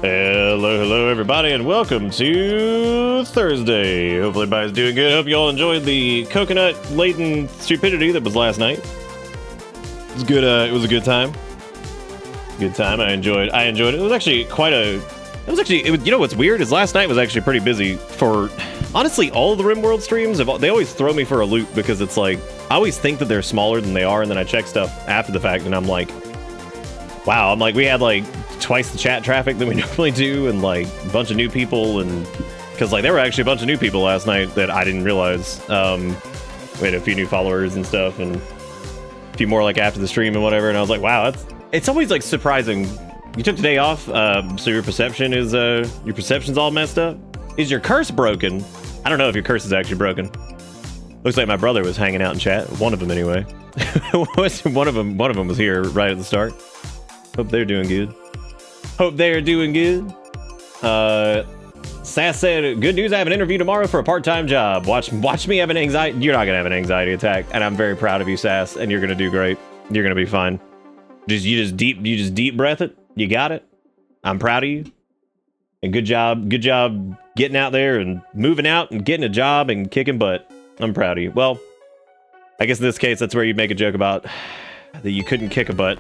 Hello, everybody, and welcome to Thursday. Hopefully everybody's doing good. Hope you all enjoyed the coconut-laden stupidity that was last night. It was good. It was a good time. Good time. I enjoyed it. It was actually quite a... you know what's weird is last night was actually pretty busy for... Honestly, all of the Rimworld streams, they always throw me for a loop because it's like... I always think that they're smaller than they are, and then I check stuff after the fact, and I'm like... Wow, I'm like, we had like twice the chat traffic than we normally do, and like a bunch of new people, and because like there were actually a bunch of new people last night that I didn't realize. We had a few new followers and stuff, and a few more like after the stream and whatever, and I was like, wow, it's always like surprising. You took the day off, so your perception's all messed up. Is your curse broken? I don't know if your curse is actually broken. Looks like my brother was hanging out in chat. One of them anyway. one of them was here right at the start. Hope they're doing good. Sass said, good news, I have an interview tomorrow for a part-time job. Watch me have an anxiety. You're not gonna have an anxiety attack, and I'm very proud of you, Sass, and you're gonna do great. You're gonna be fine. You just deep breath it. You got it. I'm proud of you. And good job getting out there and moving out and getting a job and kicking butt. I'm proud of you. Well, I guess in this case, that's where you make a joke about that you couldn't kick a butt.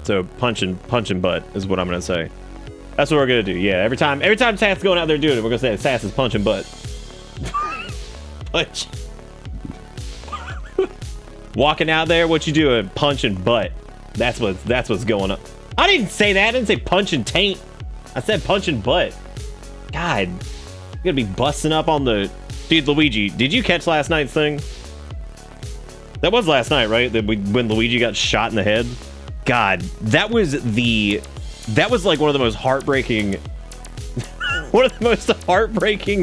So punching butt is what I'm gonna say. That's what we're gonna do. Yeah, every time Sass is going out there doing it, we're gonna say Sass is punching butt. Punch. Walking out there, what you doing? Punching butt. That's what's going on. I didn't say that. I didn't say punching taint. I said punching butt. God, you're gonna be busting up on the dude. Luigi, did you catch last night's thing? That was last night, right? When Luigi got shot in the head. God, that was like one of the most heartbreaking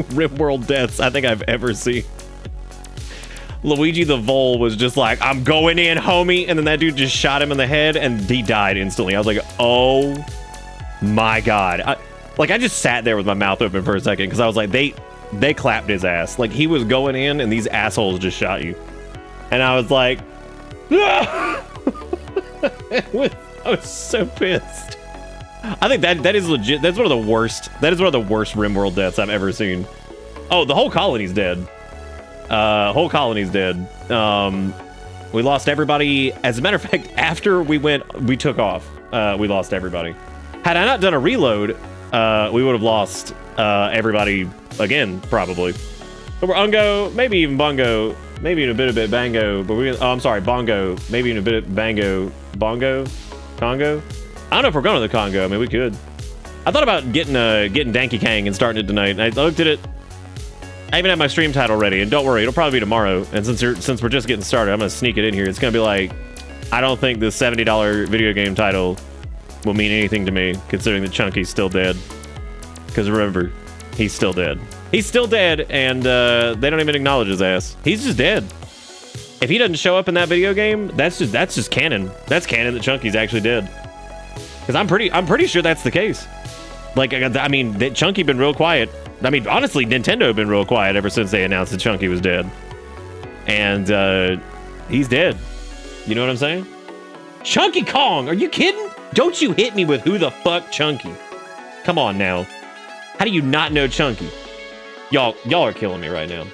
Rimworld deaths I think I've ever seen. Luigi the Vole was just like, I'm going in, homie, and then that dude just shot him in the head and he died instantly. I was like, oh my God. I just sat there with my mouth open for a second because I was like, they clapped his ass. Like, he was going in and these assholes just shot you. And I was like, ah! I was so pissed. I think that is legit. That's one of the worst. That is one of the worst Rimworld deaths I've ever seen. Oh, the whole colony's dead. Whole colony's dead. We lost everybody. As a matter of fact, after we took off. We lost everybody. Had I not done a reload, we would have lost everybody again, probably. But we're Ungo, maybe even Bungo. Maybe in a bit of Bango, but I'm sorry, Bongo. Maybe in a bit of Bango, Bongo, Congo. I don't know if we're going to the Congo. I mean, we could. I thought about getting Danky Kang and starting it tonight. I looked at it. I even have my stream title ready, and don't worry, it'll probably be tomorrow. And since we're just getting started, I'm gonna sneak it in here. It's gonna be like, I don't think the $70 video game title will mean anything to me, considering that Chunky's still dead. Because remember, he's still dead. He's still dead, and they don't even acknowledge his ass. He's just dead. If he doesn't show up in that video game, that's just canon. That's canon that Chunky's actually dead. Because I'm pretty sure that's the case. Like, I mean, that Chunky been real quiet. I mean, honestly, Nintendo been real quiet ever since they announced that Chunky was dead. And he's dead. You know what I'm saying? Chunky Kong, are you kidding? Don't you hit me with who the fuck Chunky? Come on now. How do you not know Chunky? Y'all are killing me right now.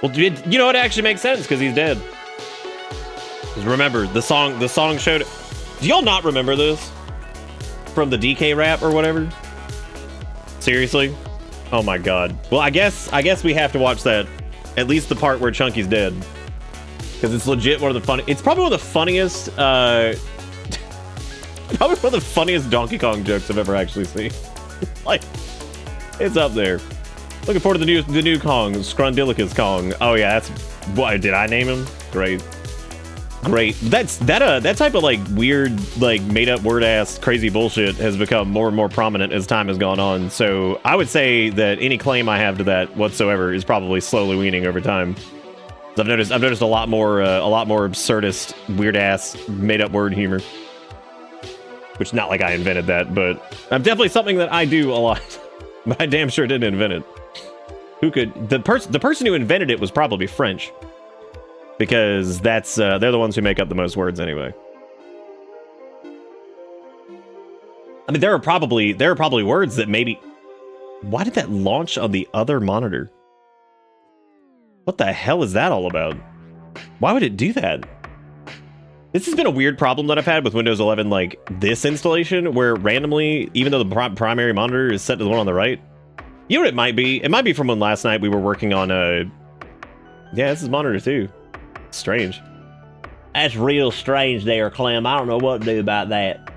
Well, you know what actually makes sense because he's dead. Because remember, the song showed it. Do y'all not remember this from the DK rap or whatever? Seriously? Oh my God. Well, I guess we have to watch that. At least the part where Chunky's dead, because it's legit one of the funny. It's probably one of the funniest. Probably one of the funniest Donkey Kong jokes I've ever actually seen. Like, it's up there. Looking forward to the new Kong, Scrondilicus Kong. Oh yeah, that's what did I name him? Great. That type of like weird, like made up word ass crazy bullshit has become more and more prominent as time has gone on. So I would say that any claim I have to that whatsoever is probably slowly weaning over time. I've noticed a lot more absurdist, weird ass made up word humor. Which not like I invented that, but I'm definitely something that I do a lot. But I damn sure didn't invent it. Who could the person who invented it was probably French, because that's they're the ones who make up the most words anyway. I mean, there are probably words that maybe... Why did that launch on the other monitor? What the hell is that all about? Why would it do that? This has been a weird problem that I've had with Windows 11, like this installation, where randomly, even though the primary monitor is set to the one on the right, you know what it might be? It might be from when last night we were working on yeah, this is monitor 2. Strange. That's real strange there, Clem. I don't know what to do about that.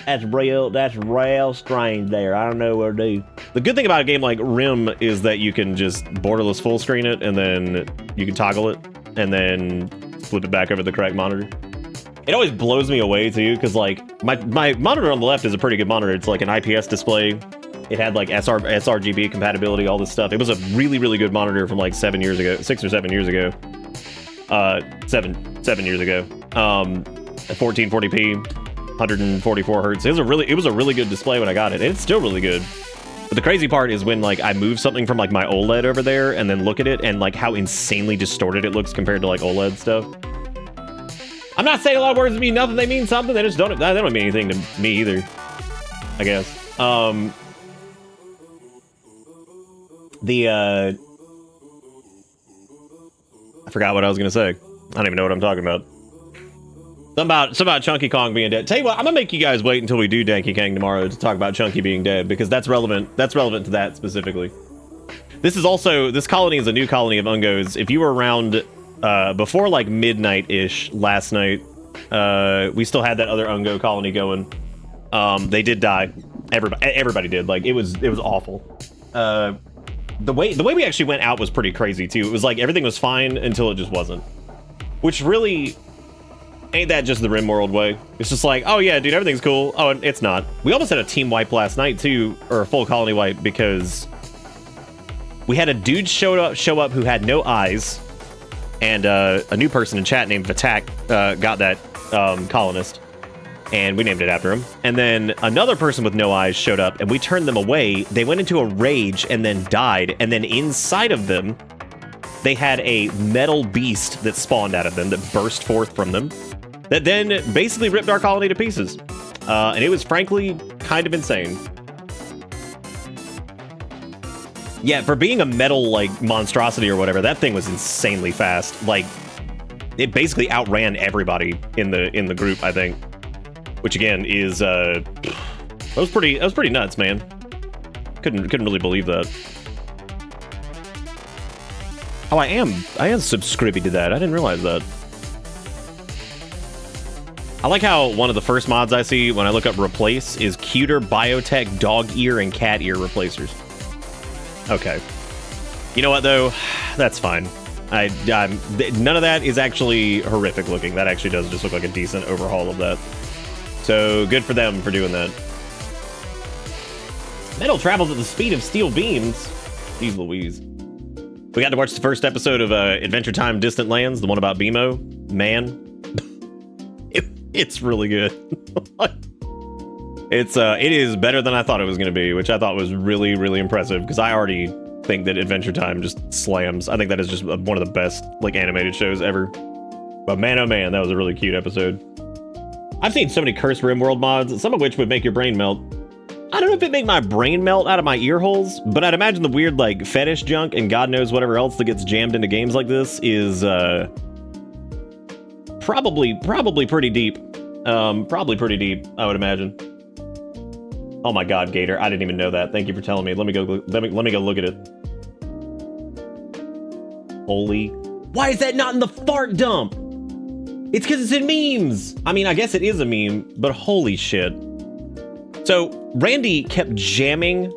That's real strange there. I don't know what to do. The good thing about a game like Rim is that you can just borderless full screen it, and then you can toggle it, and then flip it back over the correct monitor. It always blows me away too, because like my monitor on the left is a pretty good monitor. It's like an IPS display. It had like sRGB compatibility, all this stuff. It was a really, really good monitor from like 7 years ago, 6 or 7 years ago. 7 years ago. 1440p, 144 hertz. It was a really good display when I got it. And it's still really good. But the crazy part is when like I move something from like my OLED over there and then look at it and like how insanely distorted it looks compared to like OLED stuff. I'm not saying a lot of words mean nothing. They mean something. They don't mean anything to me either, I guess. I forgot what I was gonna say. I don't even know what I'm talking about. Something about Chunky Kong being dead. Tell you what, I'm gonna make you guys wait until we do Danky Kang tomorrow to talk about Chunky being dead, because that's relevant. That's relevant to that specifically. This colony is a new colony of Ungos. If you were around before like midnight-ish last night, we still had that other Ungo colony going. They did die. Everybody did. Like it was awful. The way we actually went out was pretty crazy too. It was like everything was fine until it just wasn't. Which really ain't that just the Rimworld way? It's just like, oh yeah, dude, everything's cool. Oh, and it's not. We almost had a team wipe last night too, or a full colony wipe, because we had a dude show up who had no eyes, and a new person in chat named Vatak got that colonist, and we named it after him. And then another person with no eyes showed up, and we turned them away. They went into a rage and then died, and then inside of them, they had a metal beast that spawned out of them, that burst forth from them, that then basically ripped our colony to pieces. And it was frankly kind of insane. Yeah, for being a metal, like, monstrosity or whatever, that thing was insanely fast. Like, it basically outran everybody in the group, I think. Which again is that was pretty nuts, man. Couldn't really believe that. Oh, I am subscribing to that. I didn't realize that. I like how one of the first mods I see when I look up replace is cuter biotech dog ear and cat ear replacers. Okay. You know what though? That's fine. None of that is actually horrific looking. That actually does just look like a decent overhaul of that. So good for them for doing that. Metal travels at the speed of steel beams. Jeez Louise. We got to watch the first episode of Adventure Time Distant Lands, the one about BMO. Man, it's really good. It is better than I thought it was going to be, which I thought was really, really impressive, because I already think that Adventure Time just slams. I think that is just one of the best like animated shows ever. But man, oh man, that was a really cute episode. I've seen so many cursed Rimworld mods, some of which would make your brain melt. I don't know if it'd make my brain melt out of my ear holes, but I'd imagine the weird like fetish junk and God knows whatever else that gets jammed into games like this is probably pretty deep. Probably pretty deep, I would imagine. Oh my God, Gator! I didn't even know that. Thank you for telling me. Let me go look at it. Holy! Why is that not in the fart dump? It's because it's in memes. I mean, I guess it is a meme, but holy shit. So Randy kept jamming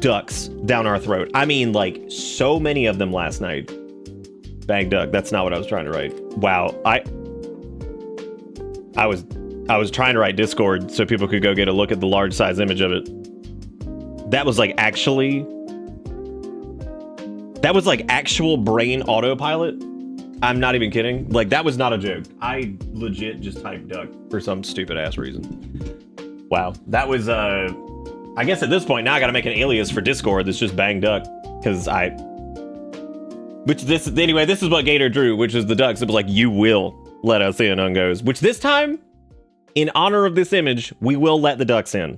ducks down our throat. I mean, like so many of them last night. Bang duck. That's not what I was trying to write. Wow. I was trying to write Discord so people could go get a look at the large size image of it. That was like actual brain autopilot. I'm not even kidding. Like, that was not a joke. I legit just typed duck for some stupid ass reason. Wow. That was, I guess at this point now I gotta make an alias for Discord that's just bang duck. Cause anyway, this is what Gator drew, which is the ducks. It was like, you will let us in, Ungos. Which this time, in honor of this image, we will let the ducks in.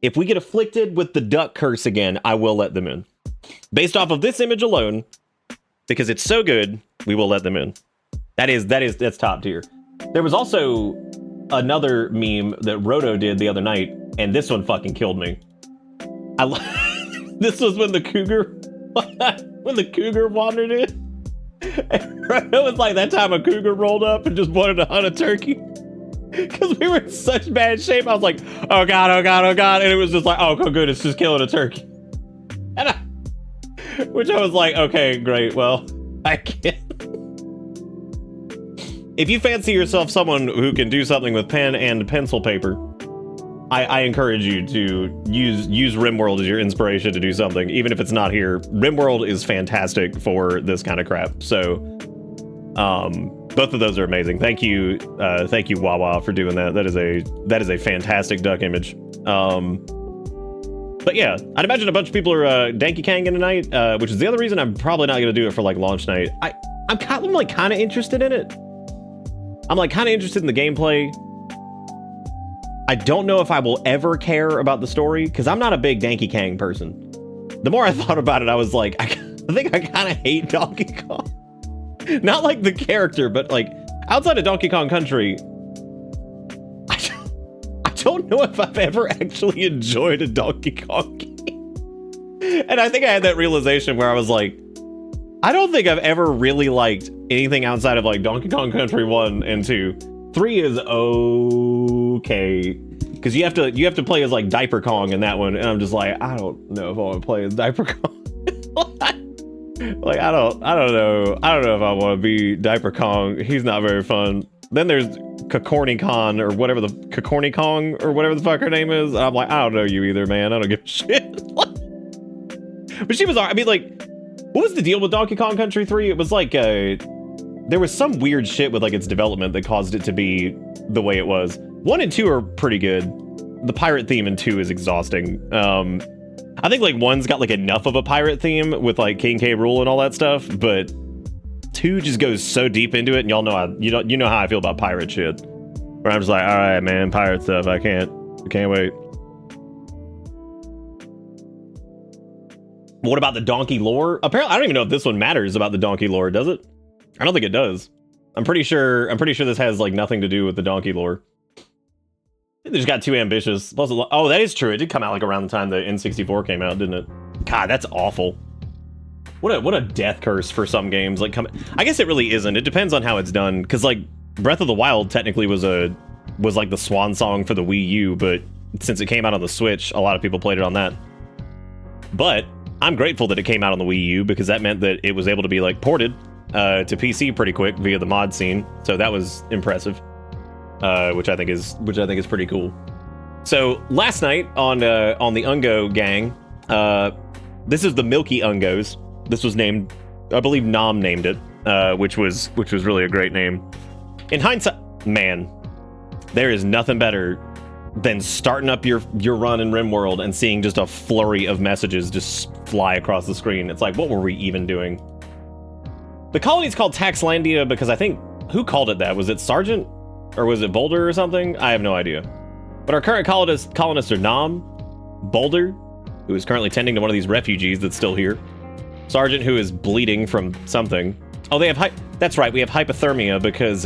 If we get afflicted with the duck curse again, I will let them in. Based off of this image alone, because it's so good, we will let them in. That's top tier. There was also another meme that Roto did the other night, and this one fucking killed me. This was when the cougar wandered in. And Roto was like, that time a cougar rolled up and just wanted to hunt a turkey. Because we were in such bad shape. I was like, oh god, oh god, oh god. And it was just like, oh good, it's just killing a turkey. Which I was like, okay, great, well, I can't. If you fancy yourself someone who can do something with pen and pencil paper, I encourage you to use Rimworld as your inspiration to do something, even if it's not here. Rimworld is fantastic for this kind of crap. So, both of those are amazing. Thank you, Wawa, for doing that. That is a fantastic duck image. But yeah, I'd imagine a bunch of people are Danky Kanging tonight, which is the other reason I'm probably not gonna do it for like launch night. I'm kind of interested in it. I'm like kind of interested in the gameplay. I don't know if I will ever care about the story, because I'm not a big Danky Kang person. The more I thought about it, I was like, I think I kind of hate Donkey Kong. Not like the character, but like outside of Donkey Kong Country, I don't know if I've ever actually enjoyed a Donkey Kong game. And I think I had that realization where I was like, I don't think I've ever really liked anything outside of like Donkey Kong Country 1 and 2. 3 is okay, because you have to play as like Diaper Kong in that one, and I'm just like, I don't know if I want to play as Diaper Kong. Like I don't know if I want to be Diaper Kong. He's not very fun. Then there's Kakorny Kong or whatever the Kakorny Kong or whatever the fuck her name is. And I'm like, I don't know you either, man. I don't give a shit. But she was, I mean, like, what was the deal with Donkey Kong Country 3? It was like there was some weird shit with like its development that caused it to be the way it was. 1 and 2 are pretty good. The pirate theme in 2 is exhausting. I think like 1's got like enough of a pirate theme with like King K. Rool and all that stuff, but 2 just goes so deep into it, and y'all know you know how I feel about pirate shit. Where I'm just like, all right, man, pirate stuff. I can't wait. What about the donkey lore? Apparently, I don't even know if this one matters about the donkey lore, does it? I don't think it does. I'm pretty sure this has like nothing to do with the donkey lore. They just got too ambitious. Plus, oh, that is true. It did come out like around the time the N64 came out, didn't it? God, that's awful. What a death curse for some games. Like, I guess it really isn't. It depends on how it's done. Because like Breath of the Wild technically was like the swan song for the Wii U, but since it came out on the Switch, a lot of people played it on that. But I'm grateful that it came out on the Wii U, because that meant that it was able to be like ported to PC pretty quick via the mod scene. So that was impressive. Which I think is pretty cool. So last night on the Ungo gang, this is the Milky Ungos. This was named, I believe Nom named it, which was really a great name. In hindsight, man, there is nothing better than starting up your run in Rimworld and seeing just a flurry of messages just fly across the screen. It's like, what were we even doing? The colony's called Taxlandia because I think, who called it that? Was it Sergeant? Or was it Boulder or something? I have no idea. But our current colonists are Nom, Boulder, who is currently tending to one of these refugees that's still here, Sergeant, who is bleeding from something. Oh, they have that's right, we have hypothermia because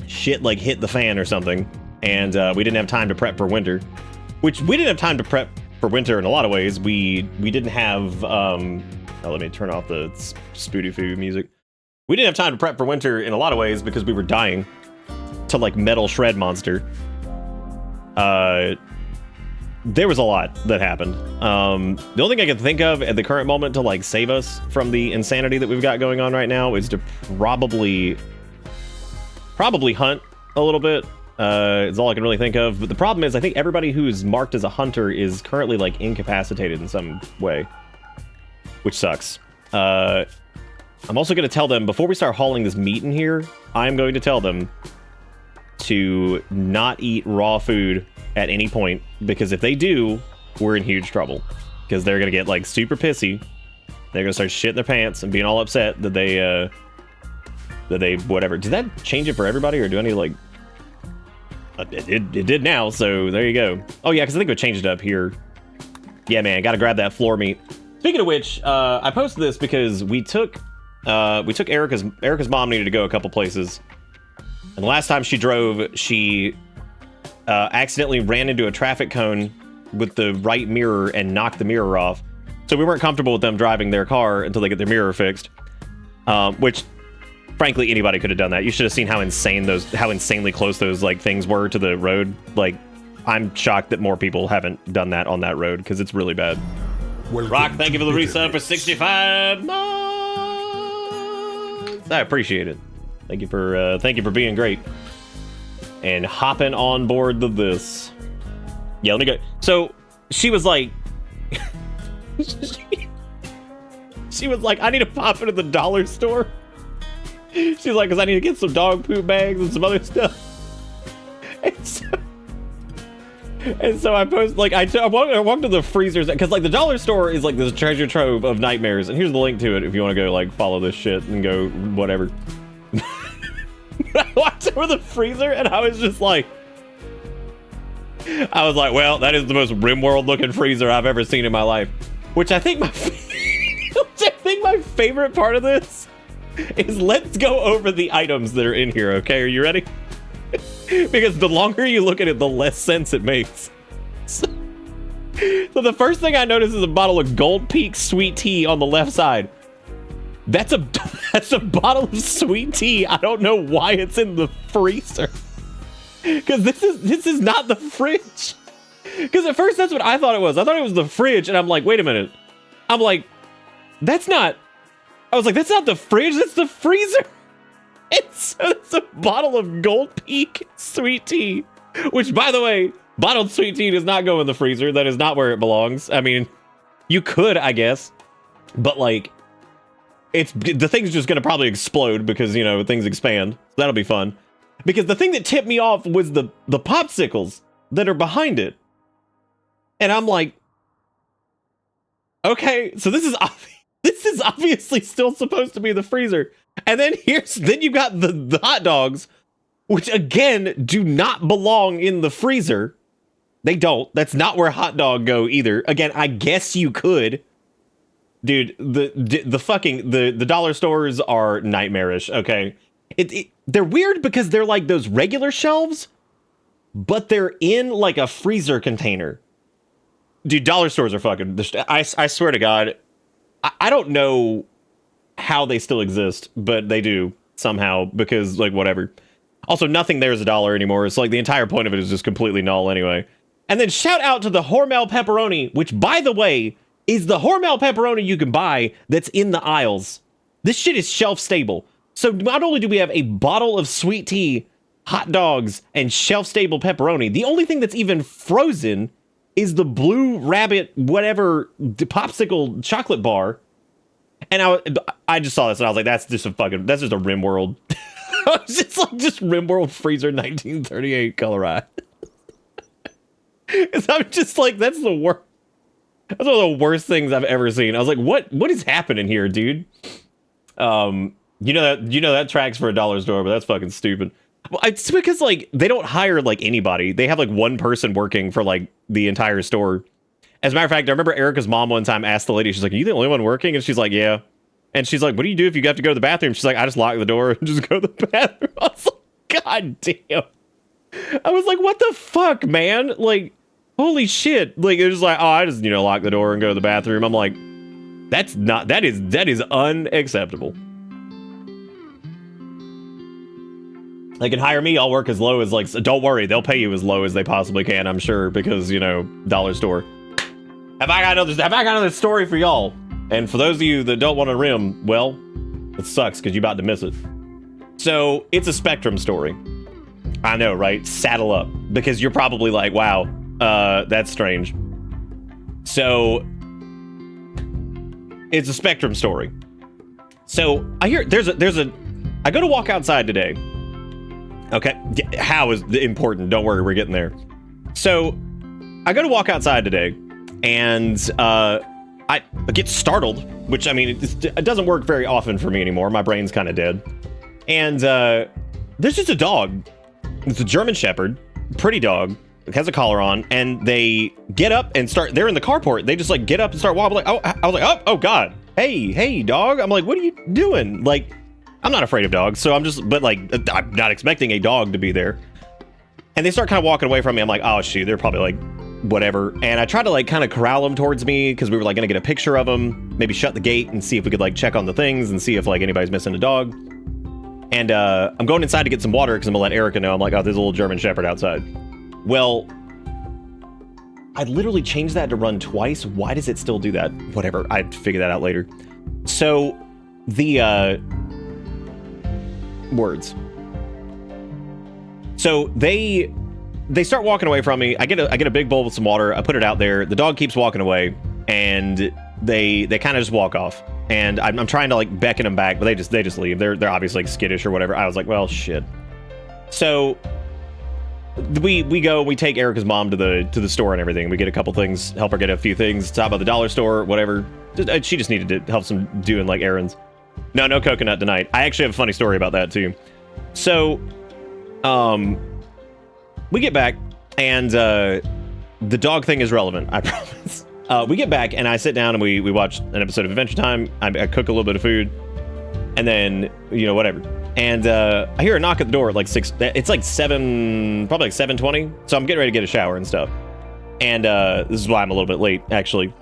shit like hit the fan or something, and we didn't have time to prep for winter. Which, we didn't have time to prep for winter in a lot of ways. We didn't have let me turn off the Spooty Foo music. We didn't have time to prep for winter in a lot of ways because we were dying to like metal shred monster. There was a lot that happened. The only thing I can think of at the current moment to like save us from the insanity that we've got going on right now is to probably hunt a little bit. Is all I can really think of. But the problem is I think everybody who's marked as a hunter is currently like incapacitated in some way, which sucks. I'm also going to tell them, before we start hauling this meat in here, I'm going to tell them to not eat raw food at any point, because if they do, we're in huge trouble. Because they're going to get, like, super pissy. They're going to start shitting their pants and being all upset that they, whatever. Did that change it for everybody, or do I need to, like... It did now, so there you go. Oh yeah, because I think we changed it up here. Yeah, man, gotta grab that floor meat. Speaking of which, I posted this because we took Erica's mom needed to go a couple places, and the last time she drove, she accidentally ran into a traffic cone with the right mirror and knocked the mirror off. So we weren't comfortable with them driving their car until they get their mirror fixed. Which, frankly, anybody could have done that. You should have seen how insanely close those like things were to the road. Like, I'm shocked that more people haven't done that on that road because it's really bad. Rock, thank you for the resub for 65 months. I appreciate it. Thank you for being great and hopping on board with this. Yeah, let me go. So she was like, she was like, I need to pop into the dollar store. She's like, because I need to get some dog poop bags and some other stuff. And so I post, like, I walked to the freezers, because, like, the dollar store is, like, this treasure trove of nightmares. And here's the link to it if you want to go, like, follow this shit and go whatever. I walked over the freezer, and I was just like, well, that is the most Rimworld looking freezer I've ever seen in my life. Which I think my favorite part of this is let's go over the items that are in here, okay? Are you ready? Because the longer you look at it, the less sense it makes. So the first thing I notice is a bottle of Gold Peak sweet tea on the left side. That's a bottle of sweet tea. I don't know why it's in the freezer. Because this is not the fridge. Because at first that's what I thought it was. I thought it was the fridge, and I'm like, wait a minute. I'm like, that's not the fridge, that's the freezer. It's a bottle of Gold Peak sweet tea. Which, by the way, bottled sweet tea does not go in the freezer. That is not where it belongs. I mean, you could, I guess. But, like, the thing's just going to probably explode because, you know, things expand. So that'll be fun. Because the thing that tipped me off was the popsicles that are behind it. And I'm like, okay, so this is obviously still supposed to be the freezer. And then then you got the hot dogs, which again do not belong in the freezer. They don't. That's not where hot dog go either. Again, I guess you could. Dude, the dollar stores are nightmarish, okay? They're weird because they're like those regular shelves, but they're in like a freezer container. Dude, dollar stores are fucking... I swear to God, I don't know how they still exist, but they do somehow because, like, whatever. Also, nothing there is $1 anymore. It's like the entire point of it is just completely null anyway. And then shout out to the Hormel pepperoni, which, by the way, is the Hormel pepperoni you can buy that's in the aisles. This shit is shelf stable. So not only do we have a bottle of sweet tea, hot dogs, and shelf stable pepperoni, the only thing that's even frozen is the Blue Rabbit whatever the popsicle chocolate bar. And I just saw this and I was like, that's just a Rimworld. It's just Rimworld freezer 1938 Colorado. I'm just like, that's the worst. That's one of the worst things I've ever seen. I was like, what is happening here, dude? You know that tracks for a dollar store, but that's fucking stupid. Well, it's because, like, they don't hire, like, anybody. They have, like, one person working for, like, the entire store. As a matter of fact, I remember Erica's mom one time asked the lady, she's like, are you the only one working? And she's like, yeah. And she's like, what do you do if you have to go to the bathroom? She's like, I just lock the door and just go to the bathroom. I was like, God damn. I was like, what the fuck, man? Like, holy shit. Like, it was like, oh, I just, lock the door and go to the bathroom. I'm like, that is unacceptable. They can hire me. I'll work as low as, like, don't worry, they'll pay you as low as they possibly can, I'm sure, because, dollar store. Have I got another story for y'all? And for those of you that don't want to rim, well, it sucks because you're about to miss it. So it's a Spectrum story. I know, right? Saddle up, because you're probably like, wow, that's strange. So it's a Spectrum story. So I hear I go to walk outside today. Okay, how is important? Don't worry, we're getting there. So I go to walk outside today, and I get startled, which, I mean, it doesn't work very often for me anymore. My brain's kind of dead. And there's just a dog. It's a German Shepherd, pretty dog, has a collar on, and they get up and they're in the carport. They just like get up and start walking. Like, oh, I was like, oh God. Hey, dog. I'm like, what are you doing? Like, I'm not afraid of dogs. So but like, I'm not expecting a dog to be there. And they start kind of walking away from me. I'm like, oh shoot, they're probably like, whatever. And I tried to like kind of corral them towards me because we were like going to get a picture of them, maybe shut the gate and see if we could like check on the things and see if like anybody's missing a dog. And I'm going inside to get some water because I'm gonna let Erica know. I'm like, oh, there's a little German Shepherd outside. Well, I literally changed that to run twice. Why does it still do that? Whatever, I'd figure that out later. So the words. So they start walking away from me. I get a big bowl with some water. I put it out there. The dog keeps walking away, and they kind of just walk off. And I'm trying to like beckon them back, but they just leave. They're obviously like skittish or whatever. I was like, well, shit. So we go. We take Erica's mom to the store and everything. We get a couple things, help her get a few things. Stop by the dollar store, whatever. She just needed to help some doing like errands. No coconut tonight. I actually have a funny story about that too. So, we get back, and the dog thing is relevant, I promise. We get back, and I sit down, and we watch an episode of Adventure Time. I cook a little bit of food, and then, whatever. And I hear a knock at the door at like 6. It's like 7, probably like 7:20. So I'm getting ready to get a shower and stuff. And this is why I'm a little bit late, actually.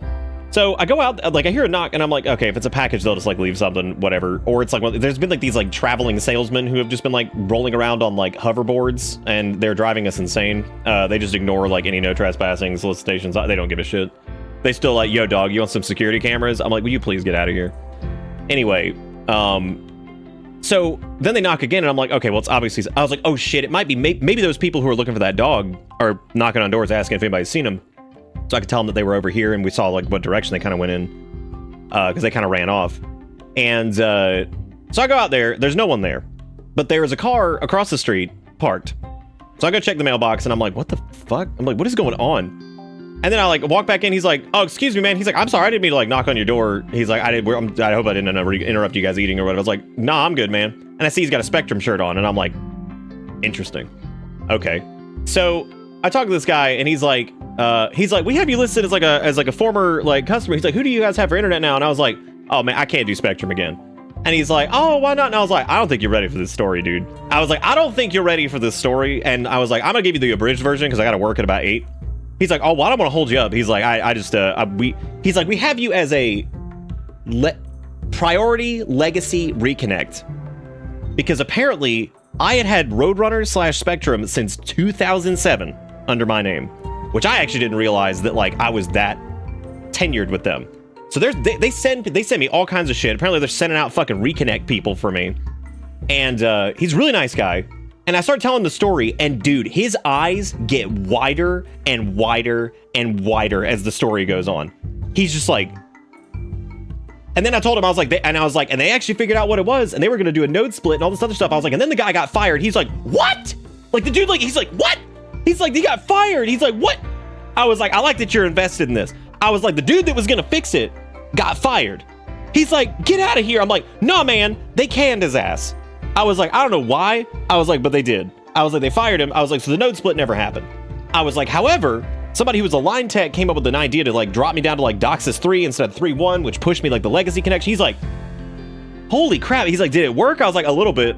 So I go out, like I hear a knock, and I'm like, okay, if it's a package, they'll just like leave something, whatever. Or it's like, well, there's been like these like traveling salesmen who have just been like rolling around on like hoverboards, and they're driving us insane. They just ignore like any no trespassing solicitations. They don't give a shit. They still like, yo dog, you want some security cameras? I'm like, will you please get out of here? Anyway, so then they knock again, and I'm like, okay, well, it's obviously, I was like, oh shit, it might be, maybe those people who are looking for that dog are knocking on doors asking if anybody's seen him. So I could tell them that they were over here, and we saw like what direction they kind of went in, because they kind of ran off. And so I go out there. There's no one there, but there is a car across the street parked. So I go check the mailbox, and I'm like, what the fuck? I'm like, what is going on? And then I like walk back in. He's like, oh, excuse me, man. He's like, I'm sorry, I didn't mean to like knock on your door. He's like, I hope I didn't interrupt you guys eating or whatever. I was like, nah, I'm good, man. And I see he's got a Spectrum shirt on, and I'm like, interesting. Okay. So I talk to this guy, and he's like, we have you listed as like a former like customer. He's like, who do you guys have for internet now? And I was like, oh man, I can't do Spectrum again. And he's like, oh, why not? And I was like, I don't think you're ready for this story, dude. I was like, I don't think you're ready for this story. And I was like, I'm gonna give you the abridged version because I gotta work at about 8. He's like, oh, well, I don't want to hold you up. He's like, he's like, we have you as a priority legacy reconnect, because apparently I had Roadrunner / Spectrum since 2007 under my name, which I actually didn't realize that like I was that tenured with them. So they send me all kinds of shit. Apparently they're sending out fucking reconnect people for me, and he's a really nice guy. And I start telling the story, and dude, his eyes get wider and wider and wider as the story goes on. He's just like, and then I told him, I was like, and they actually figured out what it was, and they were gonna do a node split and all this other stuff. I was like, and then the guy got fired. He's like, what? Like the dude, like, he's like, what? He's like, he got fired. He's like, what? I was like, I like that you're invested in this. I was like, the dude that was gonna fix it got fired. He's like, get out of here. I'm like, no, man, they canned his ass. I was like, I don't know why. I was like, but they did. I was like, they fired him. I was like, so the node split never happened. I was like, however, somebody who was a line tech came up with an idea to like drop me down to like DOCSIS 3 instead of 3.1, which pushed me like the legacy connection. He's like, holy crap. He's like, did it work? I was like, a little bit.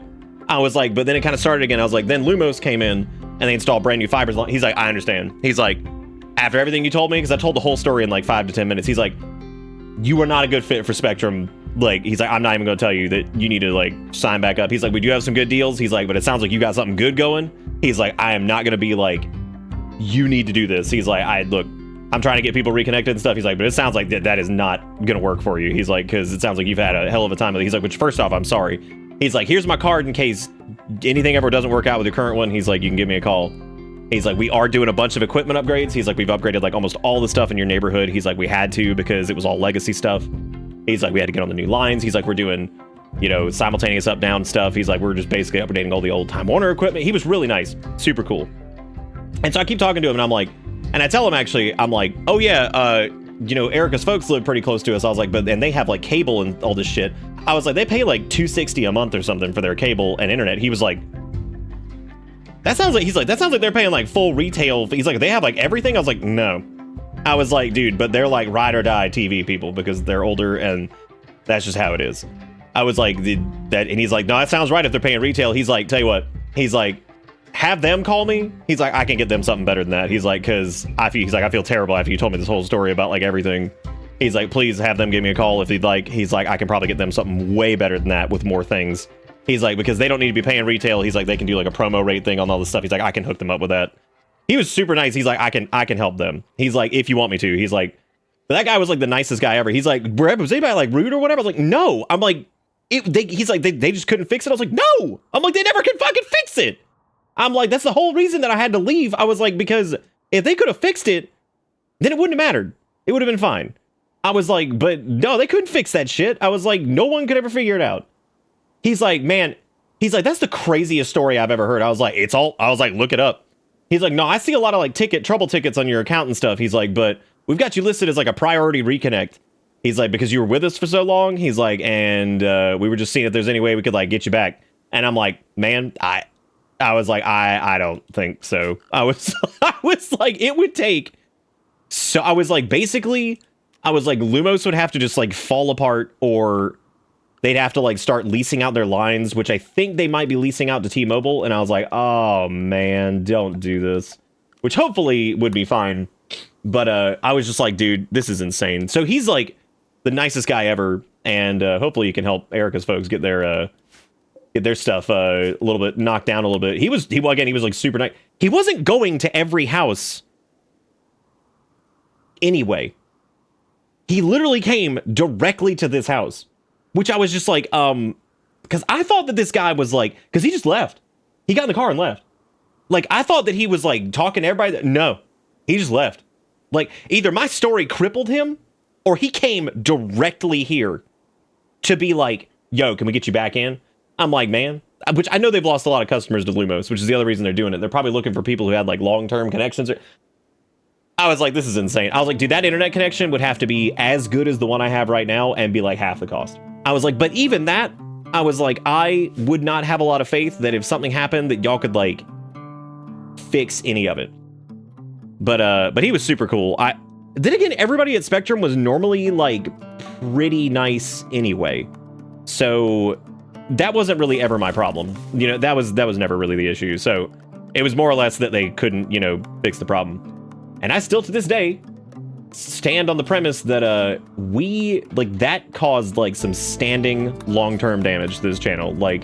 I was like, but then it kind of started again. I was like, then Lumos came in and they installed brand new fibers. He's like, I understand. He's like, after everything you told me, because I told the whole story in like 5 to 10 minutes, he's like, you are not a good fit for Spectrum. Like, he's like, I'm not even going to tell you that you need to like sign back up. He's like, we do have some good deals. He's like, but it sounds like you got something good going. He's like, I am not going to be like, you need to do this. He's like, look, I'm trying to get people reconnected and stuff. He's like, but it sounds like that is not going to work for you. He's like, because it sounds like you've had a hell of a time. He's like, which first off, I'm sorry. He's like, here's my card in case anything ever doesn't work out with your current one. He's like, you can give me a call. He's like, we are doing a bunch of equipment upgrades. He's like, we've upgraded like almost all the stuff in your neighborhood. He's like, we had to because it was all legacy stuff. He's like, we had to get on the new lines. He's like, we're doing, simultaneous up down stuff. He's like, we're just basically updating all the old Time Warner equipment. He was really nice, super cool. And so I keep talking to him, and I'm like, and I tell him actually, I'm like, oh yeah, Erica's folks live pretty close to us. I was like, and they have like cable and all this shit. I was like, they pay like $260 a month or something for their cable and internet. He was like, that sounds like, he's like, that sounds like they're paying like full retail. He's like, they have like everything. I was like, no. I was like, dude, but they're like ride or die TV people because they're older and that's just how it is. I was like, and he's like, no, that sounds right if they're paying retail. He's like, tell you what, he's like, have them call me. He's like, I can get them something better than that. He's like, cause I feel terrible after you told me this whole story about like everything. He's like, please have them give me a call if they'd like. He's like, I can probably get them something way better than that with more things. He's like, because they don't need to be paying retail. He's like, they can do like a promo rate thing on all this stuff. He's like, I can hook them up with that. He was super nice. He's like, I can help them. He's like, if you want me to. He's like, but that guy was like the nicest guy ever. He's like, was anybody like rude or whatever? I was like, no. I'm like, he's like, they just couldn't fix it. I was like, no. I'm like, they never can fucking fix it. I'm like, that's the whole reason that I had to leave. I was like, because if they could have fixed it, then it wouldn't have mattered. It would have been fine. I was like, but no, they couldn't fix that shit. I was like, no one could ever figure it out. He's like, man, he's like, that's the craziest story I've ever heard. I was like, look it up. He's like, no, I see a lot of like trouble tickets on your account and stuff. He's like, but we've got you listed as like a priority reconnect. He's like, because you were with us for so long. He's like, and we were just seeing if there's any way we could like get you back. And I'm like, man, I was like, I don't think so. I was like, it would take. So I was like, basically, I was like, Lumos would have to just like fall apart, or they'd have to like start leasing out their lines, which I think they might be leasing out to T-Mobile. And I was like, oh man, don't do this, which hopefully would be fine. But I was just like, dude, this is insane. So he's like the nicest guy ever. And hopefully you can help Erica's folks get their stuff a little bit knocked down a little bit. He was like super nice. He wasn't going to every house anyway. He literally came directly to this house, which I was just like, because I thought that this guy was like, because he just left. He got in the car and left. Like, I thought that he was like talking to everybody. No, he just left. Like, either my story crippled him or he came directly here to be like, yo, can we get you back in? I'm like, man, which I know they've lost a lot of customers to Lumos, which is the other reason they're doing it. They're probably looking for people who had like long-term connections. I was like, this is insane. I was like, dude, that internet connection would have to be as good as the one I have right now and be like half the cost. I was like, but even that, I was like, I would not have a lot of faith that if something happened that y'all could like fix any of it. But he was super cool. Then again, everybody at Spectrum was normally like pretty nice anyway. So that wasn't really ever my problem. You know, that was never really the issue. So it was more or less that they couldn't, you know, fix the problem. And I still, to this day, stand on the premise that that caused like some standing long-term damage to this channel. Like,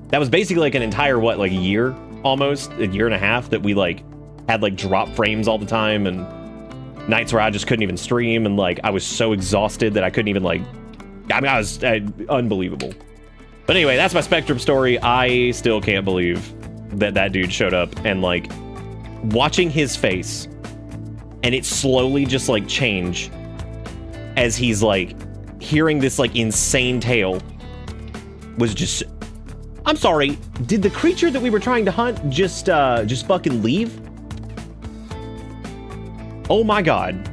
that was basically like an entire a year, almost a year and a half, that we like had like drop frames all the time, and nights where I just couldn't even stream, and like I was so exhausted that I couldn't even like, I mean, I was unbelievable. But anyway, that's my Spectrum story. I still can't believe that dude showed up, and like watching his face and it slowly just like change as he's like hearing this like insane tale was just, I'm sorry, did the creature that we were trying to hunt just fucking leave? Oh my god.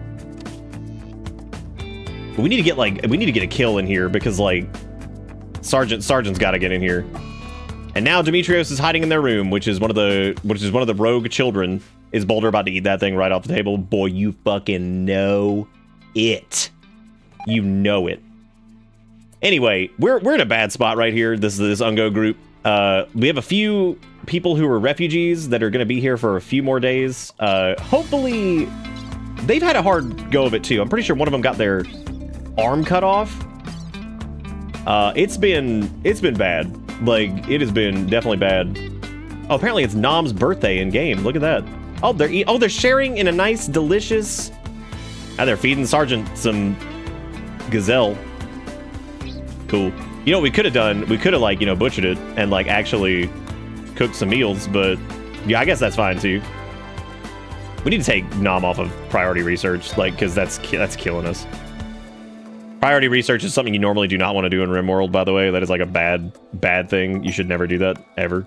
We need to get a kill in here, because like Sergeant's got to get in here. And now Demetrios is hiding in their room, which is one of the rogue children. Is Boulder about to eat that thing right off the table? Boy, you fucking know it. You know it. Anyway, we're in a bad spot right here. This Ungo group. We have a few people who are refugees that are going to be here for a few more days. Hopefully, they've had a hard go of it too. I'm pretty sure one of them got their arm cut off. It's been bad. Like, it has been definitely bad. Oh, apparently it's Nom's birthday in game. Look at that. Oh, they're sharing in a nice, delicious. They're feeding Sergeant some gazelle. Cool. You know what we could have done? We could have like, you know, butchered it and like actually cooked some meals, but yeah, I guess that's fine too. We need to take Nom off of priority research, like, because that's killing us. Priority research is something you normally do not want to do in Rimworld, by the way. That is like a bad thing. You should never do that, ever.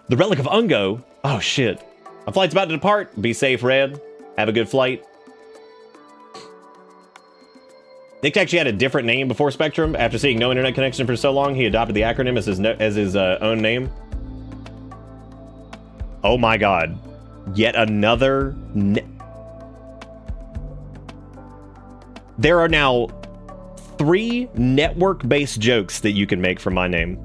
The Relic of Ungo. Oh, shit. A flight's about to depart. Be safe, Red. Have a good flight. Nick actually had a different name before Spectrum. After seeing no internet connection for so long, he adopted the acronym as his own name. Oh my god. Yet another... There are now 3 network-based jokes that you can make from my name.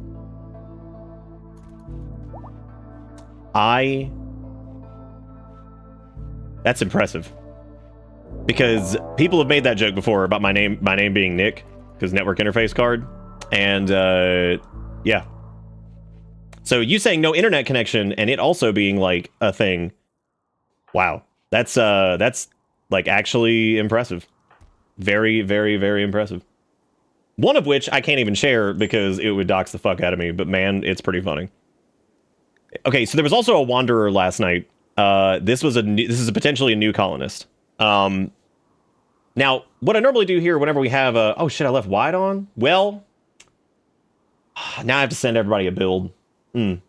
That's impressive. Because people have made that joke before about my name being Nick, because network interface card. And, yeah. So you saying no internet connection and it also being, like, a thing. Wow. That's like, actually impressive. Very, very, very impressive. One of which I can't even share because it would dox the fuck out of me, but man, it's pretty funny. Okay, so there was also a Wanderer last night. This is potentially a new colonist. Now, what I normally do here whenever we have a... Oh shit, I left wide on? Well, now I have to send everybody a build. I'm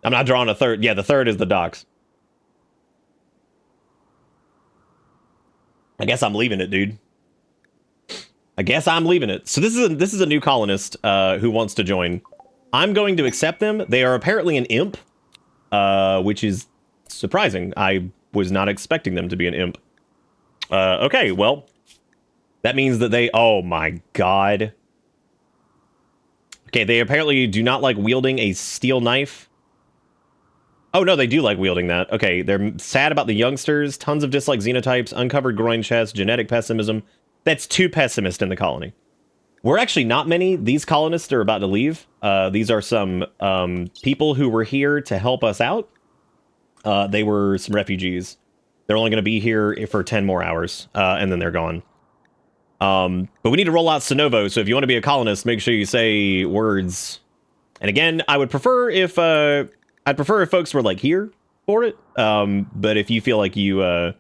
not drawing a third. Yeah, the third is the docs. I guess I'm leaving it, dude. I guess I'm leaving it. So this is a new colonist who wants to join. I'm going to accept them. They are apparently an imp, which is surprising. I was not expecting them to be an imp. Okay, well, that means that they... Oh my god. Okay, they apparently do not like wielding a steel knife. Oh, no, they do like wielding that. Okay, they're sad about the youngsters, tons of dislike xenotypes, uncovered groin chest, genetic pessimism. That's 2 pessimists in the colony. We're actually not many. These colonists are about to leave. These are some people who were here to help us out. They were some refugees. They're only going to be here for 10 more hours, and then they're gone. But we need to roll out Sonovo, so if you want to be a colonist, make sure you say words. And again, I would prefer if folks were like here for it. But if you feel like you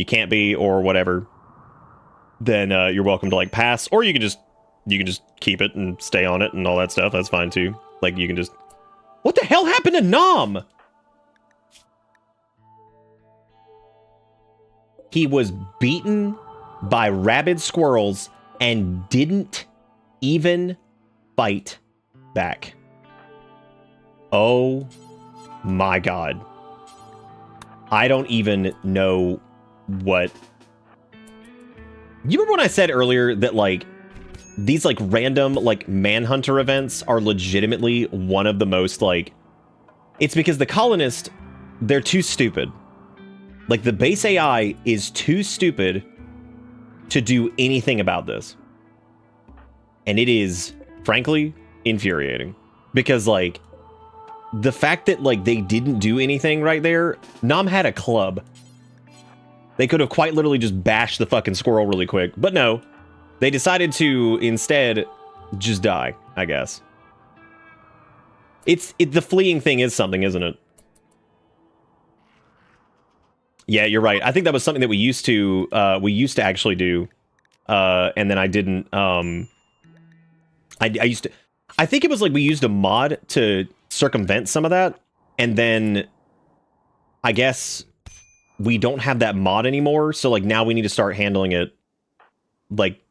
can't be or whatever, then you're welcome to like pass, or you can just keep it and stay on it and all that stuff. That's fine too. Like you can just... What the hell happened to Nom? He was beaten by rabid squirrels and didn't even fight back. Oh my god. I don't even know what... You remember when I said earlier that, like, these, like, random, like, manhunter events are legitimately one of the most, like... It's because the colonists, they're too stupid. Like, the base AI is too stupid to do anything about this. And it is, frankly, infuriating. Because, like, the fact that, like, they didn't do anything right there... Nom had a club. They could have quite literally just bashed the fucking squirrel really quick. But no, they decided to instead just die, I guess. The fleeing thing is something, isn't it? Yeah, you're right. I think that was something that we used to actually do. And then I didn't, I used to... I think it was like we used a mod to circumvent some of that. And then I guess... we don't have that mod anymore, so, like, now we need to start handling it. Like,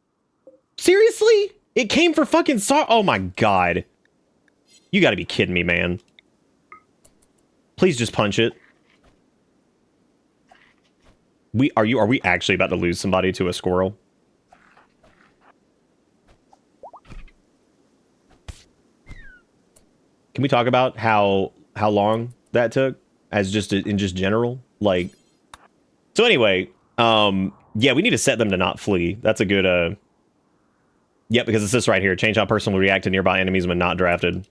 seriously? It came for fucking oh my god. You gotta be kidding me, man. Please just punch it. Are we actually about to lose somebody to a squirrel? Can we talk about how long that took? As just in just general? Like... So anyway, yeah, we need to set them to not flee. That's a good, Yep, because it's this right here. Change how a person will react to nearby enemies when not drafted.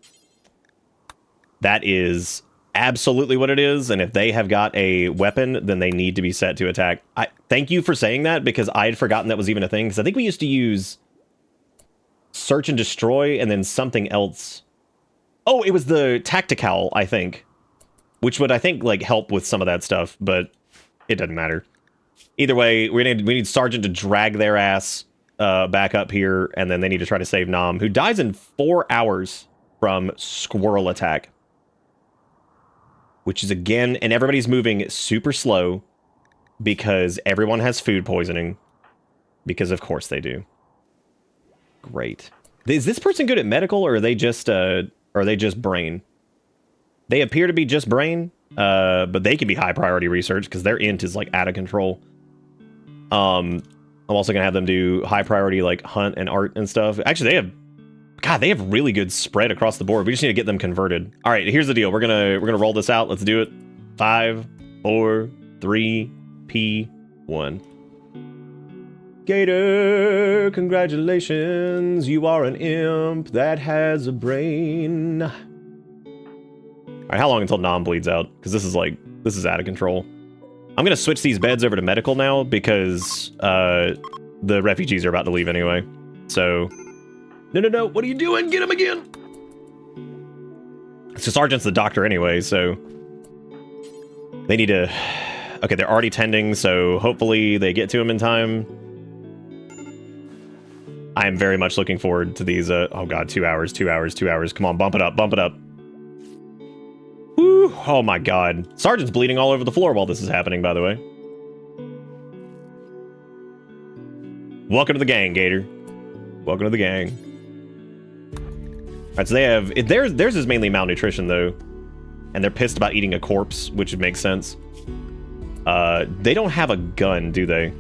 That is absolutely what it is, and if they have got a weapon, then they need to be set to attack. Thank you for saying that, because I had forgotten that was even a thing, because I think we used to use search and destroy, and then something else. Oh, it was the tactical, I think. Which would, I think, like, help with some of that stuff, but... it doesn't matter. Either way, we need Sergeant to drag their ass back up here, and then they need to try to save Nom, who dies in 4 hours from squirrel attack. Which is, again, and everybody's moving super slow because everyone has food poisoning. Because of course they do. Great. Is this person good at medical, or are they just Or are they just brain? They appear to be just brain, but they can be high priority research because their int is like out of control. I'm also gonna have them do high priority like hunt and art and stuff. Actually, they have really good spread across the board. We just need to get them converted. All right, here's the deal. We're gonna roll this out. Let's do it. 5, 4, 3, P, 1. Gator, congratulations. You are an imp that has a brain. All right, how long until Nom bleeds out? Because this is out of control. I'm gonna switch these beds over to medical now because the refugees are about to leave anyway. So, no, what are you doing? Get him again. So Sergeant's the doctor anyway, so they need to. Okay, they're already tending, so hopefully they get to him in time. I am very much looking forward to these. Oh god, 2 hours. Come on, bump it up. Woo! Oh my god. Sergeant's bleeding all over the floor while this is happening, by the way. Welcome to the gang, Gator. Welcome to the gang. Alright, so they have... Theirs is mainly malnutrition, though. And they're pissed about eating a corpse, which makes sense. They don't have a gun, do they?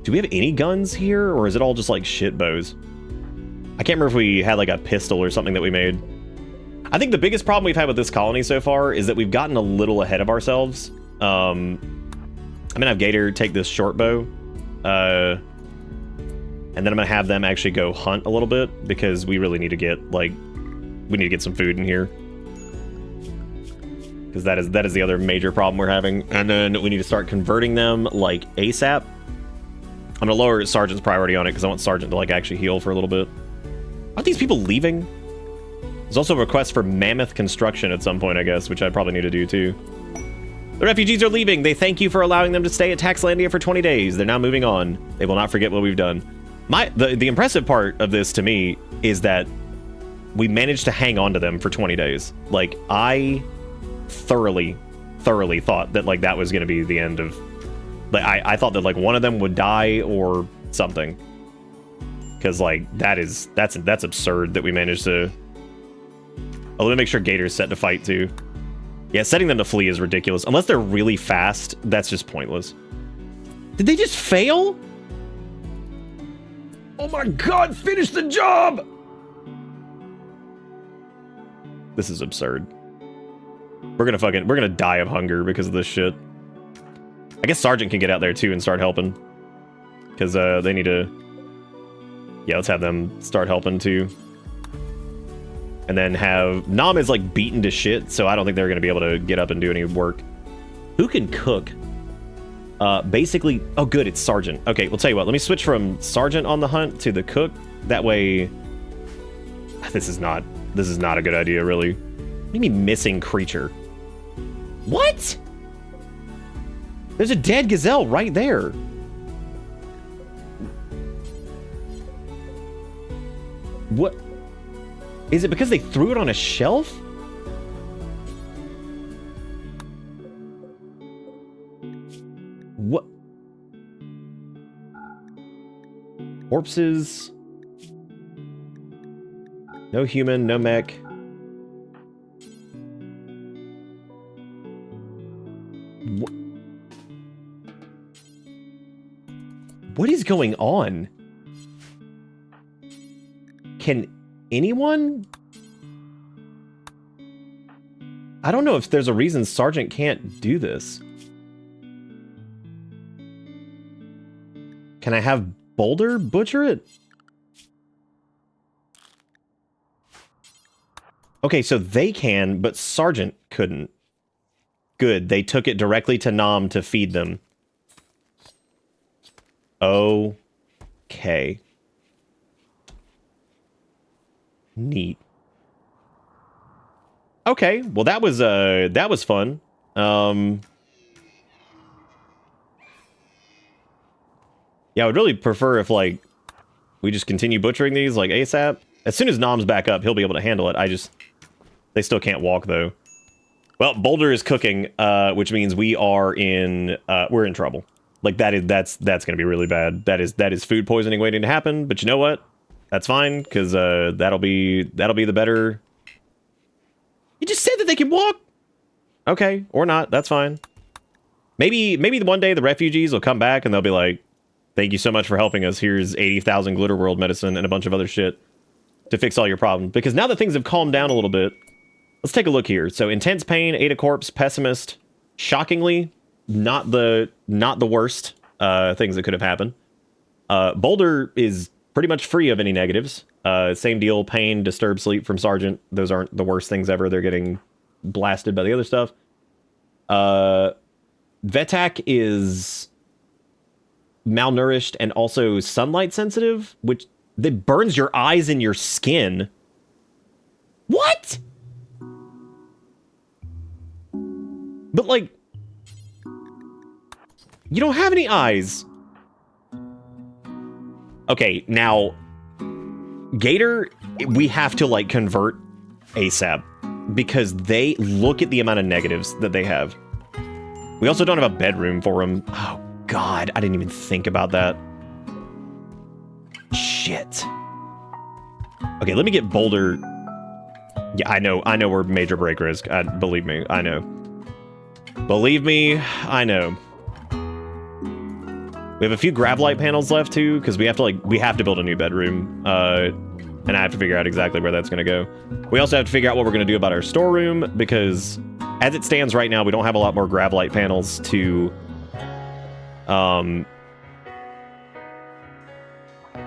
Do we have any guns here, or is it all just, like, shit bows? I can't remember if we had, like, a pistol or something that we made. I think the biggest problem we've had with this colony so far is that we've gotten a little ahead of ourselves. I'm gonna have Gator take this short bow. And then I'm gonna have them actually go hunt a little bit, because we really need to get, like... We need to get some food in here. Because that is the other major problem we're having. And then we need to start converting them, like, ASAP. I'm gonna lower Sergeant's priority on it because I want Sergeant to like actually heal for a little bit. Aren't these people leaving? There's also a request for mammoth construction at some point, I guess, which I probably need to do too. The refugees are leaving. They thank you for allowing them to stay at Taxlandia for 20 days. They're now moving on. They will not forget what we've done. The impressive part of this to me is that we managed to hang on to them for 20 days. Like, I thoroughly thought that like that was going to be the end of... Like, I thought that like one of them would die or something, because like that's absurd that we managed to. Oh, let me make sure Gator's set to fight too. Yeah, setting them to flee is ridiculous. Unless they're really fast, that's just pointless. Did they just fail? Oh my god, finish the job! This is absurd. We're gonna die of hunger because of this shit. I guess Sergeant can get out there too and start helping. Because they need to... Yeah, let's have them start helping too. And then have... Nom is like beaten to shit, so I don't think they're going to be able to get up and do any work. Who can cook? Basically... Oh good, it's Sergeant. Okay, we'll tell you what. Let me switch from Sergeant on the hunt to the cook. That way... This is not a good idea, really. What do you mean missing creature? What? There's a dead gazelle right there. What? Is it because they threw it on a shelf? What? Corpses. No human, no mech. What is going on? Can anyone? I don't know if there's a reason Sergeant can't do this. Can I have Boulder butcher it? Okay, so they can, but Sergeant couldn't. Good, they took it directly to Nom to feed them. Okay. Neat. Okay, well that was fun. Yeah, I would really prefer if like we just continue butchering these like ASAP. As soon as Nom's back up, he'll be able to handle it. They still can't walk though. Well, Boulder is cooking, which means we're in trouble. Like that's gonna be really bad. That is food poisoning waiting to happen. But you know what? That's fine because that'll be the better You just said that they can walk. Okay, or not. That's fine. Maybe one day the refugees will come back and they'll be like, thank you so much for helping us. Here's 80,000 Glitter World medicine and a bunch of other shit to fix all your problems. Because now that things have calmed down a little bit, let's take a look here. So intense pain, Ada Corpse, pessimist. Shockingly, not the worst things that could have happened. Boulder is pretty much free of any negatives. Same deal, pain, disturbed sleep from Sergeant. Those aren't the worst things ever. They're getting blasted by the other stuff. Vetak is malnourished and also sunlight sensitive, which that burns your eyes and your skin. What? But like, you don't have any eyes. Okay, now Gator, we have to like convert ASAP because they look at the amount of negatives that they have. We also don't have a bedroom for them. Oh God, I didn't even think about that. Shit. Okay, let me get Boulder. Yeah, I know we're major break risk. Believe me, I know. Believe me, I know. We have a few Gravlight panels left too, because we have to build a new bedroom. And I have to figure out exactly where that's gonna go. We also have to figure out what we're gonna do about our storeroom, because as it stands right now, we don't have a lot more Gravlight panels to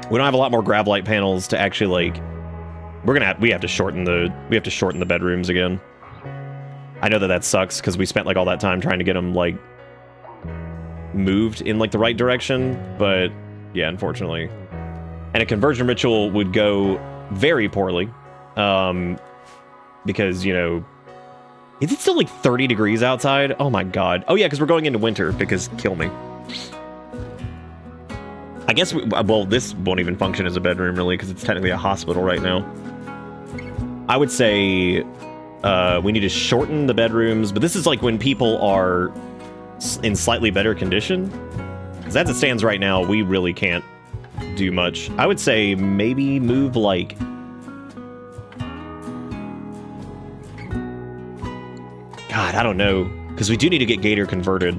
we don't have a lot more Gravlight panels to actually like we have to shorten the bedrooms again. I know that sucks because we spent like all that time trying to get them like moved in like the right direction, but yeah, unfortunately. And a conversion ritual would go very poorly. Because, you know, is it still like 30 degrees outside? Oh my God. Oh yeah, because we're going into winter, because kill me. I guess, well, this won't even function as a bedroom really, because it's technically a hospital right now. I would say we need to shorten the bedrooms, but this is like when people are in slightly better condition. Because as it stands right now, we really can't do much. I would say maybe move like... God, I don't know. Because we do need to get Gator converted.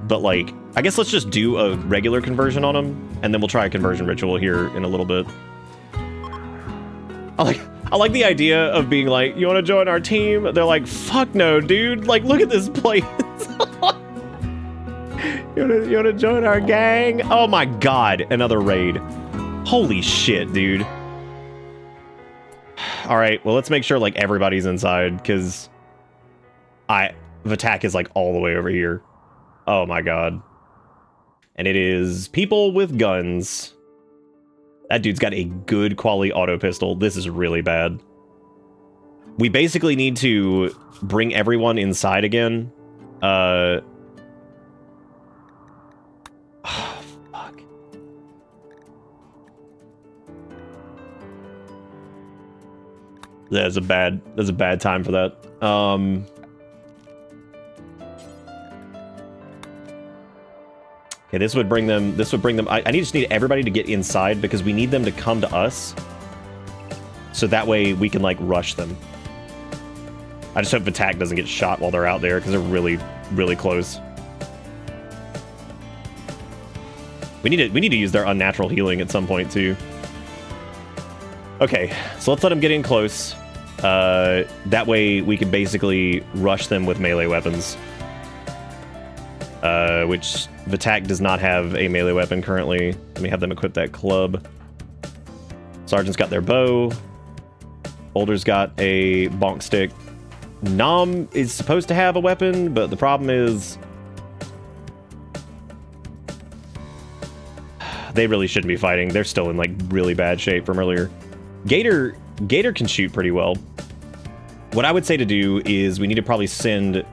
But like, I guess let's just do a regular conversion on him, and then we'll try a conversion ritual here in a little bit. I like the idea of being like, you want to join our team? They're like, fuck no, dude. Like, look at this place. You want to join our gang? Oh my God, another raid. Holy shit, dude. All right, well, let's make sure like everybody's inside, because Vatak is like all the way over here. Oh my God. And it is people with guns. That dude's got a good quality auto pistol. This is really bad. We basically need to bring everyone inside again. Oh, fuck. That's a bad time for that. Okay, this would bring them, I just need everybody to get inside because we need them to come to us. So that way we can, like, rush them. I just hope Vatak doesn't get shot while they're out there because they're really, really close. We need to use their unnatural healing at some point, too. Okay, so let's let them get in close. That way we can basically rush them with melee weapons. Which Vatak does not have a melee weapon currently. Let me have them equip that club. Sergeant's got their bow. Boulder's got a bonk stick. Nom is supposed to have a weapon, but the problem is they really shouldn't be fighting. They're still in like really bad shape from earlier. Gator can shoot pretty well. What I would say to do is we need to probably send...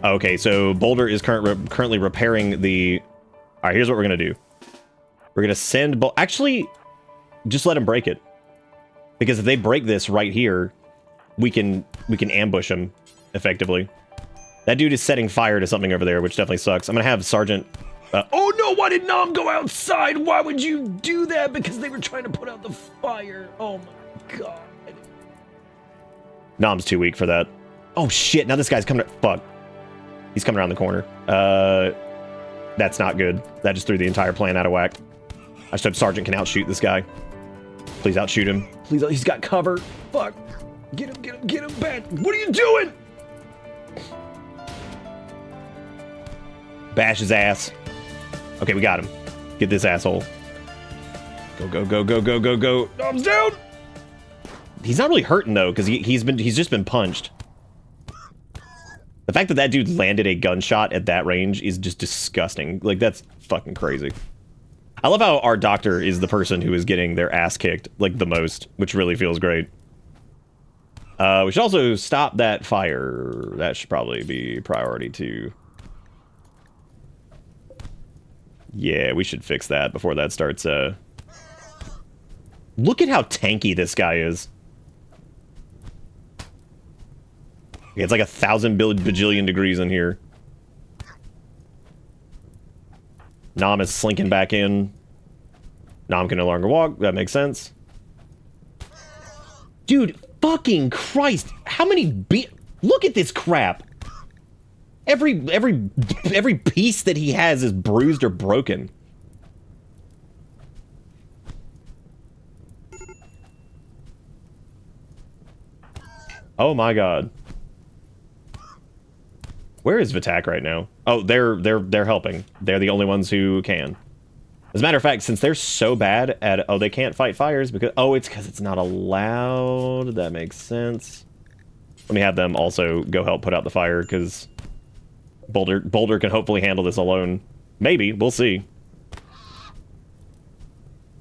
Okay, so Boulder is currently repairing the... Alright, here's what we're going to do. We're going to send... Actually, just let them break it. Because if they break this right here, we can ambush them effectively. That dude is setting fire to something over there, which definitely sucks. I'm going to have Sergeant... oh no, why did Nom go outside? Why would you do that? Because they were trying to put out the fire. Oh my God. Nom's too weak for that. Oh shit, now this guy's coming. Fuck. He's coming around the corner. That's not good. That just threw the entire plan out of whack. I just hope Sergeant can outshoot this guy. Please outshoot him. Please, he's got cover. Fuck. Get him, get him, get him back. What are you doing? Bash his ass. Okay, we got him. Get this asshole. Go, go, go, go, go, go, go. Nom's down. He's not really hurting though, because he's just been punched. The fact that that dude landed a gunshot at that range is just disgusting. Like, that's fucking crazy. I love how our doctor is the person who is getting their ass kicked, like, the most, which really feels great. We should also stop that fire. That should probably be priority 2. Yeah, we should fix that before that starts, Look at how tanky this guy is. It's like 1,000 bajillion degrees in here. Nom is slinking back in. Nom can no longer walk. That makes sense. Dude, fucking Christ. How many look at this crap. Every piece that he has is bruised or broken. Oh my god. Where is Vitak right now? Oh, they're helping. They're the only ones who can. As a matter of fact, since they're so bad at they can't fight fires because it's because it's not allowed. That makes sense. Let me have them also go help put out the fire because Boulder can hopefully handle this alone. Maybe, we'll see.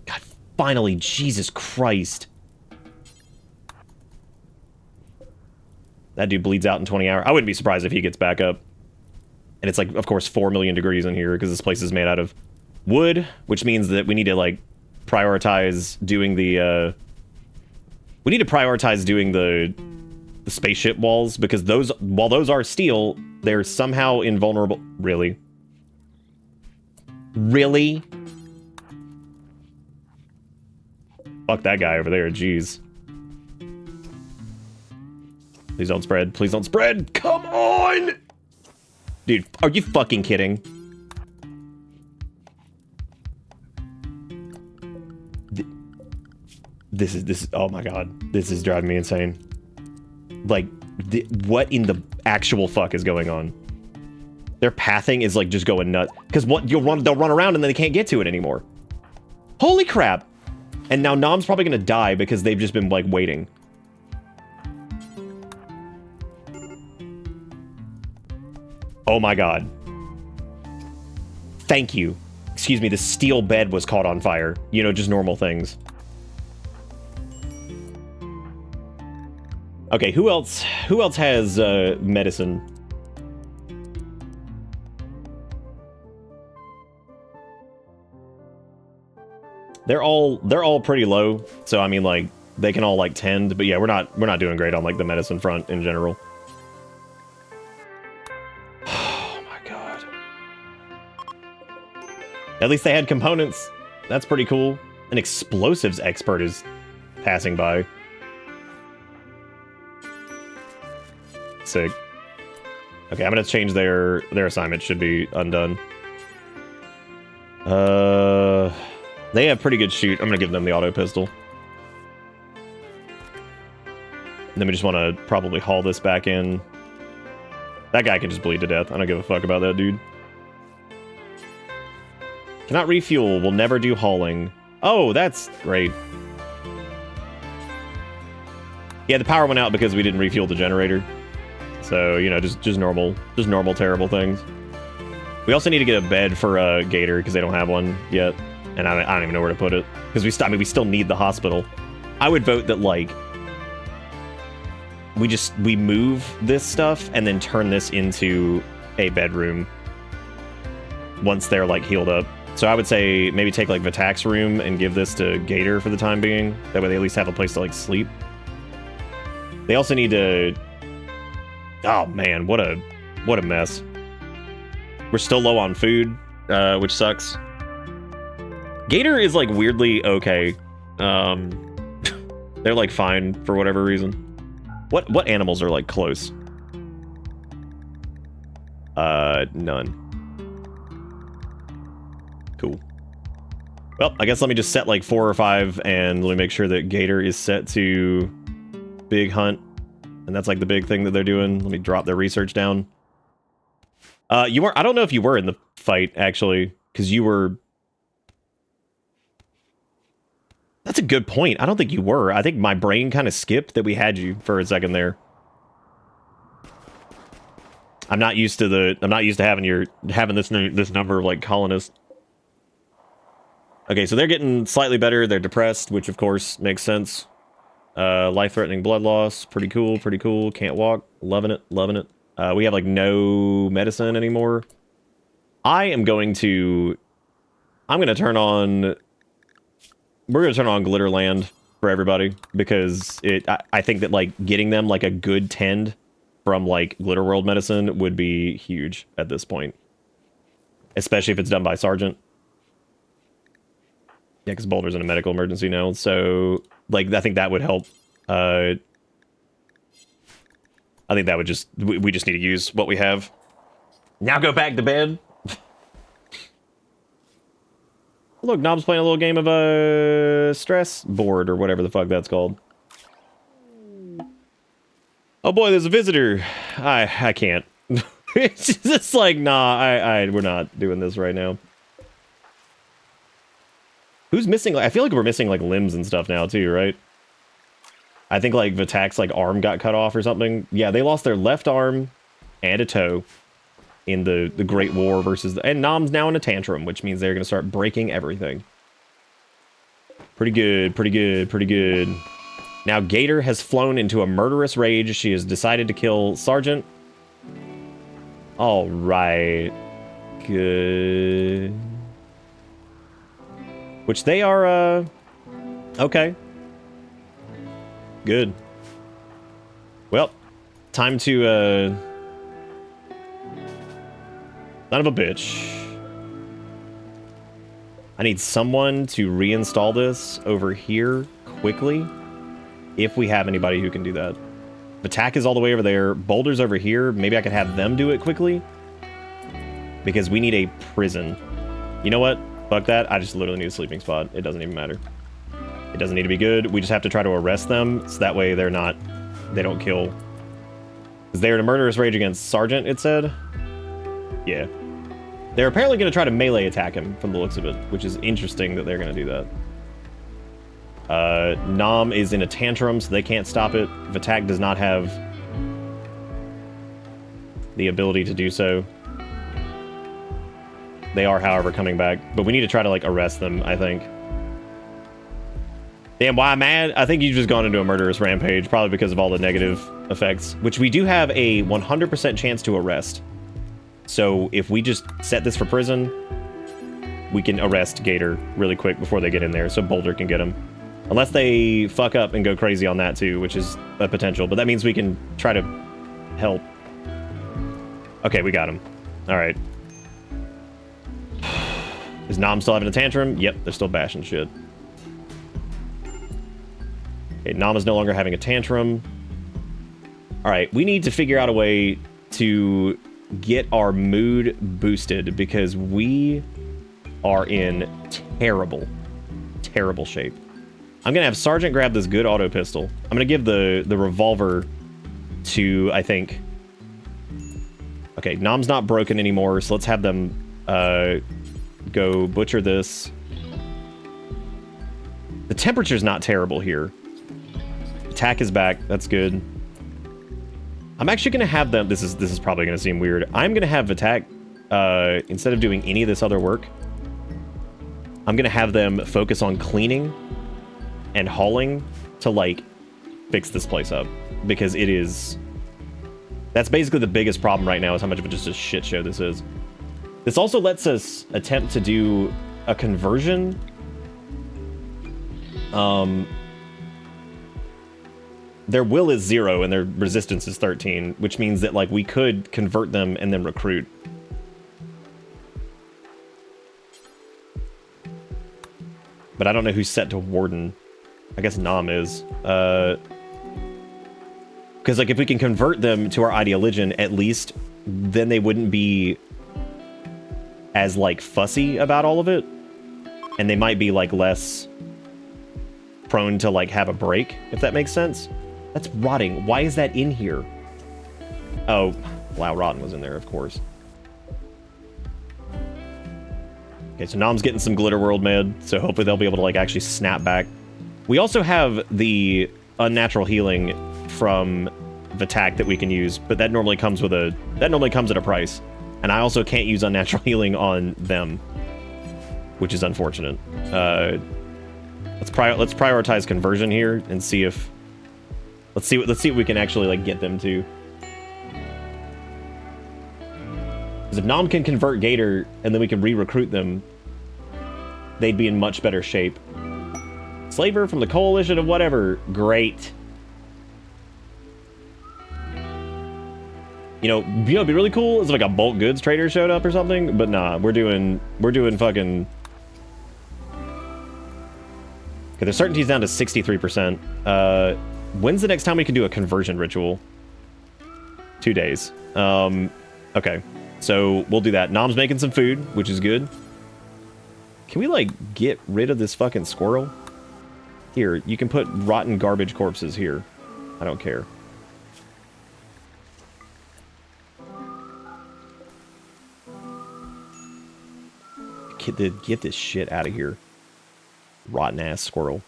God, finally, Jesus Christ. That dude bleeds out in 20 hours. I wouldn't be surprised if he gets back up. And it's like, of course, 4 million degrees in here because this place is made out of wood, which means that we need to, like, prioritize doing the, we need to prioritize doing the spaceship walls because those, while those are steel, they're somehow invulnerable. Really? Really? Fuck that guy over there, jeez. Please don't spread. Please don't spread. Come on! Dude, are you fucking kidding? This is, oh my god. This is driving me insane. Like, what in the actual fuck is going on? Their pathing is like just going nuts. Because they'll run around and then they can't get to it anymore. Holy crap! And now Nom's probably gonna die because they've just been like waiting. Oh my god. Thank you. Excuse me, the steel bed was caught on fire. You know, just normal things. Okay, who else has medicine? They're all pretty low, so I mean like they can all like tend, but yeah, we're not doing great on like the medicine front in general. At least they had components. That's pretty cool. An explosives expert is passing by. Sick. Okay, I'm gonna change their assignment. Should be undone. They have pretty good shoot. I'm gonna give them the auto pistol. And then we just want to probably haul this back in. That guy can just bleed to death. I don't give a fuck about that dude. Cannot refuel. Will never do hauling. Oh, that's great. Yeah, the power went out because we didn't refuel the generator. So, you know, just normal terrible things. We also need to get a bed for Gator because they don't have one yet. And I don't even know where to put it. Because we still need the hospital. I would vote that, like, we move this stuff and then turn this into a bedroom once they're, like, healed up. So I would say maybe take like Vitak's room and give this to Gator for the time being. That way they at least have a place to like sleep. They also need to... Oh man, what a mess. We're still low on food, which sucks. Gator is like weirdly okay. They're like fine for whatever reason. What animals are like close? None. Cool. Well, I guess let me just set like 4 or 5, and let me make sure that Gator is set to big hunt, and that's like the big thing that they're doing. Let me drop their research down. You were. I don't know if you were in the fight actually, because you were. That's a good point. I don't think you were. I think my brain kind of skipped that we had you for a second there. I'm not used to having this number of like colonists. Okay, so they're getting slightly better. They're depressed, which of course makes sense. Life-threatening blood loss. Pretty cool, pretty cool. Can't walk. Loving it, loving it. We have like no medicine anymore. I'm going to turn on... We're going to turn on Glitterland for everybody, because I think that like getting them like a good tend from like Glitterworld medicine would be huge at this point. Especially if it's done by Sergeant. Yeah, because Boulder's in a medical emergency now, so like I think that would help. I think that would just we just need to use what we have. Now go back to bed. Look, Knob's playing a little game of stress board or whatever the fuck that's called. Oh boy, there's a visitor. I can't. It's just like nah. We're not doing this right now. Who's missing? I feel like we're missing like limbs and stuff now too, right? I think like Vatak's like arm got cut off or something. Yeah, they lost their left arm and a toe in the Great War versus and Nom's now in a tantrum, which means they're gonna start breaking everything. Pretty good, pretty good, pretty good. Now Gator has flown into a murderous rage. She has decided to kill Sergeant. All right, good. Which they are, okay. Good. Well, time to, son of a bitch. I need someone to reinstall this over here quickly, if we have anybody who can do that. Vatak is all the way over there. Boulder's over here. Maybe I could have them do it quickly, because we need a prison. You know what? Fuck that. I just literally need a sleeping spot. It doesn't even matter. It doesn't need to be good. We just have to try to arrest them, so that way they don't kill. Because they're in a murderous rage against Sergeant, it said? Yeah. They're apparently going to try to melee attack him, from the looks of it, which is interesting that they're going to do that. Nom is in a tantrum, so they can't stop it. Vatak does not have the ability to do so. They are, however, coming back. But we need to try to, like, arrest them, I think. Damn, why I'm mad? I think you've just gone into a murderous rampage, probably because of all the negative effects, which we do have a 100% chance to arrest. So if we just set this for prison, we can arrest Gator really quick before they get in there, so Boulder can get him. Unless they fuck up and go crazy on that, too, which is a potential. But that means we can try to help. Okay, we got him. All right. Is Nom still having a tantrum? Yep, they're still bashing shit. Okay, Nom is no longer having a tantrum. Alright, we need to figure out a way to get our mood boosted, because we are in terrible, terrible shape. I'm gonna have Sergeant grab this good auto pistol. I'm gonna give the revolver to, I think... Okay, Nom's not broken anymore, so let's have them go butcher this. The temperature's not terrible here. Attack is back. That's good. I'm actually going to have them... This is probably going to seem weird. I'm going to have Vatak, instead of doing any of this other work, I'm going to have them focus on cleaning and hauling to, like, fix this place up. Because it is... That's basically the biggest problem right now, is how much of just a shit show this is. This also lets us attempt to do a conversion. Their will is 0 and their resistance is 13, which means that like we could convert them and then recruit. But I don't know who's set to Warden. I guess Nom is. Because, like, if we can convert them to our ideologian, at least, then they wouldn't be as, like, fussy about all of it. And they might be, like, less prone to, like, have a break, if that makes sense. That's rotting. Why is that in here? Oh, wow, rotten was in there, of course. Okay, so Nom's getting some Glitter World med, so hopefully they'll be able to, like, actually snap back. We also have the unnatural healing from Vatak that we can use, but that normally comes with a... That normally comes at a price. And I also can't use unnatural healing on them, which is unfortunate. Let's prioritize conversion here and see if... Let's see what we can actually, like, get them to. Because if Nom can convert Gator and then we can re-recruit them, they'd be in much better shape. Slaver from the coalition of whatever. Great. You know, it'd be really cool is if like a bulk goods trader showed up or something, but nah, we're doing fucking... Okay, the certainty's down to 63%. When's the next time we can do a conversion ritual? 2 days. Okay. So we'll do that. Nom's making some food, which is good. Can we, like, get rid of this fucking squirrel? Here, you can put rotten garbage corpses here. I don't care. Get this shit out of here. Rotten-ass squirrel.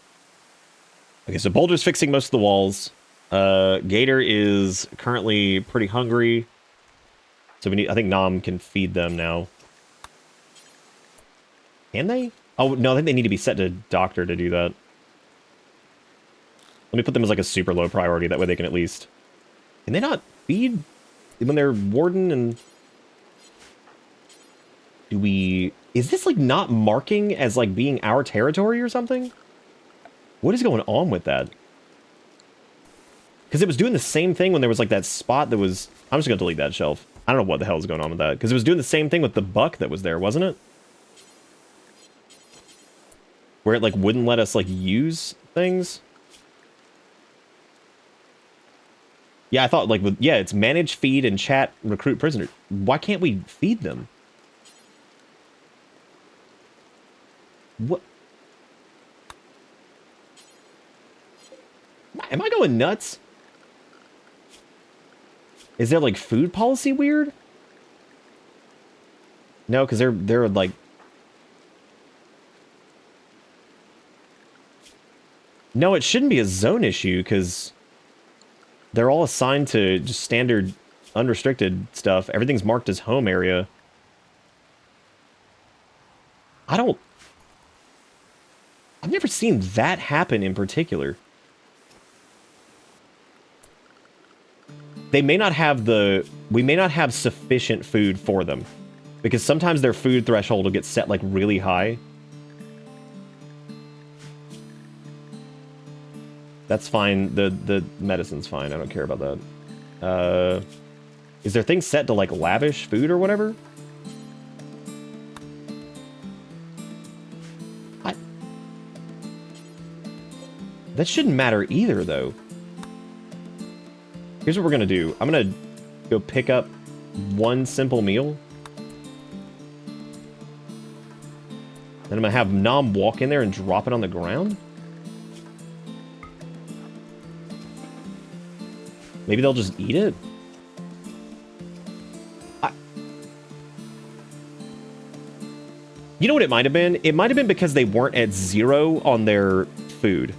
Okay, so Boulder's fixing most of the walls. Gator is currently pretty hungry. So I think Nom can feed them now. Can they? Oh, no, I think they need to be set to doctor to do that. Let me put them as like a super low priority. That way they can at least... Can they not feed when they're warden and... Do we... Is this like not marking as like being our territory or something? What is going on with that? Because it was doing the same thing when there was like that spot that was... I'm just going to delete that shelf. I don't know what the hell is going on with that. Because it was doing the same thing with the buck that was there, wasn't it? Where it like wouldn't let us like use things. Yeah, I thought like with... Yeah, it's manage, feed, and chat, recruit prisoner. Why can't we feed them? What? Am I going nuts? Is there like food policy weird? No, because they're like... No, it shouldn't be a zone issue because they're all assigned to just standard unrestricted stuff. Everything's marked as home area. I've never seen that happen in particular. They may not have we may not have sufficient food for them. Because sometimes their food threshold will get set like really high. That's fine. The medicine's fine. I don't care about that. Is there things set to like lavish food or whatever? That shouldn't matter either, though. Here's what we're gonna do. I'm gonna go pick up one simple meal. Then I'm gonna have Nom walk in there and drop it on the ground. Maybe they'll just eat it? You know what it might have been? It might have been because they weren't at 0 on their food.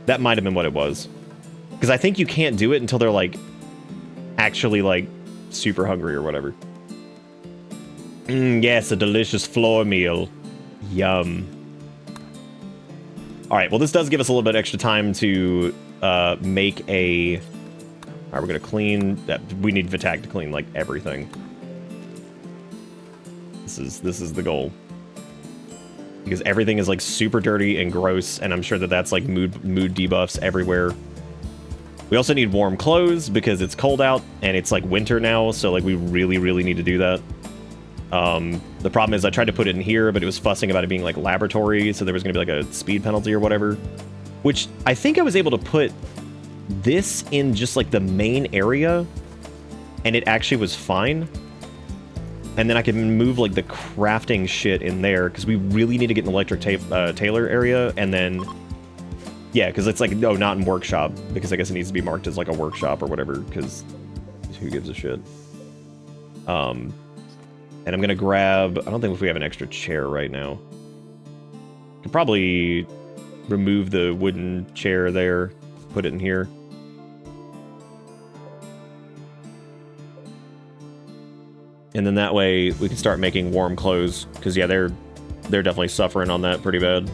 That might have been what it was. Because I think you can't do it until they're, like, actually, like, super hungry or whatever. Yes, a delicious floor meal. Yum. Alright, well, this does give us a little bit extra time to make a... Alright, we're going to clean... We need Vatak to clean, like, everything. This is the goal. Because everything is like super dirty and gross, and I'm sure that that's like mood debuffs everywhere. We also need warm clothes because it's cold out and it's like winter now, so like we really need to do that. The problem is I tried to put it in here, but it was fussing about it being like laboratory, so there was gonna be like a speed penalty or whatever. Which I think I was able to put this in just like the main area, and it actually was fine. And then I can move like the crafting shit in there, because we really need to get an electric tailor area, and then, yeah, because it's like, no, not in workshop, because I guess it needs to be marked as like a workshop or whatever, because who gives a shit. And I'm gonna grab, I don't think if we have an extra chair right now. Could probably remove the wooden chair there, put it in here. And then that way we can start making warm clothes, because yeah, they're definitely suffering on that pretty bad.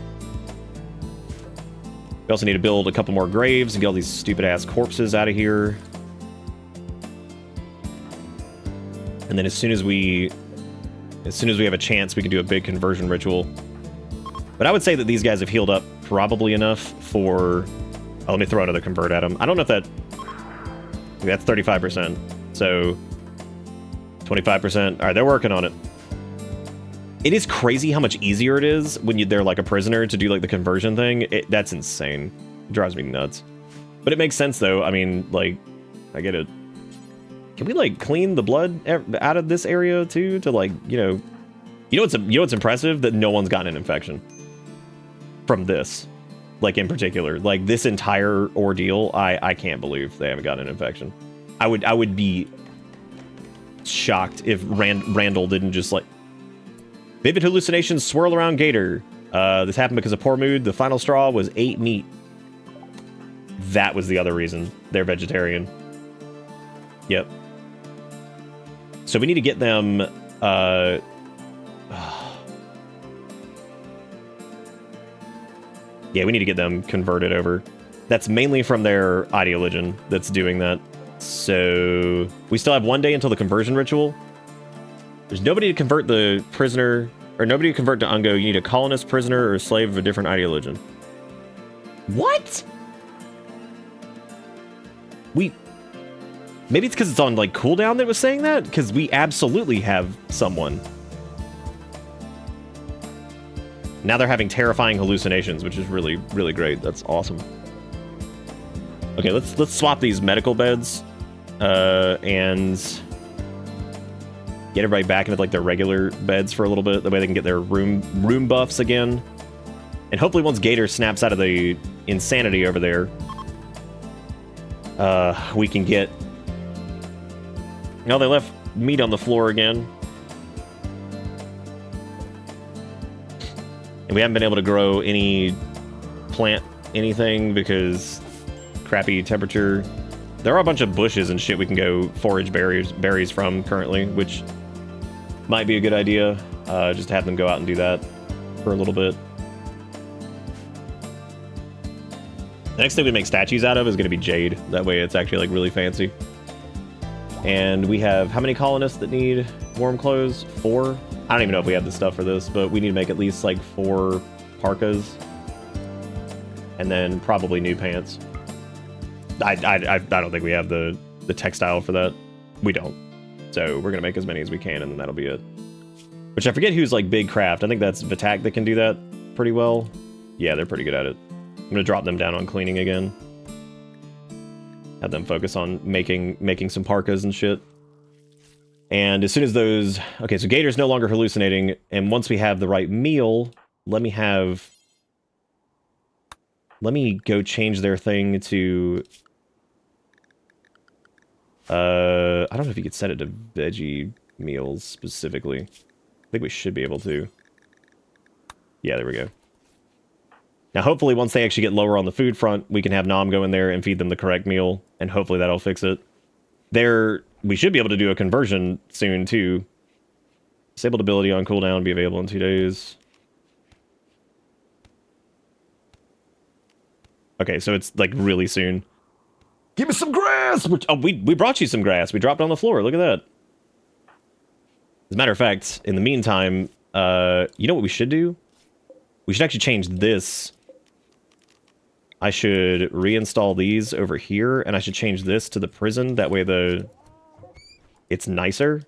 We also need to build a couple more graves and get all these stupid ass corpses out of here. And then as soon as we have a chance, we can do a big conversion ritual. But I would say that these guys have healed up probably enough for... Oh, let me throw another convert at them. I don't know if that... That's 35%. So... 25%. All right, they're working on it. It is crazy how much easier it is when they're like a prisoner to do like the conversion thing. That's insane. It drives me nuts. But it makes sense though. I mean, like, I get it. Can we like clean the blood out of this area too? To like, you know what's impressive? That no one's gotten an infection from this. Like in particular, like this entire ordeal, I can't believe they haven't gotten an infection. I would be shocked if Randall didn't just like... Vivid hallucinations swirl around Gator. This happened because of poor mood. The final straw was 8 meat. That was the other reason. They're vegetarian. Yep. So we need to get them... Yeah, we need to get them converted over. That's mainly from their ideologian that's doing that. So we still have 1 day until the conversion ritual. There's nobody to convert the prisoner, or nobody to convert to Ungo. You need a colonist, prisoner, or a slave of a different ideologian. What? Maybe it's because it's on like cooldown that it was saying that, because we absolutely have someone. Now they're having terrifying hallucinations, which is really, really great. That's awesome. Okay, let's swap these medical beds, and get everybody back into like their regular beds for a little bit. That way they can get their room buffs again. And hopefully once Gator snaps out of the insanity over there, we can get... No, they left meat on the floor again. And we haven't been able to grow any anything because crappy temperature. There are a bunch of bushes and shit we can go forage berries from currently, which might be a good idea. Just to have them go out and do that for a little bit. The next thing we make statues out of is going to be jade. That way it's actually like really fancy. And we have how many colonists that need warm clothes? 4? I don't even know if we have the stuff for this, but we need to make at least like 4 parkas. And then probably new pants. I don't think we have the textile for that. We don't. So we're going to make as many as we can, and then that'll be it. Which I forget who's like big craft. I think that's Vitak that can do that pretty well. Yeah, they're pretty good at it. I'm going to drop them down on cleaning again. Have them focus on making some parkas and shit. And as soon as those... Okay, so Gator's no longer hallucinating, and once we have the right meal, let me go change their thing to... I don't know if you could set it to veggie meals specifically. I think we should be able to. Yeah, there we go. Now, hopefully, once they actually get lower on the food front, we can have Nom go in there and feed them the correct meal, and hopefully that'll fix it. We should be able to do a conversion soon, too. Disabled ability on cooldown, be available in 2 days. Okay, so it's, like, really soon. Give me some grass! Oh, we brought you some grass. We dropped it on the floor. Look at that. As a matter of fact, in the meantime, you know what we should do? We should actually change this. I should reinstall these over here, and I should change this to the prison. That way it's nicer.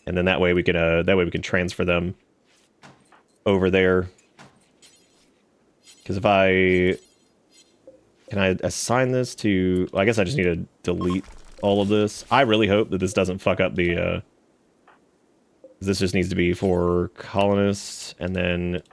And then that way we can transfer them over there. Because if I... Can I assign this to... Well, I guess I just need to delete all of this. I really hope that this doesn't fuck up the... This just needs to be for colonists, and then...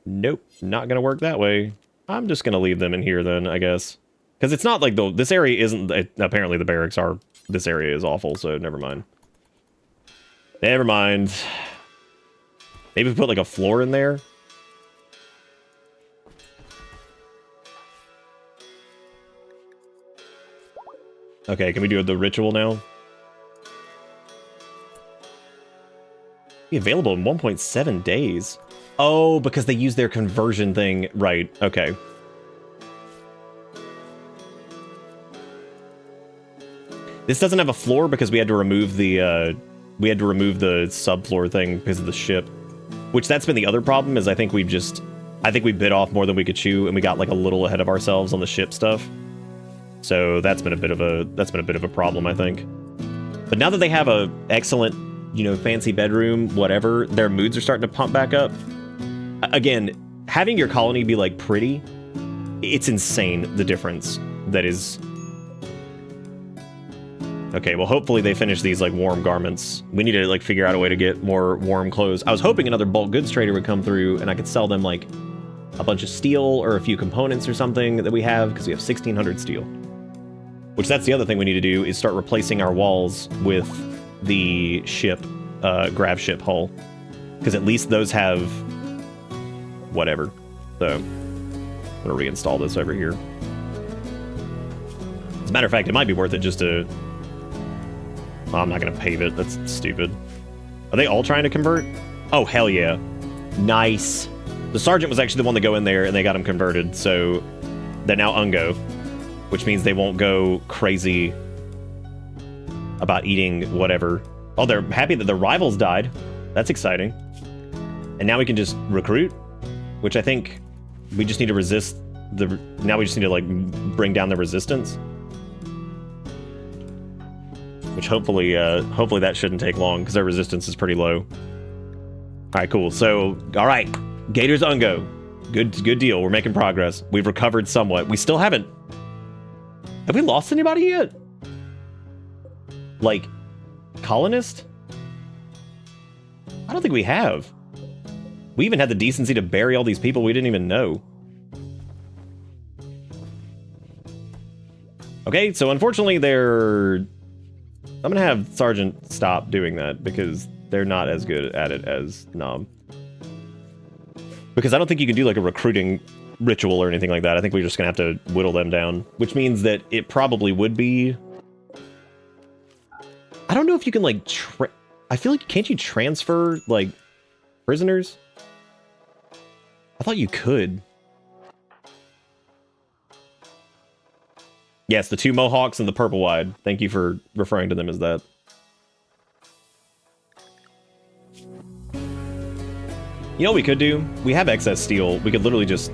Nope, not gonna work that way. I'm just gonna leave them in here then, I guess. Because it's not like this area isn't... Apparently the barracks are... This area is awful, so never mind. Never mind. Maybe we put like a floor in there. Okay, can we do the ritual now? Be available in 1.7 days. Oh, because they use their conversion thing. Right, okay. This doesn't have a floor because we had to remove the subfloor thing because of the ship. Which that's been the other problem, is I think we bit off more than we could chew, and we got like a little ahead of ourselves on the ship stuff. So that's been a bit of a problem, I think. But now that they have a excellent, you know, fancy bedroom, whatever, their moods are starting to pump back up. Again, having your colony be like pretty, it's insane the difference that is. Okay, well, hopefully they finish these like warm garments. We need to like figure out a way to get more warm clothes. I was hoping another bulk goods trader would come through and I could sell them like a bunch of steel or a few components or something that we have, because we have 1,600 steel. Which that's the other thing we need to do, is start replacing our walls with the ship, grav ship hull. Because at least those have whatever. So I'm gonna reinstall this over here. As a matter of fact, it might be worth it just to... Well, I'm not gonna pave it, that's stupid. Are they all trying to convert? Oh, hell yeah. Nice. The sergeant was actually the one to go in there and they got him converted, so they're now Ungo. Which means they won't go crazy about eating whatever. Oh, they're happy that their rivals died. That's exciting. And now we can just recruit, which I think we just need to resist the... Now we just need to, like, bring down the resistance. Which hopefully that shouldn't take long, because their resistance is pretty low. Alright, cool. So, alright. Gators Ungo. Good deal. We're making progress. We've recovered somewhat. We still haven't... Have we lost anybody yet? Like, colonist? I don't think we have. We even had the decency to bury all these people we didn't even know. Okay, so unfortunately they're... I'm gonna have Sergeant stop doing that, because they're not as good at it as Nom. Because I don't think you can do like a recruiting ritual or anything like that. I think we're just gonna have to whittle them down, which means that it probably would be... I don't know if you can like I feel like, can't you transfer like prisoners? I thought you could. Yes, the 2 Mohawks and the purple-eyed. Thank you for referring to them as that. You know what we could do? We have excess steel. We could literally just...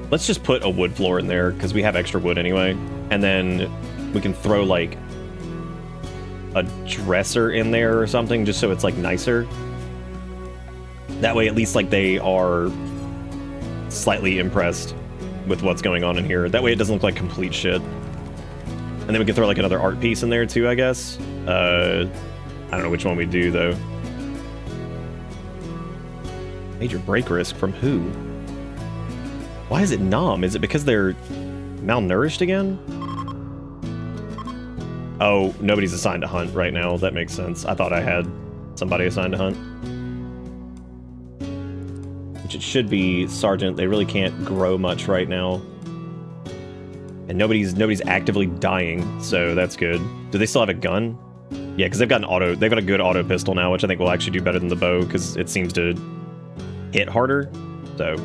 Let's just put a wood floor in there, because we have extra wood anyway. And then we can throw, like, a dresser in there or something, just so it's, like, nicer. That way, at least, like, they are slightly impressed with what's going on in here. That way it doesn't look like complete shit. And then we can throw, like, another art piece in there, too, I guess. I don't know which one we do, though. Major break risk from who? Why is it Nom? Is it because they're malnourished again? Oh, nobody's assigned to hunt right now. That makes sense. I thought I had somebody assigned to hunt. Which it should be Sergeant. They really can't grow much right now. And nobody's actively dying, so that's good. Do they still have a gun? Yeah, because they've got a good auto pistol now, which I think will actually do better than the bow, because it seems to hit harder. So,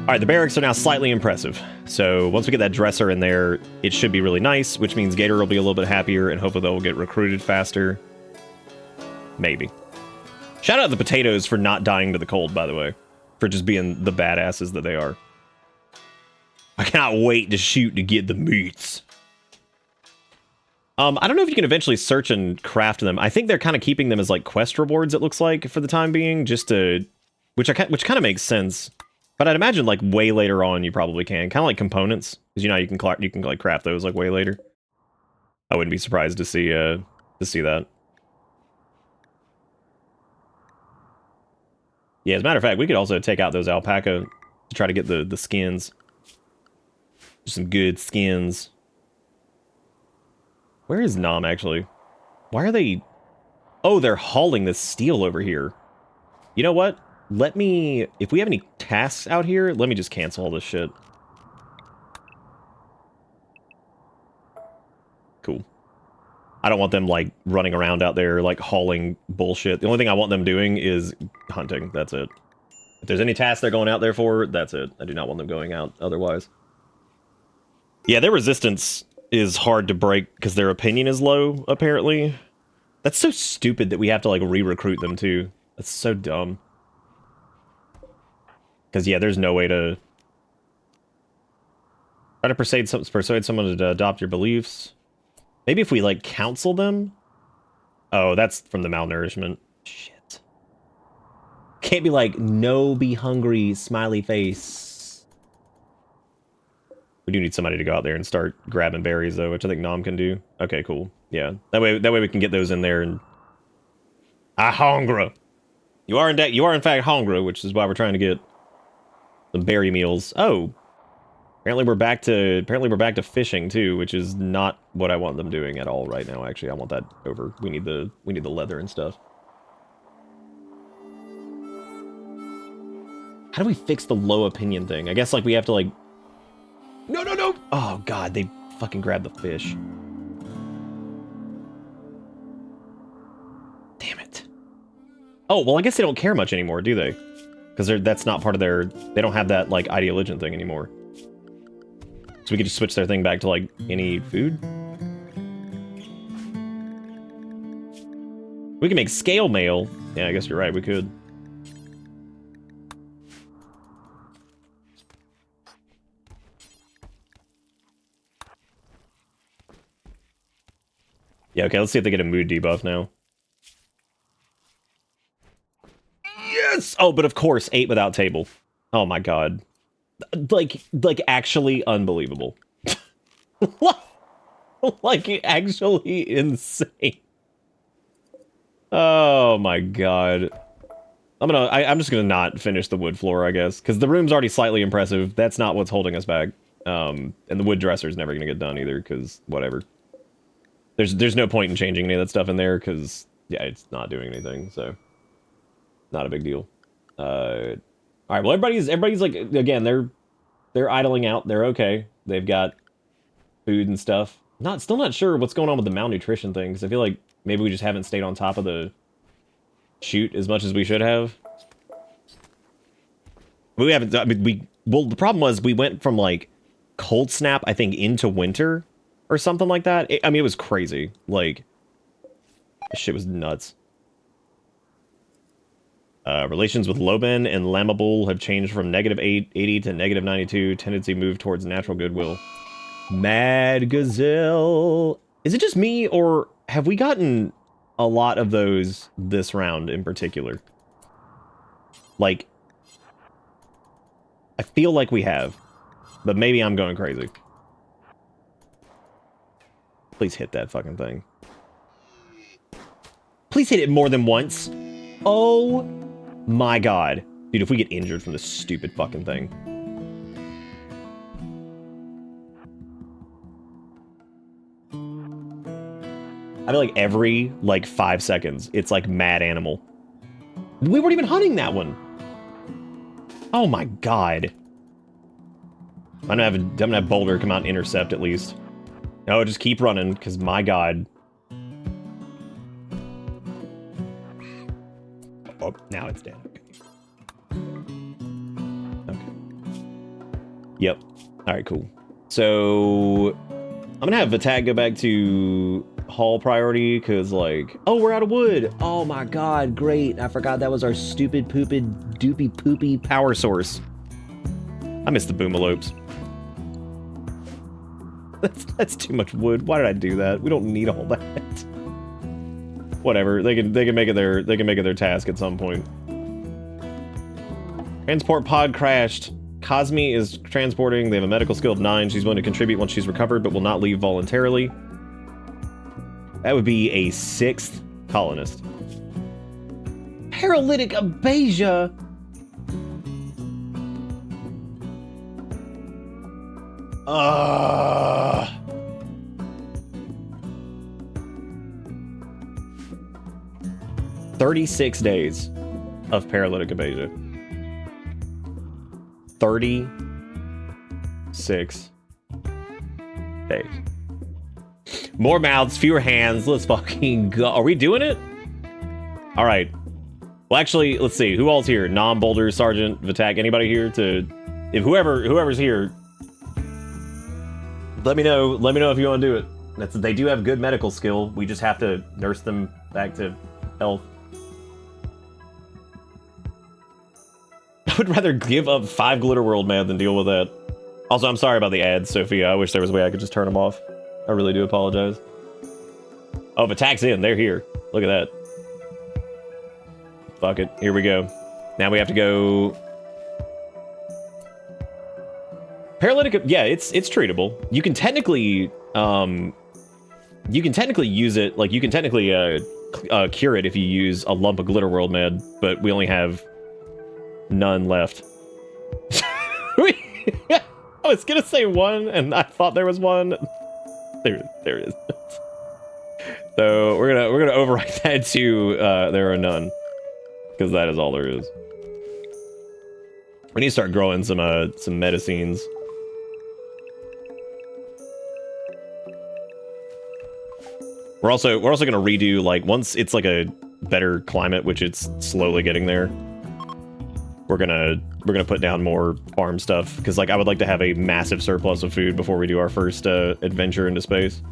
alright, the barracks are now slightly impressive. So once we get that dresser in there, it should be really nice, which means Gator will be a little bit happier, and hopefully they'll get recruited faster. Maybe. Shout out the potatoes for not dying to the cold, by the way. For just being the badasses that they are. I cannot wait to shoot to get the meats. I don't know if you can eventually search and craft them. I think they're kind of keeping them as like quest rewards, it looks like, for the time being, just to, which kind of makes sense. But I'd imagine like way later on you probably can, kind of like components, because you know you can like craft those like way later. I wouldn't be surprised to see that. Yeah, as a matter of fact, we could also take out those alpaca to try to get the skins. Just some good skins. Where is Nom, actually? Why are they... Oh, they're hauling this steel over here. You know what? Let me... If we have any tasks out here, let me just cancel all this shit. Cool. I don't want them, like, running around out there, like, hauling bullshit. The only thing I want them doing is hunting. That's it. If there's any tasks they're going out there for, that's it. I do not want them going out otherwise. Yeah, their resistance is hard to break because their opinion is low, apparently. That's so stupid that we have to, like, re-recruit them, too. That's so dumb. Because, yeah, there's no way to... Try to persuade someone to adopt your beliefs. Maybe if we, like, counsel them? Oh, that's from the malnourishment. Shit. Can't be like, no, be hungry, smiley face. We do need somebody to go out there and start grabbing berries, though, which I think Nom can do. Okay, cool. Yeah, that way we can get those in there and... I hungry. You are in fact hungry, which is why we're trying to get some berry meals. Oh, apparently we're back to fishing too, which is not what I want them doing at all right now. Actually, I want that over. We need the leather and stuff. How do we fix the low opinion thing? I guess like we have to like... No! Oh god, they fucking grabbed the fish. Damn it. Oh, well I guess they don't care much anymore, do they? Because that's not part of their... They don't have that, like, ideologian thing anymore. So we could just switch their thing back to, like, any food? We can make scale mail. Yeah, I guess you're right, we could. Yeah, okay, let's see if they get a mood debuff now. Yes! Oh, but of course, 8 without table. Oh my god. Like actually unbelievable. Like, actually insane. Oh my god. I'm just gonna not finish the wood floor, I guess, because the room's already slightly impressive. That's not what's holding us back. And the wood dresser's never gonna get done either, because whatever. There's no point in changing any of that stuff in there, because, yeah, it's not doing anything, so... Not a big deal. Alright, well, everybody's like, again, they're idling out. They're okay. They've got food and stuff. Still not sure what's going on with the malnutrition thing, because I feel like maybe we just haven't stayed on top of the shoot as much as we should have. We haven't, I mean, well, the problem was we went from, like, cold snap, I think, into winter, or something like that. I mean, it was crazy. Like, this shit was nuts. Relations with Loben and Lamabul have changed from -80 to -92. Tendency moved towards natural goodwill. Mad Gazelle. Is it just me, or have we gotten a lot of those this round in particular? Like, I feel like we have, but maybe I'm going crazy. Please hit that fucking thing. Please hit it more than once. Oh my god. Dude, if we get injured from this stupid fucking thing. I feel like every, like, 5 seconds, it's like mad animal. We weren't even hunting that one. Oh my god. I'm gonna have Boulder come out and intercept at least. No, just keep running, because my god. Oh, now it's dead. Okay. Yep. Alright, cool. So, I'm gonna have Attack go back to haul priority, because, like... Oh, we're out of wood! Oh my god, great. I forgot that was our stupid, poopid, doopy, poopy power source. I miss the boomalopes. That's too much wood. Why did I do that? We don't need all that. Whatever. They can make it their task at some point. Transport pod crashed. Cosme is transporting. They have a medical skill of 9. She's willing to contribute once she's recovered, but will not leave voluntarily. That would be a 6th colonist. Paralytic Abasia. Uh 36 days of paralytic Abasia. 36 days. More mouths, fewer hands. Let's fucking go. Are we doing it? All right. Well, actually, let's see. Who all's here? Nom, Boulder, Sergeant, Vitak. Anybody here to? If whoever's here, let me know. Let me know if you want to do it. They do have good medical skill. We just have to nurse them back to health. I would rather give up 5 Glitter World man than deal with that. Also, I'm sorry about the ads, Sophia. I wish there was a way I could just turn them off. I really do apologize. Oh, if attack's in, they're here. Look at that. Fuck it. Here we go. Now we have to go. Paralytic. Yeah, it's treatable. You can technically use it. Like you can technically cure it if you use a lump of Glitter World med, but we only have none left. I was gonna say 1, and I thought there was 1. There is. So we're gonna overwrite that to there are none, because that is all there is. We need to start growing some medicines. We're also gonna redo, like, once it's like a better climate, which it's slowly getting there. We're gonna put down more farm stuff, because like I would like to have a massive surplus of food before we do our first adventure into space.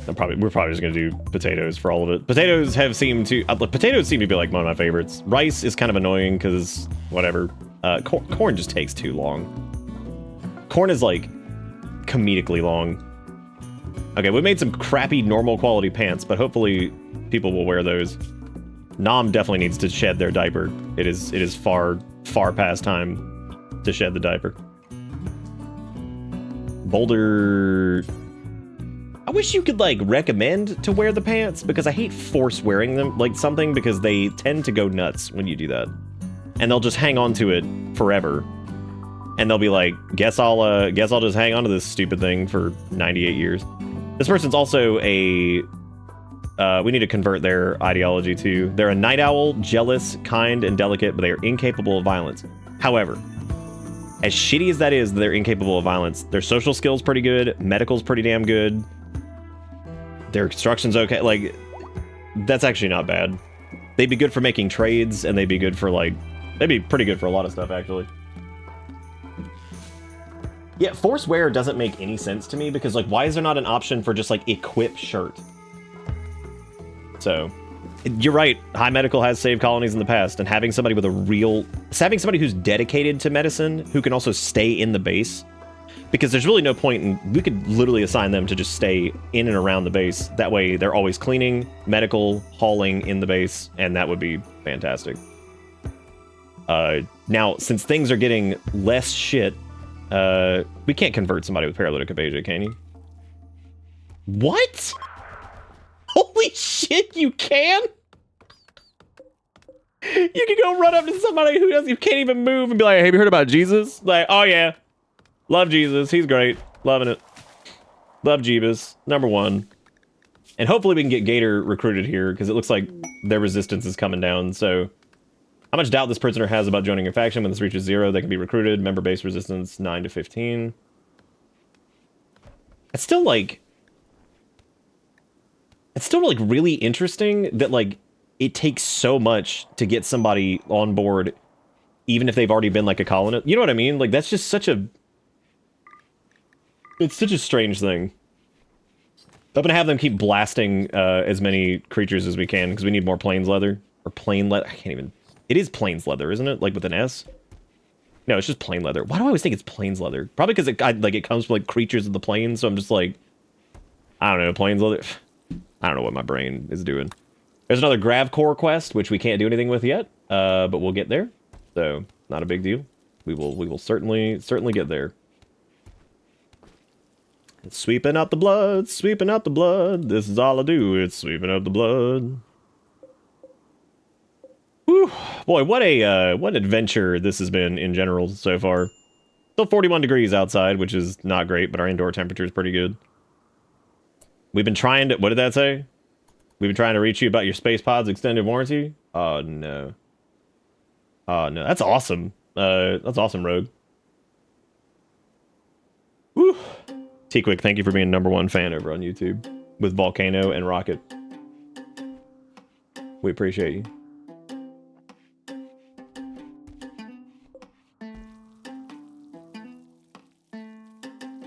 We're probably just gonna do potatoes for all of it. Potatoes seem to be like one of my favorites. Rice is kind of annoying because whatever. Corn just takes too long. Corn is like comedically long. Okay, we made some crappy normal quality pants, but hopefully people will wear those. Nom definitely needs to shed their diaper. It is far past time to shed the diaper. Boulder, I wish you could like recommend to wear the pants, because I hate force wearing them like something, because they tend to go nuts when you do that, and they'll just hang on to it forever, and they'll be like, guess I'll just hang on to this stupid thing for 98 years. This person's also a we need to convert their ideology to, they're a night owl, jealous, kind, and delicate, but they are incapable of violence. However, as shitty as that is, they're incapable of violence, their social skills pretty good, medical's pretty damn good, their construction's okay. Like, that's actually not bad. They'd be good for making trades, and they'd be good for like, they'd be pretty good for a lot of stuff, actually. Yeah, force wear doesn't make any sense to me, because like, why is there not an option for just like equip shirt? So, you're right. High medical has saved colonies in the past, and having somebody who's dedicated to medicine, who can also stay in the base, because there's really no point in, we could literally assign them to just stay in and around the base. That way they're always cleaning, medical, hauling in the base, and that would be fantastic. Now, since things are getting less shit, we can't convert somebody with paralytic Abasia, can you? What? Holy shit, you can? You can go run up to somebody who can't even move and be like, hey, have you heard about Jesus? Like, oh yeah. Love Jesus. He's great. Loving it. Love Jeebus. #1. And hopefully we can get Gator recruited here, because it looks like their resistance is coming down. So, how much doubt this prisoner has about joining a faction? When this reaches 0, they can be recruited. Member base resistance 9 to 15. It's still like really interesting that like it takes so much to get somebody on board, even if they've already been like a colonist. You know what I mean? Like, that's just such a strange thing. I'm gonna have them keep blasting as many creatures as we can, because we need more plains leather. Or plain leather. I can't even. It is plains leather, isn't it? Like with an S? No, it's just plain leather. Why do I always think it's plains leather? Probably because it comes from like creatures of the plains. So I'm just like, I don't know, plains leather. I don't know what my brain is doing. There's another Grav Core quest, which we can't do anything with yet, but we'll get there. So not a big deal. We will certainly get there. It's sweeping out the blood, sweeping out the blood. This is all I do. It's sweeping out the blood. Whew. Boy, what an adventure this has been in general so far. Still 41 degrees outside, which is not great, but our indoor temperature is pretty good. We've been trying to... What did that say? We've been trying to reach you about your Space Pod's extended warranty? Oh, no. Oh, no. That's awesome. That's awesome, Rogue. Woo. T-Quick, thank you for being #1 fan over on YouTube with Volcano and Rocket. We appreciate you.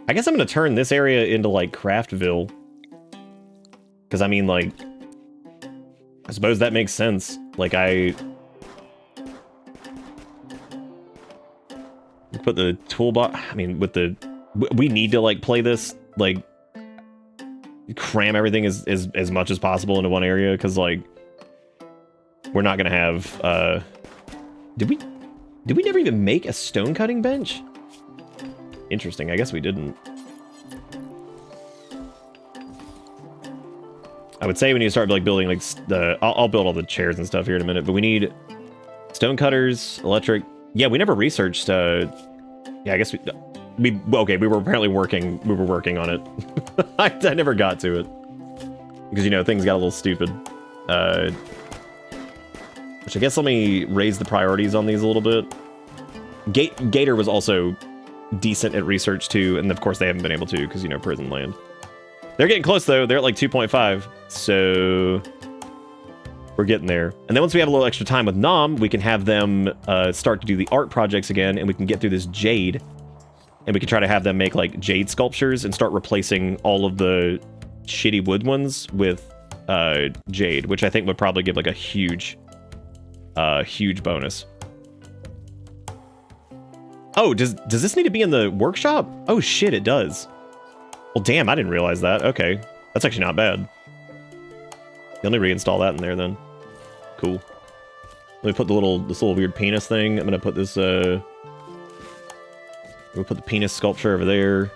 I guess I'm going to turn this area into, like, Craftville. Because, I mean, like... I suppose that makes sense. Like, put the toolbox... I mean, with the... We need to, like, play this, like... Cram everything as much as possible into one area, because, like... We're not going to have, Did we never even make a stone cutting bench? Interesting, I guess we didn't. I would say we need to start like building like I'll build all the chairs and stuff here in a minute, but we need stone cutters, electric. Yeah, we never researched. Yeah, I guess we were apparently working. We were working on it. I never got to it because things got a little stupid. Which I guess let me raise the priorities on these a little bit. Gator was also decent at research too, and of course they haven't been able to because prison land. They're getting close though. They're at like 2.5, so we're getting there. And then once we have a little extra time with Nom, we can have them start to do the art projects again, and we can get through this jade, and we can try to have them make like jade sculptures and start replacing all of the shitty wood ones with jade, which I think would probably give like a huge bonus. Oh, does this need to be in the workshop? Oh shit, it does. Well, damn, I didn't realize that. Okay, that's actually not bad. Let me reinstall that in there then. Cool. Let me put this little weird penis thing. I'm gonna put this. We'll put the penis sculpture over there.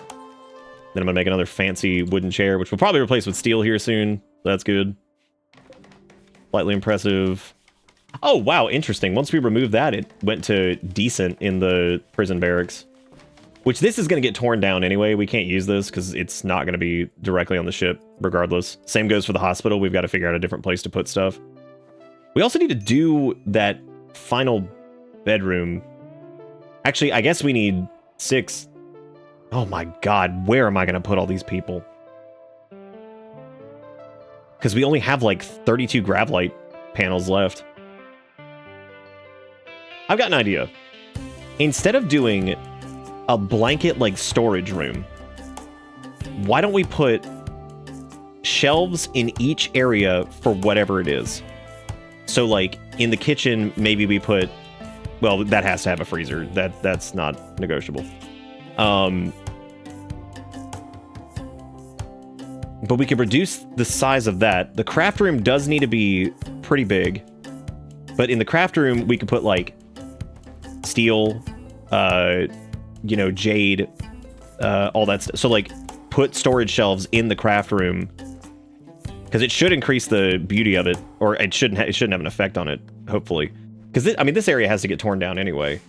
Then I'm gonna make another fancy wooden chair, which we'll probably replace with steel here soon. That's good. Slightly impressive. Oh, wow, interesting. Once we removed that, it went to decent in the prison barracks. Which this is going to get torn down anyway. We can't use this because it's not going to be directly on the ship, regardless. Same goes for the hospital. We've got to figure out a different place to put stuff. We also need to do that final bedroom. Actually, I guess we need 6. Oh my god, where am I going to put all these people? Because we only have like 32 Gravlight panels left. I've got an idea. Instead of doing a blanket like storage room, why don't we put shelves in each area for whatever it is? So like in the kitchen, maybe we put, well, that has to have a freezer. That's not negotiable. But we could reduce the size of that. The craft room does need to be pretty big. But in the craft room, we could put like steel, jade, all that stuff. So like put storage shelves in the craft room because it should increase the beauty of it, or it shouldn't have an effect on it, hopefully. Because this area has to get torn down anyway.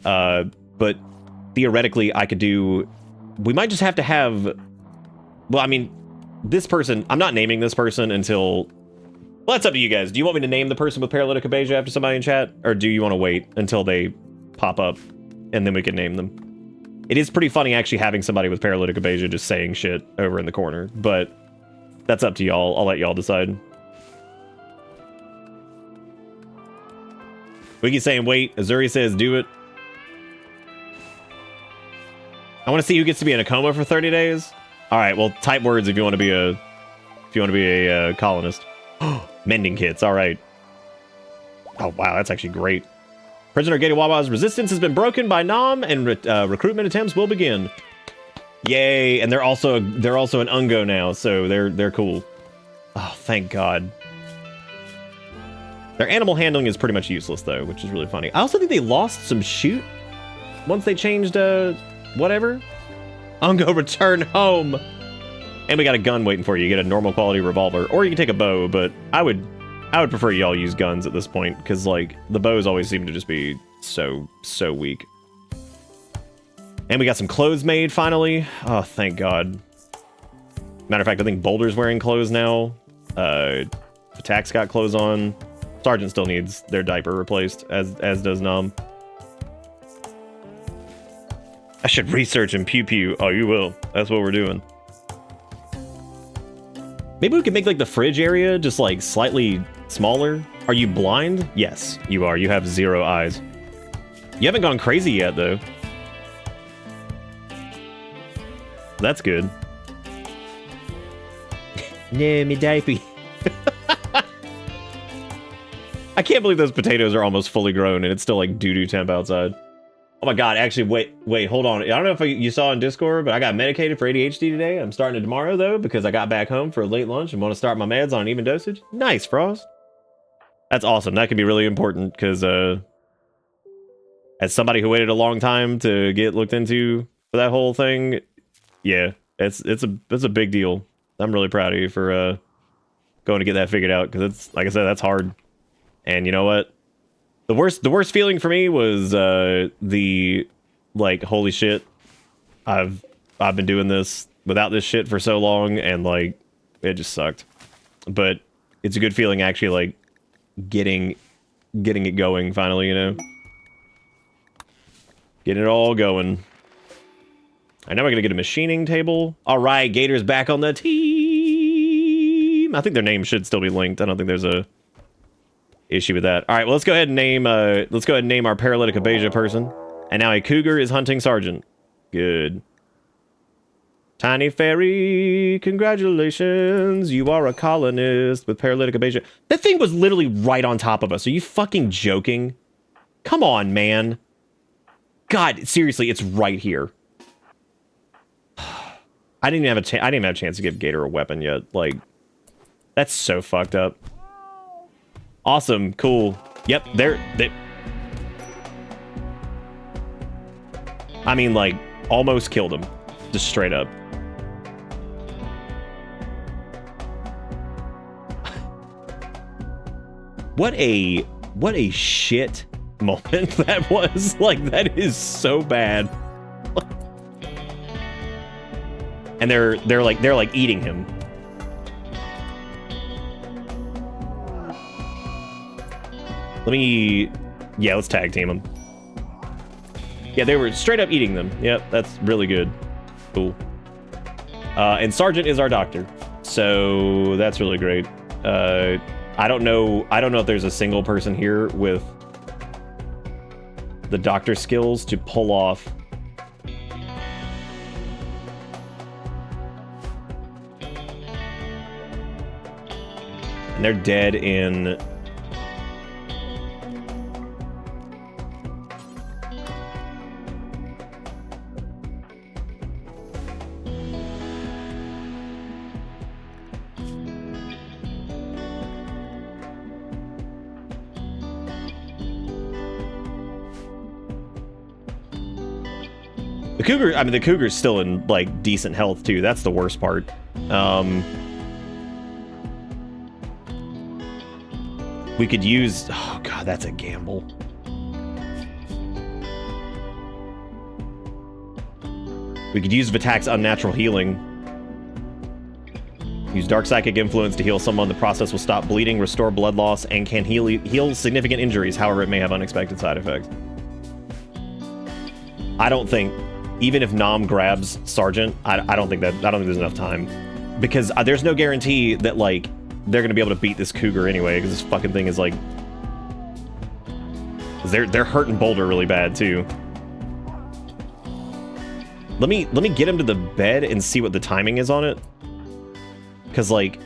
But theoretically, I could do. We might just have to have. Well, I mean, this person. I'm not naming this person until. Well, that's up to you guys. Do you want me to name the person with paralytic abasia after somebody in chat, or do you want to wait until they pop up and then we can name them? It is pretty funny actually having somebody with paralytic abasia just saying shit over in the corner, but that's up to y'all. I'll let y'all decide. We keep saying wait. Azuri says do it. I want to see who gets to be in a coma for 30 days. All right, well, type words if you want to be a colonist. Mending kits. All right. Oh wow, that's actually great. Prisoner Gatorwawa's resistance has been broken by Nom, and recruitment attempts will begin. Yay! And they're also an Ungo now, so they're cool. Oh, thank God. Their animal handling is pretty much useless though, which is really funny. I also think they lost some shoot once they changed whatever. Ungo return home. And we got a gun waiting for you. You get a normal quality revolver, or you can take a bow, but I would prefer y'all use guns at this point, because like the bows always seem to just be so weak. And we got some clothes made finally. Oh, thank God. Matter of fact, I think Boulder's wearing clothes now. Attack's got clothes on. Sergeant still needs their diaper replaced, as does Nom. I should research and pew pew. Oh, you will. That's what we're doing. Maybe we could make like the fridge area just like slightly smaller. Are you blind? Yes, you are. You have 0 eyes. You haven't gone crazy yet, though. That's good. No, me diaper. I can't believe those potatoes are almost fully grown and it's still like doo-doo temp outside. Oh my God, actually, wait, hold on. I don't know if you saw on Discord, but I got medicated for ADHD today. I'm starting it tomorrow, though, because I got back home for a late lunch and want to start my meds on an even dosage. Nice, Frost. That's awesome. That can be really important, because as somebody who waited a long time to get looked into for that whole thing, yeah, it's a big deal. I'm really proud of you for going to get that figured out, because it's, like I said, that's hard. And you know what? The worst feeling for me was the like, holy shit, I've been doing this without this shit for so long, and like it just sucked. But it's a good feeling actually like getting it going finally, you know? Getting it all going. I know we're gonna get a machining table. All right, Gator's back on the team. I think their name should still be linked. I don't think there's a issue with that. All right, well, let's go ahead and name our paralytic Abasia person. And now a cougar is hunting Sergeant. Good. Tiny Fairy, congratulations. You are a colonist with paralytic Abasia. That thing was literally right on top of us. Are you fucking joking? Come on, man. God, seriously, it's right here. I didn't even have a chance to give Gator a weapon yet. Like, that's so fucked up. Awesome, cool. Yep, I mean, like, almost killed him. Just straight up. What a shit moment that was. Like, that is so bad. And they're like eating him. Let's tag team them. Yeah, they were straight up eating them. Yep, that's really good. Cool. And Sergeant is our doctor, so that's really great. I don't know if there's a single person here with the doctor skills to pull off and they're dead in the cougar's still in, like, decent health, too. That's the worst part. We could use... Oh, God, that's a gamble. We could use Vitak's Unnatural Healing. Use Dark Psychic Influence to heal someone. The process will stop bleeding, restore blood loss, and can heal significant injuries. However, it may have unexpected side effects. I don't think... Even if Nom grabs Sergeant, I don't think there's enough time, because there's no guarantee that, like, they're gonna be able to beat this cougar anyway, because this fucking thing is like, they're hurting Boulder really bad too. Let me get him to the bed and see what the timing is on it, because like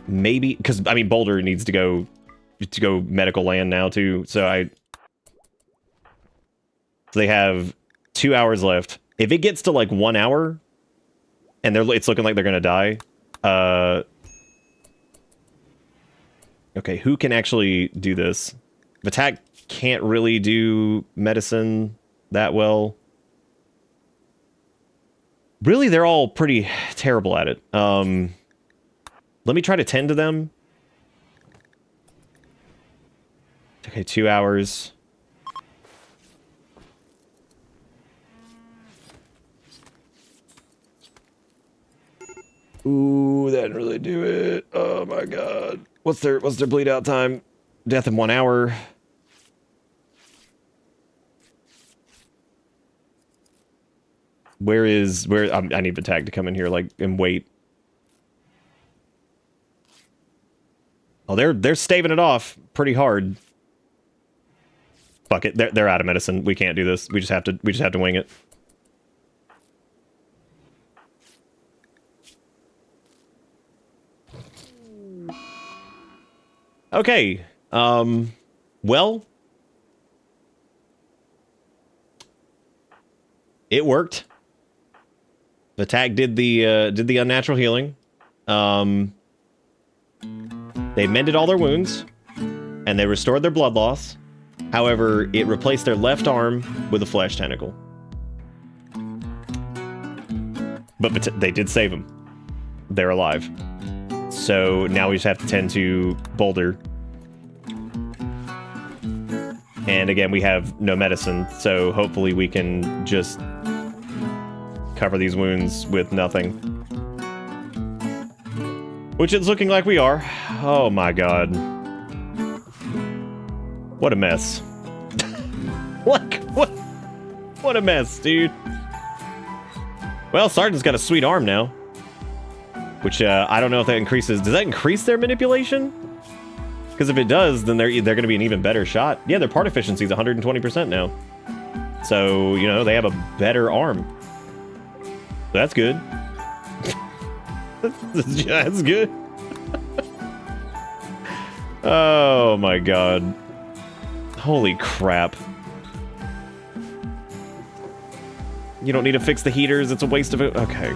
I mean Boulder needs to go medical land now too, so So they have 2 hours left. If it gets to like 1 hour, and it's looking like they're gonna die. Okay, who can actually do this? Attack can't really do medicine that well. Really, they're all pretty terrible at it. Let me try to tend to them. Okay, 2 hours. Ooh, that didn't really do it. Oh my god. What's their bleed out time? Death in 1 hour. Where I need the tag to come in here, like, and wait. Oh, they're staving it off pretty hard. Fuck it, they're out of medicine. We can't do this. We just have to wing it. Okay. Well, it worked. The tag did the unnatural healing. They mended all their wounds, and they restored their blood loss. However, it replaced their left arm with a flesh tentacle. But they did save them. They're alive. So now we just have to tend to Boulder. And again, we have no medicine, so hopefully we can just cover these wounds with nothing. Which it's looking like we are. Oh my god. What a mess. What a mess, dude. Well, Sergeant's got a sweet arm now. Which, I don't know if that increases... Does that increase their manipulation? Because if it does, then they're going to be an even better shot. Yeah, their part efficiency is 120% now. So, you know, they have a better arm. That's good. That's good. Oh my god. Holy crap. You don't need to fix the heaters, it's a waste of it. Okay.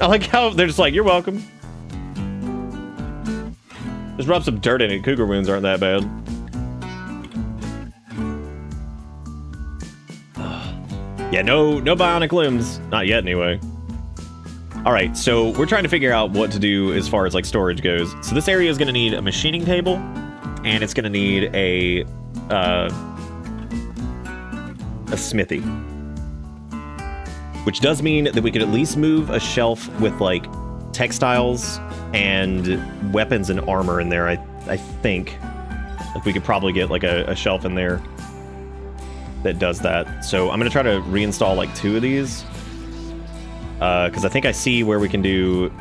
I like how they're just like, you're welcome. Just rub some dirt in it. Cougar wounds aren't that bad. Yeah, no bionic limbs. Not yet, anyway. Alright, so we're trying to figure out what to do as far as, like, storage goes. So this area is going to need a machining table, and it's going to need a smithy. Which does mean that we could at least move a shelf with, like, textiles and weapons and armor in there, I think. Like, we could probably get, like, a shelf in there that does that. So I'm going to try to reinstall, like, 2 of these. Because I think I see where we can do...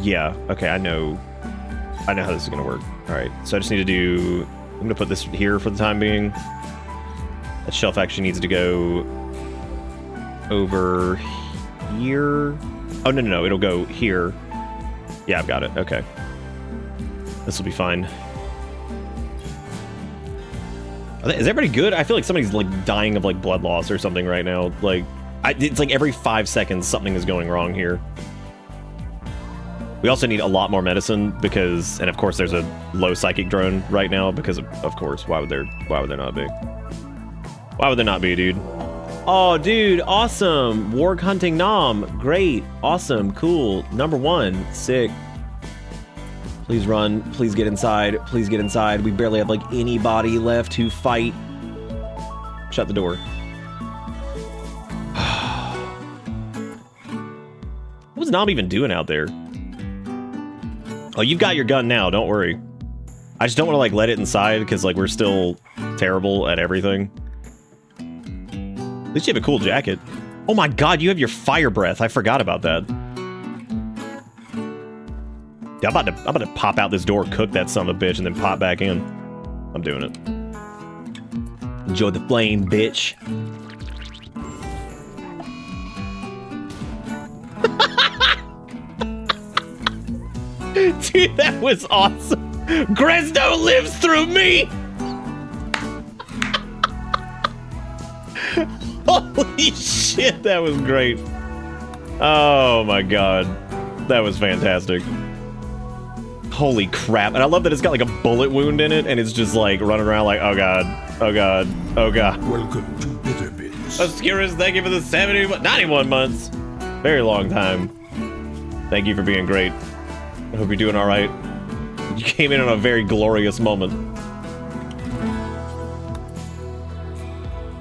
Yeah, okay, I know how this is going to work. Alright, so I just need to do... I'm going to put this here for the time being. That shelf actually needs to go over here. Oh, no, it'll go here. Yeah, I've got it, okay. This will be fine. Is everybody good? I feel like somebody's, like, dying of, like, blood loss or something right now. Like... it's like every 5 seconds something is going wrong here. We also need a lot more medicine because, and of course there's a low psychic drone right now because of course, why would there not be? Why would there not be, dude? Oh, dude, awesome. Warg hunting nom. Great. Awesome. Cool. Number 1. Sick. Please run. Please get inside. Please get inside. We barely have like anybody left to fight. Shut the door. What was Nom even doing out there? Oh, you've got your gun now, don't worry. I just don't want to, like, let it inside, because, like, we're still terrible at everything. At least you have a cool jacket. Oh my god, you have your fire breath. I forgot about that. Yeah, I'm about to pop out this door, cook that son of a bitch, and then pop back in. I'm doing it. Enjoy the flame, bitch. Dude, that was awesome. Gresdo lives through me. Holy shit, that was great. Oh my god. That was fantastic. Holy crap. And I love that it's got like a bullet wound in it, and it's just like running around like, oh god, oh god, oh god. Welcome to Bitterbits. Obscurus, thank you for the 91 months. Very long time. Thank you for being great. I hope you're doing alright. You came in on a very glorious moment.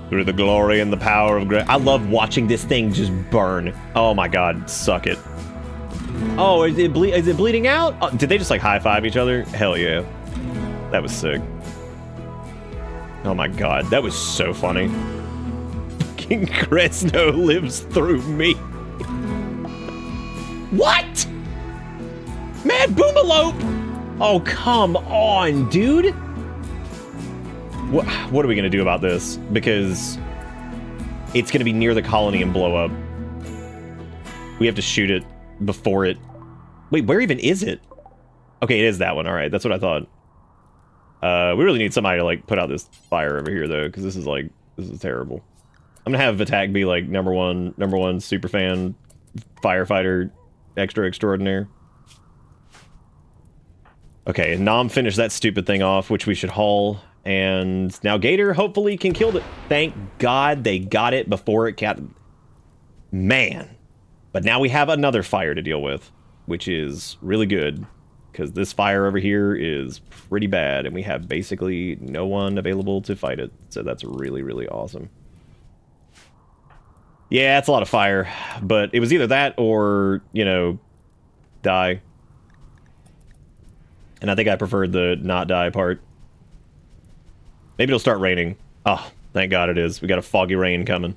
Through the glory and the power of I love watching this thing just burn. Oh my god, suck it. Oh, is it bleeding out? Oh, did they just like high five each other? Hell yeah. That was sick. Oh my god, that was so funny. Fucking Cresno lives through me. What? Mad Boomalope! Oh, come on, dude. What are we gonna do about this? Because it's gonna be near the colony and blow up. We have to shoot it before it... Wait, where even is it? Okay, it is that one. All right, that's what I thought. We really need somebody to like put out this fire over here though, because this is terrible. I'm gonna have Attack be like number one superfan firefighter extra extraordinaire. Okay, and Nom finished that stupid thing off, which we should haul. And now Gator hopefully can kill it. Thank God they got it before it got... Man. But now we have another fire to deal with, which is really good. Because this fire over here is pretty bad, and we have basically no one available to fight it. So that's really, really awesome. Yeah, it's a lot of fire. But it was either that or, you know, die. And I think I preferred the not die part. Maybe it'll start raining. Oh, thank God it is. We got a foggy rain coming.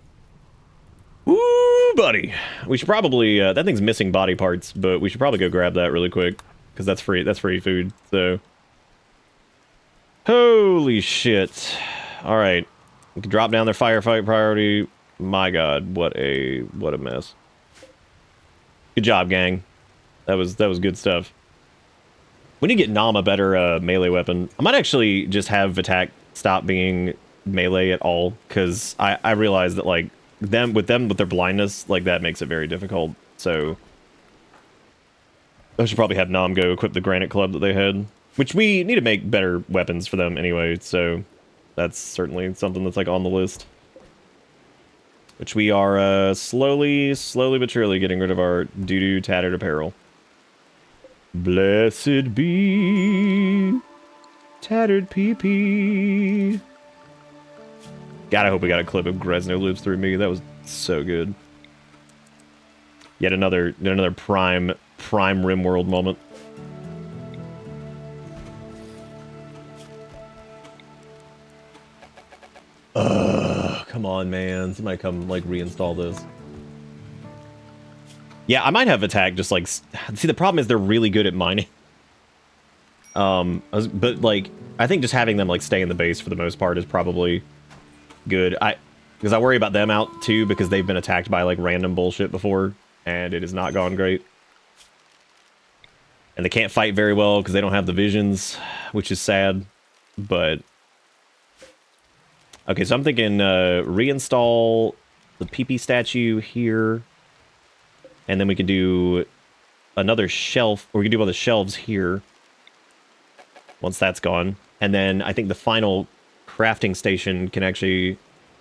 Woo, buddy. We should probably... that thing's missing body parts, but we should probably go grab that really quick. Because that's free. That's free food, so... Holy shit. Alright. We can drop down their firefight priority. My God, what a mess. Good job, gang. That was good stuff. We need to get Nom a better melee weapon. I might actually just have Attack stop being melee at all, because I realize that like with their blindness, like that makes it very difficult. So I should probably have Nom go equip the Granite Club that they had, which we need to make better weapons for them anyway. So that's certainly something that's like on the list, which we are slowly but surely getting rid of our doo-doo tattered apparel. Blessed be tattered PP. God, I hope we got a clip of Gresno lives through me. That was so good. Yet another prime Rimworld moment. Come on, man. Somebody come like reinstall this. Yeah, I might have Attack just like... See, the problem is they're really good at mining. But like, I think just having them like stay in the base for the most part is probably good. Because I worry about them out too, because they've been attacked by like random bullshit before, and it has not gone great. And they can't fight very well because they don't have the visions, which is sad. But okay, so I'm thinking reinstall the PP statue here. And then we could do another shelf, or we could do all the shelves here. Once that's gone. And then I think the final crafting station can actually...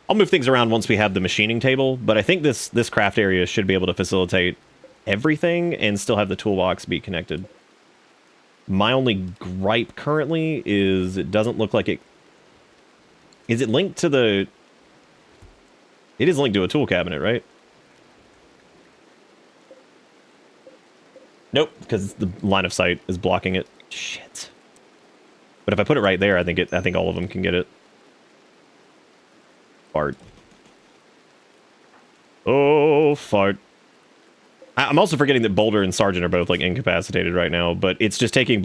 I'll move things around once we have the machining table, but I think this craft area should be able to facilitate everything and still have the toolbox be connected. My only gripe currently is it doesn't look like it... Is it linked to the... It is linked to a tool cabinet, right? Nope, because the line of sight is blocking it. Shit. But if I put it right there, I think all of them can get it. Fart. Oh, fart. I'm also forgetting that Boulder and Sergeant are both like incapacitated right now, but it's just taking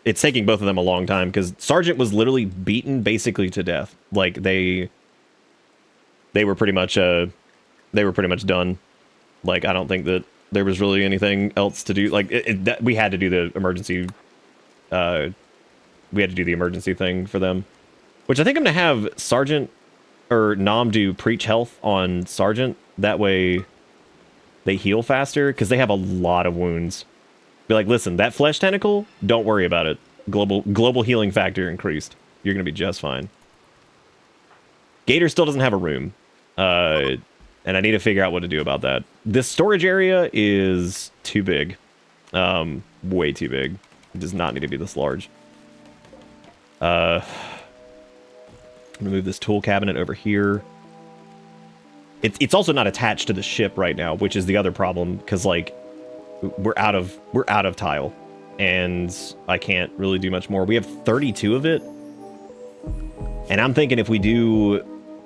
it's taking both of them a long time, because Sergeant was literally beaten basically to death. Like they were pretty much done. Like, I don't think that there was really anything else to do. Like, we had to do the emergency... we had to do the emergency thing for them. Which I think I'm going to have Sergeant... or Nom do preach health on Sergeant. That way they heal faster because they have a lot of wounds. Be like, listen, that flesh tentacle, don't worry about it. Global healing factor increased. You're going to be just fine. Gator still doesn't have a room. And I need to figure out what to do about that. This storage area is too big. Way too big. It does not need to be this large. I'm going to move this tool cabinet over here. It's also not attached to the ship right now, which is the other problem, because, like, we're out of tile, and I can't really do much more. We have 32 of it, and I'm thinking if we do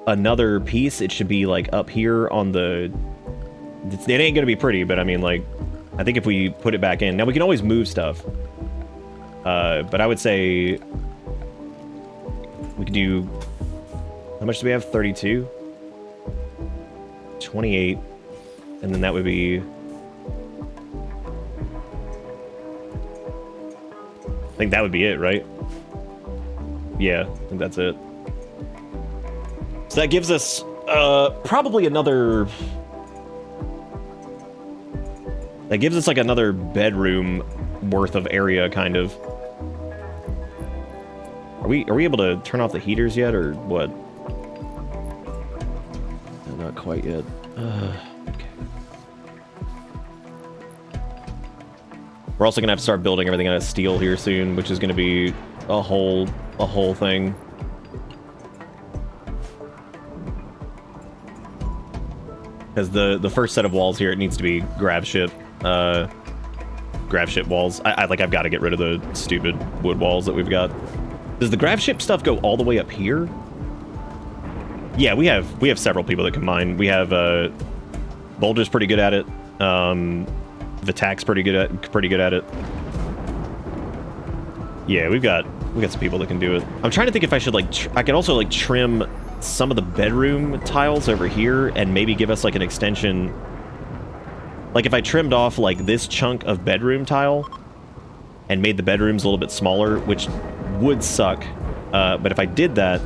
another piece, it should be, like, up here on the... It ain't gonna be pretty, but I mean, like, I think if we put it back in... Now, we can always move stuff. But I would say... We could do... How much do we have? 32? 28. And then that would be... I think that would be it, right? Yeah, I think that's it. So that gives us probably another... That gives us like another bedroom worth of area, kind of. Are we able to turn off the heaters yet, or what? No, not quite yet. Okay. We're also gonna have to start building everything out of steel here soon, which is gonna be a whole thing. Because the first set of walls here, it needs to be grav ship walls. I've got to get rid of the stupid wood walls that we've got. Does the grav ship stuff go all the way up here? Yeah, we have several people that can mine. We have Boulder's pretty good at it. Vitak's pretty good at it. Yeah, we've got some people that can do it. I'm trying to think if I should I can also like trim some of the bedroom tiles over here and maybe give us like an extension. Like if I trimmed off like this chunk of bedroom tile and made the bedrooms a little bit smaller, which would suck. But if I did that,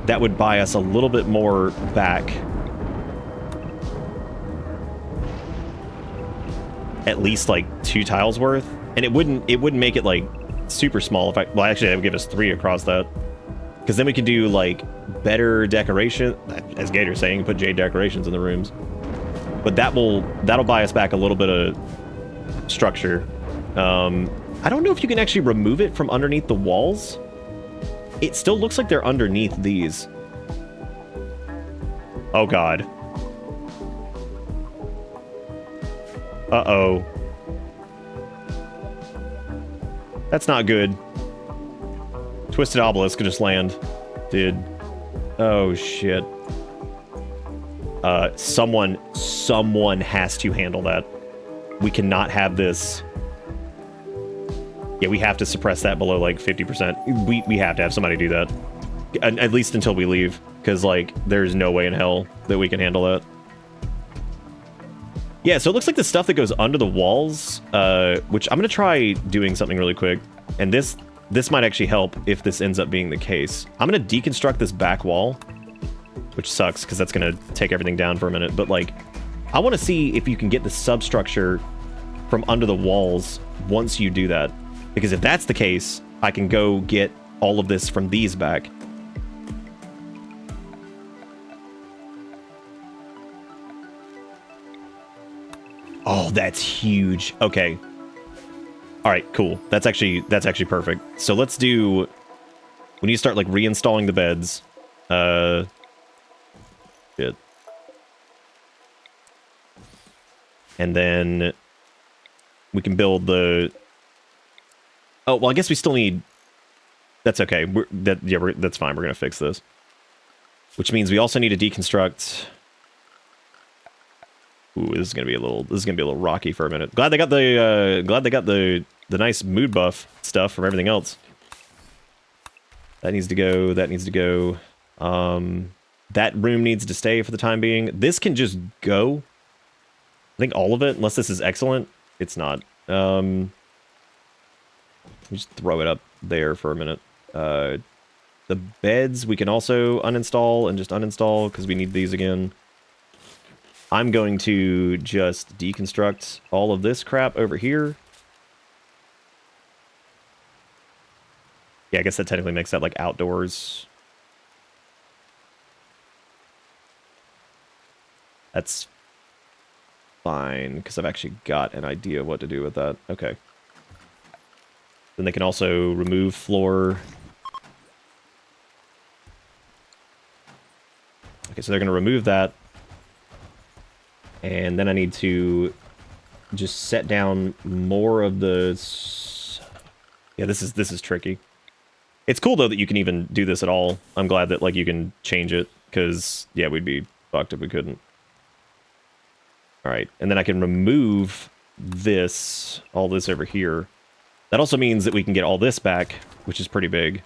that would buy us a little bit more back. At least like 2 tiles worth. And it wouldn't make it like super small if well, actually that would give us 3 across that. Because then we can do like better decoration. As Gator's saying, put jade decorations in the rooms. But that'll buy us back a little bit of structure. I don't know if you can actually remove it from underneath the walls. It still looks like they're underneath these. Oh god. Uh-oh. That's not good. Twisted Obelisk could just land. Dude. Oh, shit. Someone has to handle that. We cannot have this. Yeah, we have to suppress that below, like, 50%. We have to have somebody do that. At least until we leave. Because, like, there's no way in hell that we can handle that. Yeah, so it looks like the stuff that goes under the walls, which I'm going to try doing something really quick. And this might actually help if this ends up being the case. I'm going to deconstruct this back wall, which sucks because that's going to take everything down for a minute. But, like, I want to see if you can get the substructure from under the walls once you do that. Because if that's the case, I can go get all of this from these back. Oh, that's huge. Okay. All right, cool. That's actually perfect. So let's do... We need to start, like, reinstalling the beds. Shit. And then we can build the... Oh, well, I guess we still need... That's okay. That's fine. We're going to fix this. Which means we also need to deconstruct... Ooh, this is gonna be a little rocky for a minute. Glad they got the nice mood buff stuff from everything else. That needs to go. That needs to go. That room needs to stay for the time being. This can just go. I think all of it, unless this is excellent. It's not. Let me just throw it up there for a minute. The beds we can also uninstall and just uninstall because we need these again. I'm going to just deconstruct all of this crap over here. Yeah, I guess that technically makes that like outdoors. That's fine, because I've actually got an idea of what to do with that. Okay. Then they can also remove floor. Okay, so they're going to remove that. And then I need to just set down more of the... Yeah, this is tricky. It's cool, though, that you can even do this at all. I'm glad that, like, you can change it, because, yeah, we'd be fucked if we couldn't. All right, and then I can remove this, all this over here. That also means that we can get all this back, which is pretty big.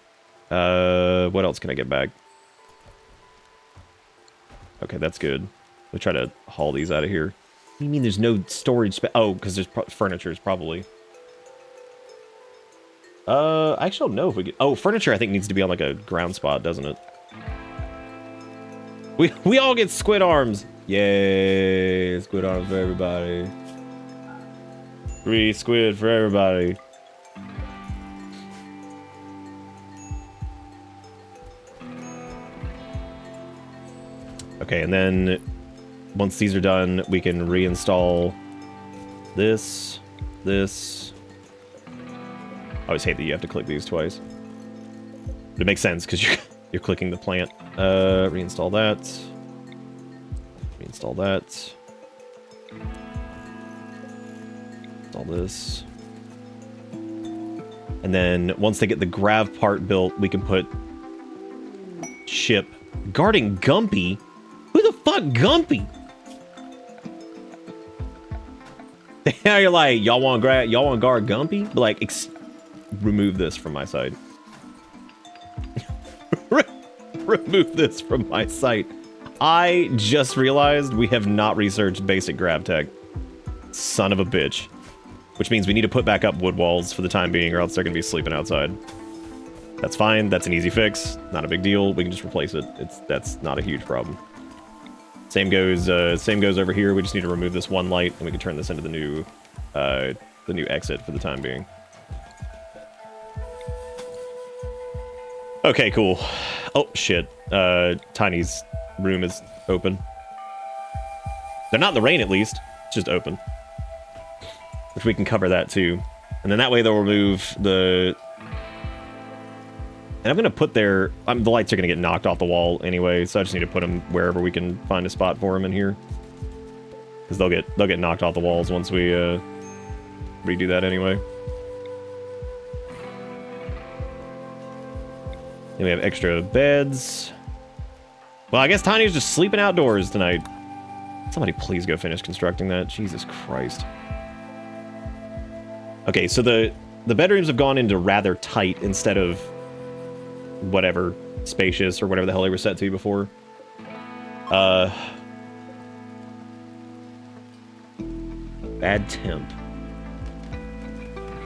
What else can I get back? Okay, that's good. We'll try to haul these out of here. What do you mean there's no storage space? Oh, because there's furniture, probably. I actually don't know if we get... Oh, furniture I think needs to be on like a ground spot, doesn't it? We all get squid arms. Yay, squid arms for everybody. 3 squid for everybody. Okay, and then once these are done, we can reinstall this. I always hate that you have to click these twice. But it makes sense because you're clicking the plant. Reinstall that. Reinstall that. Install this. And then once they get the grav part built, we can put ship guarding Gumpy. Who the fuck Gumpy? Now you're like, y'all want guard Gumpy? But like, remove this from my site. Remove this from my site. I just realized we have not researched basic grav tech. Son of a bitch. Which means we need to put back up wood walls for the time being, or else they're going to be sleeping outside. That's fine. That's an easy fix. Not a big deal. We can just replace it. That's not a huge problem. Same goes over here. We just need to remove this one light, and we can turn this into the new exit for the time being. Okay, cool. Oh shit. Tiny's room is open. They're not in the rain, at least. It's just open. Which we can cover that too. And then that way they'll remove the... And I'm going to put their... the lights are going to get knocked off the wall anyway, so I just need to put them wherever we can find a spot for them in here. Because they'll get knocked off the walls once we redo that anyway. Then we have extra beds. Well, I guess Tiny's just sleeping outdoors tonight. Somebody please go finish constructing that. Jesus Christ. Okay, so the bedrooms have gone into rather tight instead of whatever, spacious or whatever the hell they were set to before. Bad temp.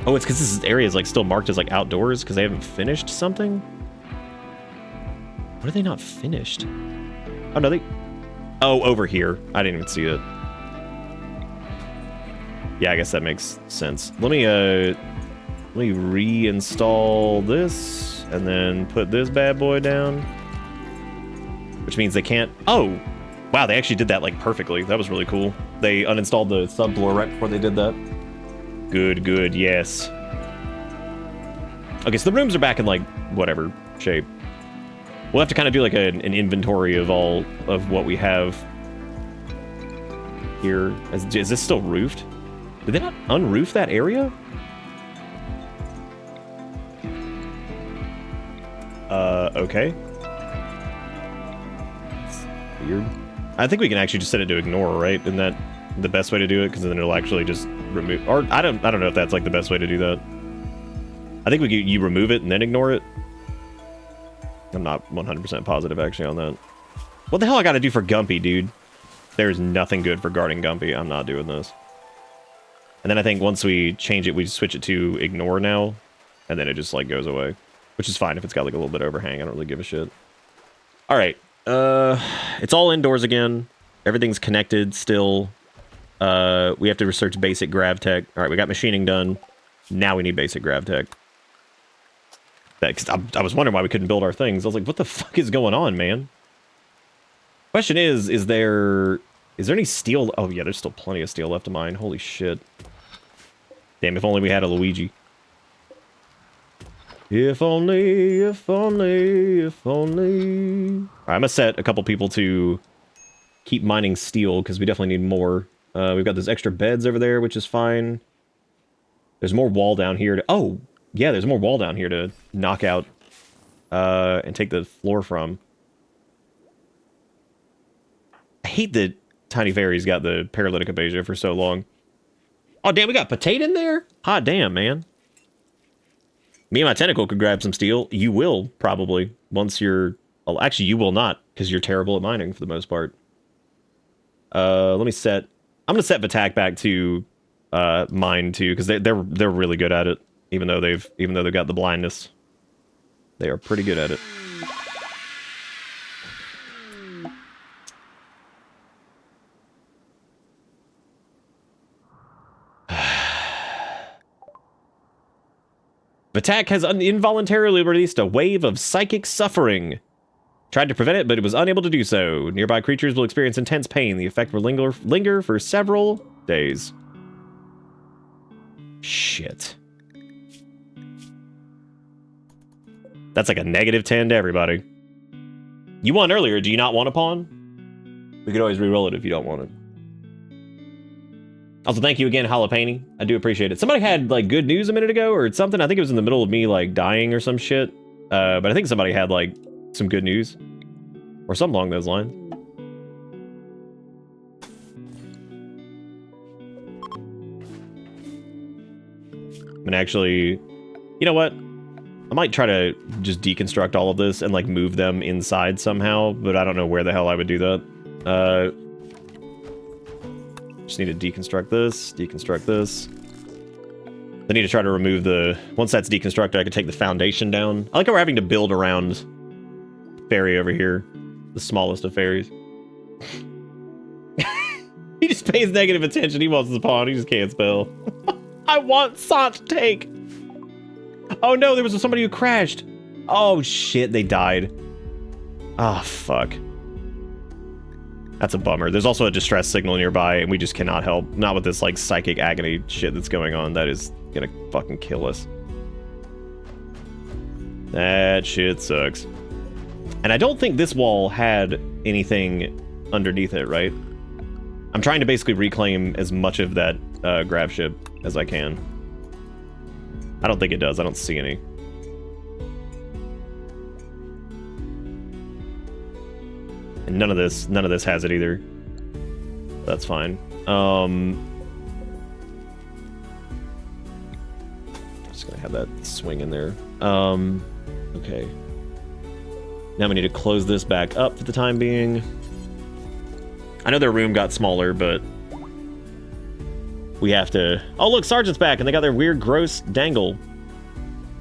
Oh, it's because this area is like still marked as like outdoors because they haven't finished something? What are they not finished? Oh, no, Oh, over here. I didn't even see it. Yeah, I guess that makes sense. Let me reinstall this and then put this bad boy down. Which means they can't... Oh! Wow, they actually did that, like, perfectly. That was really cool. They uninstalled the subfloor right before they did that. Good, yes. Okay, so the rooms are back in, like, whatever shape. We'll have to kind of do, like, an inventory of all of what we have here. Is this still roofed? Did they not unroof that area? Okay. It's weird. I think we can actually just set it to ignore, right? Isn't that the best way to do it? Because then it'll actually just remove... Or, I don't know if that's, like, the best way to do that. I think you remove it and then ignore it. I'm not 100% positive, actually, on that. What the hell I gotta do for Gumpy, dude? There's nothing good for guarding Gumpy. I'm not doing this. And then I think once we change it, we switch it to ignore now, and then it just, like, goes away. which is fine if it's got like a little bit of overhang. I don't really give a shit. All right. It's all indoors again. Everything's connected still. We have to research basic grav tech. All right, we got machining done. Now we need basic grav tech. I was wondering why we couldn't build our things. I was like, what the fuck is going on, man? Question is there any steel? Oh yeah, there's still plenty of steel left to mine. Holy shit. Damn, if only we had a Luigi. If only, if only, if only. All right, I'm gonna set a couple people to keep mining steel because we definitely need more. We've got those extra beds over there, which is fine. There's more wall down here to... Oh, yeah, there's more wall down here to knock out and take the floor from. I hate that Tiny Fairy's got the paralytic aphasia for so long. Oh, damn, we got potato in there? Hot damn, man. Me and my tentacle could grab some steel. You will, probably, once you're... Well, actually, you will not, because you're terrible at mining for the most part. Let me set... I'm going to set Vatak back to mine, too, because they're really good at it, even though they've got the blindness. They are pretty good at it. Vatak has involuntarily released a wave of psychic suffering. Tried to prevent it, but it was unable to do so. Nearby creatures will experience intense pain. The effect will linger for several days. Shit. That's like a -10 to everybody. You won earlier. Do you not want a pawn? We could always re-roll it if you don't want it. Also, thank you again, Jalapeno. I do appreciate it. Somebody had, like, good news a minute ago or something. I think it was in the middle of me, like, dying or some shit. But I think somebody had, like, some good news. Or something along those lines. And actually, you know what? I might try to just deconstruct all of this and, like, move them inside somehow. But I don't know where the hell I would do that. Just need to deconstruct this, deconstruct this. I need to try to remove the... Once that's deconstructed, I can take the foundation down. I like how we're having to build around Fairy over here. The smallest of fairies. He just pays negative attention. He wants the pawn. He just can't spell. I want Sant take. Oh no, there was somebody who crashed. Oh shit, they died. Oh fuck. That's a bummer. There's also a distress signal nearby, and we just cannot help. Not with this, like, psychic agony shit that's going on. That is gonna fucking kill us. That shit sucks. And I don't think this wall had anything underneath it, right? I'm trying to basically reclaim as much of that grav ship as I can. I don't think it does. I don't see any. And none of this has it either. That's fine. Just gonna have that swing in there. Okay. Now we need to close this back up for the time being. I know their room got smaller, but we have to... Oh, look, Sergeant's back, and they got their weird, gross dangle.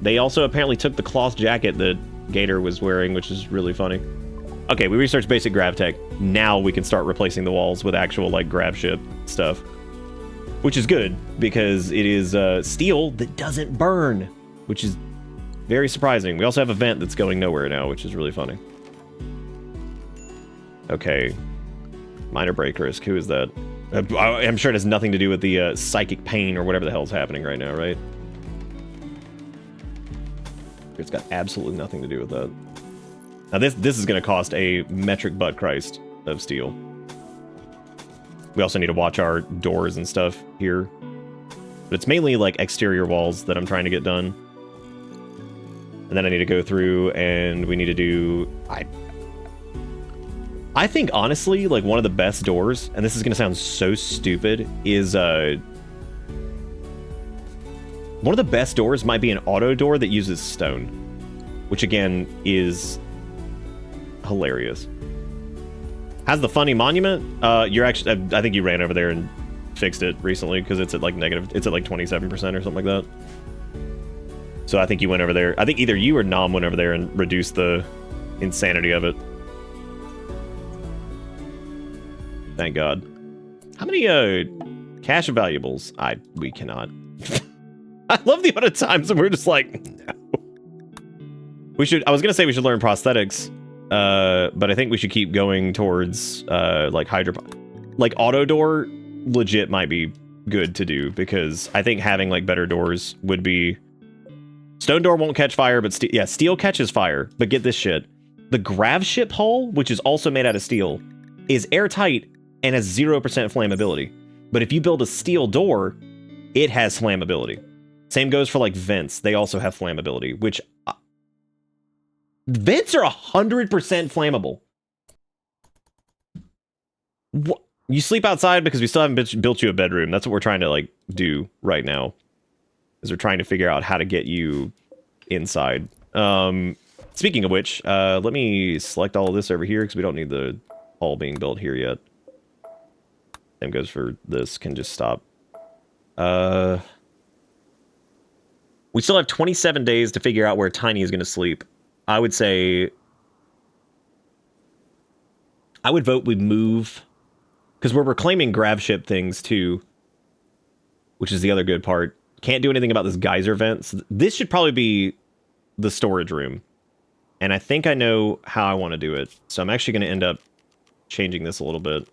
They also apparently took the cloth jacket that Gator was wearing, which is really funny. Okay, we researched basic grav tech. Now we can start replacing the walls with actual, like, grav ship stuff. Which is good, because it is steel that doesn't burn, which is very surprising. We also have a vent that's going nowhere now, which is really funny. Okay. Minor break risk. Who is that? I'm sure it has nothing to do with the psychic pain or whatever the hell's happening right now, right? It's got absolutely nothing to do with that. Now this is going to cost a metric butt Christ of steel. We also need to watch our doors and stuff here. But it's mainly like exterior walls that I'm trying to get done. And then I need to go through and we need to do... I think, honestly, like, one of the best doors, and this is going to sound so stupid, is, one of the best doors might be an auto door that uses stone. Which, again, is hilarious. Has the funny monument? You're actually... I think you ran over there and fixed it recently, because it's at, like, negative... It's at, like, 27% or something like that. So I think you went over there. I think either you or Nom went over there and reduced the insanity of it. Thank God. How many cash valuables? We cannot. I love the amount of times when we're just like, no. I was gonna say we should learn prosthetics, but I think we should keep going towards like like auto door legit might be good to do, because I think having like better doors would be. Stone door won't catch fire, but steel catches fire. But get this shit. The grav ship hull, which is also made out of steel, is airtight and has 0% flammability. But if you build a steel door, it has flammability. Same goes for like vents. They also have flammability, which vents are 100% flammable. What? You sleep outside because we still haven't built you a bedroom. That's what we're trying to like do right now. Is we're trying to figure out how to get you inside. Speaking of which, let me select all of this over here because we don't need the hall being built here yet. Same goes for this. Can just stop. We still have 27 days to figure out where Tiny is going to sleep. I would say... I would vote we move... Because we're reclaiming grav ship things too. Which is the other good part. Can't do anything about this geyser vent. This should probably be the storage room. And I think I know how I want to do it. So I'm actually going to end up changing this a little bit.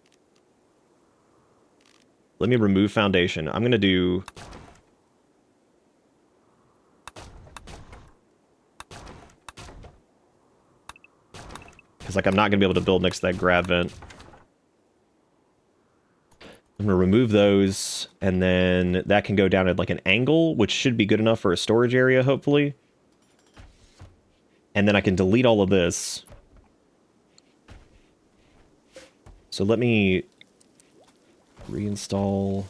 Let me remove foundation. I'm going to do... Because like I'm not going to be able to build next to that grav vent. I'm going to remove those, and then that can go down at like an angle, which should be good enough for a storage area, hopefully. And then I can delete all of this. So let me reinstall.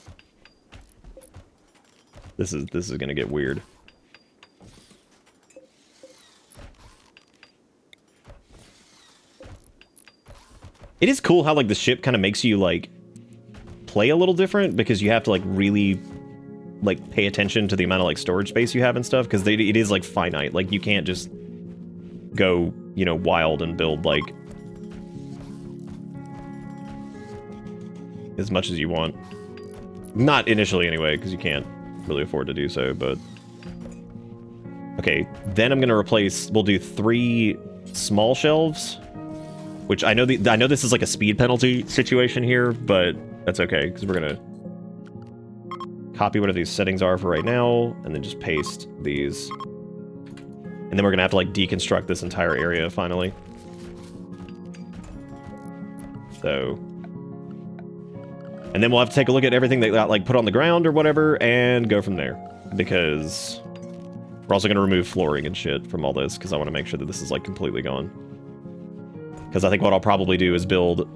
This is going to get weird. It is cool how like the ship kind of makes you like play a little different, because you have to like really like pay attention to the amount of like storage space you have and stuff, because it is like finite. Like you can't just go, you know, wild and build like as much as you want. Not initially anyway, because you can't really afford to do so, but okay, then I'm gonna replace, we'll do 3 small shelves, which I know this is like a speed penalty situation here, but that's okay, because we're gonna copy whatever these settings are for right now, and then just paste these. And then we're gonna have to like deconstruct this entire area finally. So, and then we'll have to take a look at everything that got like put on the ground or whatever, and go from there. Because we're also gonna remove flooring and shit from all this, because I want to make sure that this is like completely gone. Because I think what I'll probably do is build...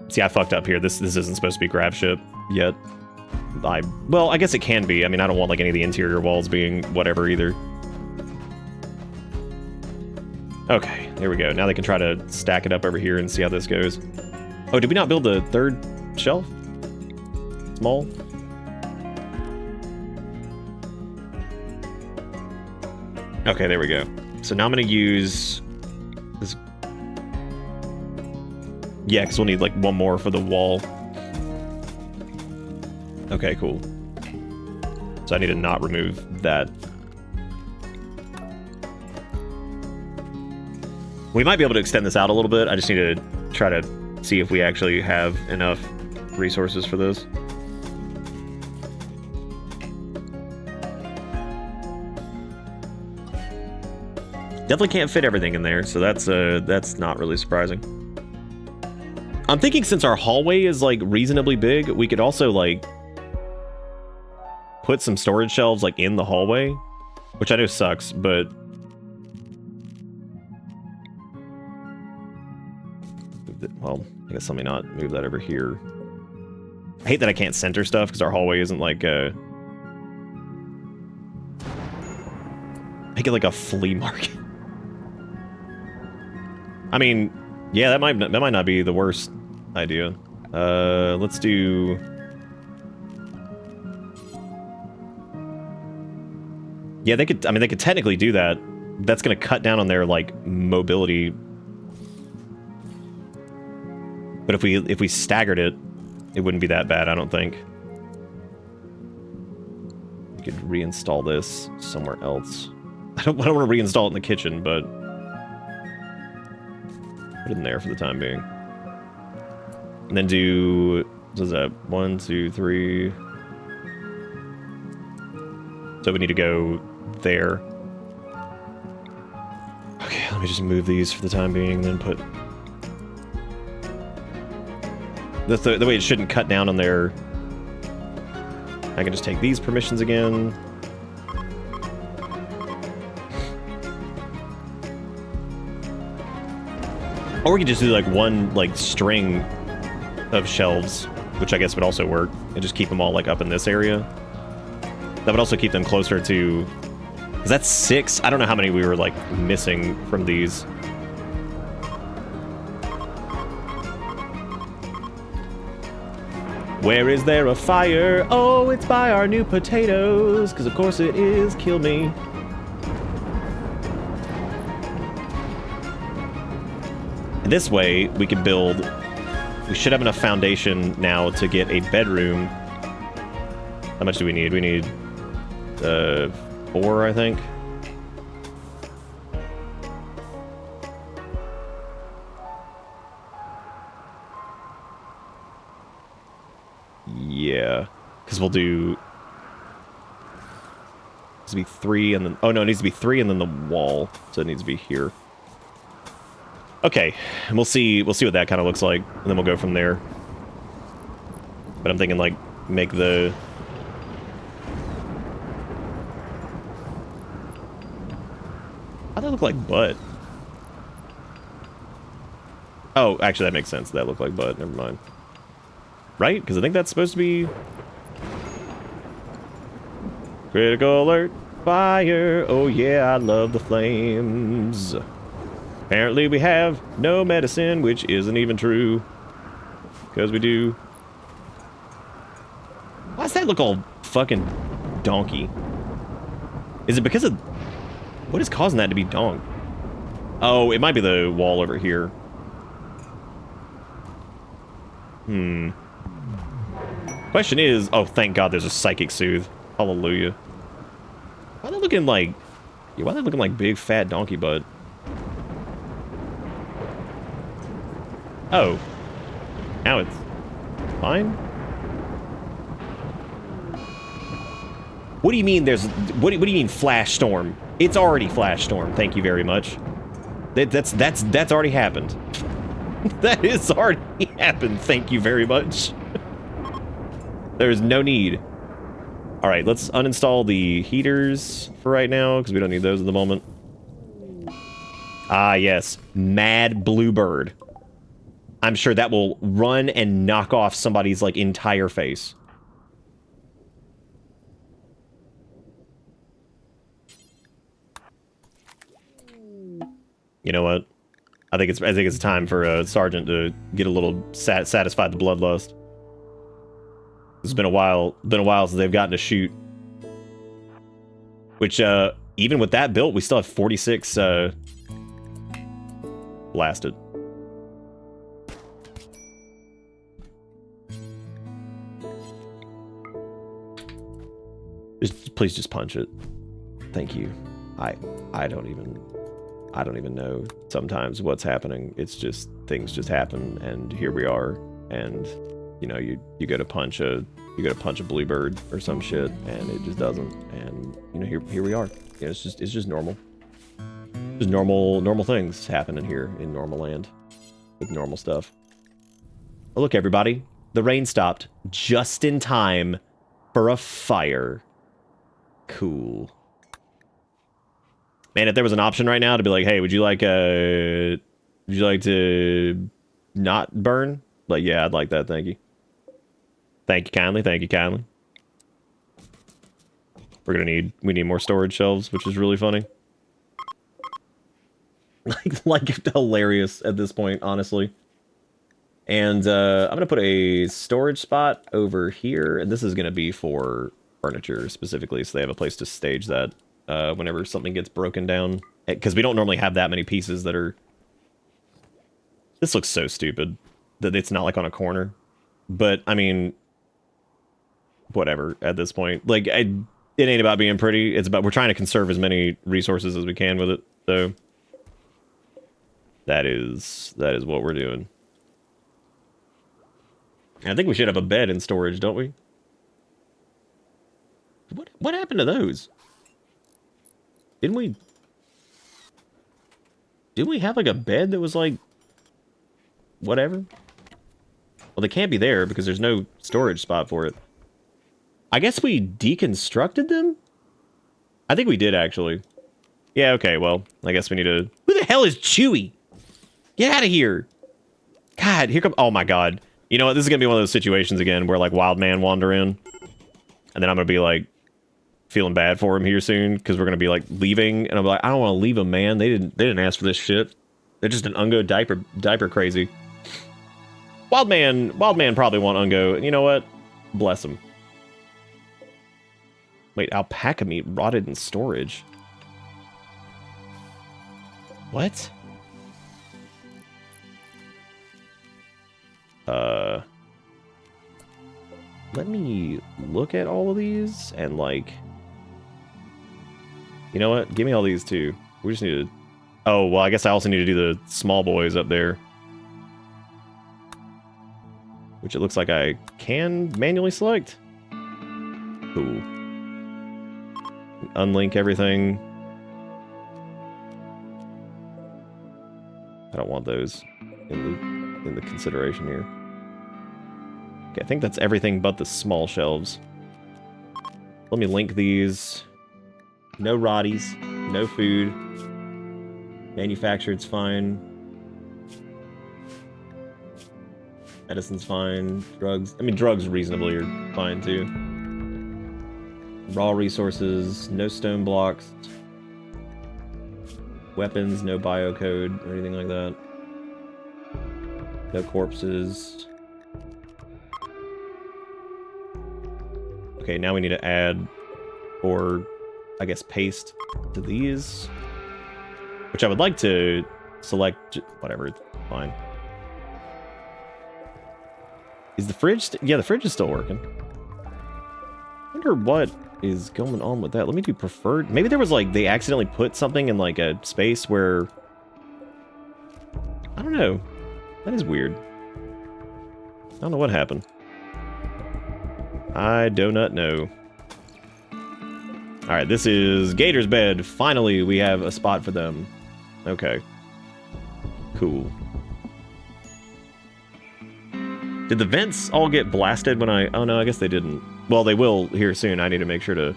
See, I fucked up here. This isn't supposed to be grav ship yet. Well, I guess it can be. I mean, I don't want like any of the interior walls being whatever either. Okay, there we go. Now they can try to stack it up over here and see how this goes. Oh, did we not build the 3rd shelf? Small? Okay, there we go. So now I'm going to use this. Yeah, because we'll need like one more for the wall. Okay, cool. So I need to not remove that. We might be able to extend this out a little bit. I just need to try to see if we actually have enough resources for this. Definitely can't fit everything in there, so that's not really surprising. I'm thinking since our hallway is like reasonably big, we could also like put some storage shelves like in the hallway, which I know sucks, but well, I guess let me not move that over here. I hate that I can't center stuff because our hallway isn't like make it like a flea market. I mean, yeah, that might not be the worst idea. Let's do... Yeah, they could, I mean, they could technically do that. That's going to cut down on their, like, mobility. But if we staggered it, it wouldn't be that bad, I don't think. We could reinstall this somewhere else. I don't want to reinstall it in the kitchen, but put it in there for the time being. And then do, what is that? 1, 2, 3. So we need to go there. Okay, let me just move these for the time being, then put... That's the way it shouldn't cut down on their... I can just take these permissions again. Or we could just do like one like string of shelves, which I guess would also work, and just keep them all like up in this area. That would also keep them closer to... Is that 6? I don't know how many we were like missing from these. Where is there a fire? Oh, it's by our new potatoes, because of course it is. Kill me. This way, we can build... We should have enough foundation now to get a bedroom. How much do we need? We need 4, I think. Yeah, because we'll do... It needs to be 3 and then... Oh no, it needs to be 3 and then the wall. So it needs to be here. Okay, and we'll see what that kind of looks like, and then we'll go from there. But I'm thinking like make the... How'd that look like butt? Oh, actually that makes sense. That looked like butt. Never mind. Right? Because I think that's supposed to be... Critical alert! Fire! Oh yeah, I love the flames. Apparently we have no medicine, which isn't even true. Because we do. Why does that look all fucking donkey? Is it because of... What is causing that to be donk? Oh, it might be the wall over here. Question is... Oh, thank God there's a psychic soothe. Hallelujah. Why are they looking like... Yeah, why are they looking like big fat donkey butt? Oh. Now it's fine? What do you mean there's... What do you mean flash storm? It's already flash storm. Thank you very much. That's already happened. That is already happened. Thank you very much. There's no need. Alright, let's uninstall the heaters for right now, because we don't need those at the moment. Ah, yes. Mad Bluebird. I'm sure that will run and knock off somebody's, like, entire face. You know what? I think it's time for a sergeant to get a little satisfied the bloodlust. It's been a while since they've gotten to shoot. Which, even with that built, we still have 46 blasted. Please just punch it. Thank you. I don't even know sometimes what's happening. It's just things just happen, and here we are. And you know, you go to punch a bluebird or some shit, and it just doesn't. And you know, here we are. You know, it's just normal. Just normal things happening here in normal land with normal stuff. Oh, look, everybody, the rain stopped just in time for a fire. Cool. Man, if there was an option right now to be like, hey, would you like to not burn? Like, yeah, I'd like that, thank you. Thank you kindly, thank you kindly. We need more storage shelves, which is really funny. like hilarious at this point, honestly. And I'm gonna put a storage spot over here, and this is gonna be for furniture specifically, so they have a place to stage that. whenever something gets broken down. Because we don't normally have that many pieces that are... This looks so stupid that it's not like on a corner. But, I mean, whatever at this point. Like, it ain't about being pretty. It's about we're trying to conserve as many resources as we can with it. So, that is what we're doing. I think we should have a bed in storage, don't we? What happened to those? Didn't we have like a bed that was like whatever? Well, they can't be there because there's no storage spot for it. I guess we deconstructed them? I think we did actually. Yeah, okay, well, I guess we need to... Who the hell is Chewy? Get out of here. God, here come... Oh my god. You know what? This is gonna be one of those situations again where like wild man wander in. And then I'm gonna be like feeling bad for him here soon because we're gonna be like leaving and I'm like, I don't want to leave them, man. They didn't ask for this shit. They're just an Ungo diaper crazy. Wild man probably want Ungo. You know what? Bless him. Wait, alpaca meat rotted in storage. What? Let me look at all of these and like... You know what? Give me all these too. We just need to... Oh, well, I guess I also need to do the small boys up there. Which it looks like I can manually select. Cool. Unlink everything. I don't want those in the consideration here. Okay, I think that's everything but the small shelves. Let me link these. No Roddies, no food. Manufactured's fine. Medicine's fine. Drugs. I mean, drugs reasonably are fine too. Raw resources, no stone blocks. Weapons, no biocode or anything like that. No corpses. Okay, now we need to add, or I guess paste to these. Which I would like to select, whatever, it's fine. Is the fridge, yeah, the fridge is still working. I wonder what is going on with that. Let me do preferred. Maybe there was like, they accidentally put something in like a space where, I don't know. That is weird. I don't know what happened. I do not know. Alright, this is Gator's bed. Finally, we have a spot for them. Okay. Cool. Did the vents all get blasted when I... Oh no, I guess they didn't. Well, they will here soon. I need to make sure to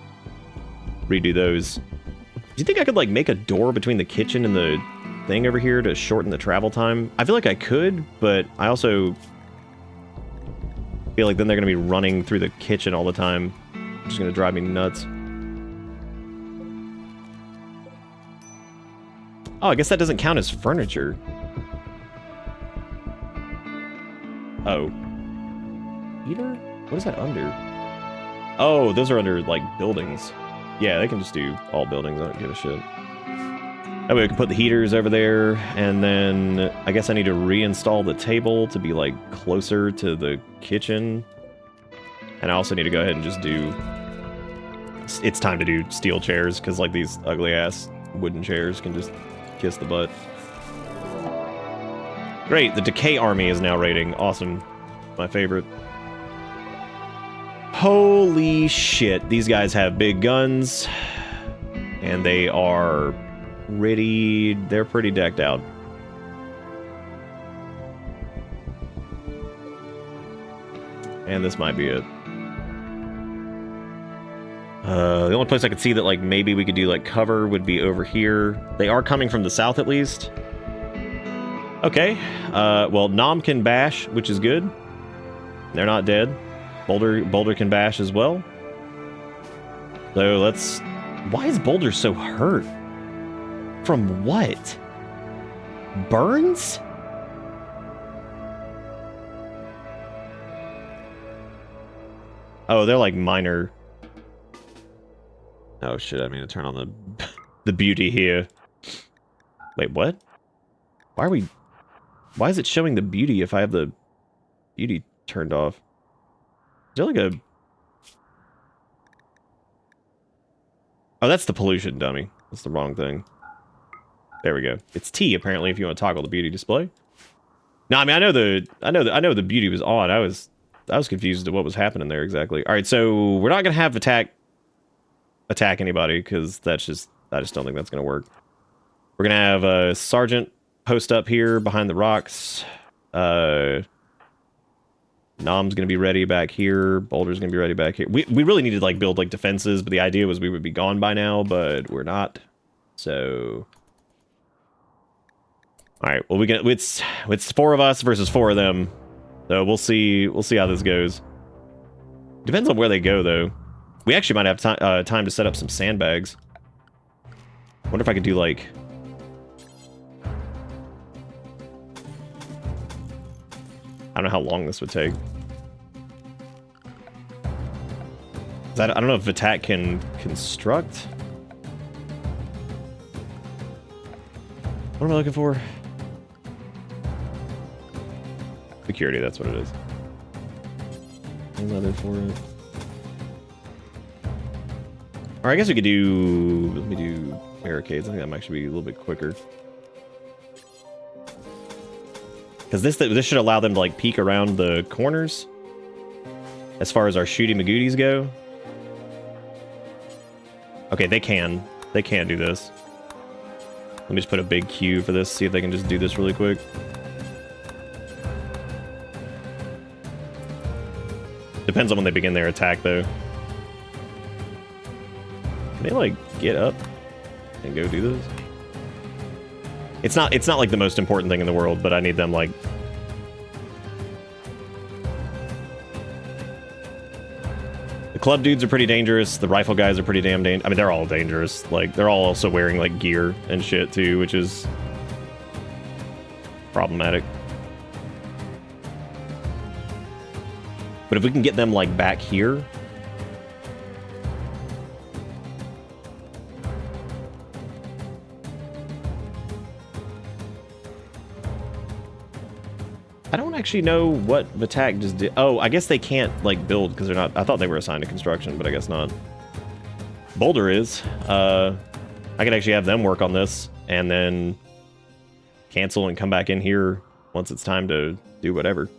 redo those. Do you think I could, like, make a door between the kitchen and the thing over here to shorten the travel time? I feel like I could, but I also feel like then they're going to be running through the kitchen all the time. Which is going to drive me nuts. Oh, I guess that doesn't count as furniture. Oh. Heater? What is that under? Oh, those are under, like, buildings. Yeah, they can just do all buildings. I don't give a shit. That way we can put the heaters over there, and then I guess I need to reinstall the table to be, like, closer to the kitchen. And I also need to go ahead and just do... It's time to do steel chairs, because, like, these ugly-ass wooden chairs can just kiss the butt. Great, the Decay Army is now raiding. Awesome. My favorite. Holy shit, these guys have big guns. And they are pretty... They're pretty decked out. And this might be it. The only place I could see that, like, maybe we could do, like, cover would be over here. They are coming from the south, at least. Okay. Well, Nom can bash, which is good. They're not dead. Boulder can bash as well. So let's... Why is Boulder so hurt? From what? Burns? Oh, they're like minor... Oh shit, I mean to turn on the the beauty here. Wait, what? Why is it showing the beauty if I have the beauty turned off? Is there like a... Oh, that's the pollution dummy. That's the wrong thing. There we go. It's T apparently if you want to toggle the beauty display. No, I mean I know the beauty was on. I was confused as to what was happening there exactly. All right, so we're not gonna have attack anybody because I just don't think that's gonna work. We're gonna have a sergeant post up here behind the rocks. Nom's gonna be ready back here. Boulder's gonna be ready back here. We really need to like build like defenses, but the idea was we would be gone by now, but we're not. So, all right. Well, it's 4 of us versus 4 of them. So we'll see how this goes. Depends on where they go though. We actually might have time to set up some sandbags. Wonder if I could do like... I don't know how long this would take. I don't know if attack can construct. What am I looking for? Security, that's what it is. Leather for it. Or I guess we could do... Let me do barricades. I think that might actually be a little bit quicker. Because this should allow them to like peek around the corners as far as our shooty magooties go. Okay, they can do this. Let me just put a big Q for this, see if they can just do this really quick. Depends on when they begin their attack though. Can they like get up and go do this? It's not like the most important thing in the world, but I need them like... The club dudes are pretty dangerous. The rifle guys are pretty damn dangerous. I mean, they're all dangerous. Like, they're all also wearing like gear and shit too, which is problematic. But if we can get them like back here... I don't actually know what Vatak just did. Oh, I guess they can't like build because they're not... I thought they were assigned to construction, but I guess not. Boulder is. I could actually have them work on this and then cancel and come back in here once it's time to do whatever.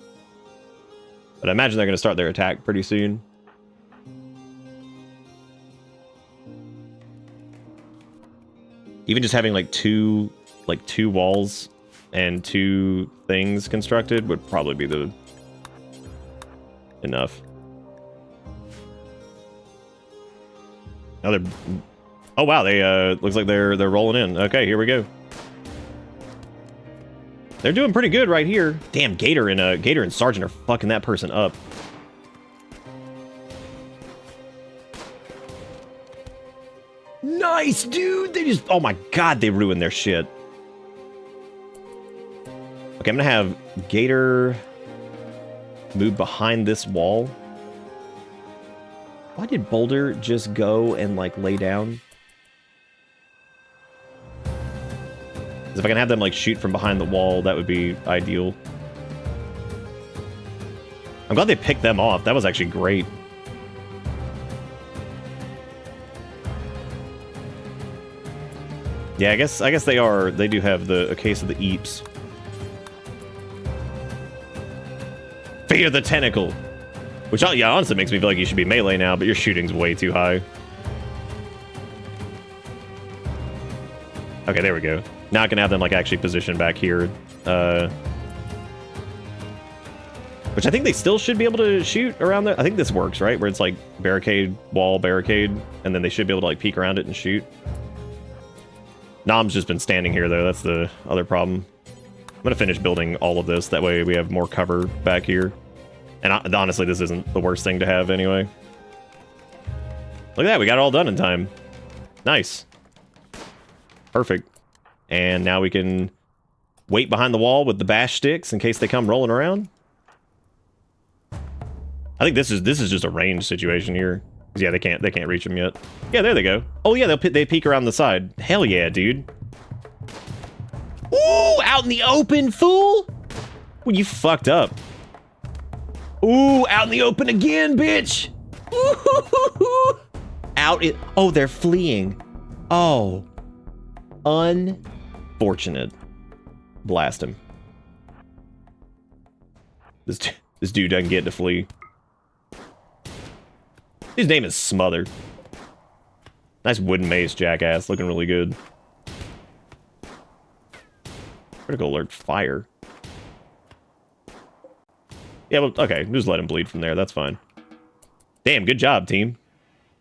But I imagine they're going to start their attack pretty soon. Even just having like two walls and 2 things constructed would probably be the enough. Now they're... Oh wow, they looks like they're rolling in. Okay, here we go. They're doing pretty good right here. Damn, Gator and Sergeant are fucking that person up. Nice, dude. They just... Oh my god, they ruined their shit. Okay, I'm gonna have Gator move behind this wall. Why did Boulder just go and like lay down? Because if I can have them like shoot from behind the wall, that would be ideal. I'm glad they picked them off. That was actually great. Yeah, I guess they do have a case of the eeps. Fear the tentacle. Which, yeah, honestly makes me feel like you should be melee now, but your shooting's way too high. Okay, there we go. Now I can have them, like, actually position back here. Which I think they still should be able to shoot around there. I think this works, right? Where it's, like, barricade, wall, barricade, and then they should be able to, like, peek around it and shoot. Nom's just been standing here, though. That's the other problem. I'm going to finish building all of this. That way we have more cover back here. And honestly, this isn't the worst thing to have anyway. Look at that. We got it all done in time. Nice. Perfect. And now we can wait behind the wall with the bash sticks in case they come rolling around. I think this is just a range situation here. Yeah, they can't reach them yet. Yeah, there they go. Oh yeah, they peek around the side. Hell yeah, dude. Ooh, out in the open, fool. Well, you fucked up. Ooh, out in the open again, bitch. Ooh, out in, oh, they're fleeing. Oh, unfortunate. Blast him. This dude doesn't get to flee. His name is Smother. Nice wooden mace, jackass. Looking really good. Critical alert, fire. Yeah, well, okay. Just let him bleed from there. That's fine. Damn, good job, team.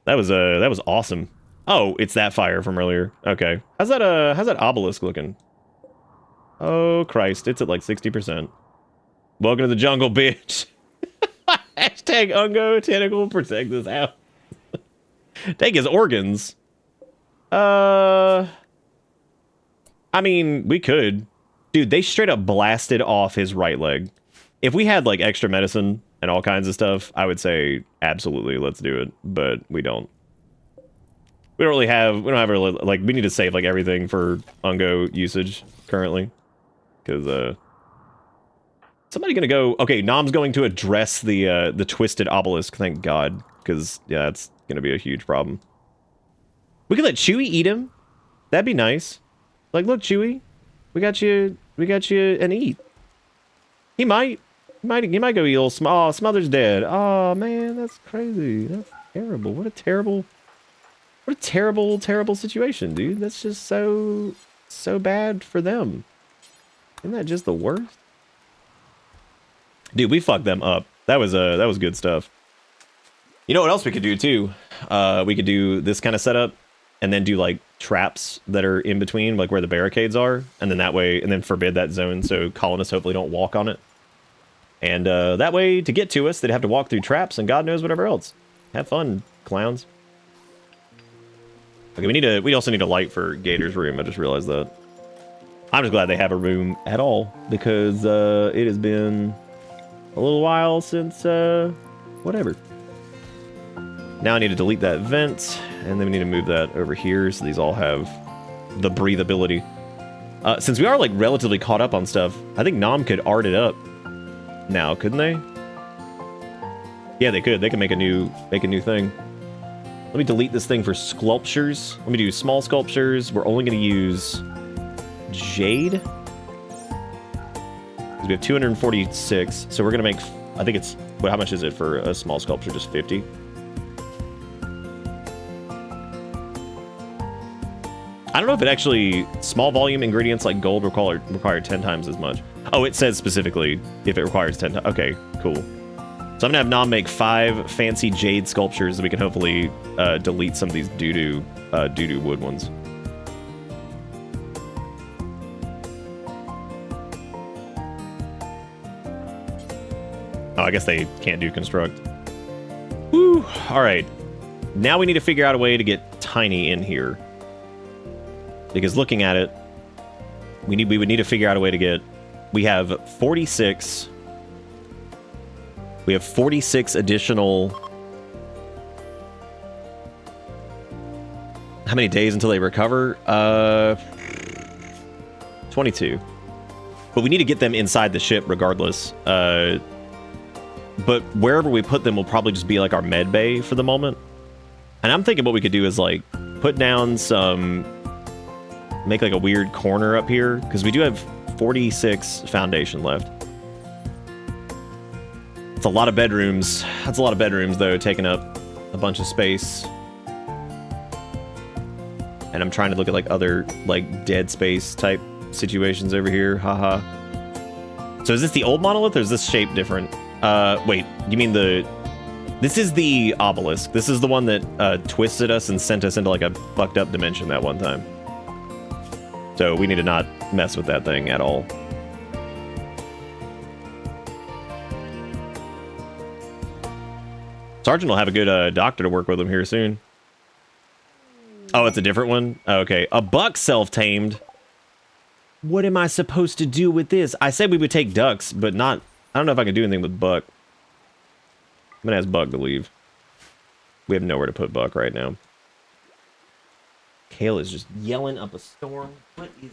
That was awesome. Oh, it's that fire from earlier. Okay. How's that obelisk looking? Oh, Christ. It's at like 60%. Welcome to the jungle, bitch. Hashtag Ungo tentacle protect this house. Take his organs. I mean, we could. Dude, they straight up blasted off his right leg. If we had like extra medicine and all kinds of stuff, I would say absolutely let's do it, but we don't. We don't really like we need to save like everything for Ungo usage currently. Cause somebody gonna go, okay, Nom's going to address the twisted obelisk, thank God. Cause yeah, that's gonna be a huge problem. We could let Chewie eat him. That'd be nice. Like, look, Chewie, we got you an eat. He might go eat little Smother's dead. Oh man, that's crazy. That's terrible. What a terrible situation, dude. That's just so bad for them. Isn't that just the worst? Dude, we fucked them up. That was good stuff. You know what else we could do too? We could do this kind of setup and then do like traps that are in between, like where the barricades are, and then that way, and then forbid that zone so colonists hopefully don't walk on it. And that way, to get to us, they'd have to walk through traps and God knows whatever else. Have fun, clowns. Okay, we also need a light for Gator's room. I just realized that. I'm just glad they have a room at all because it has been a little while since whatever. Now I need to delete that vent, and then we need to move that over here so these all have the breathability. Since we are like relatively caught up on stuff, I think Nom could art it up now, couldn't they? Yeah, they could. They could make a new thing. Let me delete this thing for sculptures. Let me do small sculptures. We're only going to use jade. We have 246, so we're going to make, I think it's, well, how much is it for a small sculpture? Just 50. I don't know if it actually, small volume ingredients like gold require 10 times as much. Oh, it says specifically if it requires 10 times. Okay, cool. So I'm gonna have Nom make 5 fancy jade sculptures that we can hopefully delete some of these doo-doo wood ones. Oh, I guess they can't do construct. Woo! All right. Now we need to figure out a way to get Tiny in here. Because looking at it, we would need to figure out a way to get... We have 46... We have 46 additional... How many days until they recover? 22. But we need to get them inside the ship regardless. But wherever we put them will probably just be like our med bay for the moment. And I'm thinking what we could do is like put down some... Make like a weird corner up here, because we do have 46 foundation left. It's a lot of bedrooms. That's a lot of bedrooms, though, taking up a bunch of space. And I'm trying to look at like other like dead space type situations over here. Haha. So is this the old monolith, or is this shape different? Wait, you mean the... This is the obelisk. This is the one that twisted us and sent us into like a fucked up dimension that one time. So we need to not mess with that thing at all. Sergeant will have a good doctor to work with him here soon. Oh, it's a different one? Okay. A buck self-tamed. What am I supposed to do with this? I said we would take ducks, but not... I don't know if I can do anything with buck. I'm gonna ask Buck to leave. We have nowhere to put Buck right now. Kale is just yelling up a storm. What is...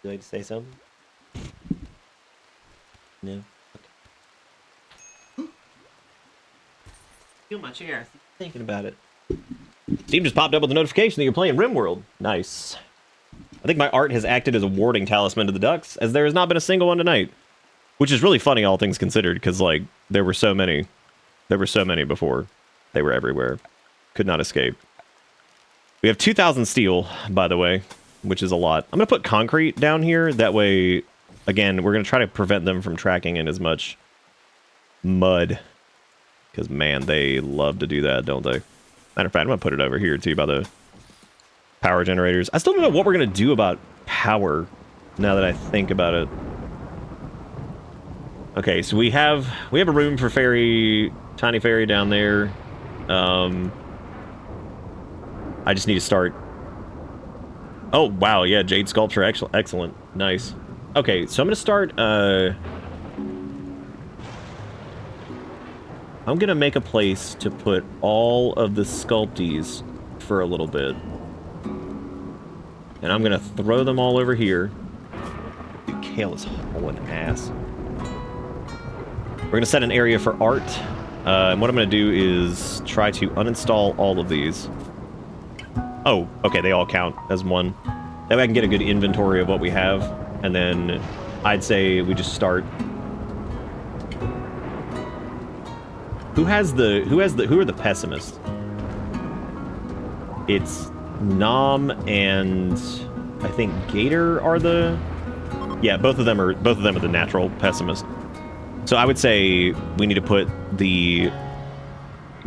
Would you like to say something? No? Okay. Feel my chair. Thinking about it. Steam just popped up with a notification that you're playing Rimworld. Nice. I think my art has acted as a warding talisman to the ducks, as there has not been a single one tonight. Which is really funny, all things considered, because, like, there were so many. There were so many before. They were everywhere. Could not escape. We have 2,000 steel, by the way, which is a lot. I'm going to put concrete down here. That way, again, we're going to try to prevent them from tracking in as much mud. Because, man, they love to do that, don't they? Matter of fact, I'm going to put it over here, too, by the power generators. I still don't know what we're going to do about power, now that I think about it. Okay, so we have a room for Tiny Fairy down there. I just need to start... Oh, wow, yeah, Jade Sculpture, excellent. Nice. Okay, so I'm going to start, I'm going to make a place to put all of the sculpties for a little bit. And I'm going to throw them all over here. Dude, Kale is hauling ass. We're going to set an area for art. And what I'm going to do is try to uninstall all of these. Oh, okay, they all count as one. That way I can get a good inventory of what we have. And then I'd say we just start... Who are the pessimists? It's Nom and I think Gator are the... Yeah, both of them are the natural pessimists. So I would say we need to put the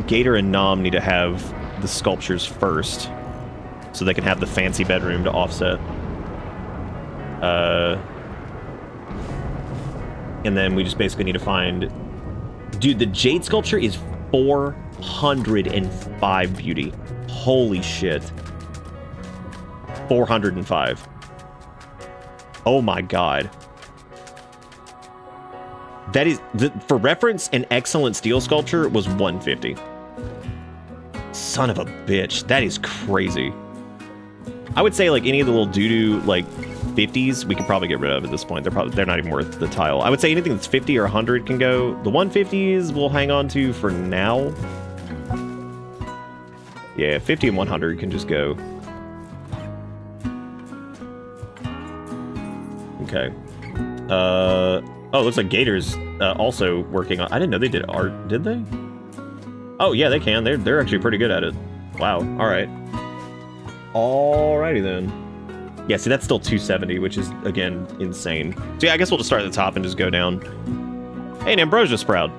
Gator and Nom need to have the sculptures first, so they can have the fancy bedroom to offset. And then we just basically need to find... Dude, the Jade sculpture is 405 beauty. Holy shit. 405. Oh my god. That is, for reference, an excellent steel sculpture was 150. Son of a bitch. That is crazy. I would say, like, any of the little doo-doo, like, 50s, we could probably get rid of at this point. They're not even worth the tile. I would say anything that's 50 or 100 can go. The 150s we'll hang on to for now. Yeah, 50 and 100 can just go. Okay. Oh, it looks like Gator's also working on... I didn't know they did art, did they? Oh, yeah, they can. They're actually pretty good at it. Wow, alright. Alrighty then. Yeah, see, that's still 270, which is, again, insane. So yeah, I guess we'll just start at the top and just go down. Hey, an Ambrosia Sprout.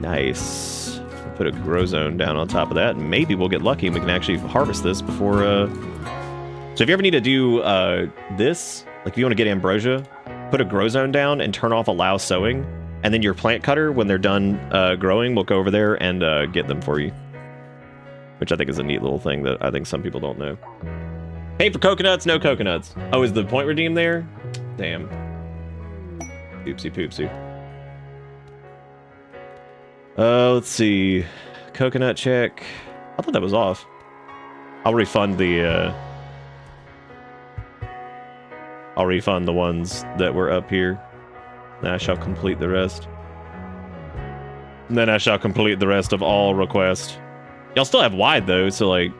Nice. Put a grow zone down on top of that, and maybe we'll get lucky and we can actually harvest this before... So if you ever need to do this, like if you want to get Ambrosia, put a grow zone down and turn off allow sowing, and then your plant cutter, when they're done growing, will go over there and get them for you. Which I think is a neat little thing that I think some people don't know. Pay for coconuts, no coconuts. Oh, is the point redeemed there? Damn. Oopsie poopsie. Let's see. Coconut check. I thought that was off. I'll refund the ones that were up here. Then I shall complete the rest. And then I shall complete the rest of all requests. Y'all still have wide though, so like,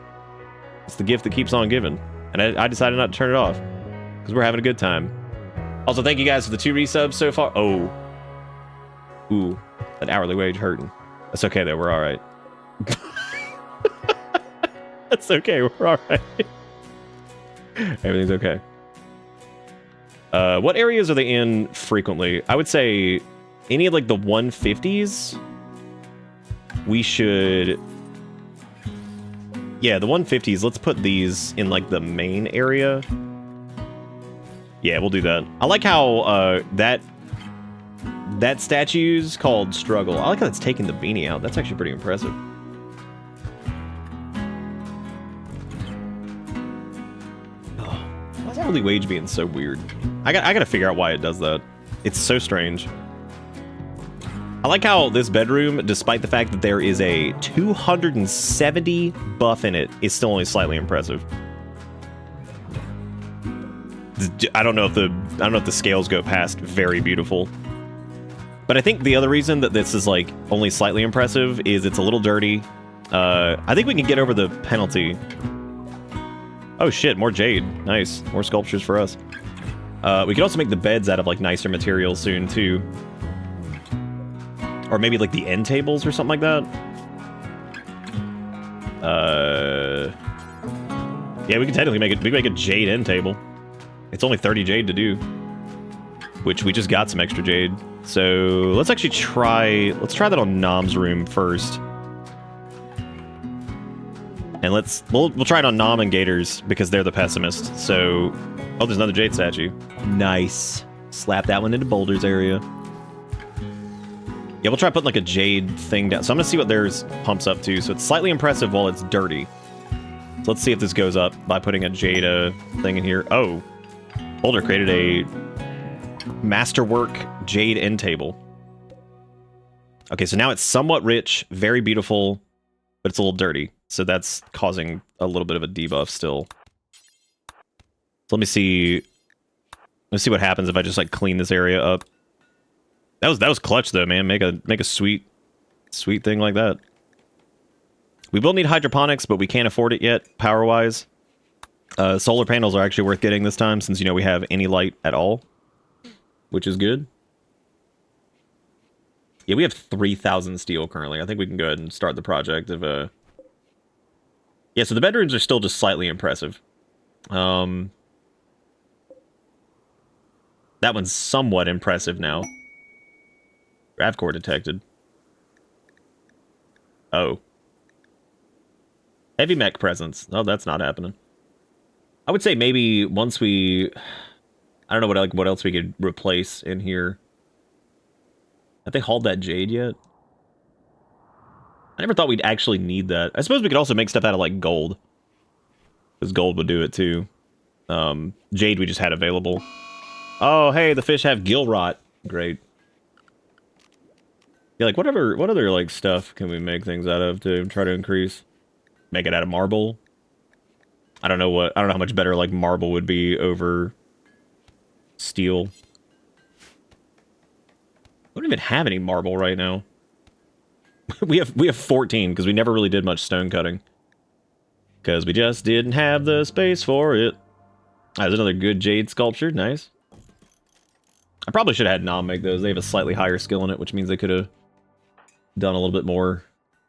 it's the gift that keeps on giving. And I decided not to turn it off because we're having a good time. Also, thank you guys for the 2 resubs so far. Oh, ooh, that hourly wage hurting. That's okay though. We're all right. That's okay. We're all right. Everything's okay. What areas are they in frequently? I would say any of like the 150s. We should. Yeah, the 150s, let's put these in, like, the main area. Yeah, we'll do that. I like how that statue's called Struggle. I like how it's taking the beanie out. That's actually pretty impressive. Oh, why's hourly wage being so weird? I gotta figure out why it does that. It's so strange. I like how this bedroom, despite the fact that there is a 270 buff in it, is still only slightly impressive. I don't know if the scales go past very beautiful. But I think the other reason that this is like only slightly impressive is it's a little dirty. I think we can get over the penalty. Oh shit, more jade. Nice. More sculptures for us. We could also make the beds out of like nicer materials soon too. Or maybe like the end tables or something like that. Yeah, we can technically make a jade end table. It's only 30 jade to do. Which we just got some extra jade. So let's actually try that on Nom's room first. And we'll try it on Nom and Gators because they're the pessimist. So oh, there's another jade statue. Nice. Slap that one into Boulder's area. Yeah, we'll try putting like a jade thing down. So I'm gonna see what theirs pumps up to. So it's slightly impressive while it's dirty. So let's see if this goes up by putting a jade thing in here. Oh, Boulder created a masterwork jade end table. Okay, so now it's somewhat rich, very beautiful, but it's a little dirty. So that's causing a little bit of a debuff still. So let me see. Let's see what happens if I just like clean this area up. That was clutch though, man. Make a sweet thing like that. We will need hydroponics, but we can't afford it yet, power-wise. Solar panels are actually worth getting this time, since, you know, we have any light at all. Which is good. Yeah, we have 3,000 steel currently. I think we can go ahead and start the project of... Yeah, so the bedrooms are still just slightly impressive. That one's somewhat impressive now. Gravcore detected. Oh. Heavy mech presence. Oh, that's not happening. I would say maybe once we... I don't know what else we could replace in here. Have they hauled that jade yet? I never thought we'd actually need that. I suppose we could also make stuff out of, like, gold. Because gold would do it, too. Jade we just had available. Oh, hey, the fish have gill rot. Great. Yeah, like, what other, like, stuff can we make things out of to try to increase? Make it out of marble? I don't know how much better, like, marble would be over steel. We don't even have any marble right now. we have 14 because we never really did much stone cutting. Because we just didn't have the space for it. There's another good jade sculpture. Nice. I probably should have had Nom make those. They have a slightly higher skill in it, which means they could have done a little bit more.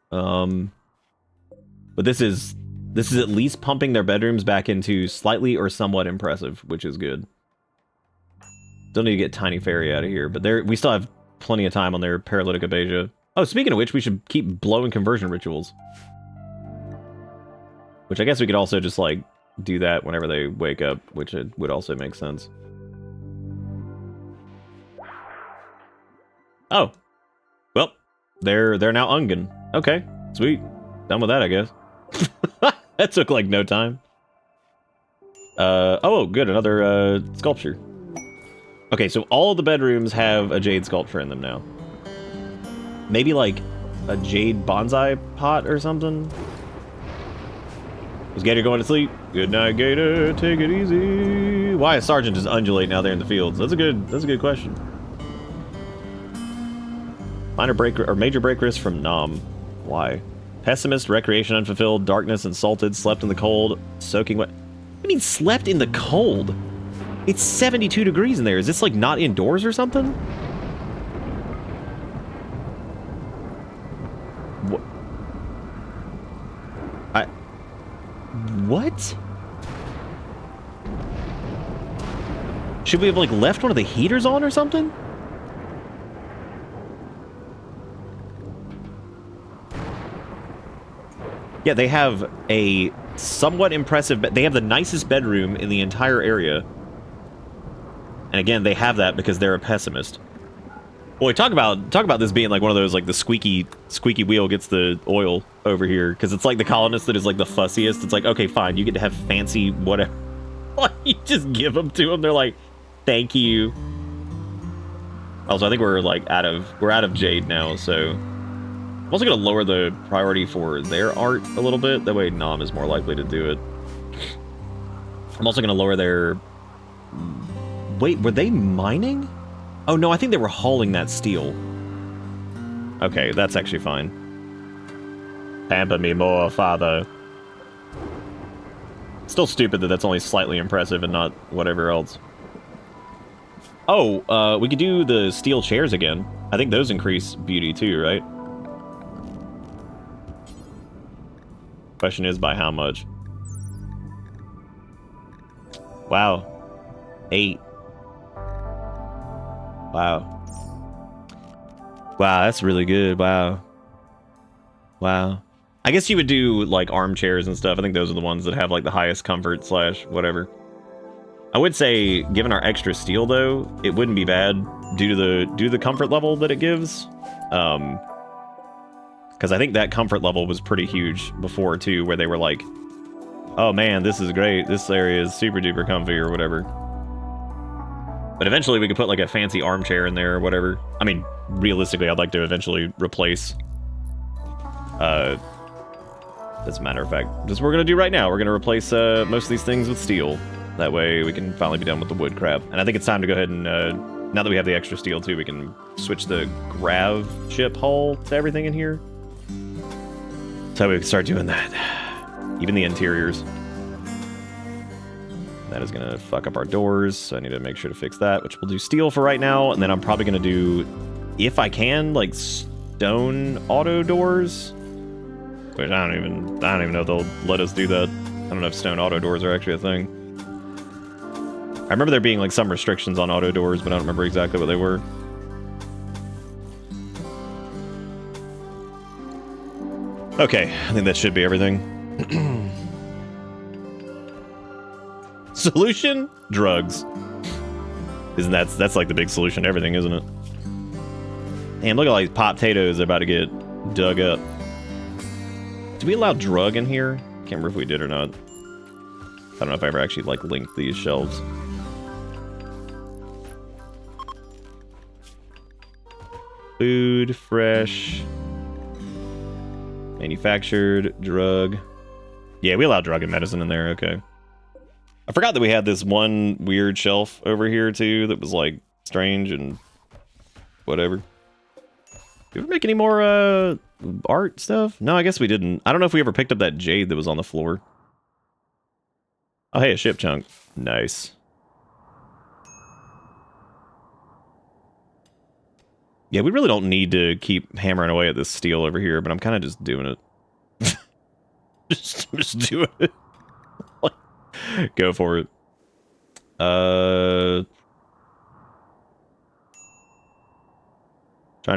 But this is at least pumping their bedrooms back into slightly or somewhat impressive, which is good. Don't need to get Tiny Fairy out of here, but we still have plenty of time on their Paralytic Abasia. Oh, speaking of which, we should keep blowing conversion rituals. Which I guess we could also just, like, do that whenever they wake up, which it would also make sense. Oh. Well, they're now Ungen. Okay, sweet. Done with that, I guess. That took, like, no time. Oh, good, another, sculpture. Okay, so all of the bedrooms have a jade sculpture in them now. Maybe, like, a jade bonsai pot or something? Is Gator going to sleep? Good night, Gator. Take it easy. Why is Sergeant just undulate now there in the fields? That's a good question. Minor break or major break risk from Nom. Why? Pessimist, recreation unfulfilled, darkness insulted, slept in the cold, soaking wet. What do you mean slept in the cold? It's 72 degrees in there. Is this like not indoors or something? What? What? Should we have like left one of the heaters on or something? Yeah, they have a somewhat impressive... They have the nicest bedroom in the entire area. And again, they have that because they're a pessimist. Boy, talk about this being like one of those, like the squeaky wheel gets the oil over here, because it's like the colonists that is like the fussiest. It's like, okay, fine, you get to have fancy whatever. Like, you just give them to them. They're like, thank you. Also, I think we're out of jade now, so I'm also gonna lower the priority for their art a little bit. That way, Nom is more likely to do it. I'm also gonna lower their. Wait, were they mining? Oh no, I think they were hauling that steel. Okay, that's actually fine. Pamper me more, father. Still stupid that that's only slightly impressive and not whatever else. Oh, we could do the steel chairs again. I think those increase beauty too, right? Question is, by how much? Wow. 8. Wow. Wow, that's really good. Wow. Wow. I guess you would do, like, armchairs and stuff. I think those are the ones that have, like, the highest comfort / whatever. I would say, given our extra steel, though, it wouldn't be bad due to the comfort level that it gives. Because I think that comfort level was pretty huge before, too, where they were like, oh, man, this is great. This area is super duper comfy or whatever. But eventually we could put like a fancy armchair in there or whatever. I mean, realistically, I'd like to eventually replace... as a matter of fact, that's what we're going to do right now. We're going to replace most of these things with steel. That way we can finally be done with the wood crap. And I think it's time to go ahead and, now that we have the extra steel too, we can switch the grav chip hull to everything in here. So we can start doing that. Even the interiors. That is going to fuck up our doors, so I need to make sure to fix that, which we'll do steel for right now, and then I'm probably going to do, if I can, like, stone auto doors, which I don't even know if they'll let us do that. I don't know if stone auto doors are actually a thing. I remember there being, like, some restrictions on auto doors, but I don't remember exactly what they were. Okay, I think that should be everything. Solution? Drugs. Isn't that's like the big solution to everything, isn't it? Damn, look at all these potatoes about to get dug up. Do we allow drug in here? Can't remember if we did or not. I don't know if I ever actually, like, linked these shelves. Food, fresh. Manufactured, drug. Yeah, we allow drug and medicine in there, okay. I forgot that we had this one weird shelf over here, too, that was, like, strange and whatever. Did we ever make any more, art stuff? No, I guess we didn't. I don't know if we ever picked up that jade that was on the floor. Oh, hey, a ship chunk. Nice. Yeah, we really don't need to keep hammering away at this steel over here, but I'm kind of just doing it. just doing it. Go for it. Trying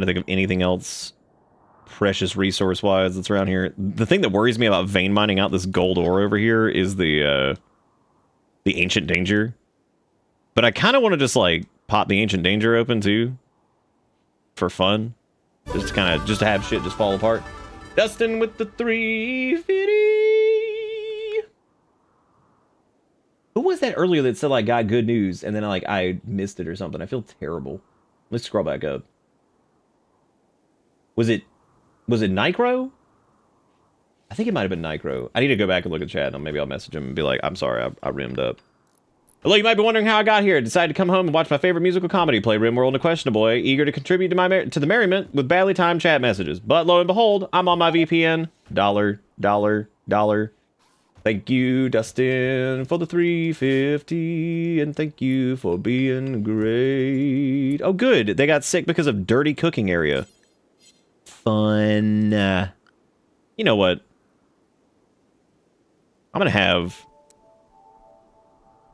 to think of anything else precious resource-wise that's around here. The thing that worries me about vein mining out this gold ore over here is the Ancient Danger. But I kind of want to just, like, pop the Ancient Danger open, too. For fun. Just to have shit just fall apart. Dustin with the 350. Who was that earlier that said, like, got good news, and then, like, I missed it or something? I feel terrible. Let's scroll back up. Was it Nicro? I think it might have been Nicro. I need to go back and look at chat, and maybe I'll message him and be like, I'm sorry, I rimmed up. Hello, you might be wondering how I got here. Decided to come home and watch my favorite musical comedy play, Rimworld, a questionable boy, eager to contribute to the merriment with badly timed chat messages. But lo and behold, I'm on my VPN. $. Thank you, Dustin, for the 350, and thank you for being great. Oh, good. They got sick because of dirty cooking area. Fun. You know what? I'm gonna have,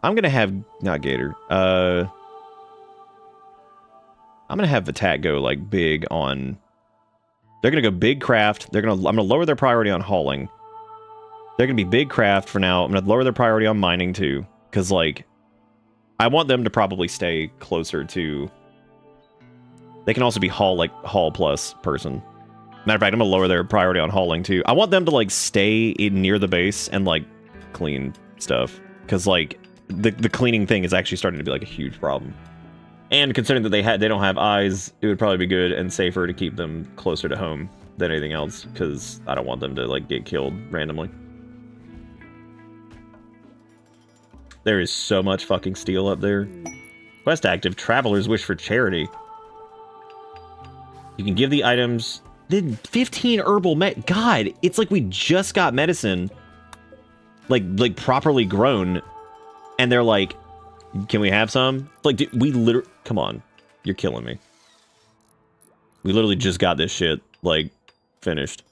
not Gator. I'm gonna have Vitat go, like, big on, they're gonna go big craft. I'm gonna lower their priority on hauling. They're gonna be big craft for now. I'm gonna lower their priority on mining too. Cause, like, I want them to probably stay closer to... They can also be haul plus person. Matter of fact, I'm gonna lower their priority on hauling too. I want them to like stay in near the base and like clean stuff, because like the cleaning thing is actually starting to be like a huge problem. And considering that they don't have eyes, it would probably be good and safer to keep them closer to home than anything else, because I don't want them to like get killed randomly. There is so much fucking steel up there. Quest active, Traveler's Wish for Charity. You can give the items... Then 15 herbal God, it's like we just got medicine, like properly grown, and they're like, "Can we have some?" Like, dude, we literally, come on, you're killing me. We literally just got this shit like finished.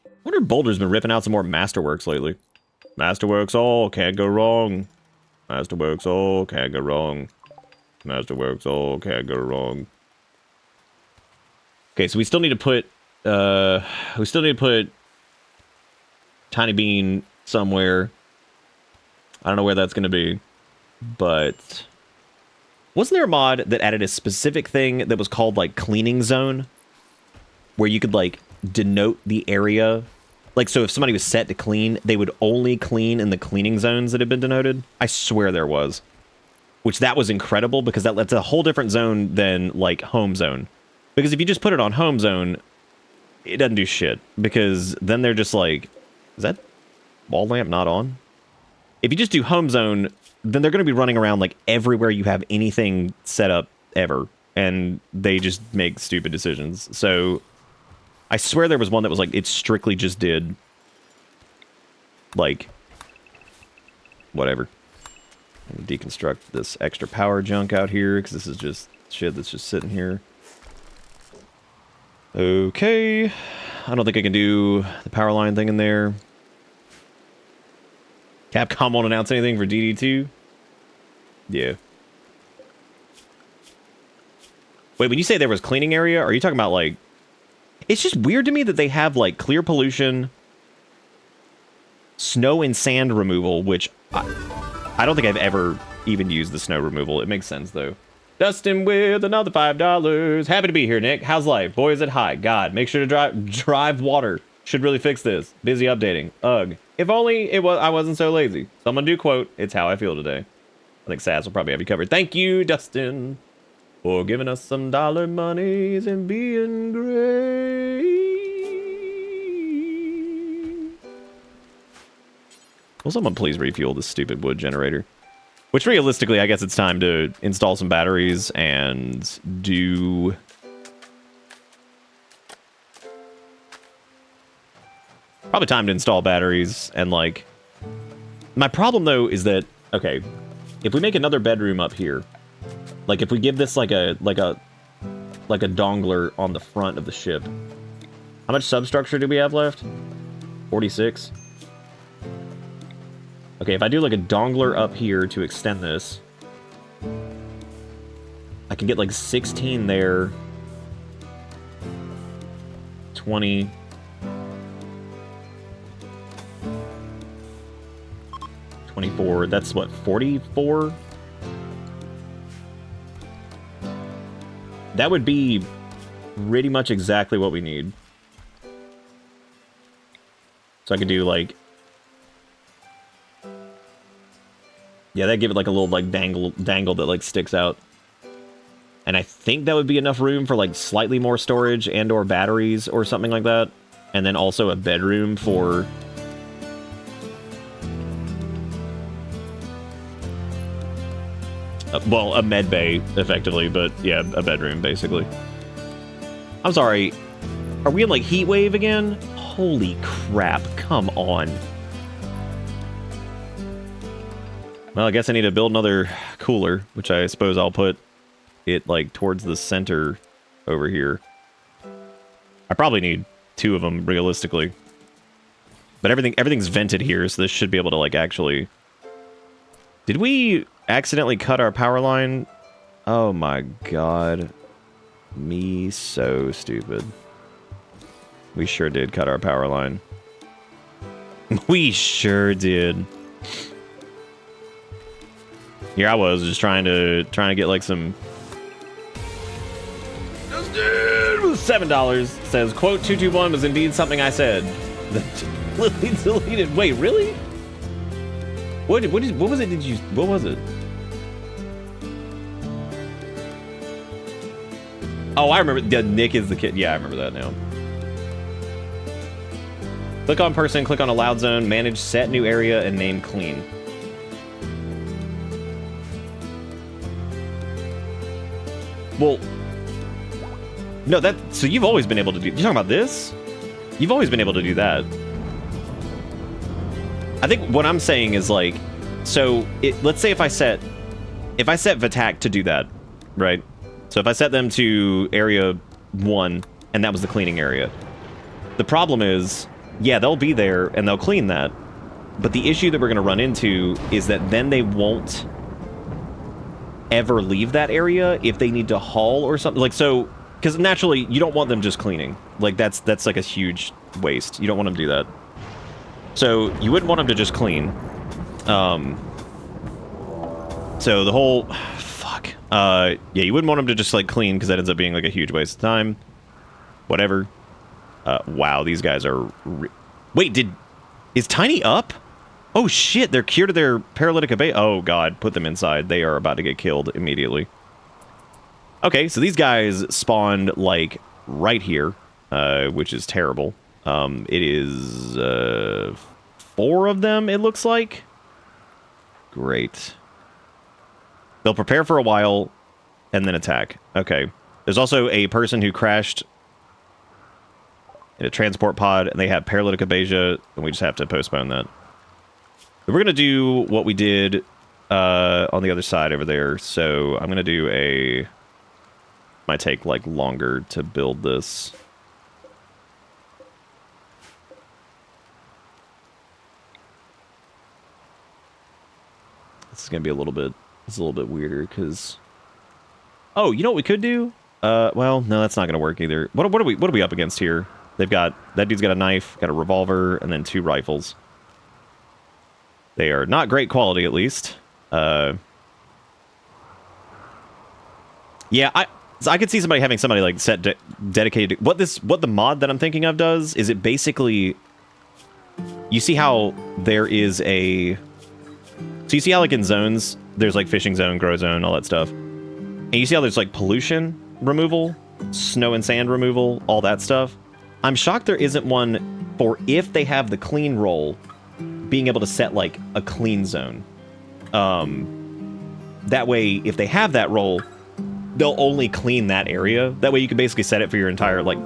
I wonder if Boulder's been ripping out some more Masterworks lately. Masterworks, oh, can't go wrong. Masterworks, oh, can't go wrong. Masterworks, oh, can't go wrong. Okay, so we still need to put Tiny Bean somewhere. I don't know where that's going to be, but wasn't there a mod that added a specific thing that was called like cleaning zone, where you could like denote the area? Like, so if somebody was set to clean, they would only clean in the cleaning zones that had been denoted. I swear there was, which that was incredible, because that's a whole different zone than like home zone. Because if you just put it on home zone, it doesn't do shit. Because then they're just like, is that wall lamp not on? If you just do home zone, then they're going to be running around like everywhere you have anything set up ever. And they just make stupid decisions. So I swear there was one that was like, it strictly just did like whatever. I'm gonna deconstruct this extra power junk out here, because this is just shit that's just sitting here. Okay, I don't think I can do the power line thing in there. Capcom won't announce anything for DD2? Yeah. Wait, when you say there was cleaning area, are you talking about like... It's just weird to me that they have like clear pollution, snow and sand removal, which I don't think I've ever even used the snow removal. It makes sense though. Dustin with another $5. Happy to be here, Nick. How's life? Boy, is it high. God, make sure to drive water. Should really fix this. Busy updating. Ugh. If only I wasn't so lazy. Someone do quote, "It's how I feel today." I think Sass will probably have you covered. Thank you, Dustin, for giving us some dollar monies and being great. Will someone please refuel this stupid wood generator? Which realistically, I guess it's time to install some batteries and do... Probably time to install batteries and like... My problem though is that, okay, if we make another bedroom up here, like if we give this like a dongler on the front of the ship, how much substructure do we have left? 46. Okay, if I do like a dongler up here to extend this, I can get like 16 there, 20, 24, that's what, 44? That would be pretty much exactly what we need. So I could do like... Yeah, that'd give it like a little like dangle that like sticks out. And I think that would be enough room for like slightly more storage and or batteries or something like that. And then also a bedroom for... well, a med bay, effectively, but yeah, a bedroom, basically. I'm sorry, are we in like heat wave again? Holy crap, come on. Well, I guess I need to build another cooler, which I suppose I'll put it like towards the center over here. I probably need 2 of them, realistically. But everything's vented here, so this should be able to like actually... Did we accidentally cut our power line? Oh my god. Me so stupid. We sure did cut our power line. We sure did. Here I was just trying to get like some. $7 says, quote 221 was indeed something I said. Lily deleted. Wait, really? What was it? What was it? Oh, I remember. Yeah, Nick is the kid. Yeah, I remember that now. Click on person, click on a loud zone, manage set new area, and name clean. Well, no, so you've always been able to do. You're talking about this? You've always been able to do that. I think what I'm saying is like, so let's say if I set Vatak to do that, right? So if I set them to area 1 and that was the cleaning area, the problem is, yeah, they'll be there and they'll clean that, but the issue that we're going to run into is that then they won't ever leave that area if they need to haul or something. Like, so, because naturally you don't want them just cleaning. Like that's like a huge waste. You don't want them to do that. So you wouldn't want them to just clean. So the whole yeah, you wouldn't want them to just like clean because that ends up being like a huge waste of time. Whatever. Wow, these guys are. Wait, is Tiny up? Oh shit, they're cured of their paralytic abate. Oh god, put them inside. They are about to get killed immediately. Okay, so these guys spawned like right here, which is terrible. It is 4 of them, it looks like. Great. They'll prepare for a while and then attack. Okay. There's also a person who crashed in a transport pod, and they have paralytic abasia, and we just have to postpone that. We're going to do what we did on the other side over there. So I'm going to do might take like longer to build this. This is going to be a little bit weirder because... Oh, you know what we could do? Well, no, that's not going to work either. What are we up against here? They've got... That dude's got a knife, got a revolver, and then 2 rifles. They are not great quality, at least. Yeah, I could see having somebody like set dedicated. What the mod that I'm thinking of does is it basically. You see how there is a. So you see how like in zones there's like fishing zone, grow zone, all that stuff, and you see how there's like pollution removal, snow and sand removal, all that stuff. I'm shocked there isn't one for if they have the clean role, being able to set like a clean zone. That way, if they have that role, they'll only clean that area. That way you can basically set it for your entire like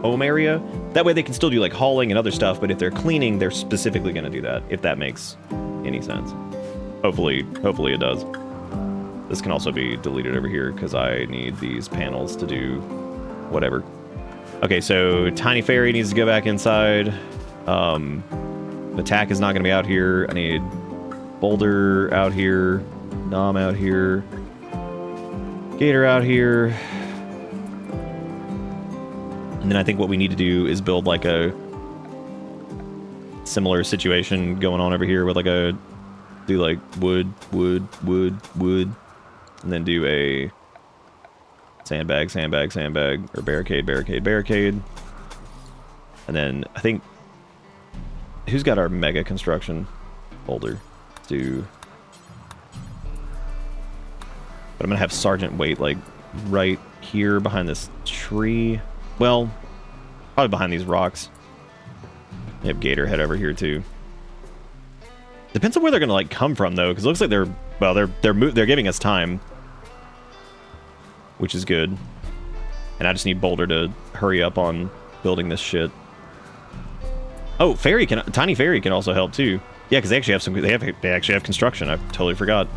home area. That way they can still do like hauling and other stuff, but if they're cleaning, they're specifically going to do that, if that makes any sense. Hopefully it does. This can also be deleted over here because I need these panels to do whatever. Okay, so Tiny Fairy needs to go back inside. Attack is not going to be out here. I need Boulder out here. Nom out here. Gator out here. And then I think what we need to do is build like a similar situation going on over here with like do like wood, and then do a sandbag, or barricade. And then I think, who's got our mega construction? Boulder. But I'm gonna have Sergeant wait like right here behind this tree. Well, probably behind these rocks. They have Gator head over here too. Depends on where they're gonna like come from though, because it looks like they're giving us time, which is good. And I just need Boulder to hurry up on building this shit. Oh, Tiny Fairy can also help too. Yeah, because they actually have construction. I totally forgot.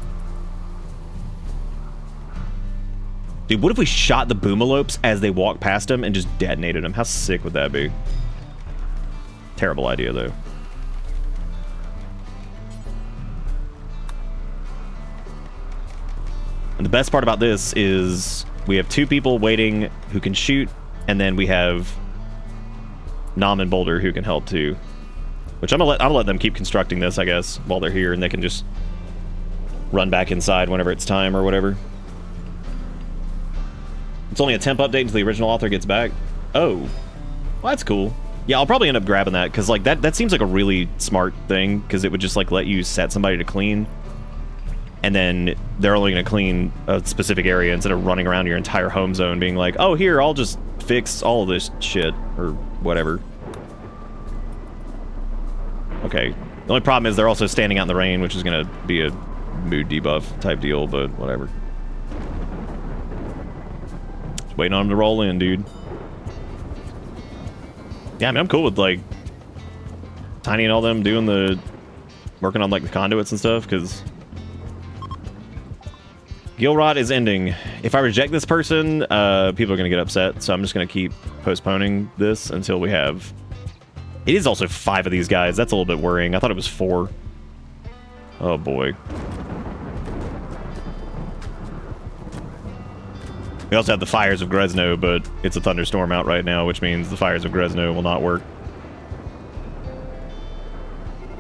Dude, what if we shot the boomalopes as they walk past them and just detonated them? How sick would that be? Terrible idea, though. And the best part about this is we have 2 people waiting who can shoot, and then we have Nom and Boulder who can help too. Which I'm gonna let them keep constructing this, I guess, while they're here, and they can just run back inside whenever it's time or whatever. It's only a temp update until the original author gets back. Oh, well, that's cool. Yeah, I'll probably end up grabbing that because like that seems like a really smart thing because it would just like let you set somebody to clean, and then they're only going to clean a specific area instead of running around your entire home zone being like, oh, here, I'll just fix all of this shit or whatever. Okay. The only problem is they're also standing out in the rain, which is going to be a mood debuff type deal, but whatever. Just waiting on them to roll in, dude. Yeah, I mean, I'm cool with, like, Tiny and all them doing the... working on, like, the conduits and stuff, because... Gilrot is ending. If I reject this person, people are going to get upset, so I'm just going to keep postponing this until we have... It is also 5 of these guys. That's a little bit worrying. I thought it was 4. Oh, boy. We also have the Fires of Gresno, but it's a thunderstorm out right now, which means the Fires of Gresno will not work.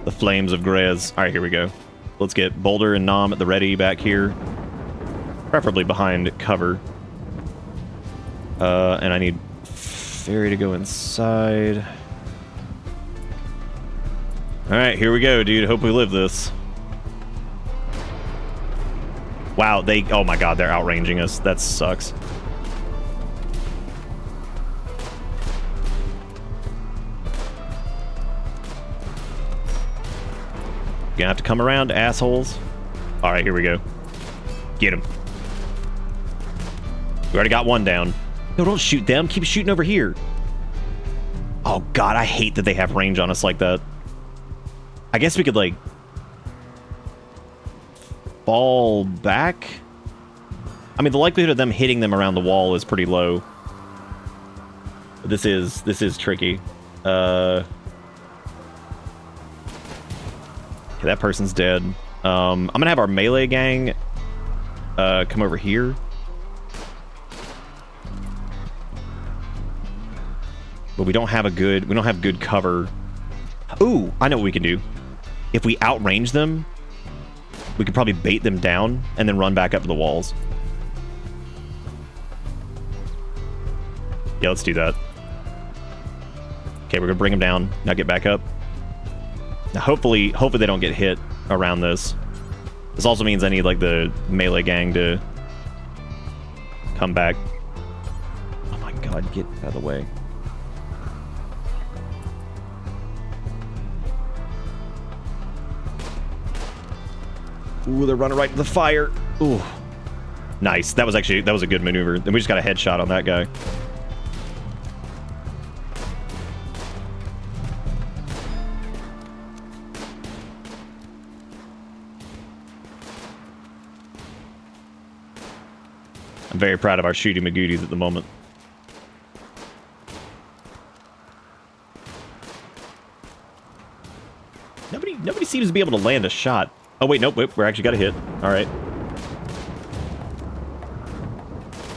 The Flames of Grez. Alright, here we go. Let's get Boulder and Nom at the ready back here. Preferably behind cover. And I need Fairy to go inside. Alright, here we go, dude. Hope we live this. Wow, oh my god, they're outranging us. That sucks. Gonna have to come around, assholes. Alright, here we go. Get him. We already got one down. No, don't shoot them. Keep shooting over here. Oh god, I hate that they have range on us like that. I guess we could, like... fall back? I mean, the likelihood of them hitting them around the wall is pretty low. This is tricky. Okay, that person's dead. I'm gonna have our melee gang come over here. But we don't have good cover. Ooh, I know what we can do. If we outrange them, we could probably bait them down and then run back up to the walls. Yeah, let's do that. Okay, we're gonna bring them down. Now get back up. Now hopefully they don't get hit around this. This also means I need like the melee gang to come back. Oh my god, get out of the way. Ooh, they're running right to the fire. Ooh. Nice. That was a good maneuver. And we just got a headshot on that guy. I'm very proud of our shooty magooties at the moment. Nobody seems to be able to land a shot. Oh, wait, nope, we're actually got a hit. All right.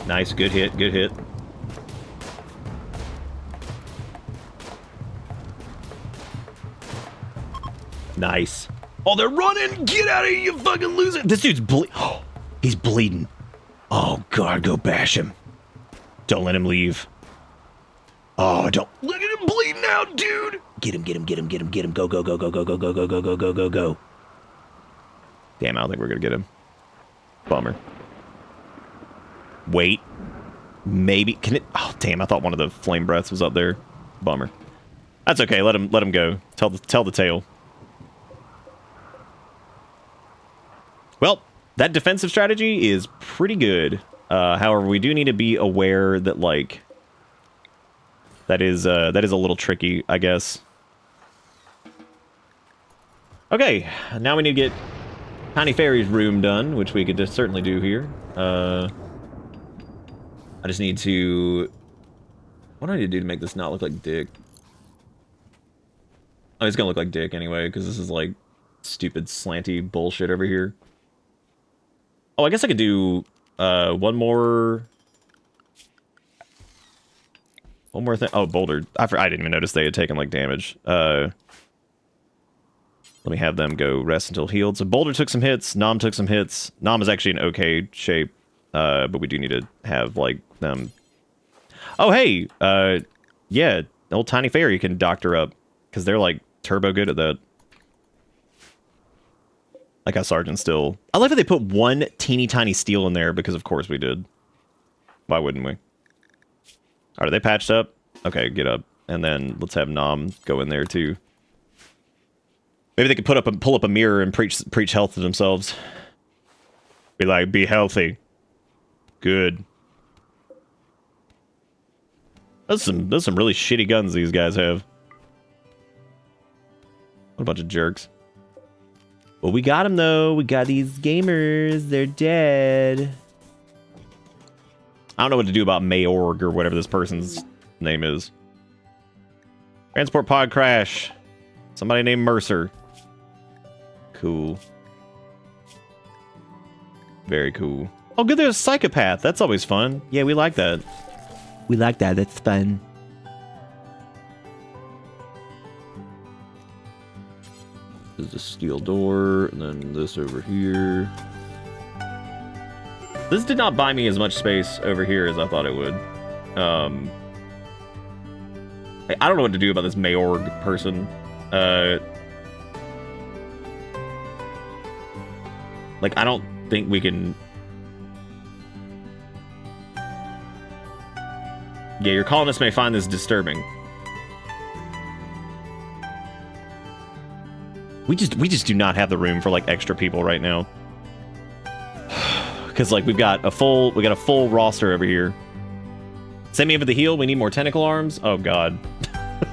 Nice, good hit, good hit. Nice. Oh, they're running! Get out of here, you fucking loser! This dude's oh, he's bleeding. Oh, God, go bash him. Don't let him leave. Oh, don't let him bleed now, dude! Get him, get him, get him, get him, get him. Go, go, go, go, go, go, go, go, go, go, go, go, go. Damn, I don't think we're gonna get him. Bummer. Wait. Maybe. Can it? Oh, damn, I thought one of the flame breaths was up there. Bummer. That's okay, let him go. Tell the tale. Well, that defensive strategy is pretty good. However, we do need to be aware that, like, that is a little tricky, I guess. Okay, now we need to get Tiny Fairy's room done, which we could just certainly do here. I just need to... What do I need to do to make this not look like dick? Oh, it's gonna look like dick anyway, because this is, like, stupid slanty bullshit over here. Oh, I guess I could do one more thing. Oh, Boulder. I didn't even notice they had taken, like, damage. Let me have them go rest until healed. So Boulder took some hits. Nom took some hits. Nom is actually in okay shape, but we do need to have, like, them... Oh, hey! Yeah, old Tiny Fairy can doctor up, because they're, like, turbo good at that. Like how Sergeant still... I love how they put one teeny tiny steal in there, because of course we did. Why wouldn't we? Are they patched up? Okay, get up. And then let's have Nom go in there, too. Maybe they could pull up a mirror and preach health to themselves. Be like, be healthy. Good. Those some really shitty guns these guys have. What a bunch of jerks. Well, we got them though. We got these gamers. They're dead. I don't know what to do about Mayorg or whatever this person's name is. Transport pod crash. Somebody named Mercer. Cool. Very cool. Oh, good, there's a psychopath. That's always fun. Yeah, we like that. We like that. That's fun. There's a steel door, and then this over here. This did not buy me as much space over here as I thought it would. I don't know what to do about this Mayorg person. Like, I don't think we can... Yeah, your colonists may find this disturbing. We just do not have the room for, like, extra people right now. Because, like, we got a full roster over here. Send me over the heal. We need more tentacle arms. Oh, God.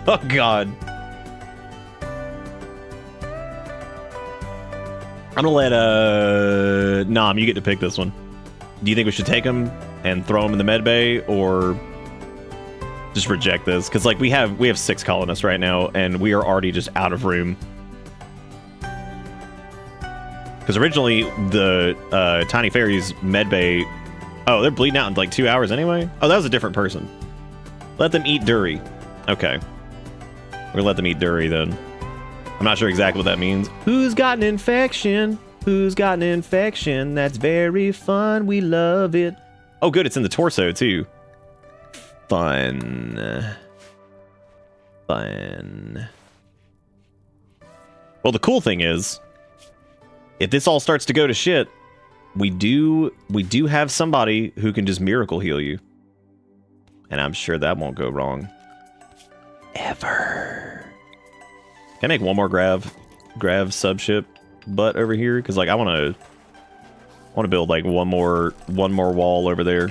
Oh, God. I'm gonna let, Nom, you get to pick this one. Do you think we should take him and throw him in the med bay, or just reject this? Because, like, we have 6 colonists right now, and we are already just out of room. Because originally, the Tiny Fairy's med bay... Oh, they're bleeding out in, like, 2 hours anyway? Oh, that was a different person. Let them eat Dury. Okay. We're gonna let them eat Dury, then. I'm not sure exactly what that means. Who's got an infection? Who's got an infection? That's very fun. We love it. Oh, good. It's in the torso, too. Fun. Fun. Well, the cool thing is, if this all starts to go to shit, we do have somebody who can just miracle heal you. And I'm sure that won't go wrong. Ever. Can I make one more grav subship butt over here? Because, like, I want to build, like, one more wall over there.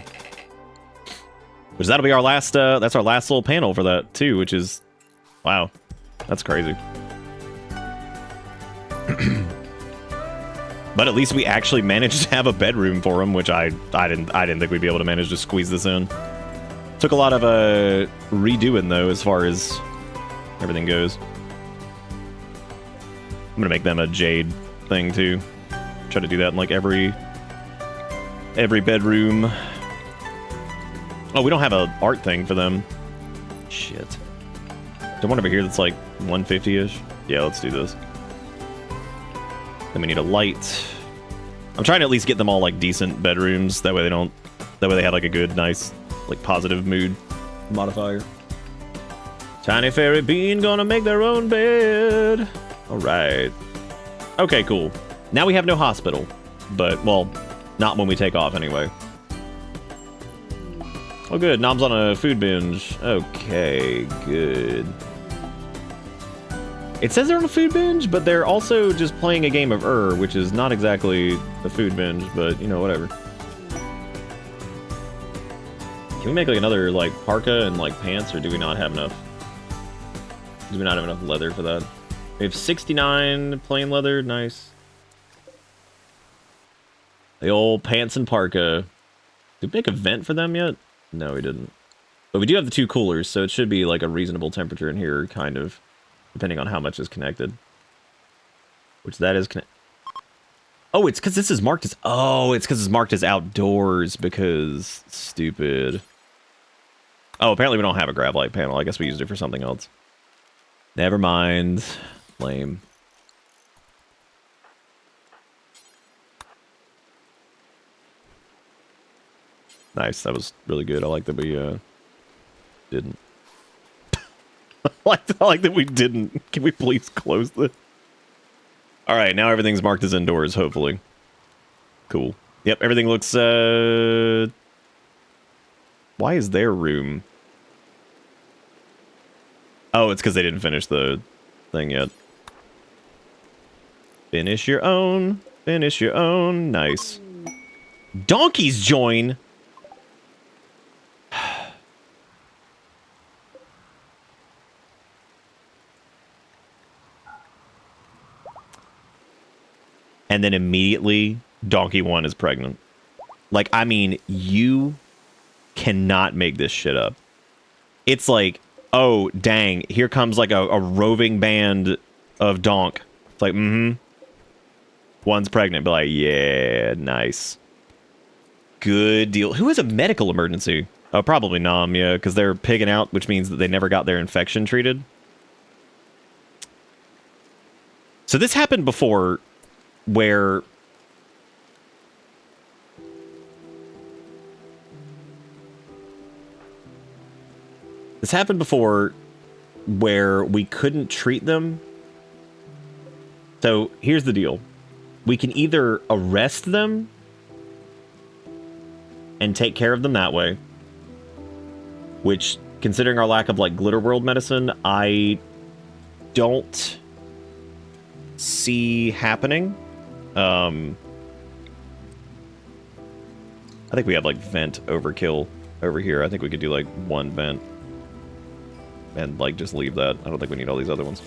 Which that'll be our last that's our last little panel for that too, which is, wow, that's crazy. But at least we actually managed to have a bedroom for him, which I didn't think we'd be able to manage to squeeze this in. Took a lot of redoing though, as far as everything goes. I'm gonna make them a jade thing too. Try to do that in like every bedroom. Oh, we don't have a art thing for them. Shit. There's one over here that's like 150-ish. Yeah, let's do this. Then we need a light. I'm trying to at least get them all like decent bedrooms. That way they have like a good, nice, like positive mood modifier. Tiny Fairy Bean gonna make their own bed. All right. Okay, cool. Now we have no hospital, but, well, not when we take off anyway. Oh, good. Nom's on a food binge. Okay, good. It says they're on a food binge, but they're also just playing a game of which is not exactly a food binge, but, you know, whatever. Can we make, like, another, like, parka and, like, pants, or do we not have enough? Do we not have enough leather for that? We have 69 plain leather. Nice. The old pants and parka. Did we make a vent for them yet? No, we didn't. But we do have the 2 coolers, so it should be like a reasonable temperature in here, kind of. Depending on how much is connected. Which that is connected. Oh, it's because this is marked as... Oh, it's because it's marked as outdoors, because... Stupid. Oh, apparently we don't have a grav light panel. I guess we used it for something else. Never mind. Lame. Nice. That was really good. I like that we didn't. I like that we didn't. Can we please close this? All right, now everything's marked as indoors, hopefully. Cool. Yep, everything looks, why is their room? Oh, it's because they didn't finish the thing yet. Finish your own. Finish your own. Nice. Donkeys join! And then immediately, Donkey 1 is pregnant. Like, I mean, you cannot make this shit up. It's like, oh, dang, here comes like a roving band of donk. It's like, one's pregnant. Be like, yeah, nice. Good deal. Who has a medical emergency? Oh, probably Nom, yeah, because they're pigging out, which means that they never got their infection treated. So this happened before, where we couldn't treat them. So here's the deal. We can either arrest them and take care of them that way, which, considering our lack of like Glitter World medicine, I don't see happening. I think we have like vent overkill over here. I think we could do like one vent and like just leave that. I don't think we need all these other ones.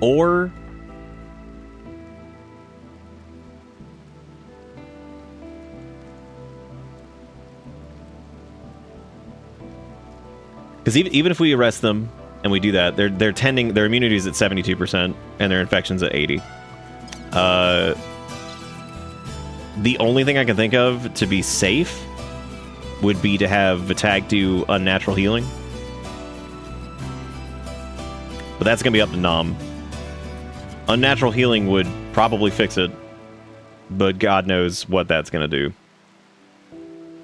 Or because even if we arrest them and we do that, their immunity is at 72% and their infection's at 80. The only thing I can think of to be safe would be to have Vitag do unnatural healing. But that's going to be up to Nom. Unnatural healing would probably fix it, but God knows what that's going to do.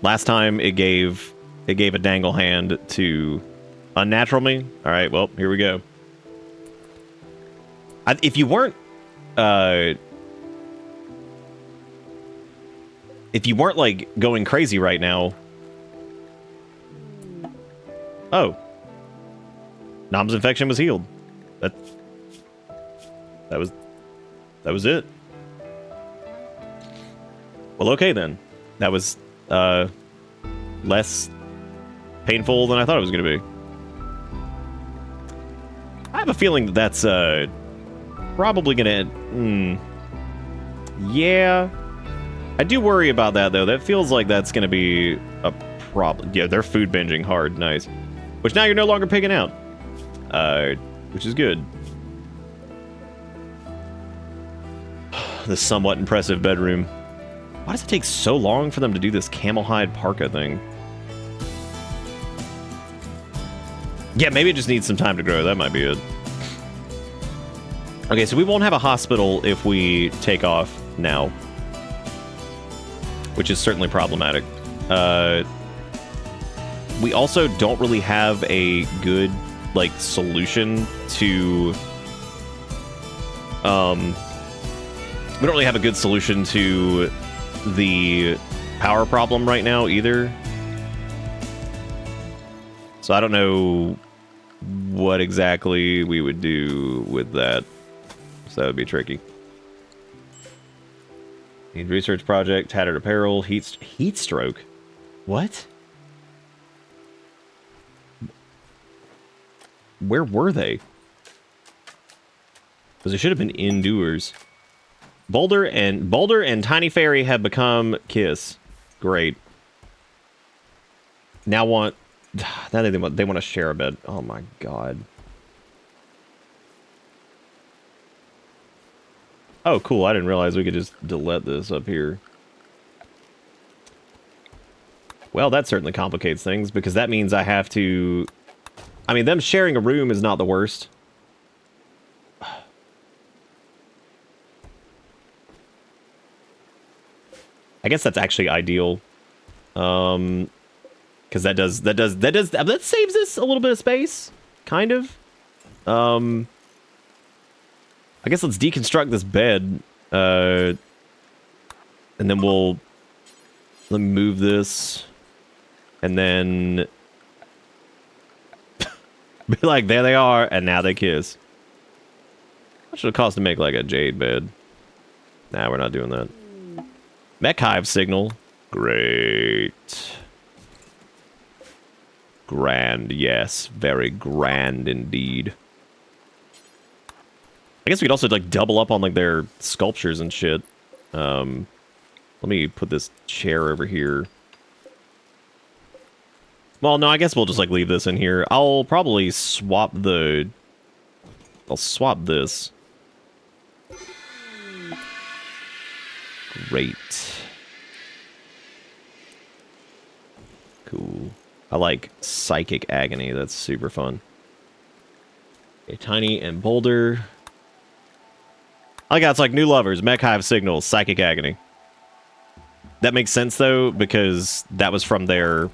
Last time it gave a dangle hand to unnatural me. All right, well, here we go. If you weren't like going crazy right now. Oh. Nom's infection was healed. That was it. Well, okay then. That was less painful than I thought it was going to be. I have a feeling that that's probably going to... Yeah. I do worry about that, though. That feels like that's going to be a problem. Yeah, they're food binging hard. Nice. Which now you're no longer picking out. Which is good. This somewhat impressive bedroom. Why does it take so long for them to do this camel hide parka thing? Yeah, maybe it just needs some time to grow. That might be it. Okay, so we won't have a hospital if we take off now, which is certainly problematic. We also don't really have a good, like, solution to... we don't really have a good solution to the power problem right now, either. So I don't know what exactly we would do with that. So that would be tricky. Need research project, tattered apparel, heat stroke. What? Where were they? Because they should have been indoors. Boulder and Tiny Fairy have become Kiss. Great. Now they want to share a bed. Oh my god. Oh, cool. I didn't realize we could just delete this up here. Well, that certainly complicates things, because that means I have to... I mean, them sharing a room is not the worst. I guess that's actually ideal. Because that saves us a little bit of space, kind of. I guess let's deconstruct this bed, and then let me move this, and then be like, there they are, and now they kiss. What should it cost to make like a jade bed? Nah, we're not doing that. Mech hive signal. Great. Grand, yes. Very grand indeed. I guess we could also like double up on like their sculptures and shit. Let me put this chair over here. Well, no, I guess we'll just like leave this in here. I'll probably swap the... I'll swap this. Great. Cool. I like Psychic Agony. That's super fun. Okay, Tiny and Boulder. I got it's like new lovers, Mech Hive Signals, Psychic Agony. That makes sense though, because that was from their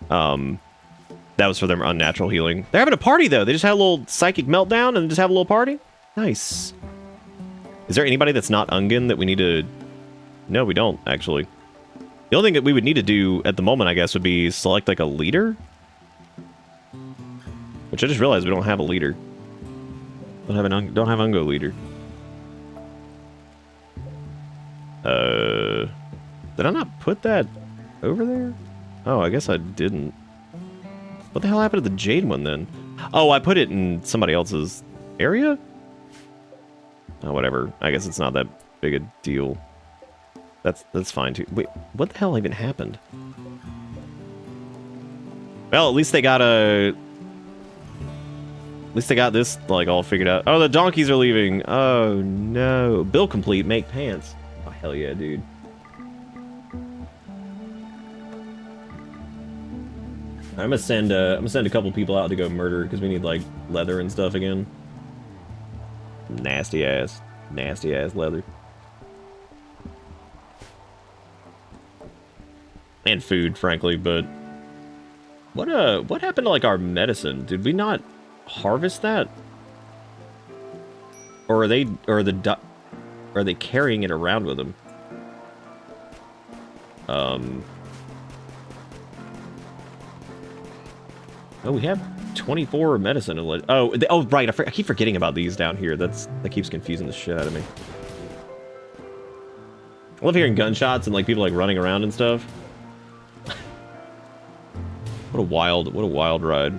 for their unnatural healing. They're having a party though. They just had a little psychic meltdown and just have a little party. Nice. Is there anybody that's not Ungin that we need to... No, we don't, actually. The only thing that we would need to do at the moment, I guess, would be select, like, a leader. Which I just realized we don't have a leader. Don't have Ungo leader. Did I not put that over there? Oh, I guess I didn't. What the hell happened to the Jade one, then? Oh, I put it in somebody else's area? Oh, whatever. I guess it's not that big a deal. That's fine too. Wait, what the hell even happened? Well, at least they got this like all figured out. Oh, the donkeys are leaving. Oh no. Bill complete, make pants. Oh hell yeah, dude. I'm gonna send a couple people out to go murder because we need like leather and stuff again. Nasty ass leather. And food, frankly, but what happened to like our medicine? Did we not harvest that? Or are they carrying it around with them? Oh, we have 24 medicine. Oh, right. I keep forgetting about these down here. That keeps confusing the shit out of me. I love hearing gunshots and like people like running around and stuff. What a wild ride.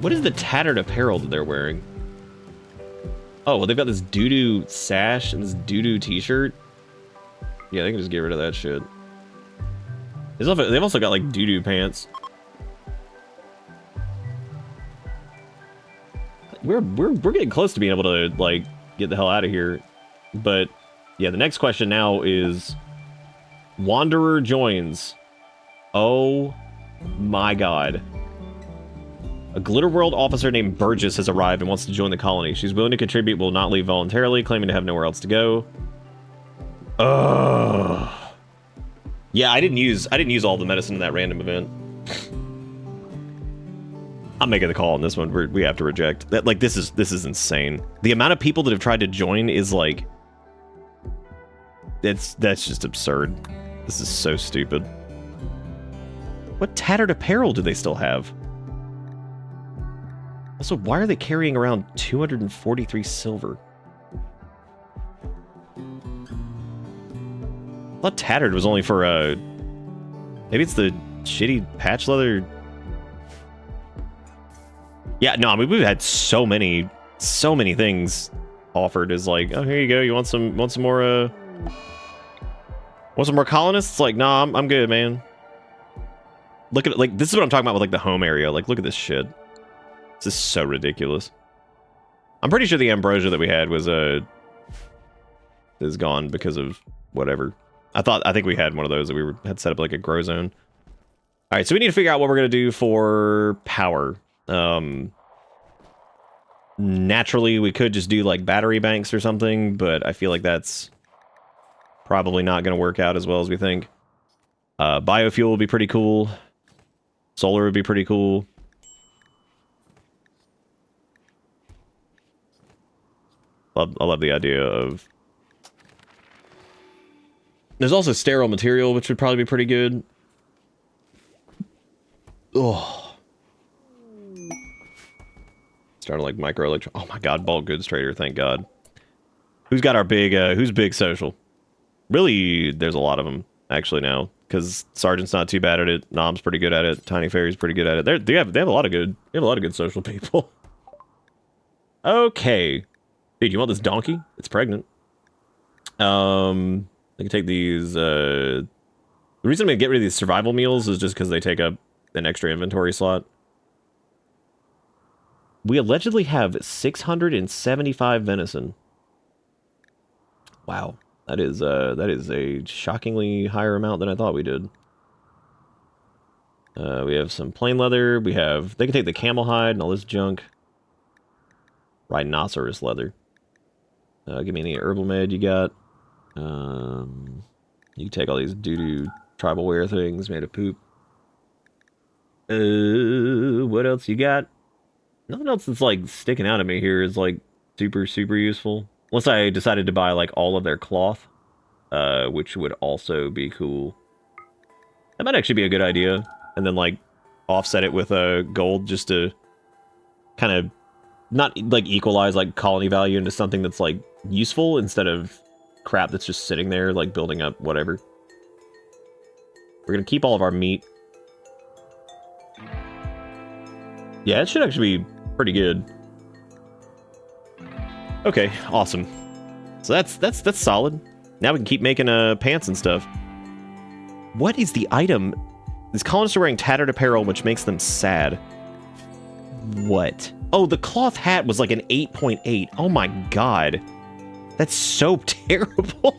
What is the tattered apparel that they're wearing? Oh, well, they've got this doo-doo sash and this doo-doo t-shirt. Yeah, they can just get rid of that shit. They've also got like doo-doo pants. We're getting close to being able to like get the hell out of here. But yeah, the next question now is Wanderer joins. Oh my god. A Glitterworld officer named Burgess has arrived and wants to join the colony. She's willing to contribute, will not leave voluntarily, claiming to have nowhere else to go. Ugh. Yeah, I didn't use all the medicine in that random event. I'm making the call on this one. We have to reject that. Like, this is insane. The amount of people that have tried to join is like, that's just absurd. This is so stupid. What tattered apparel do they still have? Also, why are they carrying around 243 silver? I thought tattered was only for maybe it's the shitty patch leather. Yeah, no, I mean we've had so many things offered as like, oh, here you go. You want some more colonists? Like, nah, I'm good, man. Look at it, like this is what I'm talking about with like the home area. Like, look at this shit. This is so ridiculous. I'm pretty sure the ambrosia that we had was is gone because of whatever. I think we had one of those that we had set up like a grow zone. All right, so we need to figure out what we're gonna do for power. Naturally, we could just do like battery banks or something, but I feel like that's Probably not going to work out as well as we think. Biofuel would be pretty cool. Solar would be pretty cool. I love the idea of... There's also sterile material, which would probably be pretty good. Oh. Starting like microelectro... Oh my god, bulk goods trader, thank god. Who's got our big, who's big social? Really, there's a lot of them, actually, now. Because Sergeant's not too bad at it. Nom's pretty good at it. Tiny Fairy's pretty good at it. They have a lot of good... They have a lot of good social people. Okay. Dude, you want this donkey? It's pregnant. I can take these, The reason I'm gonna get rid of these survival meals is just because they take up an extra inventory slot. We allegedly have 675 venison. Wow. That is a shockingly higher amount than I thought we did. We have some plain leather. We have... They can take the camel hide and all this junk. Rhinoceros leather. Give me any herbal med you got. You can take all these doo-doo tribal wear things made of poop. What else you got? Nothing else that's, like, sticking out at me here is, like, super, super useful. Unless I decided to buy, like, all of their cloth. Which would also be cool. That might actually be a good idea. And then, like, offset it with gold just to kind of not, like, equalize, like, colony value into something that's, like, useful instead of crap that's just sitting there, like, building up whatever. We're gonna keep all of our meat. Yeah, it should actually be pretty good. Okay, awesome. So that's solid. Now we can keep making pants and stuff. What is the item? These colonists are wearing tattered apparel, which makes them sad. What? Oh, the cloth hat was like an 8.8. Oh my god. That's so terrible.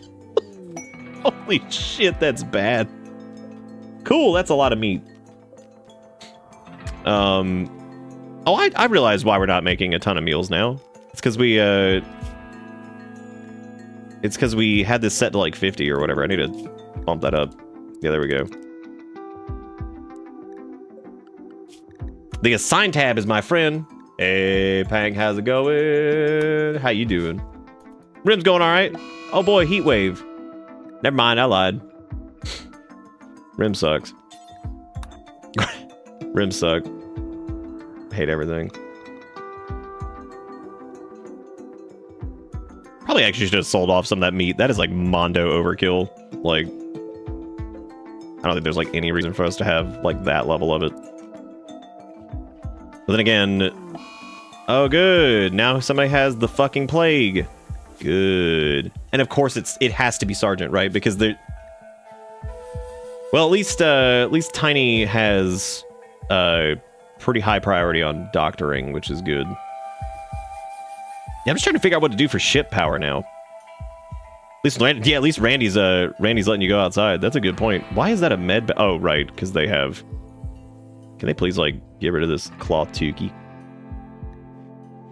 Holy shit, that's bad. Cool, that's a lot of meat. Oh, I realize why we're not making a ton of meals now. It's because we, had this set to like 50 or whatever. I need to bump that up. Yeah, there we go. The assign tab is my friend. Hey, Pang, how's it going? How you doing? Rim's going all right. Oh boy, heat wave. Never mind, I lied. Rim sucks. Rim suck. Hate everything. Probably actually should have sold off some of that meat. That is like Mondo overkill. Like, I don't think there's like any reason for us to have like that level of it. But then again, oh good, now somebody has the fucking plague. Good. And of course it has to be Sergeant, right? Because they're... Well, at least Tiny has pretty high priority on doctoring, which is good. Yeah, I'm just trying to figure out what to do for ship power now. At least Randy's letting you go outside. That's a good point. Why is that a med? Oh, right, because they have... Can they please, like, get rid of this cloth tukey?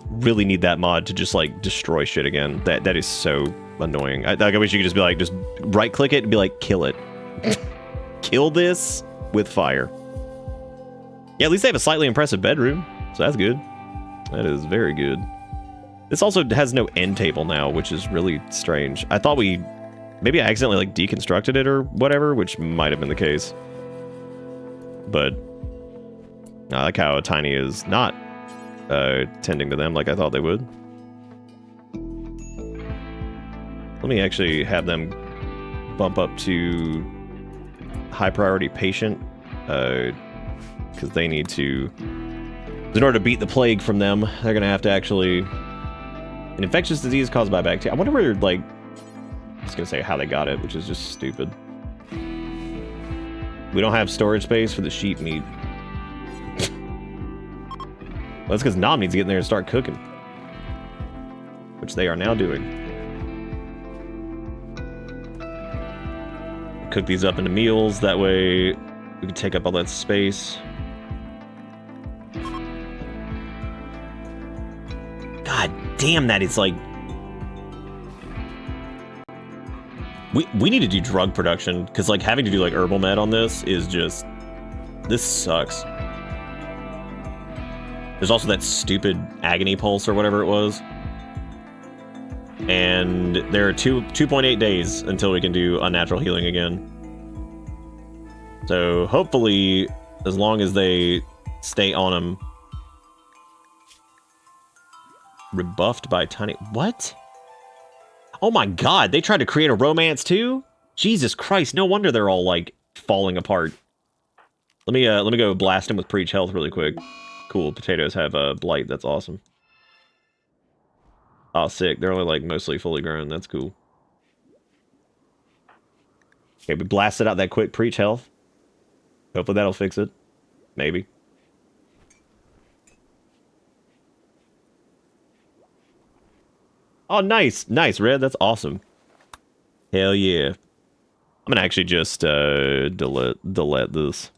Really need that mod to just, like, destroy shit again. That is so annoying. I wish you could just be like, just right-click it and be like, kill it. Kill this with fire. Yeah, at least they have a slightly impressive bedroom, so that's good. That is very good. This also has no end table now, which is really strange. I thought maybe I accidentally like deconstructed it or whatever, which might have been the case. But I like how Tiny is not tending to them like I thought they would. Let me actually have them bump up to high priority patient, because they need to, in order to beat the plague from them, they're gonna have to actually... An infectious disease caused by bacteria. I wonder where, like... I was gonna say how they got it, which is just stupid. We don't have storage space for the sheep meat. Well, that's because Nom needs to get in there and start cooking. Which they are now doing. Cook these up into meals, that way we can take up all that space. God damn, that is like... We need to do drug production, because like having to do like herbal med on this is just, this sucks. There's also that stupid agony pulse or whatever it was. And there are 2.8 days until we can do unnatural healing again. So hopefully, as long as they stay on them. Rebuffed by tiny... What? Oh my god, they tried to create a romance too? Jesus Christ, no wonder they're all like falling apart. Let me go blast him with Preach Health really quick. Cool, potatoes have blight, that's awesome. Oh, sick, they're only like mostly fully grown, that's cool. Okay, we blasted out that quick Preach Health. Hopefully that'll fix it. Maybe. Oh, nice. Nice, Red. That's awesome. Hell yeah. I'm gonna actually just delete this.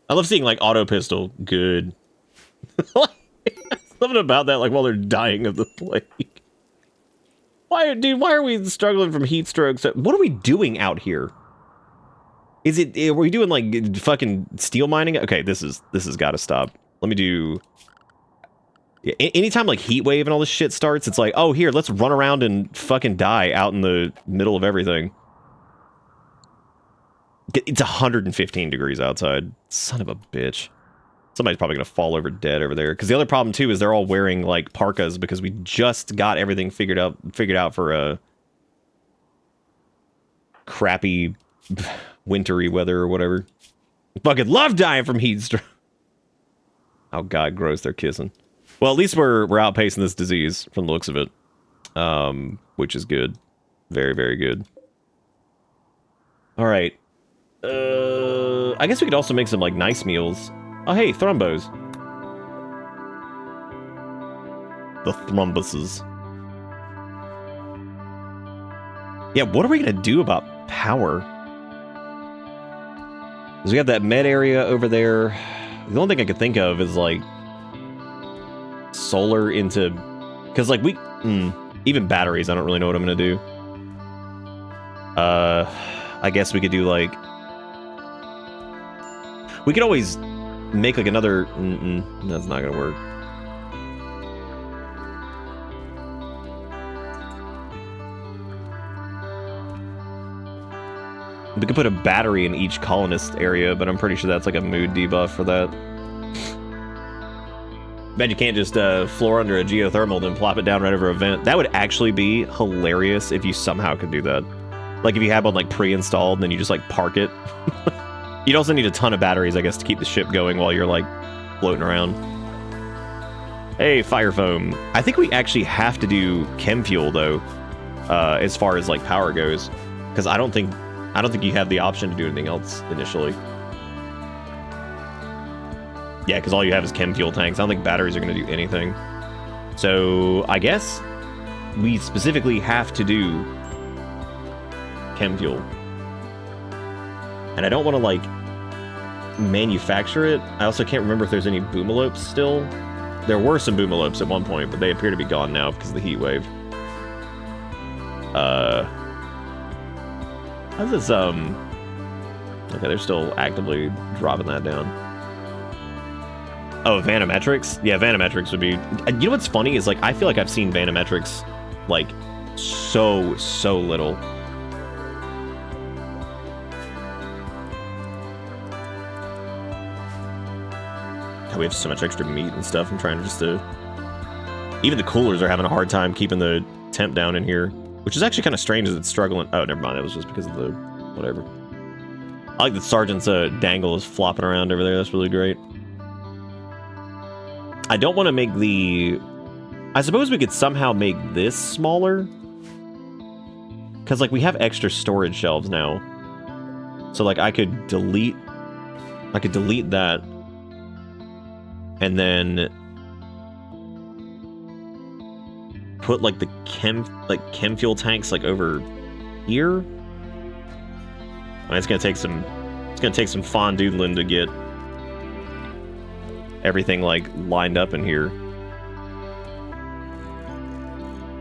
I love seeing, like, auto pistol. Good. Something about that, like, while they're dying of the plague. Why are we struggling from heat strokes? What are we doing out here? Are we doing like fucking steel mining? Okay, this has got to stop. Let me do. Yeah, anytime like heat wave and all this shit starts, it's like, oh here, let's run around and fucking die out in the middle of everything. It's 115 degrees outside. Son of a bitch. Somebody's probably gonna fall over dead over there. Because the other problem too is they're all wearing like parkas because we just got everything figured out for a crappy wintry weather or whatever. Fucking love dying from heat stroke. Oh god, gross, they're kissing. Well, at least we're outpacing this disease from the looks of it. Which is good. Very, very good. Alright. I guess we could also make some like nice meals. Oh hey, thrombos. The thrombuses. Yeah, what are we gonna do about power? Because we have that med area over there. The only thing I could think of is like solar into, because like even batteries, I don't really know what I'm gonna do. I guess we could do like, we could always make like another, that's not gonna work. We could put a battery in each colonist area, but I'm pretty sure that's like a mood debuff for that. Bet you can't just floor under a geothermal then plop it down right over a vent. That would actually be hilarious if you somehow could do that. Like if you had one like pre-installed and then you just like park it. You'd also need a ton of batteries, I guess, to keep the ship going while you're like floating around. Hey, fire foam. I think we actually have to do chem fuel though, as far as like power goes, because I don't think you have the option to do anything else initially. Yeah, because all you have is chem fuel tanks. I don't think batteries are going to do anything. So I guess we specifically have to do chem fuel. And I don't want to like manufacture it. I also can't remember if there's any boomalopes still. There were some boomalopes at one point, but they appear to be gone now because of the heat wave. How's this, okay, they're still actively dropping that down. Oh, Vanometrics? Yeah, Vanometrics would be... You know what's funny is, like, I feel like I've seen Vanometrics, like, so little. God, we have so much extra meat and stuff. I'm trying just to... Even the coolers are having a hard time keeping the temp down in here. Which is actually kind of strange as it's struggling. Oh, never mind. That was just because of the... whatever. I like that Sergeant's dangle is flopping around over there. That's really great. I don't want to make the... I suppose we could somehow make this smaller. Because, like, we have extra storage shelves now. So, like, I could delete that. And then... put like the chem fuel tanks like over here. I mean, it's gonna take some fondoodling to get everything like lined up in here.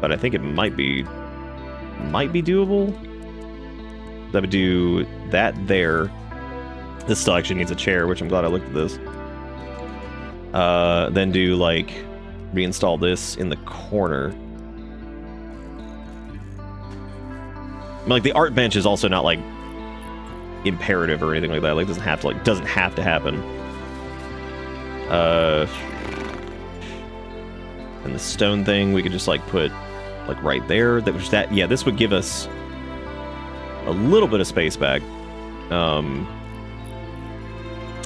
but I think it might be doable. That would do that there. This still actually needs a chair, which I'm glad I looked at this. Then do, like, reinstall this in the corner. I mean, like, the art bench is also not, like, imperative or anything like that. Like, doesn't have to happen. And the stone thing, we could just, like, put, like, right there. Yeah, this would give us a little bit of space back.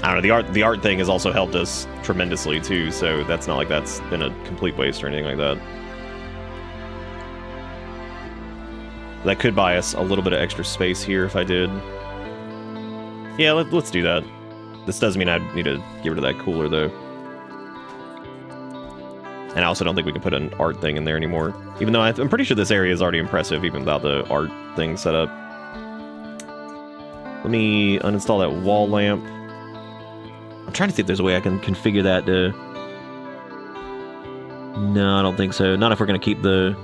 I don't know, the art thing has also helped us tremendously, too, so that's not like that's been a complete waste or anything like that. That could buy us a little bit of extra space here if I did. Yeah, let's do that. This does mean I need to get rid of that cooler, though. And I also don't think we can put an art thing in there anymore. Even though I'm pretty sure this area is already impressive, even without the art thing set up. Let me uninstall that wall lamp. I'm trying to see if there's a way I can configure that to... No, I don't think so. Not if we're going to keep the...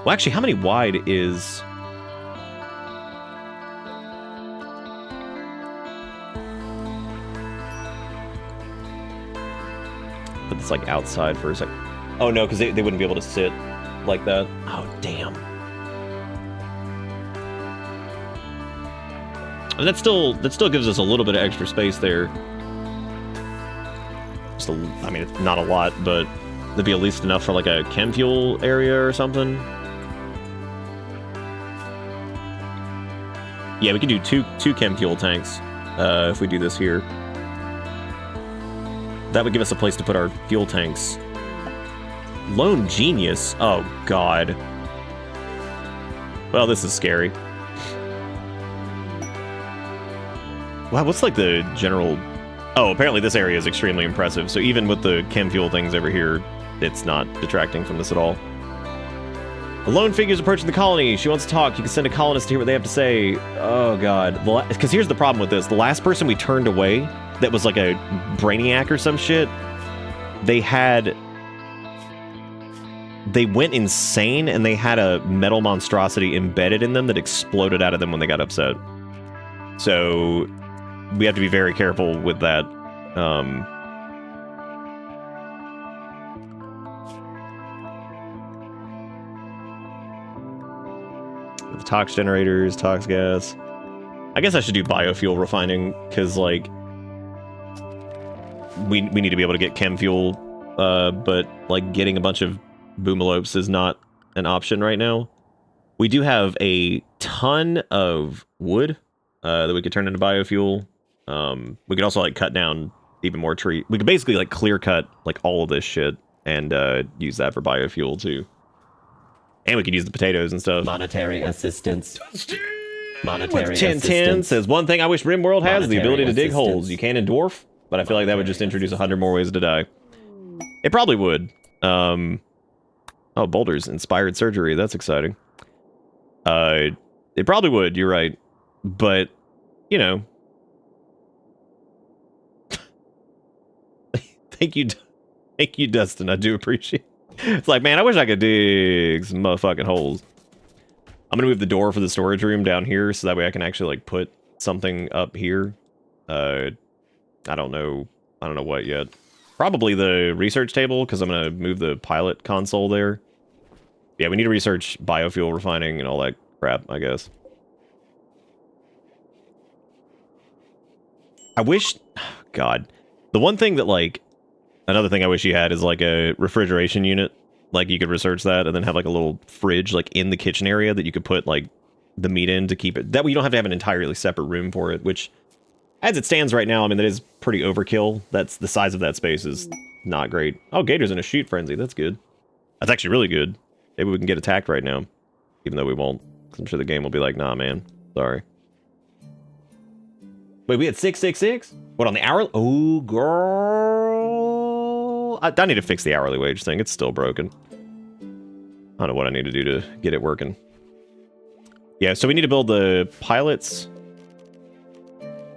Well, actually, how many wide is... Put this, like, outside for a sec. Oh, no, because they wouldn't be able to sit like that. Oh, damn. And that still gives us a little bit of extra space there. Just I mean, it's not a lot, but it'd be at least enough for, like, a chem fuel area or something. Yeah, we could do two chem fuel tanks if we do this here. That would give us a place to put our fuel tanks. Lone Genius? Oh, God. Well, this is scary. Wow, what's, like, the general... Oh, apparently this area is extremely impressive, so even with the chem fuel things over here, it's not detracting from this at all. A lone figure's approaching the colony. She wants to talk. You can send a colonist to hear what they have to say. Oh, God. Because here's the problem with this. The last person we turned away that was like a brainiac or some shit, they went insane, and they had a metal monstrosity embedded in them that exploded out of them when they got upset. So we have to be very careful with that. The tox generators, tox gas. I guess I should do biofuel refining, because, like, we need to be able to get chem fuel, but, like, getting a bunch of boomalopes is not an option right now. We do have a ton of wood that we could turn into biofuel. We could also, like, cut down even more tree. We could basically, like, clear cut, like, all of this shit and use that for biofuel too. And we could use the potatoes and stuff. Monetary assistance. Monetary assistance. 1010 says, one thing I wish Rimworld has is the ability to dig holes. You can in Dwarf, but I feel like that would just introduce 100 more ways to die. It probably would. Oh, boulders. Inspired surgery. That's exciting. It probably would. You're right. But, you know. Thank you, Dustin. I do appreciate it. It's like, man, I wish I could dig some motherfucking holes. I'm gonna move the door for the storage room down here so that way I can actually, like, put something up here. I don't know what yet. Probably the research table, because I'm gonna move the pilot console there. Yeah, we need to research biofuel refining and all that crap, I guess. I wish... God. The one thing that, like... Another thing I wish you had is, like, a refrigeration unit. Like, you could research that and then have, like, a little fridge, like, in the kitchen area that you could put, like, the meat in to keep it... That way you don't have to have an entirely separate room for it, which, as it stands right now, I mean, that is pretty overkill. That's... The size of that space is not great. Oh, Gator's in a shoot frenzy. That's good. That's actually really good. Maybe we can get attacked right now. Even though we won't. 'Cause I'm sure the game will be like, nah, man. Sorry. Wait, we had 666? What, on the hourly? Oh, girl. I need to fix the hourly wage thing. It's still broken. I don't know what I need to do to get it working. Yeah, so we need to build the pilot's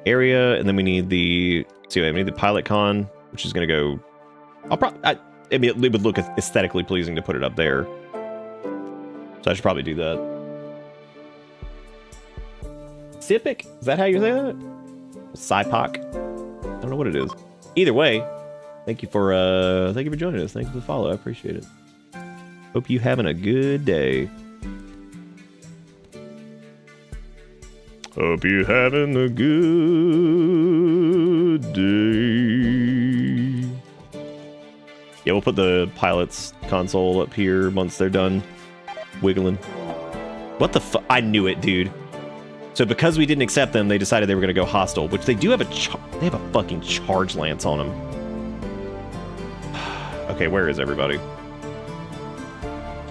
area, and then we need the... See, we need the pilot con, which is going to go... I mean, it would look aesthetically pleasing to put it up there. So I should probably do that. Sipic? Is that how you say that? Sipoc? I don't know what it is. Either way, thank you for joining us. Thank you for the follow. I appreciate it. Hope you having a good day. Hope you having a good day. Yeah, we'll put the pilot's console up here once they're done wiggling. What the fuck? I knew it, dude. So because we didn't accept them, they decided they were going to go hostile, which they do have they have a fucking charge lance on them. Okay, where is everybody?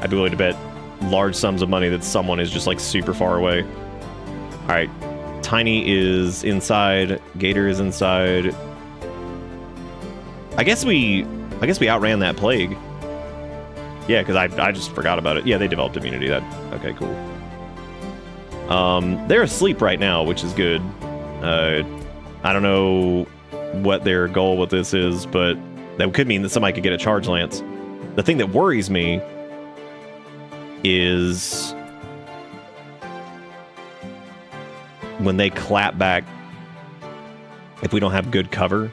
I'd be willing to bet large sums of money that someone is just like super far away. All right, Tiny is inside. Gator is inside. I guess we outran that plague. Yeah, because I just forgot about it. Yeah, they developed immunity. Okay, cool. They're asleep right now, which is good. I don't know what their goal with this is, but that could mean that somebody could get a charge lance. The thing that worries me is when they clap back if we don't have good cover.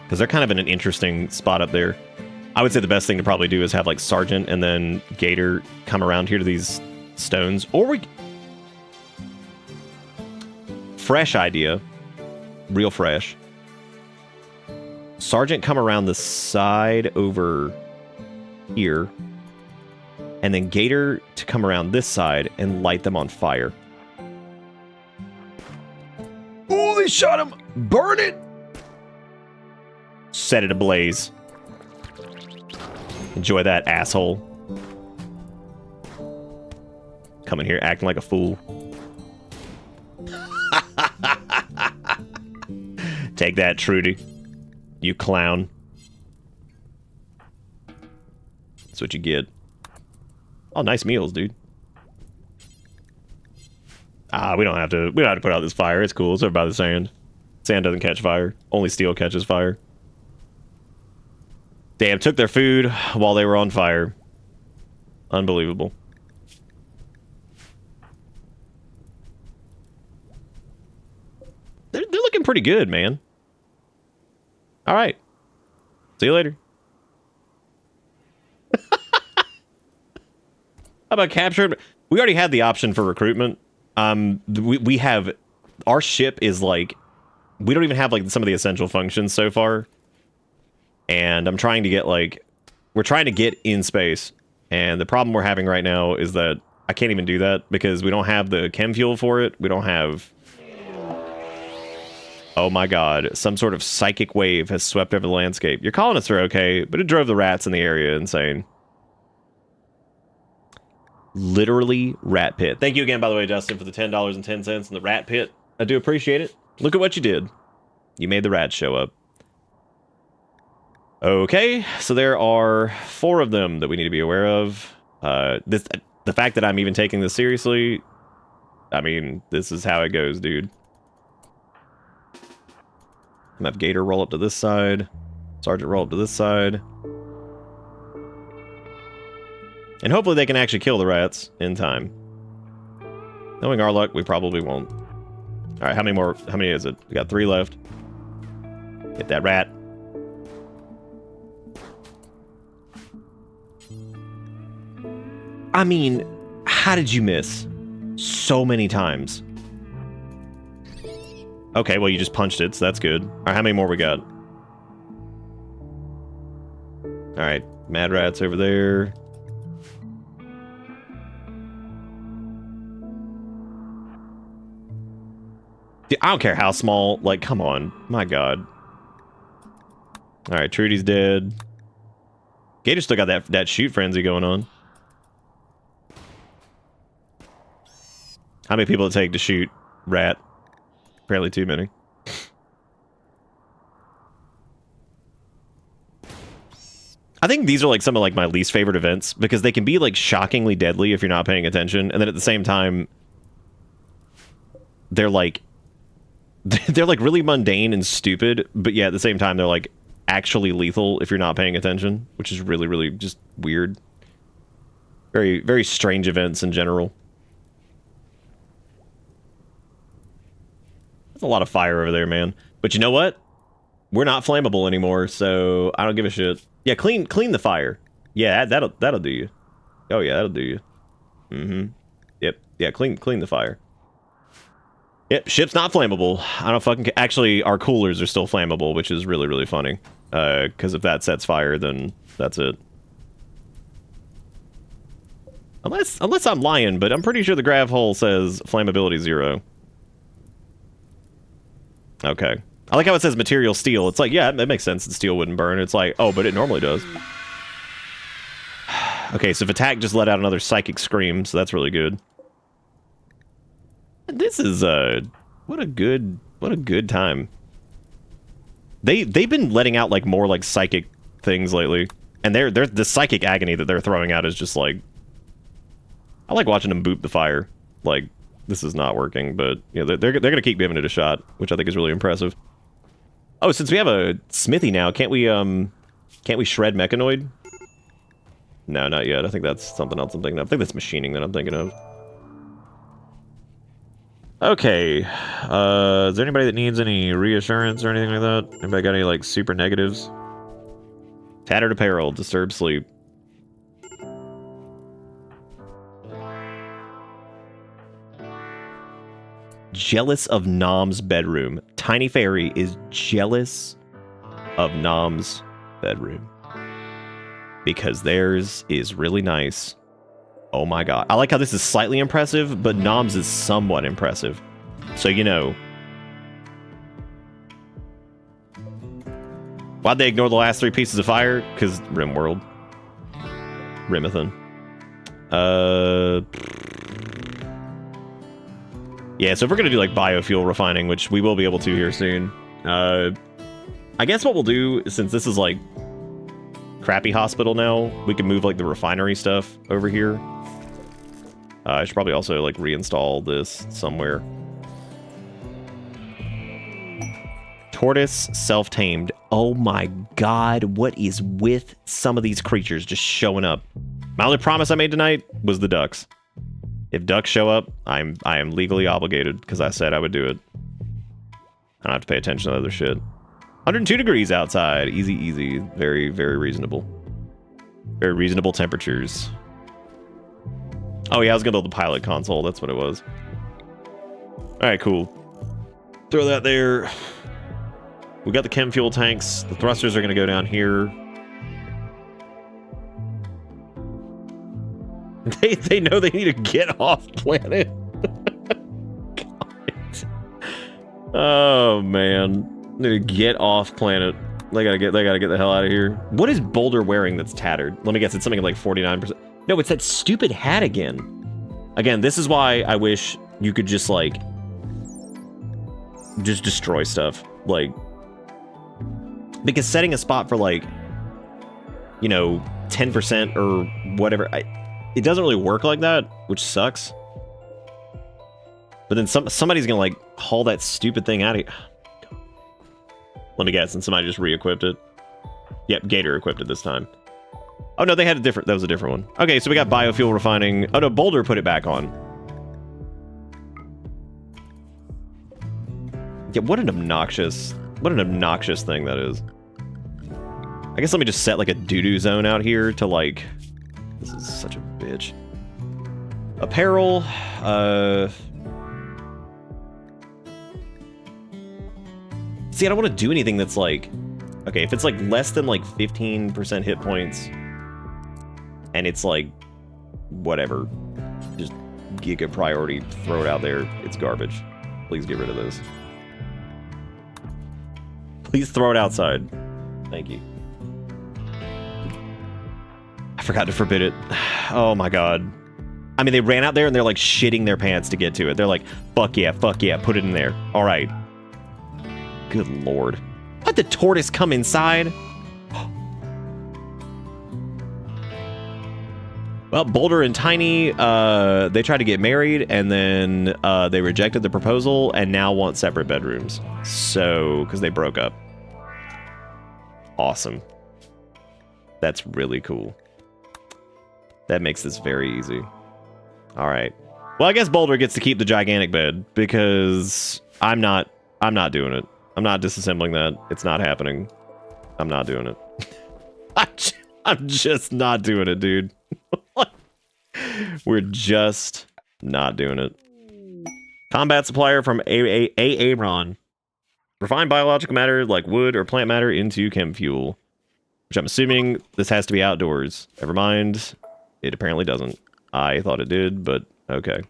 Because they're kind of in an interesting spot up there. I would say the best thing to probably do is have like Sergeant and then Gator come around here to these stones. Or we... Fresh idea. Real fresh. Sergeant come around the side over here. And then Gator to come around this side and light them on fire. Oh, they shot him! Burn it! Set it ablaze. Enjoy that, asshole. Coming here acting like a fool. Take that, Trudy. You clown. That's what you get. Oh, nice meals, dude. We don't have to put out this fire. It's cool. It's over by the sand. Sand doesn't catch fire. Only steel catches fire. Damn, took their food while they were on fire. Unbelievable. They're looking pretty good, man. All right. See you later. How about captured? We already had the option for recruitment. We have... Our ship is like... We don't even have like some of the essential functions so far. And I'm trying to get like... We're trying to get in space. And the problem we're having right now is that I can't even do that because we don't have the chem fuel for it. We don't have... Oh my god. Some sort of psychic wave has swept over the landscape. Your colonists are okay, but it drove the rats in the area insane. Literally rat pit. Thank you again, by the way, Justin, for the $10.10 in the rat pit. I do appreciate it. Look at what you did. You made the rats show up. Okay, so there are 4 of them that we need to be aware of. The fact that I'm even taking this seriously, I mean, this is how it goes, dude. I'm gonna have Gator roll up to this side. Sergeant roll up to this side. And hopefully they can actually kill the rats in time. Knowing our luck, we probably won't. Alright, how many more? How many is it? We got 3 left. Hit that rat. I mean, how did you miss? So many times. Okay, well, you just punched it, so that's good. Alright, how many more we got? Alright, mad rats over there. Dude, I don't care how small. Like, come on. My god. Alright, Trudy's dead. Gator's still got that shoot frenzy going on. How many people it take to shoot rat? Apparently too many. I think these are like some of like my least favorite events because they can be like shockingly deadly if you're not paying attention, and then at the same time they're like really mundane and stupid, but yeah, at the same time they're like actually lethal if you're not paying attention, which is really, really just weird. Very, very strange events in general. That's a lot of fire over there, man. But you know what? We're not flammable anymore, so I don't give a shit. Yeah, clean the fire. Yeah, that'll do you. Oh yeah, that'll do you. Mm-hmm. Yep. Yeah, clean the fire. Yep, ship's not flammable. I don't fucking actually, our coolers are still flammable, which is really, really funny. Because if that sets fire, then that's it. Unless I'm lying, but I'm pretty sure the grav hull says flammability 0. Okay. I like how it says material steel. It's like, yeah, it makes sense that steel wouldn't burn. It's like, oh, but it normally does. Okay, so if attack just let out another psychic scream, so that's really good. This is what a good time. They've been letting out like more like psychic things lately, and they're the psychic agony that they're throwing out is just like, I like watching them boop the fire. Like, this is not working, but you know, they're gonna keep giving it a shot, which I think is really impressive. Oh, since we have a smithy now, can't we shred Mechanoid? No, not yet. I think that's something else I'm thinking of. I think that's machining that I'm thinking of. Okay. Is there anybody that needs any reassurance or anything like that? Anybody got any, like, super negatives? Tattered apparel, disturbed sleep. Jealous of Nom's bedroom. Tiny Fairy is jealous of Nom's bedroom. Because theirs is really nice. Oh my god. I like how this is slightly impressive, but Nom's is somewhat impressive. So, you know. Why'd they ignore the last 3 pieces of fire? Because Rimworld. Rimathan. Yeah, so if we're going to do like biofuel refining, which we will be able to here soon. I guess what we'll do, since this is like crappy hospital now, we can move like the refinery stuff over here. I should probably also like reinstall this somewhere. Tortoise self-tamed. Oh my god, what is with some of these creatures just showing up? My only promise I made tonight was the ducks. If ducks show up, I am legally obligated because I said I would do it. I don't have to pay attention to other shit. 102 degrees outside. Easy, easy. Very, very reasonable. Very reasonable temperatures. Oh yeah, I was gonna build the pilot console. That's what it was. Alright, cool. Throw that there. We got the chem fuel tanks. The thrusters are gonna go down here. They know they need to get off planet. Oh man. They need to get off planet. They gotta get the hell out of here. What is Boulder wearing that's tattered? Let me guess, it's something like 49%. No, it's that stupid hat again. Again, this is why I wish you could just like just destroy stuff. Like, because setting a spot for like, you know, 10% or whatever, it doesn't really work like that, which sucks. But then somebody's gonna like haul that stupid thing out of here. Let me guess, and somebody just re-equipped it. Yep, Gator equipped it this time. Oh no, they had a different, that was a different one. Okay, so we got biofuel refining. Oh no, Boulder put it back on. Yeah, what an obnoxious thing that is. I guess let me just set like a doo-doo zone out here to like, this is such a bitch. Apparel, see, I don't want to do anything that's like, okay, if it's like less than like 15% hit points, and it's like, whatever, just giga priority, throw it out there, it's garbage. Please get rid of this. Please throw it outside. Thank you. I forgot to forbid it. Oh my god. I mean, they ran out there and they're like shitting their pants to get to it. They're like, fuck yeah, put it in there. All right. Good lord. Let the tortoise come inside. Well, Boulder and Tiny, they tried to get married, and then they rejected the proposal, and now want separate bedrooms. So, because they broke up. Awesome. That's really cool. That makes this very easy. All right. Well, I guess Boulder gets to keep the gigantic bed because I'm not doing it. I'm not disassembling that. It's not happening. I'm not doing it. I'm just not doing it, dude. We're just not doing it. Combat supplier from Aaron. Refine biological matter like wood or plant matter into chem fuel. Which I'm assuming this has to be outdoors. Never mind. It apparently doesn't. I thought it did, but okay.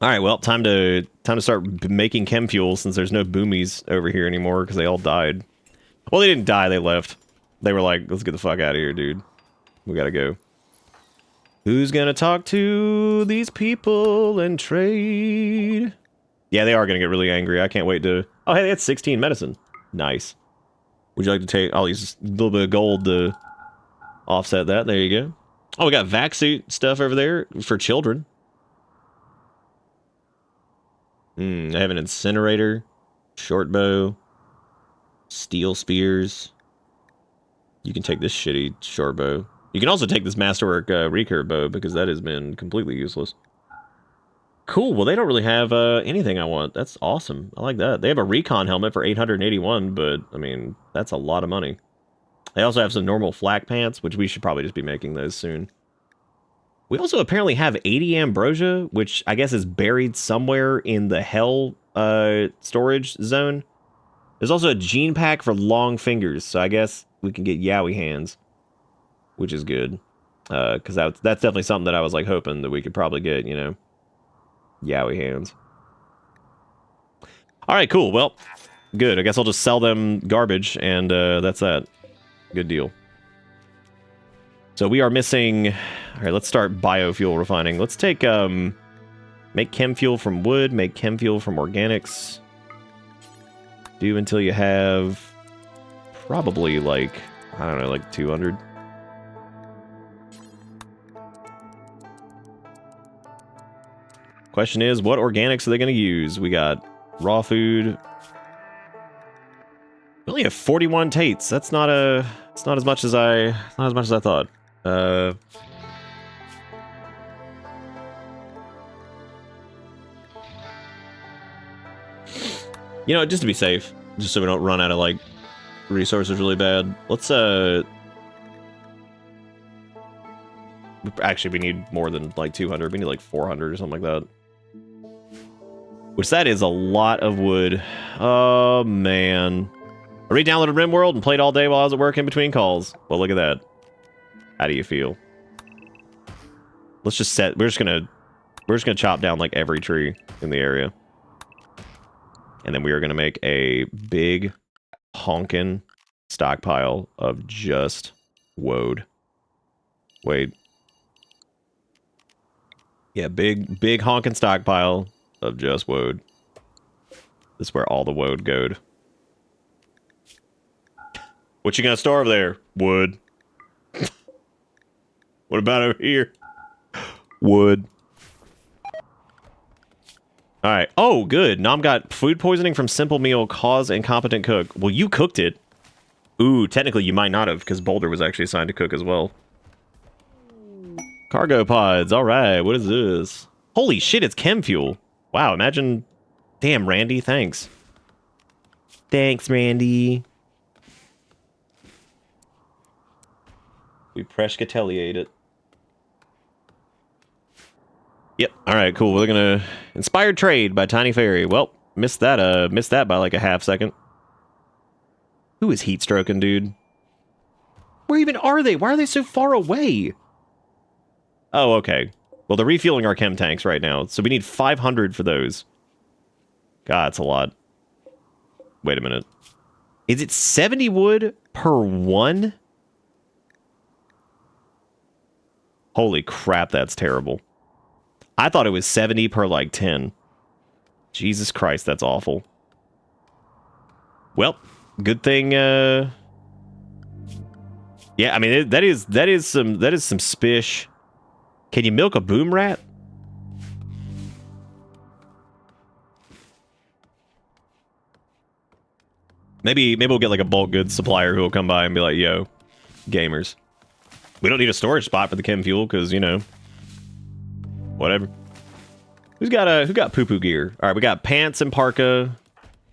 Alright, well, time to start making chem fuel since there's no boomies over here anymore because they all died. Well, they didn't die, they left. They were like, let's get the fuck out of here, dude. We gotta go. Who's gonna talk to these people and trade? Yeah, they are gonna get really angry. I can't wait to... Oh, hey, they had 16 medicine. Nice. Would you like to take... I'll use a little bit of gold to offset that. There you go. Oh, we got vac suit stuff over there for children. I have an incinerator, short bow, steel spears. You can take this shitty short bow. You can also take this masterwork recurve bow because that has been completely useless. Cool. Well, they don't really have anything I want. That's awesome. I like that. They have a recon helmet for 881, but I mean, that's a lot of money. They also have some normal flak pants, which we should probably just be making those soon. We also apparently have 80 ambrosia, which I guess is buried somewhere in the hell storage zone. There's also a gene pack for long fingers, so I guess we can get Yowie hands, which is good. Because that's definitely something that I was like hoping that we could probably get, you know. Yowie hands. Alright, cool. Well, good. I guess I'll just sell them garbage, and that's that. Good deal. So we are missing... Alright, let's start biofuel refining. Let's take, make chem fuel from wood, make chem fuel from organics. Do until you have probably like, I don't know, like 200. Question is, what organics are they going to use? We got raw food. We only have 41 tates. That's not a... It's not as much as I thought. You know, just to be safe, just so we don't run out of like resources really bad. Let's actually, we need more than like 200. We need like 400 or something like that. Which that is a lot of wood. Oh man. I re-downloaded Rimworld and played all day while I was at work in between calls. Well, look at that. How do you feel? Let's just set... We're just gonna chop down like every tree in the area. And then we are gonna make a big honkin' stockpile of just woad. Wait. Yeah, big honkin' stockpile of just woad. This is where all the woad goed. What you gonna store over there? Wood. What about over here? Wood. Alright. Oh, good. Nom got food poisoning from simple meal, cause incompetent cook. Well, you cooked it. Ooh, technically you might not have, because Boulder was actually assigned to cook as well. Cargo pods. Alright, what is this? Holy shit, it's chem fuel. Wow, imagine... Damn, Randy, thanks. Thanks, Randy. We Prescatelliate it. Yep. All right. Cool. We're gonna inspired trade by Tiny Fairy. Well, missed that by like a half second. Who is heat stroking, dude? Where even are they? Why are they so far away? Oh, okay. Well, they're refueling our chem tanks right now, so we need 500 for those. God, that's a lot. Wait a minute. Is it 70 wood per one? Holy crap, that's terrible. I thought it was 70 per, like, 10. Jesus Christ, that's awful. Well, good thing, yeah, I mean, that is some spish. Can you milk a boom rat? Maybe we'll get, like, a bulk goods supplier who will come by and be like, yo, gamers. We don't need a storage spot for the chem fuel because, you know, whatever. Who got poo-poo gear? All right, we got pants and parka,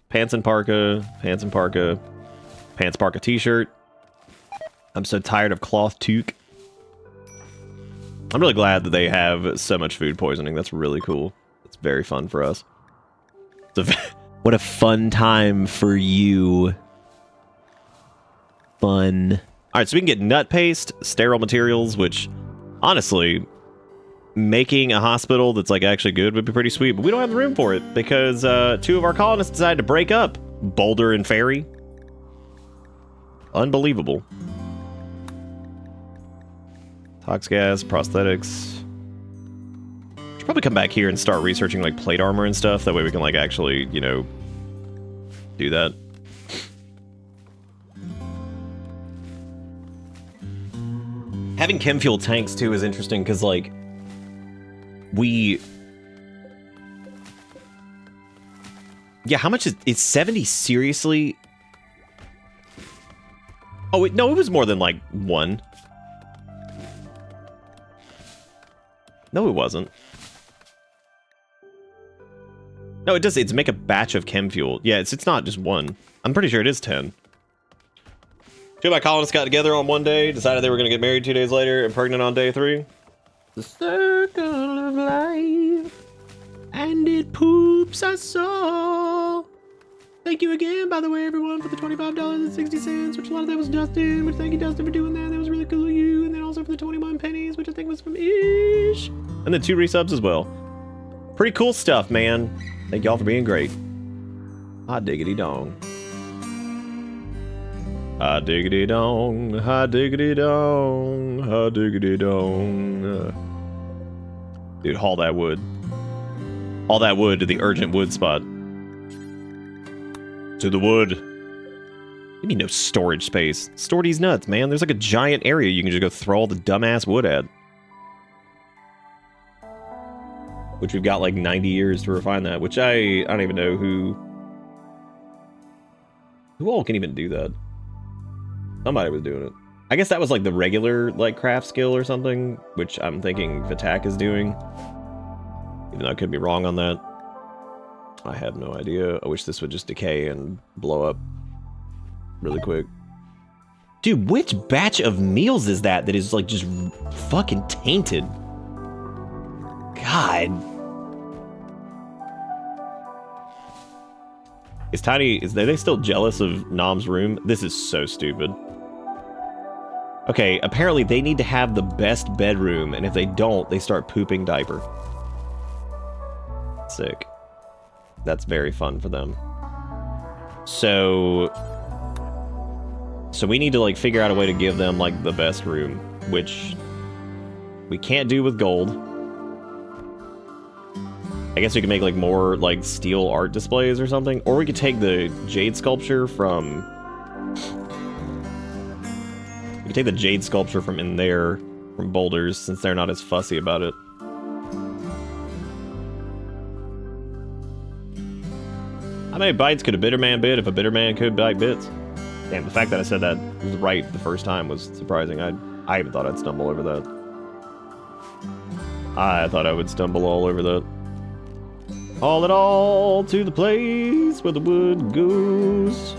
pants and parka, pants and parka, pants parka t-shirt. I'm so tired of cloth toque. I'm really glad that they have so much food poisoning. That's really cool. It's very fun for us. What a fun time for you. Fun. All right, so we can get nut paste, sterile materials, which, honestly, making a hospital that's like actually good would be pretty sweet, but we don't have the room for it because 2 of our colonists decided to break up. Boulder and Ferry. Unbelievable. Tox gas, prosthetics. Should probably come back here and start researching like plate armor and stuff. That way we can like actually, you know, do that. Having chem fuel tanks too is interesting because like yeah, how much is 70 seriously? Oh wait, no, it was more than like 1. No, it wasn't. No, it does. It's make a batch of chem fuel. Yeah, it's not just 1. I'm pretty sure it is 10. 2 of my colonists got together on one day, decided they were going to get married 2 days later, and pregnant on day 3. The circle of life, and it poops us all. Thank you again, by the way, everyone, for the $25.60, which a lot of that was Dustin, which thank you, Dustin, for doing that. That was really cool of you. And then also for the 21 pennies, which I think was from Ish. And then 2 resubs as well. Pretty cool stuff, man. Thank y'all for being great. Hot diggity dong. Hot diggity dong, hot diggity dong, hot diggity dong. Dude, haul that wood. Haul that wood to the urgent wood spot. To the wood. You mean no storage space? Store these nuts, man. There's like a giant area you can just go throw all the dumbass wood at. Which we've got like 90 years to refine that, which I don't even know who all can even do that. Somebody was doing it. I guess that was like the regular like craft skill or something, which I'm thinking Vitak is doing. Even though I could be wrong on that. I have no idea. I wish this would just decay and blow up really quick. Dude, which batch of meals is that is like just fucking tainted? God. Is Tiny, are they still jealous of Nom's room? This is so stupid. Okay, apparently they need to have the best bedroom, and if they don't, they start pooping diaper. Sick. That's very fun for them. So we need to like figure out a way to give them like the best room, which we can't do with gold. I guess we can make like more like steel art displays or something, or we could take the jade sculpture from. We could take the jade sculpture from in there, from Boulders, since they're not as fussy about it. How many bites could a bitter man bit if a bitter man could bite bits? Damn, the fact that I said that was right the first time was surprising. I even thought I'd stumble over that. I thought I would stumble all over that. Haul it all to the place where the wood goes.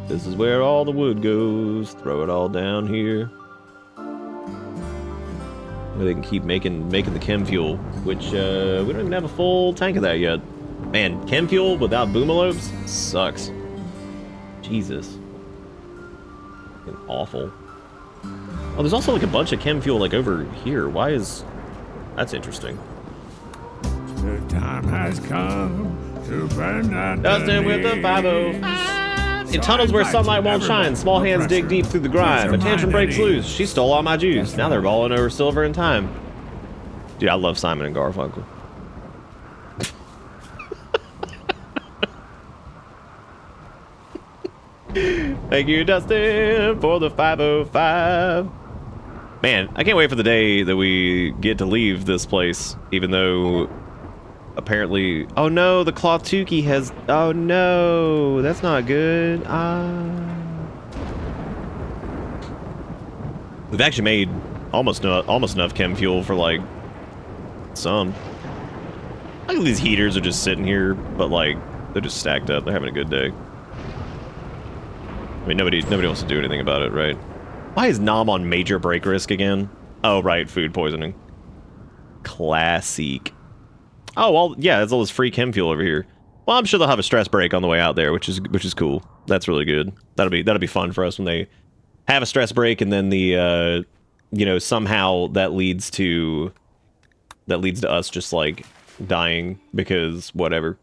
This is where all the wood goes. Throw it all down here. Where they can keep making the chem fuel, which we don't even have a full tank of that yet. Man, chem fuel without boomalopes sucks. Jesus. Fucking awful. Oh, there's also like a bunch of chem fuel like over here. Why is... That's interesting. The time has come to burn down Dustin with the 505. In tunnels where sunlight won't shine, small hands dig deep through the grime. A tantrum breaks loose. She stole all my juice. Now they're balling over silver and time. Dude, I love Simon and Garfunkel. Thank you, Dustin, for the 505. Man, I can't wait for the day that we get to leave this place, even though apparently... Oh no, the cloth Tukey has... Oh no, that's not good. We've actually made almost enough chem fuel for, like, some. I think these heaters are just sitting here, but, like, they're just stacked up. They're having a good day. I mean, nobody wants to do anything about it, right? Why is Nom on major break risk again? Oh, right, food poisoning. Classic. Oh, well, yeah, there's all this free chem fuel over here. Well, I'm sure they'll have a stress break on the way out there, which is cool. That's really good. That'll be fun for us when they have a stress break, and then the you know, somehow that leads to us just like dying because whatever.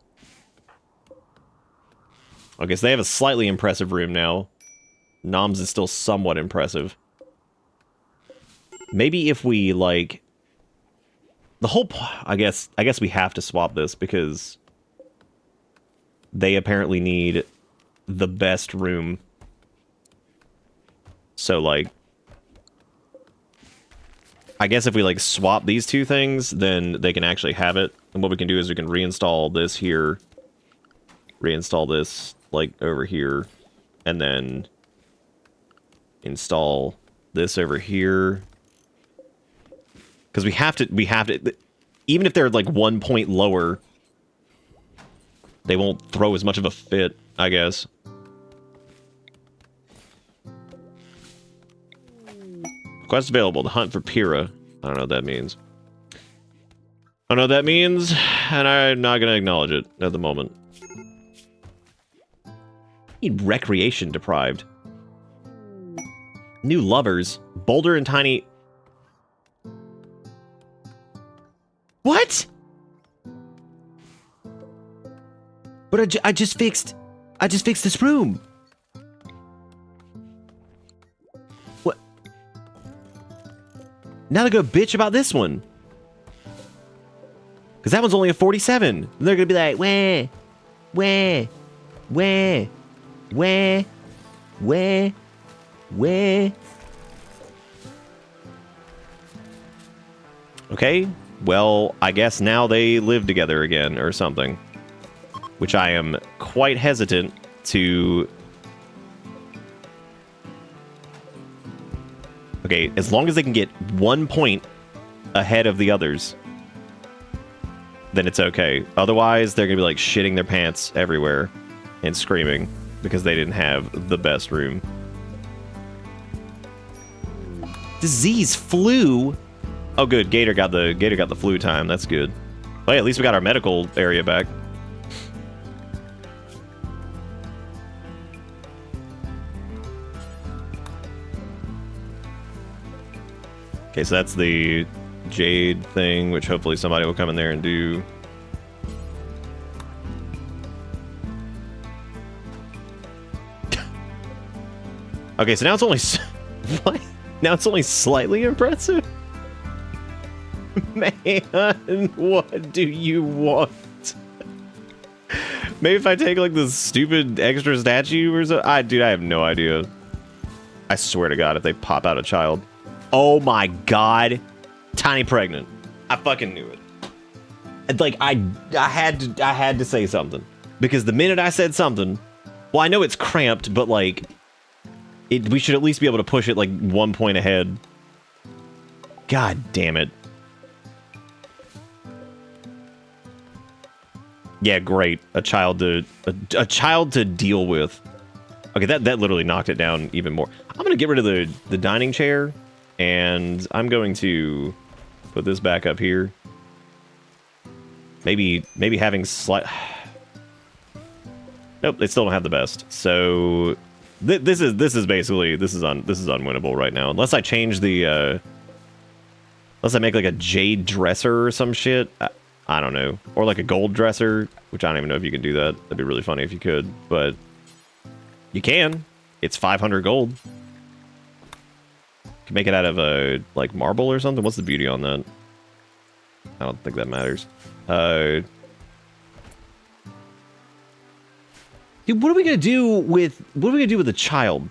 Okay, so they have a slightly impressive room now. Nom's is still somewhat impressive. Maybe if we like the whole, I guess we have to swap this because they apparently need the best room. So, like, I guess if we, like, swap these two things, then they can actually have it. And what we can do is we can reinstall this here, reinstall this, like, over here, and then install this over here. Because we have to, even if they're, like, 1 point lower, they won't throw as much of a fit, I guess. Quest available to hunt for Pyrrha. I don't know what that means. I don't know what that means, and I'm not going to acknowledge it at the moment. Need recreation deprived. New lovers. Boulder and Tiny. What? But I just fixed this room. What? Now they're gonna bitch about this one. Because that one's only a 47. And they're gonna be like, where? Okay, well, I guess now they live together again or something. Which I am quite hesitant to... Okay, as long as they can get 1 point ahead of the others, then it's okay. Otherwise, they're gonna be like shitting their pants everywhere and screaming because they didn't have the best room. Disease flu? Oh good, Gator got the flu time, that's good. Well, at least we got our medical area back. Okay, so that's the Jade thing, which hopefully somebody will come in there and do. Okay, so now it's only... What? Now it's only slightly impressive? Man, what do you want? Maybe if I take, like, this stupid extra statue or something? Dude, I have no idea. I swear to God, if they pop out a child... Oh my God. Tiny pregnant. I fucking knew it. And like I had to say something. Because the minute I said something, well, I know it's cramped, but like we should at least be able to push it like 1 point ahead. God damn it. Yeah, great. A child to deal with. Okay, that literally knocked it down even more. I'm gonna get rid of the dining chair. And I'm going to put this back up here. Maybe having slight... Nope, they still don't have the best. So this is unwinnable right now. Unless I change the unless I make like a jade dresser or some shit. I don't know. Or like a gold dresser, which I don't even know if you can do that. That'd be really funny if you could, but you can. It's 500 gold. Make it out of a like marble or something. What's the beauty on that? I don't think that matters. Dude, what are we gonna do with the child?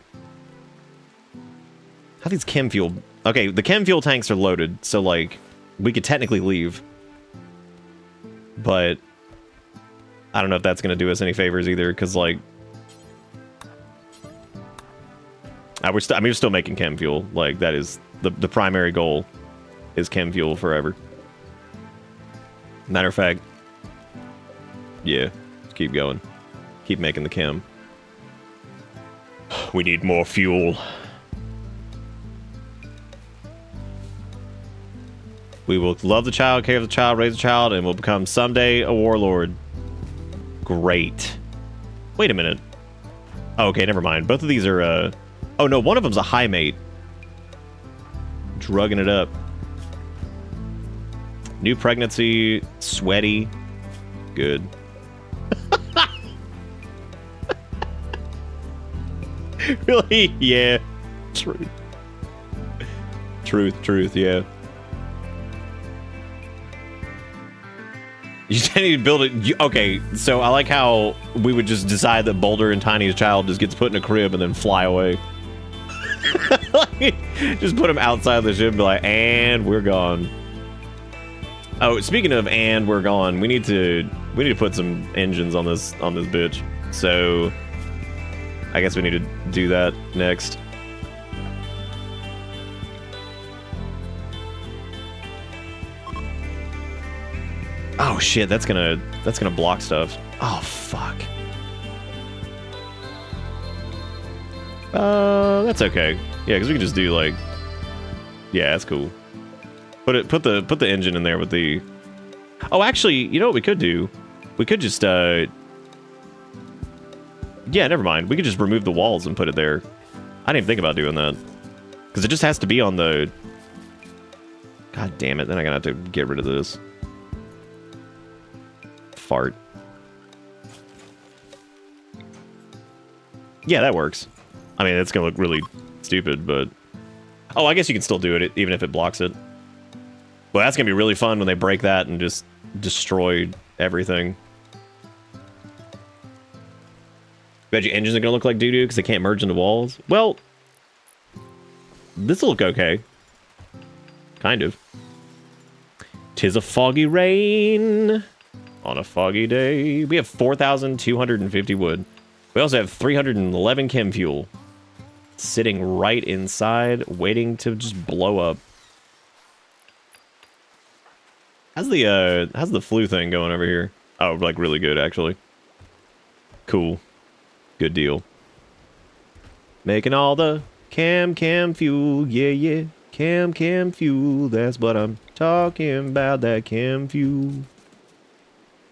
How these chem fuel? Okay, the chem fuel tanks are loaded, so like we could technically leave, but I don't know if that's gonna do us any favors either, because like. We're still making chem fuel. Like, that is the primary goal is chem fuel forever. Matter of fact, yeah, just keep going. Keep making the chem. We need more fuel. We will love the child, care for the child, raise the child, and will become someday a warlord. Great. Wait a minute. Oh, okay, never mind. Both of these are, oh no, one of them's a high mate. Drugging it up. New pregnancy, sweaty. Good. Really? Yeah. Truth. Truth, yeah. You just need to build it. Okay, so I like how we would just decide that Boulder and Tiny's child just gets put in a crib and then fly away. Just put him outside the ship and be like, and we're gone. Oh, speaking of and we're gone, we need to put some engines on this bitch. So I guess we need to do that next. Oh shit, that's gonna block stuff. Oh fuck. That's okay. Yeah, because we can just do like, yeah, that's cool. Put the engine in there with the. Oh, actually, you know what we could do? We could just yeah, never mind. We could just remove the walls and put it there. I didn't even think about doing that because it just has to be on the. God damn it! Then I'm gonna have to get rid of this. Fart. Yeah, that works. I mean, it's gonna look really stupid, but... Oh, I guess you can still do it, even if it blocks it. Well, that's gonna be really fun when they break that and just destroy everything. Bet your engines are gonna look like doo-doo because they can't merge into walls? Well... this'll look okay. Kind of. 'Tis a foggy rain... on a foggy day. We have 4,250 wood. We also have 311 chem fuel sitting right inside, waiting to just blow up. How's the flu thing going over here? Oh, like really good actually. Cool. Good deal. Making all the chem fuel, yeah. Chem fuel, that's what I'm talking about, that chem fuel.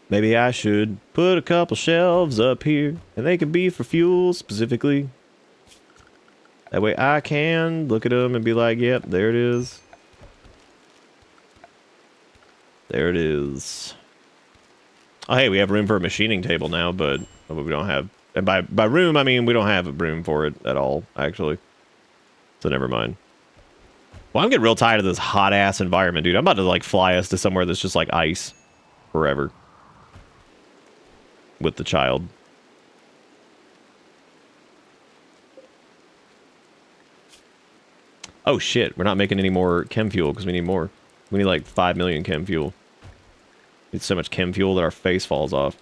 Maybe I should put a couple shelves up here, and they could be for fuel specifically. That way I can look at them and be like, yep, there it is. There it is. Oh, hey, we have room for a machining table now, but we don't have... And by room, I mean we don't have room for it at all, actually. So never mind. Well, I'm getting real tired of this hot-ass environment, dude. I'm about to, like, fly us to somewhere that's just, like, ice forever. With the child. Oh shit, we're not making any more chem fuel because we need more. We need like 5 million chem fuel. It's so much chem fuel that our face falls off.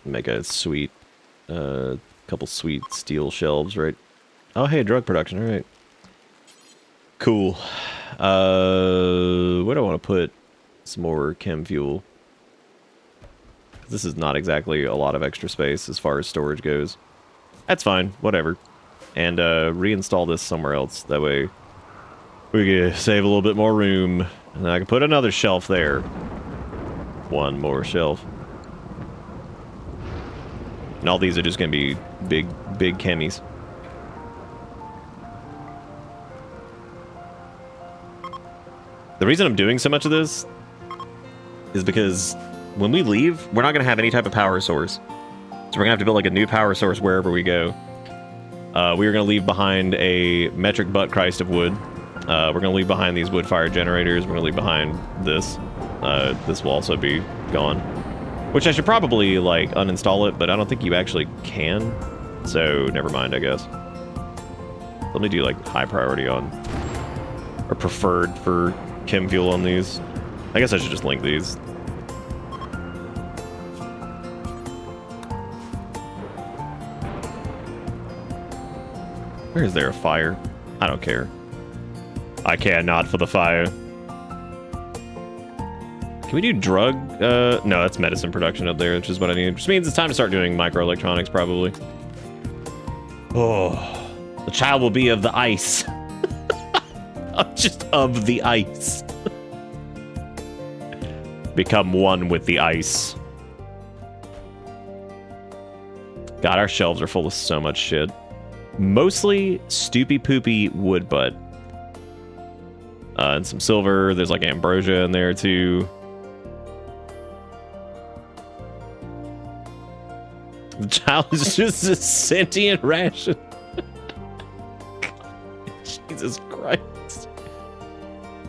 Make a sweet, couple sweet steel shelves, right? Oh hey, drug production, alright. Cool. Where do I want to put some more chem fuel? This is not exactly a lot of extra space as far as storage goes. That's fine, whatever. And reinstall this somewhere else. That way we can save a little bit more room. And I can put another shelf there. One more shelf. And all these are just going to be big chemies. The reason I'm doing so much of this is because when we leave, we're not going to have any type of power source. So we're going to have to build like a new power source wherever we go. We are going to leave behind a metric butt Christ of wood. We're going to leave behind these wood fire generators. We're going to leave behind this. This will also be gone. Which I should probably like uninstall it, but I don't think you actually can. So never mind, I guess. Let me do like high priority on, or preferred for chem fuel on these. I guess I should just link these. Where is there a fire? I don't care. I care not for the fire. Can we do drug? No, that's medicine production up there, which is what I need. Which means it's time to start doing microelectronics, probably. Oh, the child will be of the ice. Just of the ice. Become one with the ice. God, our shelves are full of so much shit. Mostly stoopy poopy wood butt. And some silver. There's like ambrosia in there too. The child is just a sentient ration. Jesus Christ.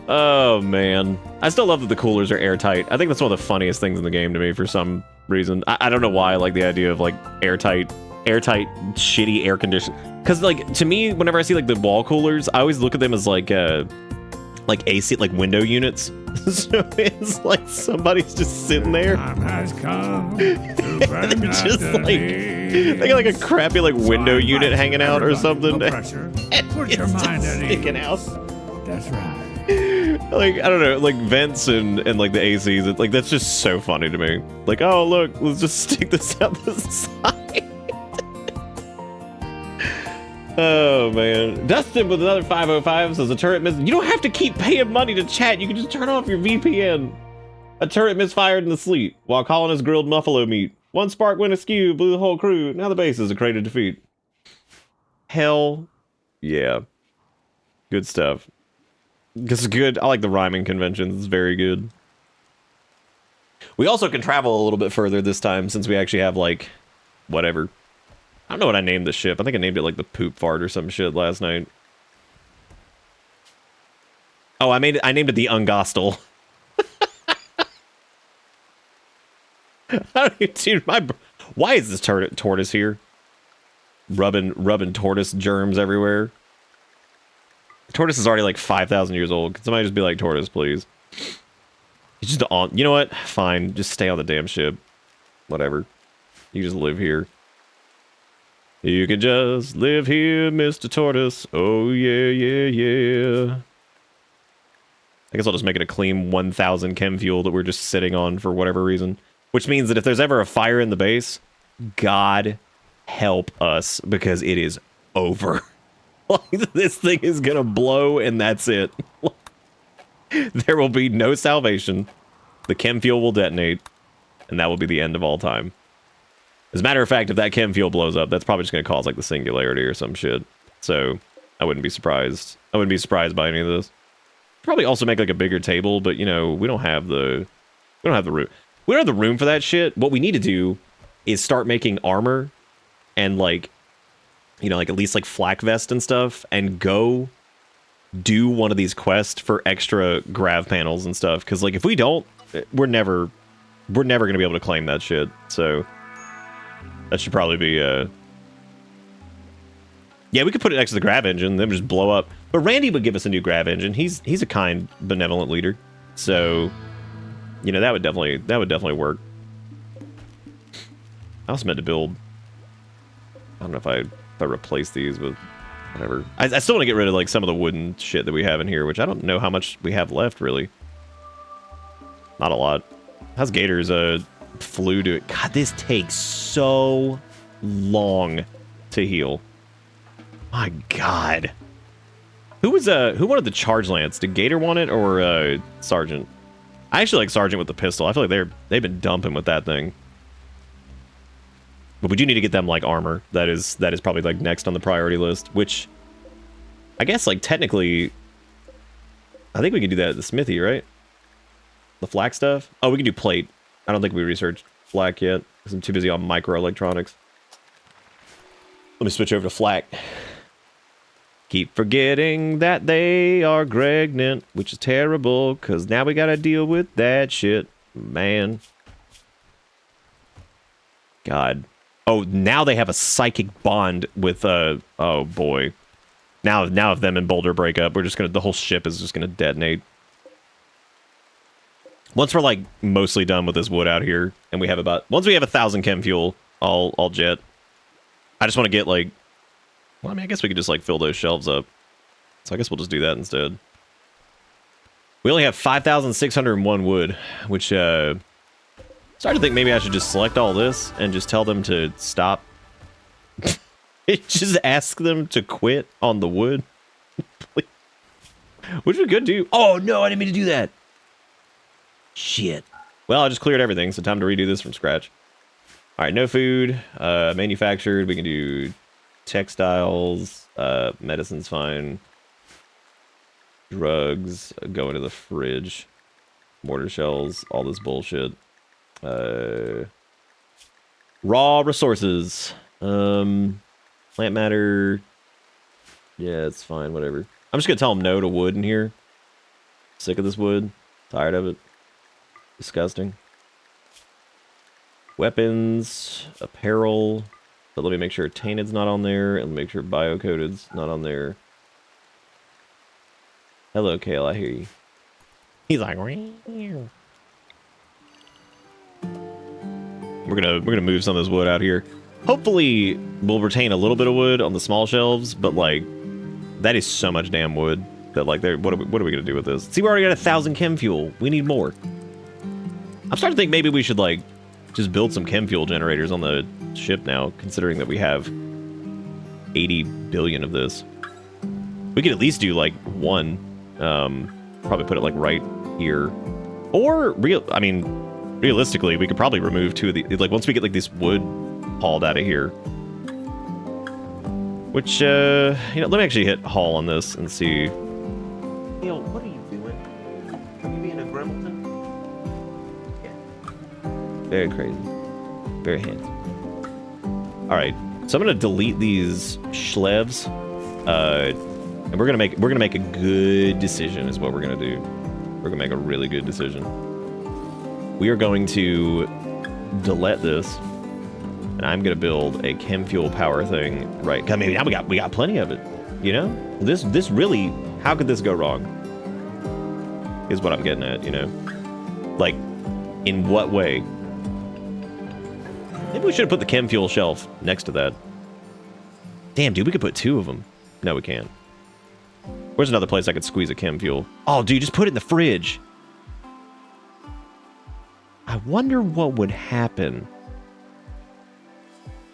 Oh, man. I still love that the coolers are airtight. I think that's one of the funniest things in the game to me for some reason. I don't know why I like the idea of, like, airtight, shitty air conditioning. Because, like, to me, whenever I see, like, the wall coolers, I always look at them as, like AC, like, window units. So it's like somebody's just sitting there. Time has come to burn Just out the like, need. they got like a crappy like window unit hanging out or something. No pressure. Put your It's mind just at sticking ease. out. That's right. Like, I don't know, like vents and like the ACs, like that's just so funny to me. Like, oh look, let's just stick this out the side. Oh man. Dustin with another 505 says a turret miss. You don't have to keep paying money to chat, you can just turn off your VPN. A turret misfired in the sleet while Colonists grilled buffalo meat. One spark went askew, blew the whole crew. Now the base is a crate of defeat. Hell yeah. Good stuff. This is good. I like the rhyming conventions. It's very good. We also can travel a little bit further this time since we actually have, like, whatever. I don't know what I named the ship. I think I named it, like, the poop fart or some shit last night. Oh, I named it the Ungostel. Dude, why is this tortoise here? Rubbing tortoise germs everywhere. Tortoise is already like 5,000 years old. Can somebody just be like, Tortoise, please? He's just on. You know what? Fine. Just stay on the damn ship. Whatever. You just live here. You can just live here, Mr. Tortoise. Oh, yeah, yeah, yeah. I guess I'll just make it a clean 1,000 chem fuel that we're just sitting on for whatever reason. Which means that if there's ever a fire in the base, God help us, because it is over. Like, this thing is gonna blow and that's it. There will be no salvation. The chem fuel will detonate, and that will be the end of all time. As a matter of fact, if that chem fuel blows up, that's probably just gonna cause like the singularity or some shit. So I wouldn't be surprised. I wouldn't be surprised by any of this. Probably also make like a bigger table, but you know, we don't have the room. We don't have the room for that shit. What we need to do is start making armor and like, you know, like at least like flak vest and stuff, and go do one of these quests for extra grav panels and stuff. Because like if we don't, we're never gonna be able to claim that shit. So that should probably be yeah, we could put it next to the grav engine, then just blow up. But Randy would give us a new grav engine. He's a kind, benevolent leader. So, you know, that would definitely work. I also meant to build. I don't know if I replace these with whatever. I still want to get rid of like some of the wooden shit that we have in here, which I don't know how much we have left really. Not a lot. How's Gator's flu do it? God, this takes so long to heal. My God. Who wanted the charge lance? Did Gator want it or Sergeant? I actually like Sergeant with the pistol. I feel like they've been dumping with that thing. But we do need to get them like armor. That is probably like next on the priority list, which I guess like technically I think we can do that at the smithy, right? The flak stuff? Oh, we can do plate. I don't think we researched flak yet because I'm too busy on microelectronics. Let me switch over to flak. Keep forgetting that they are pregnant, which is terrible, because now we gotta deal with that shit, man. God. Oh, now they have a psychic bond with, oh boy. Now if them and Boulder break up, the whole ship is just gonna detonate. Once we're, like, mostly done with this wood out here, and once we have 1,000 chem fuel, I'll jet. I just want to get, like, Well, I mean, I guess we could just like fill those shelves up. So I guess we'll just do that instead. We only have 5,601 wood, which started to think maybe I should just select all this and just tell them to stop. Just ask them to quit on the wood. Which we could do. Oh no, I didn't mean to do that. Shit. Well, I just cleared everything, so time to redo this from scratch. All right, no food, manufactured. We can do textiles, medicine's fine. Drugs, go into the fridge. Mortar shells, all this bullshit. Raw resources. Plant matter. Yeah, it's fine, whatever. I'm just gonna tell them no to wood in here. Sick of this wood. Tired of it. Disgusting. Weapons, apparel. But let me make sure tainted's not on there, and make sure biocoded's not on there. Hello, Kale, I hear you. He's like, we're gonna move some of this wood out here. Hopefully, we'll retain a little bit of wood on the small shelves, but like, that is so much damn wood that like, what are we gonna do with this? See, we already got 1,000 chem fuel. We need more. I'm starting to think maybe we should like just build some chem fuel generators on the ship now, considering that we have 80 billion of this. We could at least do like one. Probably put it like right here, or realistically, we could probably remove two of the, like once we get like this wood hauled out of here. Which, let me actually hit haul on this and see. Yo, what are you doing? Are you being a Gremlin? Yeah. Very crazy. Very handsome. Alright, so I'm gonna delete these schlevs. And we're gonna make a good decision is what we're gonna do. We're gonna make a really good decision. We are going to delete this, and I'm gonna build a chem fuel power thing. Right? I mean, now we got plenty of it. You know, this really, how could this go wrong? Is what I'm getting at. You know, like, in what way? Maybe we should have put the chem fuel shelf next to that. Damn, dude, we could put two of them. No, we can't. Where's another place I could squeeze a chem fuel? Oh, dude, just put it in the fridge. I wonder what would happen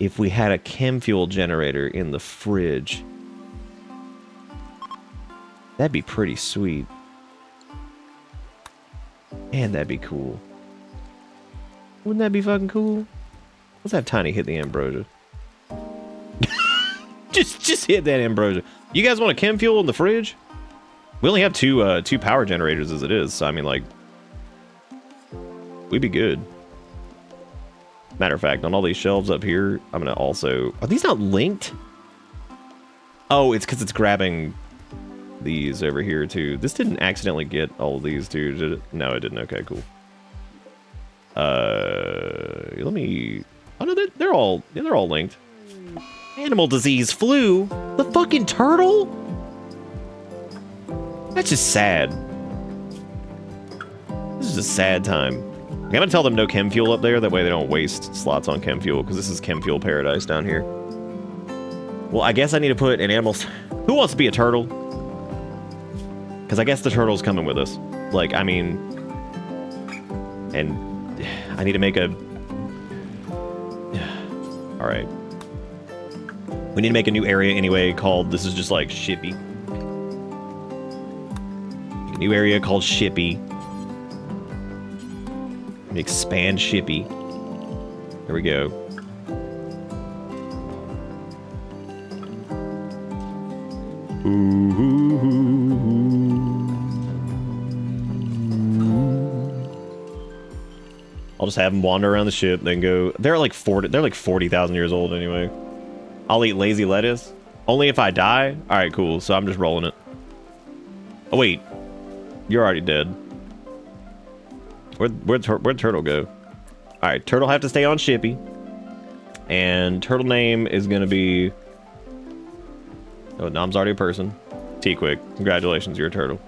if we had a chem fuel generator in the fridge. That'd be pretty sweet. And that'd be cool. Wouldn't that be fucking cool? Let's have Tiny hit the ambrosia. just hit that ambrosia. You guys want a chem fuel in the fridge? We only have two power generators as it is, so I mean, like, we'd be good. Matter of fact, on all these shelves up here, I'm gonna also... Are these not linked? Oh, it's because it's grabbing these over here, too. This didn't accidentally get all of these, too, did it? No, it didn't. Okay, cool. Let me... Oh, no, they're all linked. Animal disease, flu? The fucking turtle? That's just sad. This is a sad time. I'm gonna tell them no chem fuel up there, that way they don't waste slots on chem fuel, because this is chem fuel paradise down here. Well, I guess I need to put an animal... Who wants to be a turtle? Because I guess the turtle's coming with us. Like, I mean... And I need to make a... Alright. We need to make a new area anyway called... This is just like Shippy. A new area called Shippy. Expand Shippy. There we go. I'll just have them wander around the ship, then go. They're like 40,000 years old anyway. I'll eat lazy lettuce. Only if I die? Alright, cool. So I'm just rolling it. Oh wait. You're already dead. Where'd Turtle go? Alright, Turtle have to stay on Shippy. And Turtle name is gonna be... Oh, Nom's already a person. T-Quick, congratulations, you're a turtle.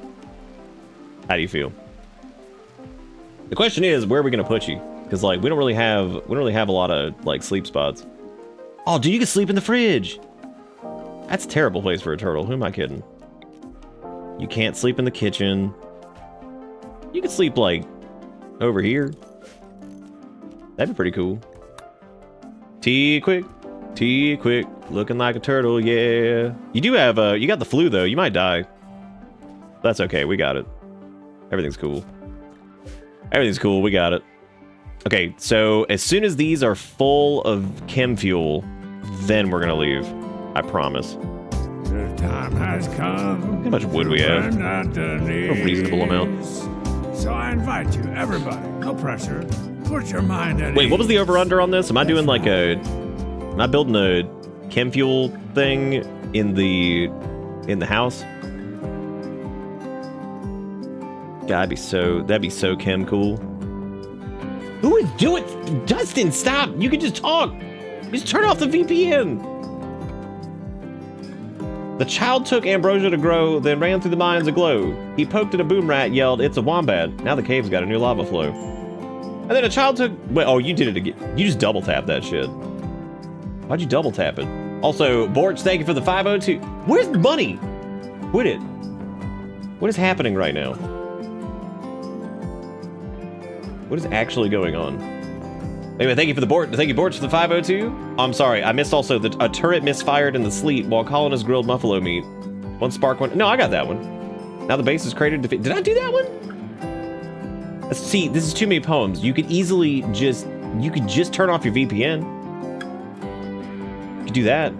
How do you feel? The question is, where are we gonna put you? Because like we don't really have a lot of like sleep spots. Oh, dude, you can sleep in the fridge. That's a terrible place for a turtle. Who am I kidding? You can't sleep in the kitchen. You can sleep, like, over here. That'd be pretty cool. Quick. Looking like a turtle, yeah. You do have, you got the flu, though. You might die. That's okay. We got it. Everything's cool. Everything's cool. We got it. Okay, so as soon as these are full of chem fuel, then we're gonna leave. I promise. The time has come. How much wood we have? A reasonable amount. So I invite you, everybody, no pressure. Put your mind at Wait, what was the ease. over-under on this? Am I doing like a... Am I building a chem fuel thing in the house? God, that'd be so chem cool. Who is doing... Dustin, stop! You can just talk! Just turn off the VPN! The child took ambrosia to grow, then ran through the mines aglow. He poked at a boom rat, yelled, "It's a wombat." Now the cave's got a new lava flow. And then a child took... Wait, oh, you did it again. You just double tap that shit. Why'd you double tap it? Also, Borch, thank you for the 502. Where's the money? Quit it. What is happening right now? What is actually going on? Anyway, thank you for the Borch. Thank you, Borch, for the 502. I'm sorry, I missed also that a turret misfired in the sleet while Colonists grilled buffalo meat. One spark one. No, I got that one. Now the base is cratered. Did I do that one? See, this is too many poems. You could easily just... You could just turn off your VPN. You could do that.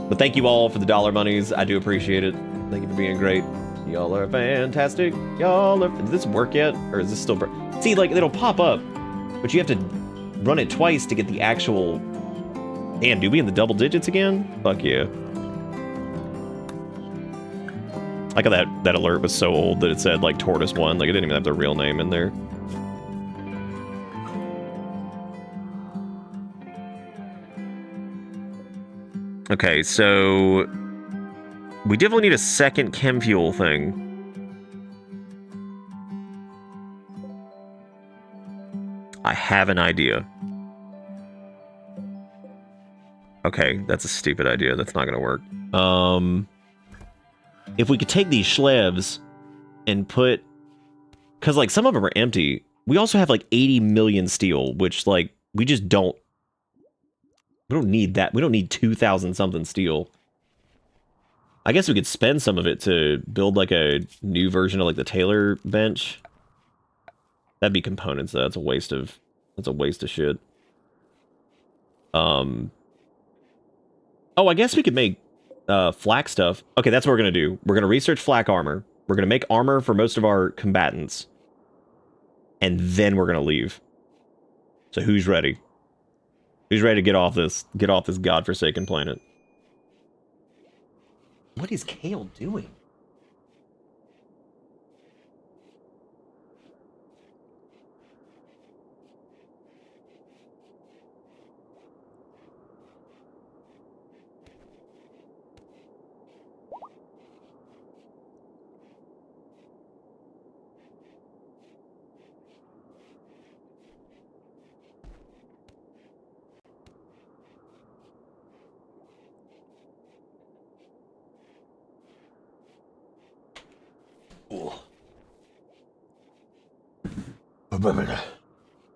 But thank you all for the dollar monies. I do appreciate it. Thank you for being great. Y'all are fantastic. Y'all are... Did this work yet? Or is this still... See, like, it'll pop up, but you have to run it twice to get the actual... Damn, do we in the double digits again? Fuck yeah. Like how that alert was so old that it said, like, Tortoise 1. Like, it didn't even have their real name in there. Okay, so... We definitely need a second chem fuel thing. I have an idea. Okay, that's a stupid idea. That's not gonna work. If we could take these schlevs and put... Because, like, some of them are empty. We also have, like, 80 million steel, which, like, we just don't... We don't need that. We don't need 2,000 something steel. I guess we could spend some of it to build, like, a new version of, like, the Taylor bench. That'd be components, though. That's a waste of shit. Oh, I guess we could make flak stuff. Okay, that's what we're gonna do. We're gonna research flak armor. We're gonna make armor for most of our combatants. And then we're gonna leave. So who's ready? Who's ready to get off this godforsaken planet? What is Kale doing?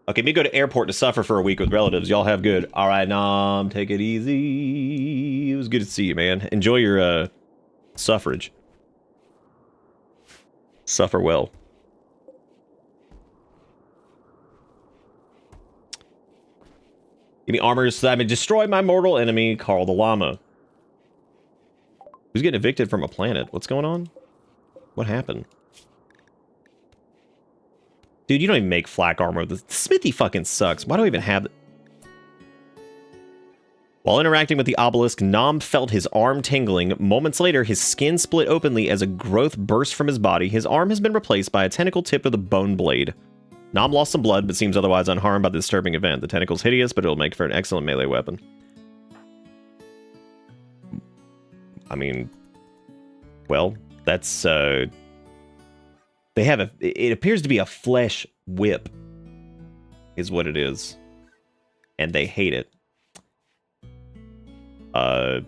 Okay, me go to airport to suffer for a week with relatives. Y'all have good. All right, Nom, take it easy. It was good to see you, man. Enjoy your suffrage. Suffer well. Give me armors so that I may destroy my mortal enemy, Carl the Llama. Who's getting evicted from a planet? What's going on? What happened? Dude, you don't even make flak armor. The smithy fucking sucks. Why do I even have it? While interacting with the obelisk, Nom felt his arm tingling. Moments later, his skin split openly as a growth burst from his body. His arm has been replaced by a tentacle tipped with a bone blade. Nom lost some blood, but seems otherwise unharmed by the disturbing event. The tentacle's hideous, but it'll make for an excellent melee weapon. I mean... Well, that's, They have a... It appears to be a flesh whip, is what it is. And they hate it. The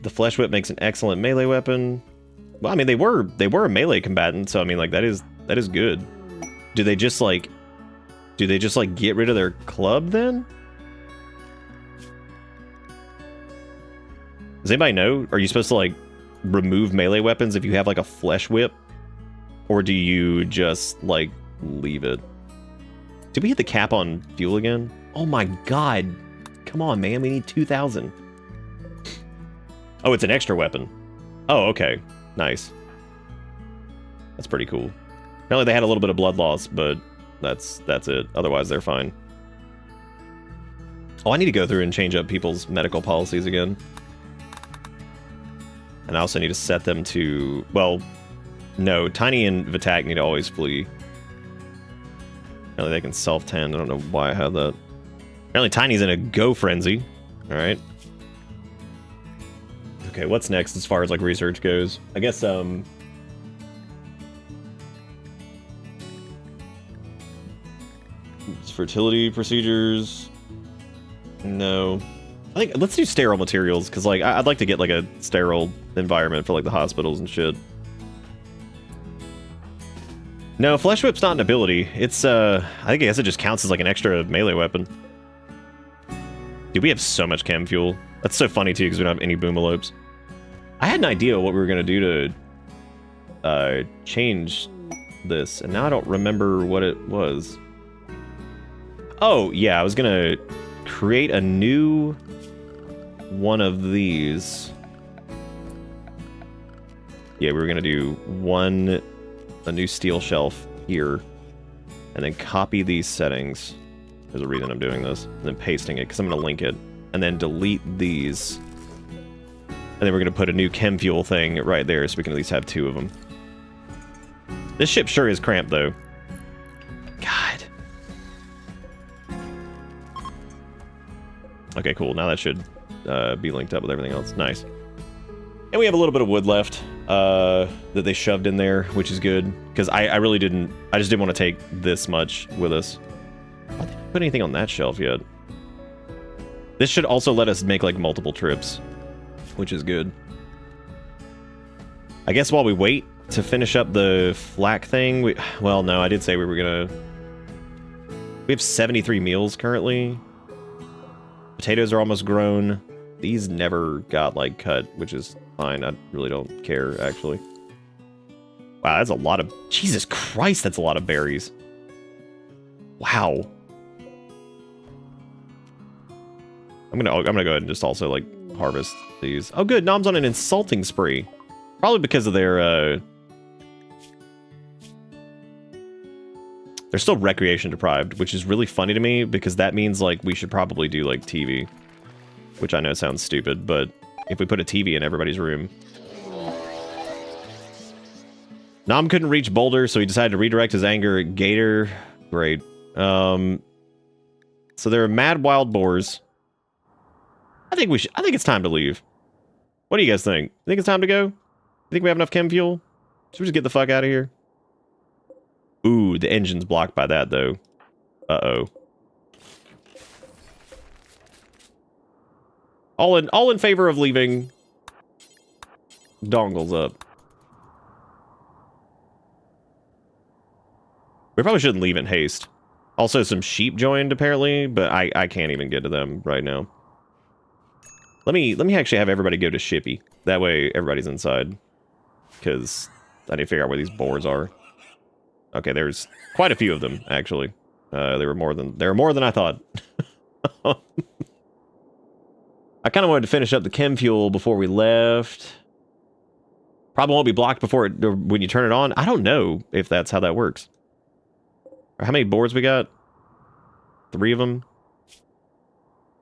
flesh whip makes an excellent melee weapon. Well, I mean, they were a melee combatant, so I mean, like that is good. Do they just like get rid of their club then? Does anybody know? Are you supposed to like remove melee weapons if you have like a flesh whip, or do you just like leave it? Did we hit the cap on fuel again? Oh my god! Come on, man, we need 2,000. Oh, it's an extra weapon. Oh, okay. Nice. That's pretty cool. Apparently they had a little bit of blood loss, but that's it. Otherwise, they're fine. Oh, I need to go through and change up people's medical policies again. And I also need to set them to... Well, no. Tiny and Vitak need to always flee. Apparently they can self-tend. I don't know why I have that. Apparently Tiny's in a go frenzy. Alright. Okay, what's next as far as like research goes? I guess fertility procedures. No. I think let's do sterile materials because like I'd like to get like a sterile environment for like the hospitals and shit. No, flesh whip's not an ability. It's I guess it just counts as like an extra melee weapon. Dude, we have so much chem fuel. That's so funny too because we don't have any boomalopes. I had an idea what we were gonna do to change this, and now I don't remember what it was. Oh yeah, I was gonna create a new one of these. Yeah, we were gonna do a new steel shelf here, and then copy these settings. There's a reason I'm doing this, and then pasting it because I'm gonna link it, and then delete these. And then we're going to put a new chem fuel thing right there so we can at least have 2 of them. This ship sure is cramped, though. God. Okay, cool. Now that should be linked up with everything else. Nice. And we have a little bit of wood left that they shoved in there, which is good. Because I really didn't... I just didn't want to take this much with us. Why didn't I put anything on that shelf yet? This should also let us make, like, multiple trips, which is good. I guess while we wait to finish up the flak thing, well, no, I did say we were gonna... We have 73 meals currently. Potatoes are almost grown. These never got, like, cut, which is fine. I really don't care, actually. Wow, that's a lot of... Jesus Christ, that's a lot of berries. Wow. I'm gonna go ahead and just also, like, harvest these. Oh, good. Nom's on an insulting spree. Probably because of their, they're still recreation deprived, which is really funny to me because that means, like, we should probably do, like, TV. Which I know sounds stupid, but if we put a TV in everybody's room. Nom couldn't reach Boulder, so he decided to redirect his anger at Gator. Great. So there are mad wild boars. I think it's time to leave. What do you guys think? Think it's time to go? You think we have enough chem fuel? Should we just get the fuck out of here? Ooh, the engine's blocked by that, though. Uh-oh. All in favor of leaving dongles up. We probably shouldn't leave in haste. Also, some sheep joined, apparently, but I can't even get to them right now. Let me actually have everybody go to Shippy. That way, everybody's inside. Because I need to figure out where these boars are. Okay, there's quite a few of them, actually. There were more than I thought. I kind of wanted to finish up the chem fuel before we left. Probably won't be blocked before when you turn it on. I don't know if that's how that works. How many boards we got? 3 of them.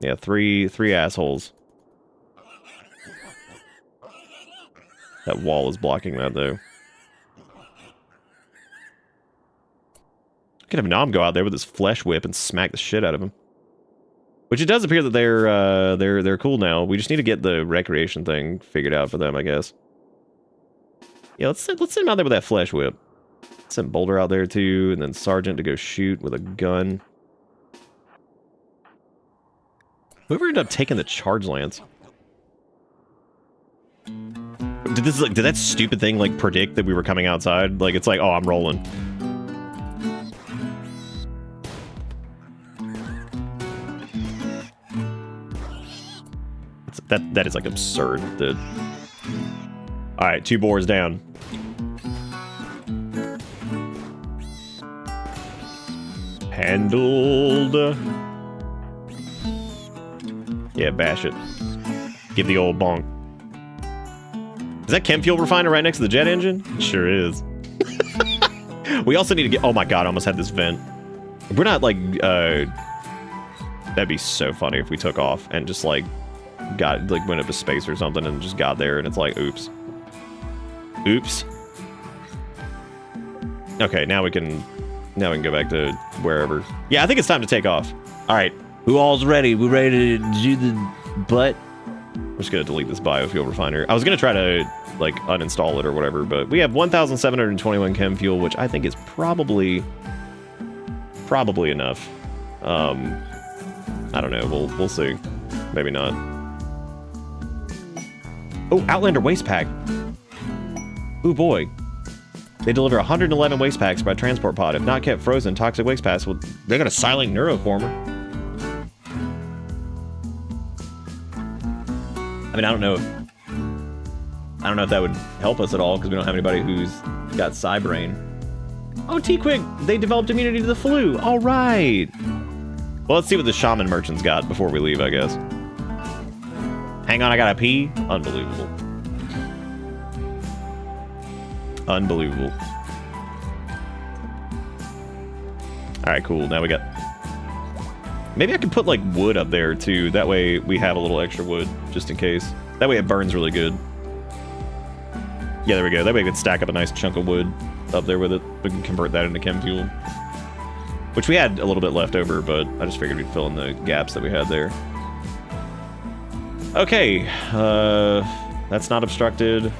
Yeah, three assholes. That wall is blocking that, though. I could have Nom go out there with his flesh whip and smack the shit out of him. Which it does appear that they're cool now. We just need to get the recreation thing figured out for them, I guess. Yeah, let's send him out there with that flesh whip. Send Boulder out there too, and then Sergeant to go shoot with a gun. Whoever ended up taking the charge lance? Did that stupid thing like predict that we were coming outside? Like it's like, oh, I'm rolling. That is like absurd. All right, 2 boars down. Handled. Yeah, bash it. Give the old bonk. Is that chem fuel refiner right next to the jet engine? It sure is. We also need to get... Oh my god, I almost had this vent. We're not like... That'd be so funny if we took off and just like... went up to space or something and just got there and it's like, oops. Oops. Okay, now we can go back to wherever. Yeah, I think it's time to take off. All right. Who all's ready? We ready to do the butt? I'm just gonna delete this biofuel refiner. I was gonna try to like uninstall it or whatever, but we have 1,721 chem fuel, which I think is probably enough. I don't know. We'll see. Maybe not. Oh, Outlander waste pack. Ooh boy. They deliver 111 waste packs by transport pod. If not kept frozen, toxic waste packs will... They got a silent neuroformer. I mean, I don't know if that would help us at all because we don't have anybody who's got Psybrain. Oh, T-Quick! They developed immunity to the flu. All right. Well, let's see what the shaman merchant's got before we leave, I guess. Hang on, I gotta pee. Unbelievable. Unbelievable. All right, cool. Now we got... Maybe I can put, like, wood up there, too. That way we have a little extra wood, just in case. That way it burns really good. Yeah, there we go. That way we can stack up a nice chunk of wood up there with it. We can convert that into chem fuel. Which we had a little bit left over, but I just figured we'd fill in the gaps that we had there. Okay. That's not obstructed.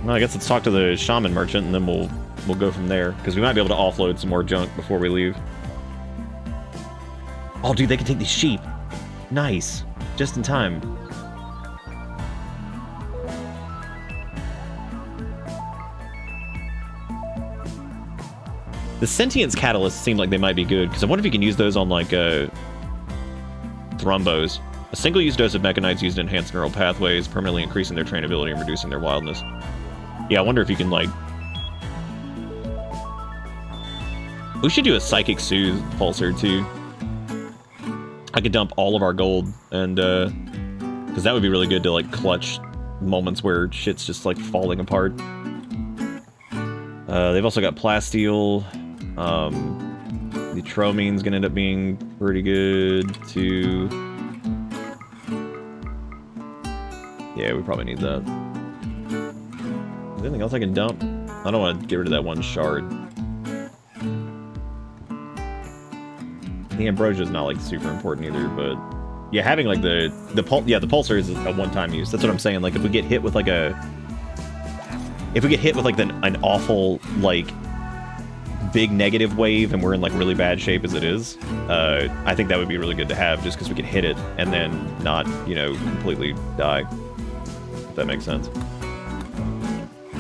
Well, I guess let's talk to the shaman merchant, and then we'll go from there, because we might be able to offload some more junk before we leave. Oh, dude, they can take these sheep. Nice. Just in time. The sentience catalysts seem like they might be good, because I wonder if you can use those on, like, thrumbos. A single-use dose of mechanites used to enhance neural pathways, permanently increasing their trainability and reducing their wildness. Yeah, I wonder if you can, like... We should do a Psychic Soothe pulsar, too. I could dump all of our gold, and, because that would be really good to, like, clutch moments where shit's just, like, falling apart. They've also got Plasteel. The Tromine's gonna end up being pretty good, too. Yeah, we probably need that. Is there anything else I can dump? I don't want to get rid of that one shard. The Ambrosia's not, like, super important either, but... Yeah, having, like, the pulsar is a one-time use. That's what I'm saying. Like, if we get hit with, like, an awful, like, big negative wave and we're in, like, really bad shape as it is, I think that would be really good to have, just because we can hit it and then not, you know, completely die. If that makes sense.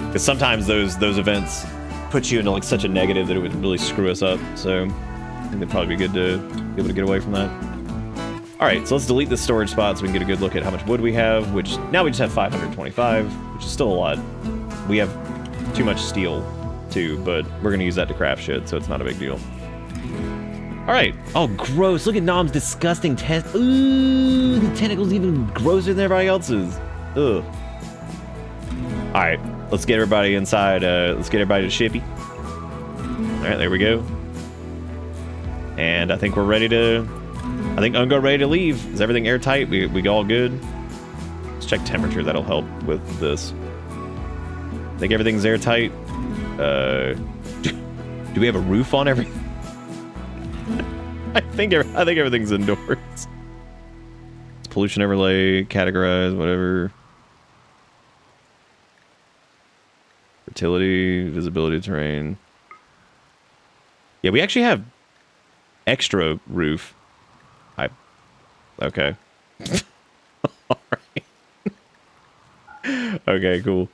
Because sometimes those events put you into, like, such a negative that it would really screw us up, so... I think it'd probably be good to be able to get away from that. Alright, so let's delete this storage spot so we can get a good look at how much wood we have, which now we just have 525, which is still a lot. We have too much steel, too, but we're going to use that to craft shit, so it's not a big deal. Alright. Oh, gross. Look at Nom's disgusting test. Ooh, the tentacle's even grosser than everybody else's. Ugh. Alright, let's get everybody inside. Let's get everybody to Shippy. Alright, there we go. And I think we're ready to... I think Ungo ready to leave. Is everything airtight? We all good? Let's check temperature. That'll help with this. I think everything's airtight. Do we have a roof on everything? I think everything's indoors. It's pollution overlay, categorize, whatever. Fertility, visibility, terrain. Yeah, we actually have extra roof. Okay. Alright. Okay, cool.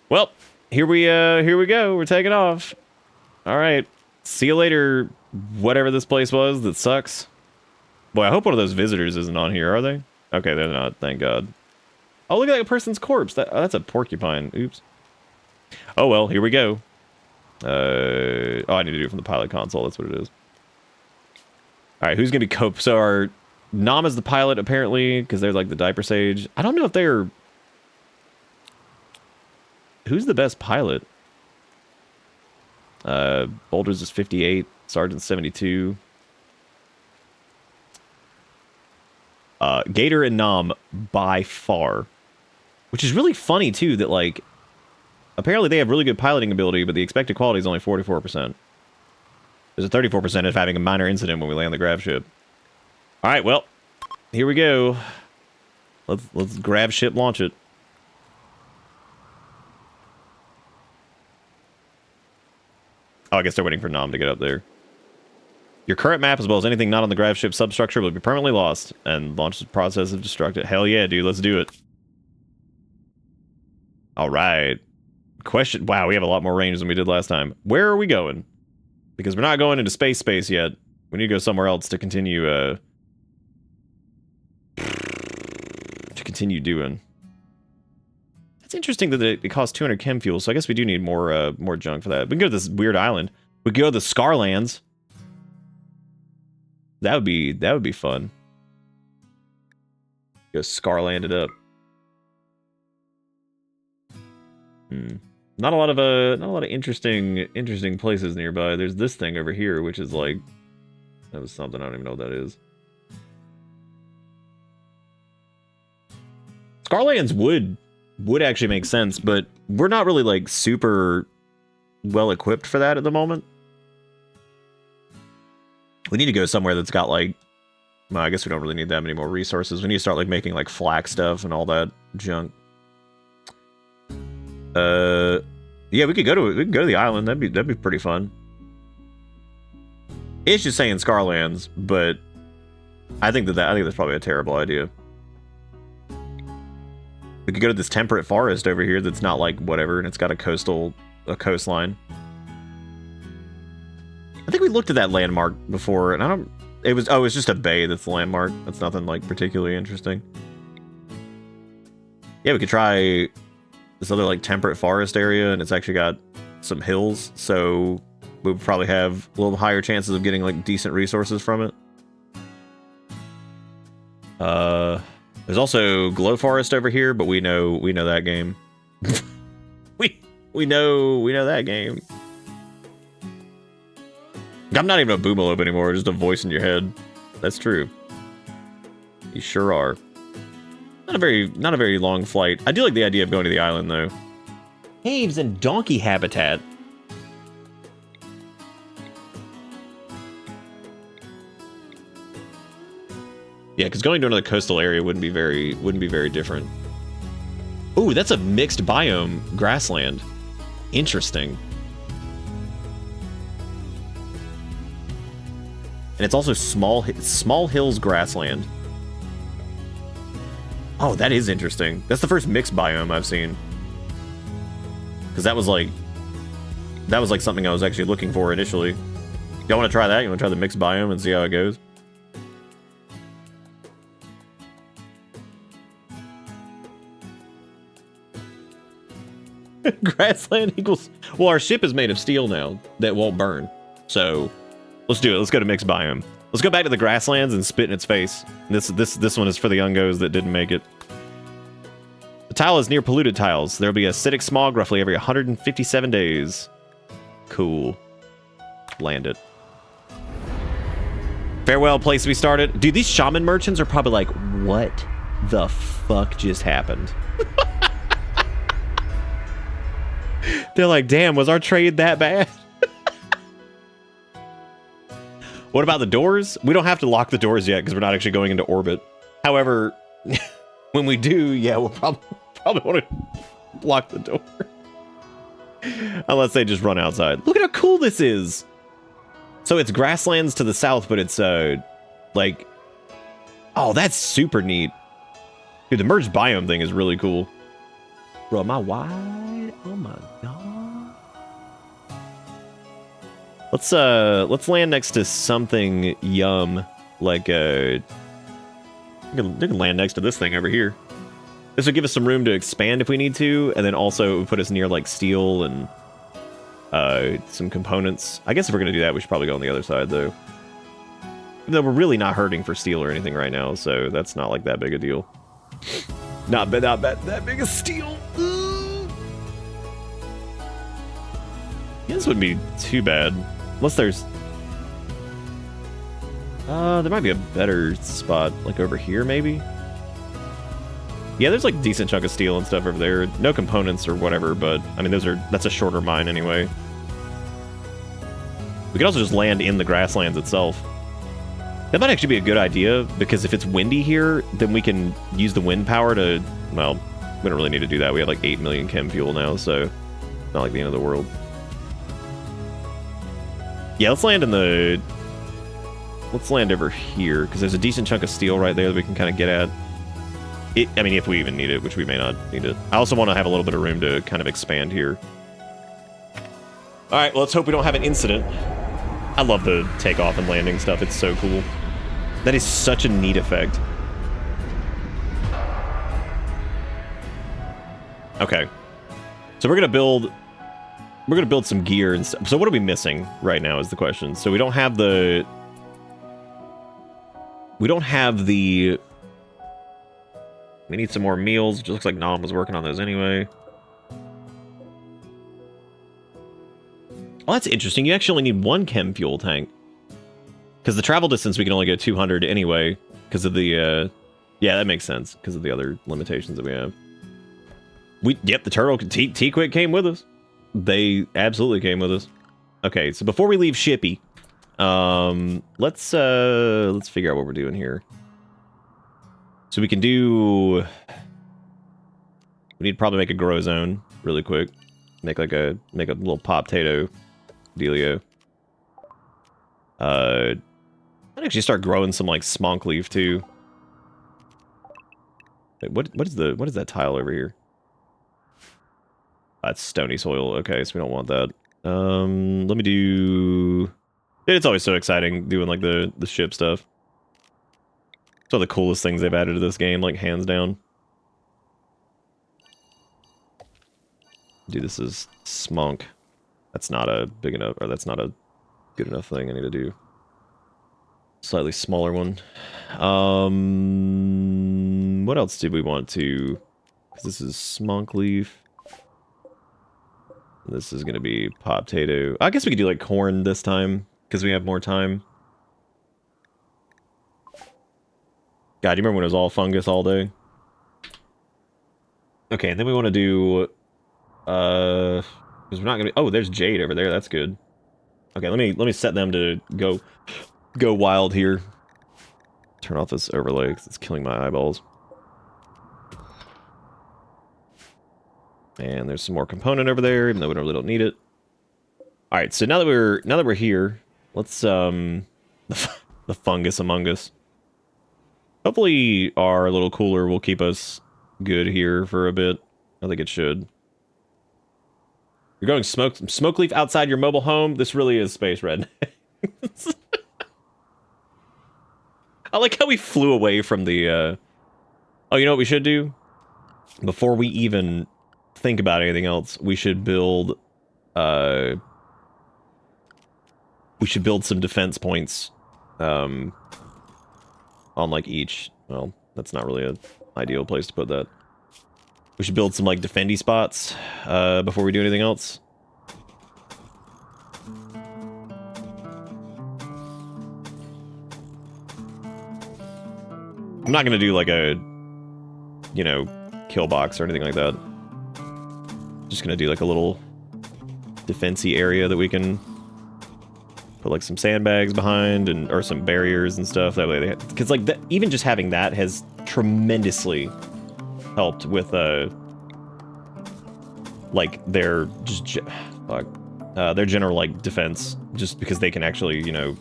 Well, here we go. We're taking off. Alright. See you later, whatever this place was that sucks. Boy, I hope one of those visitors isn't on here, are they? Okay, they're not, thank God. Oh, look at that person's corpse. That's a porcupine. Oops. Oh, well, here we go. Oh, I need to do it from the pilot console. That's what it is. Alright, who's going to be cope? So our Nama's the pilot, apparently, because they're like the diaper sage. I don't know if they're... Who's the best pilot? Boulders is 58. Sergeant's 72. Gator and Nam by far. Which is really funny, too, that, like... Apparently they have really good piloting ability, but the expected quality is only 44%. There's a 34% of having a minor incident when we land the grav ship. Alright, well, here we go. Let's grav ship launch it. Oh, I guess they're waiting for Nam to get up there. Your current map, as well as anything not on the grav ship substructure, will be permanently lost, and launch the process of destruct it. Hell yeah, dude, let's do it. Alright. Question, wow, we have a lot more range than we did last time. Where are we going? Because we're not going into space yet. We need to go somewhere else to continue, doing. It's interesting that it costs 200 chem fuel, so I guess we do need more junk for that. We can go to this weird island. We could go to the Scarlands. That would be fun. Go Scarland it up. Not a lot of interesting places nearby. There's this thing over here, which is like, that was something I don't even know what that is. Scarlands would actually make sense, but we're not really like super well equipped for that at the moment. We need to go somewhere that's got like, well, I guess we don't really need that many more resources. We need to start like making like flak stuff and all that junk. Yeah, we could go to the island. That'd be pretty fun. It's just saying Scarlands, but I think that's probably a terrible idea. We could go to this temperate forest over here that's not like whatever, and it's got a coastline. I think we looked at that landmark before, and it's just a bay that's the landmark. That's nothing like particularly interesting. Yeah, we could try this other like temperate forest area, and it's actually got some hills, so we would probably have a little higher chances of getting like decent resources from it. There's also Glow Forest over here, but we know that game. we know that game. I'm not even a Boomalope anymore, just a voice in your head. That's true. You sure are. Not a very long flight. I do like the idea of going to the island though. Caves and donkey habitat. Yeah, because going to another coastal area wouldn't be very different. Ooh, that's a mixed biome grassland. Interesting. And it's also small hills grassland. Oh, that is interesting. That's the first mixed biome I've seen. Because that was like something I was actually looking for initially. Y'all want to try that? You want to try the mixed biome and see how it goes? Grassland equals... Well, our ship is made of steel now that won't burn. So, let's do it. Let's go to mixed biome. Let's go back to the grasslands and spit in its face. This one is for the Ungos that didn't make it. The tile is near polluted tiles. There will be acidic smog roughly every 157 days. Cool. Land it. Farewell, place we started. Dude, these shaman merchants are probably like, what the fuck just happened? They're like, damn, was our trade that bad? What about the doors? We don't have to lock the doors yet because we're not actually going into orbit. However, when we do, yeah, we'll probably want to lock the door. Unless they just run outside. Look at how cool this is. So it's grasslands to the south, but it's like Oh, that's super neat. Dude, the merged biome thing is really cool. Bro, am I wide? Oh my god. Let's land next to something yum, like we can land next to this thing over here. This would give us some room to expand if we need to, and then also it would put us near like steel and some components. I guess if we're gonna do that, we should probably go on the other side though. Even though we're really not hurting for steel or anything right now, so that's not like that big a deal. Not that big a steal. Yeah, this wouldn't be too bad. Unless there's... there might be a better spot, like over here, maybe? Yeah, there's like a decent chunk of steel and stuff over there. No components or whatever, but, I mean, that's a shorter mine anyway. We could also just land in the grasslands itself. That might actually be a good idea, because if it's windy here, then we can use the wind power to... Well, we don't really need to do that. We have like 8 million chem fuel now, so it's not like the end of the world. Yeah, let's land in the... Let's land over here, because there's a decent chunk of steel right there that we can kind of get at. I mean, if we even need it, which we may not need it. I also want to have a little bit of room to kind of expand here. Alright, well, let's hope we don't have an incident. I love the takeoff and landing stuff. It's so cool. That is such a neat effect. Okay. So we're gonna build some gear and stuff. So what are we missing right now is the question. So we don't have the we need some more meals. It just looks like Nom was working on those anyway. Oh, that's interesting. You actually only need one chem fuel tank. Because the travel distance, we can only go 200 anyway. Because of the, yeah, that makes sense. Because of the other limitations that we have. Yep, the turtle, T-Quick came with us. They absolutely came with us. Okay, so before we leave Shippy, let's figure out what we're doing here. So we can do... We need to probably make a grow zone really quick. Make a little pop-tato dealio. I'd actually start growing some like smonk leaf too. Wait, what is that tile over here? That's stony soil. Okay, so we don't want that. Let me do... It's always so exciting doing like the ship stuff. It's one of the coolest things they've added to this game, like hands down. Dude, this is smonk. That's not a big enough, or that's not a good enough thing I need to do. Slightly smaller one. What else did we want to... Because this is smonk leaf. This is going to be pop-tato. I guess we could do like corn this time, because we have more time. God, do you remember when it was all fungus all day? Okay, and then we want to do... because we're not gonna be... Oh, there's Jade over there. That's good. Okay, let me set them to go wild here. Turn off this overlay because it's killing my eyeballs. And there's some more component over there, even though we really don't need it. All right, so now that we're here, let's the fungus among us. Hopefully, our little cooler will keep us good here for a bit. I think it should. You're going smoke leaf outside your mobile home. This really is space redneck. I like how we flew away from the. Oh, you know what we should do? Before we even think about anything else, we should build. We should build some defense points. On like each. Well, that's not really an ideal place to put that. We should build some like defendy spots before we do anything else. I'm not gonna do like a, you know, kill box or anything like that. Just gonna do like a little defensey area that we can put like some sandbags behind and or some barriers and stuff. That way, because like even just having that has tremendously helped with like their their general like defense, just because they can actually, you know,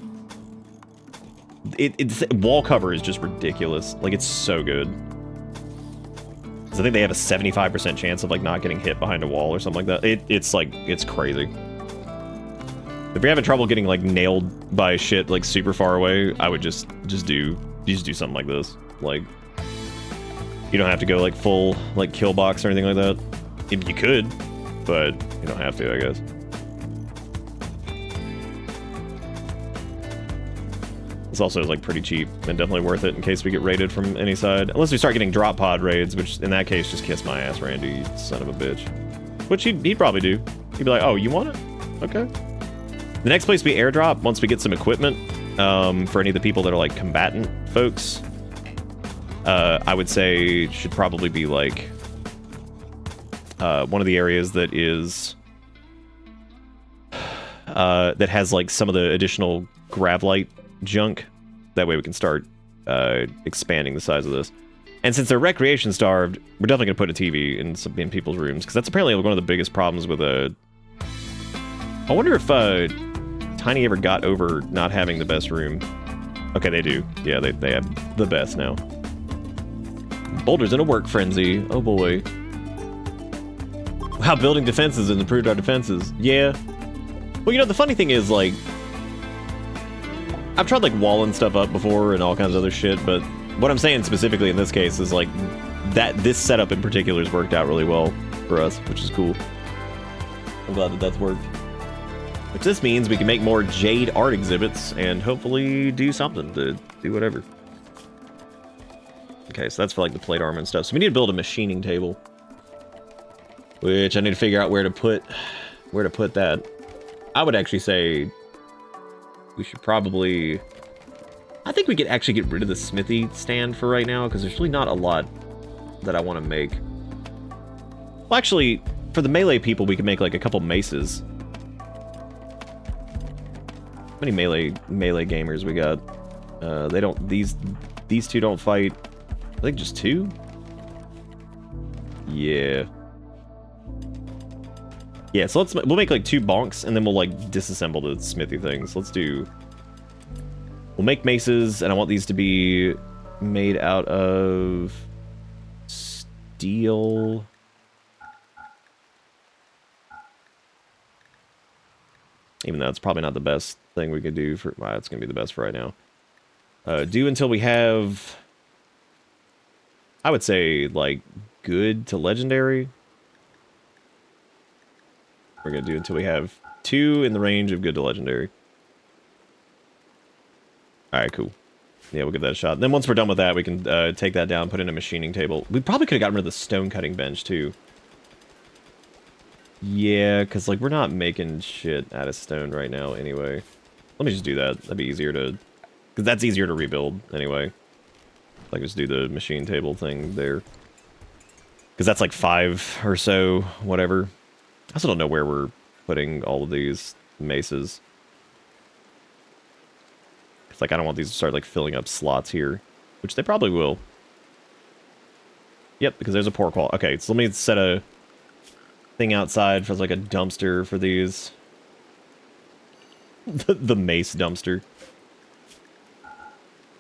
it's wall cover is just ridiculous. Like, it's so good. 'Cause I think they have a 75% chance of like not getting hit behind a wall or something like that. It's like, it's crazy. If you're having trouble getting like nailed by shit like super far away, I would just do something like this. Like, you don't have to go like full like kill box or anything like that. If you could, but you don't have to, I guess. This also is like pretty cheap and definitely worth it in case we get raided from any side. Unless we start getting drop pod raids, which in that case, just kiss my ass, Randy, you son of a bitch. Which he'd probably do. He'd be like, oh, you want it? Okay. The next place we airdrop, once we get some equipment, for any of the people that are like combatant folks, I would say should probably be like one of the areas that is that has like some of the additional gravlite junk. That way we can start expanding the size of this. And since they're recreation starved, we're definitely gonna put a TV in people's rooms, because that's apparently one of the biggest problems with a. I wonder if Tiny ever got over not having the best room. Okay, they do. Yeah, they have the best now. Boulder's in a work frenzy. Oh boy. Wow, building defenses has improved our defenses. Yeah. Well, you know, the funny thing is, like, I've tried, like, walling stuff up before and all kinds of other shit, but what I'm saying specifically in this case is, like, that this setup in particular has worked out really well for us, which is cool. I'm glad that that's worked. Which this means we can make more Jade art exhibits and hopefully do something to do whatever. Okay, so that's for like the plate armor and stuff. So we need to build a machining table, which I need to figure out where to put that. I would actually say we should probably. I think we could actually get rid of the smithy stand for right now, because there's really not a lot that I want to make. Well, actually, for the melee people, we can make like a couple maces. How many melee gamers we got? They don't. These two don't fight. I think just two. Yeah. Yeah. So we'll make like 2 bonks, and then we'll like disassemble the smithy things. Let's do. We'll make maces, and I want these to be made out of steel. Even though it's probably not the best thing we could do for. Well, it's gonna be the best for right now. Do until we have. I would say like good to legendary. We're gonna do until we have 2 in the range of good to legendary. All right, cool. Yeah, we'll give that a shot. Then once we're done with that, we can take that down, put in a machining table. We probably could have gotten rid of the stone cutting bench too. Yeah, because, like, we're not making shit out of stone right now anyway. Let me just do that. That'd be easier to... Because that's easier to rebuild anyway. Like, just do the machine table thing there. Because that's, like, 5 or so, whatever. I also don't know where we're putting all of these maces. It's like, I don't want these to start, like, filling up slots here. Which they probably will. Yep, because there's a pork wall. Okay, so let me set a... thing outside for like a dumpster for these. the mace dumpster.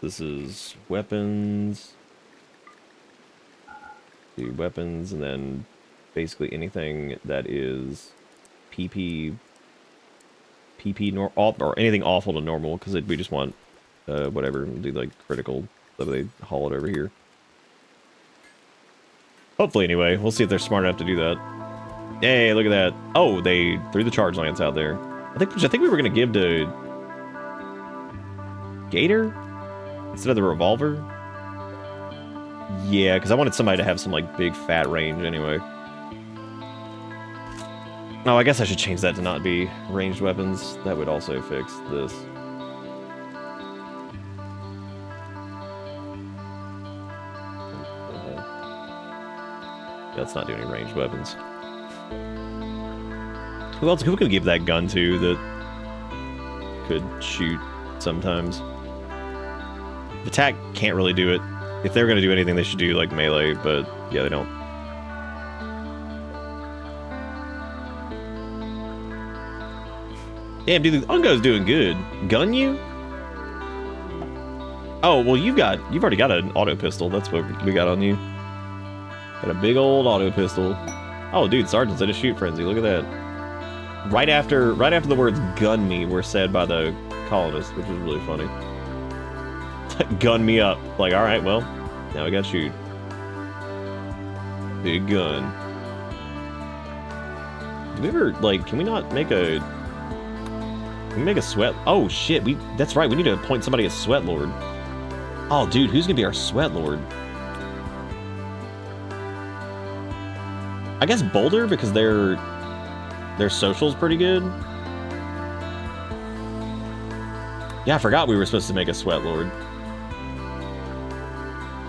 This is weapons. Do weapons, and then basically anything that is PP or anything awful to normal, because we just want whatever. We'll do like critical, so they haul it over here. Hopefully, anyway. We'll see if they're smart enough to do that. Hey, look at that. Oh, they threw the charge lance out there. I think we were going to give to Gator instead of the revolver. Yeah, because I wanted somebody to have some, like, big fat range anyway. Oh, I guess I should change that to not be ranged weapons. That would also fix this. Yeah, let's not do any ranged weapons. Who else? Who could give that gun to that could shoot sometimes? Attack can't really do it. If they're gonna do anything, they should do like melee, but yeah, they don't. Damn, dude, the Ungo's doing good. Gun you? Oh, well, you've already got an auto pistol. That's what we got on you. Got a big old auto pistol. Oh, dude, sergeant's at a shoot frenzy. Look at that. Right after the words "gun me" were said by the colonists, which was really funny. Gun me up. Like, all right, well, now we got to shoot. Big gun. Do we ever, like, can we not make a... Can we make a sweat... Oh, shit, that's right, we need to appoint somebody as Sweat Lord. Oh, dude, who's gonna be our Sweat Lord? I guess Boulder, because their social's pretty good. Yeah, I forgot we were supposed to make a Sweat Lord.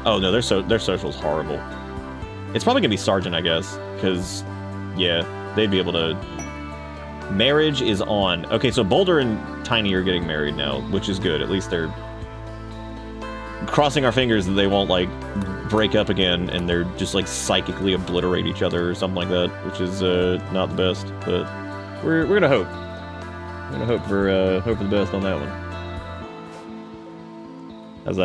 Oh, no, their social's horrible. It's probably gonna be Sergeant, I guess, because, yeah, they'd be able to... Marriage is on. Okay, so Boulder and Tiny are getting married now, which is good. At least they're crossing our fingers that they won't, like, break up again and they're just, like, psychically obliterate each other or something like that, which is not the best, but we're gonna hope. We're gonna hope for the best on that one. How's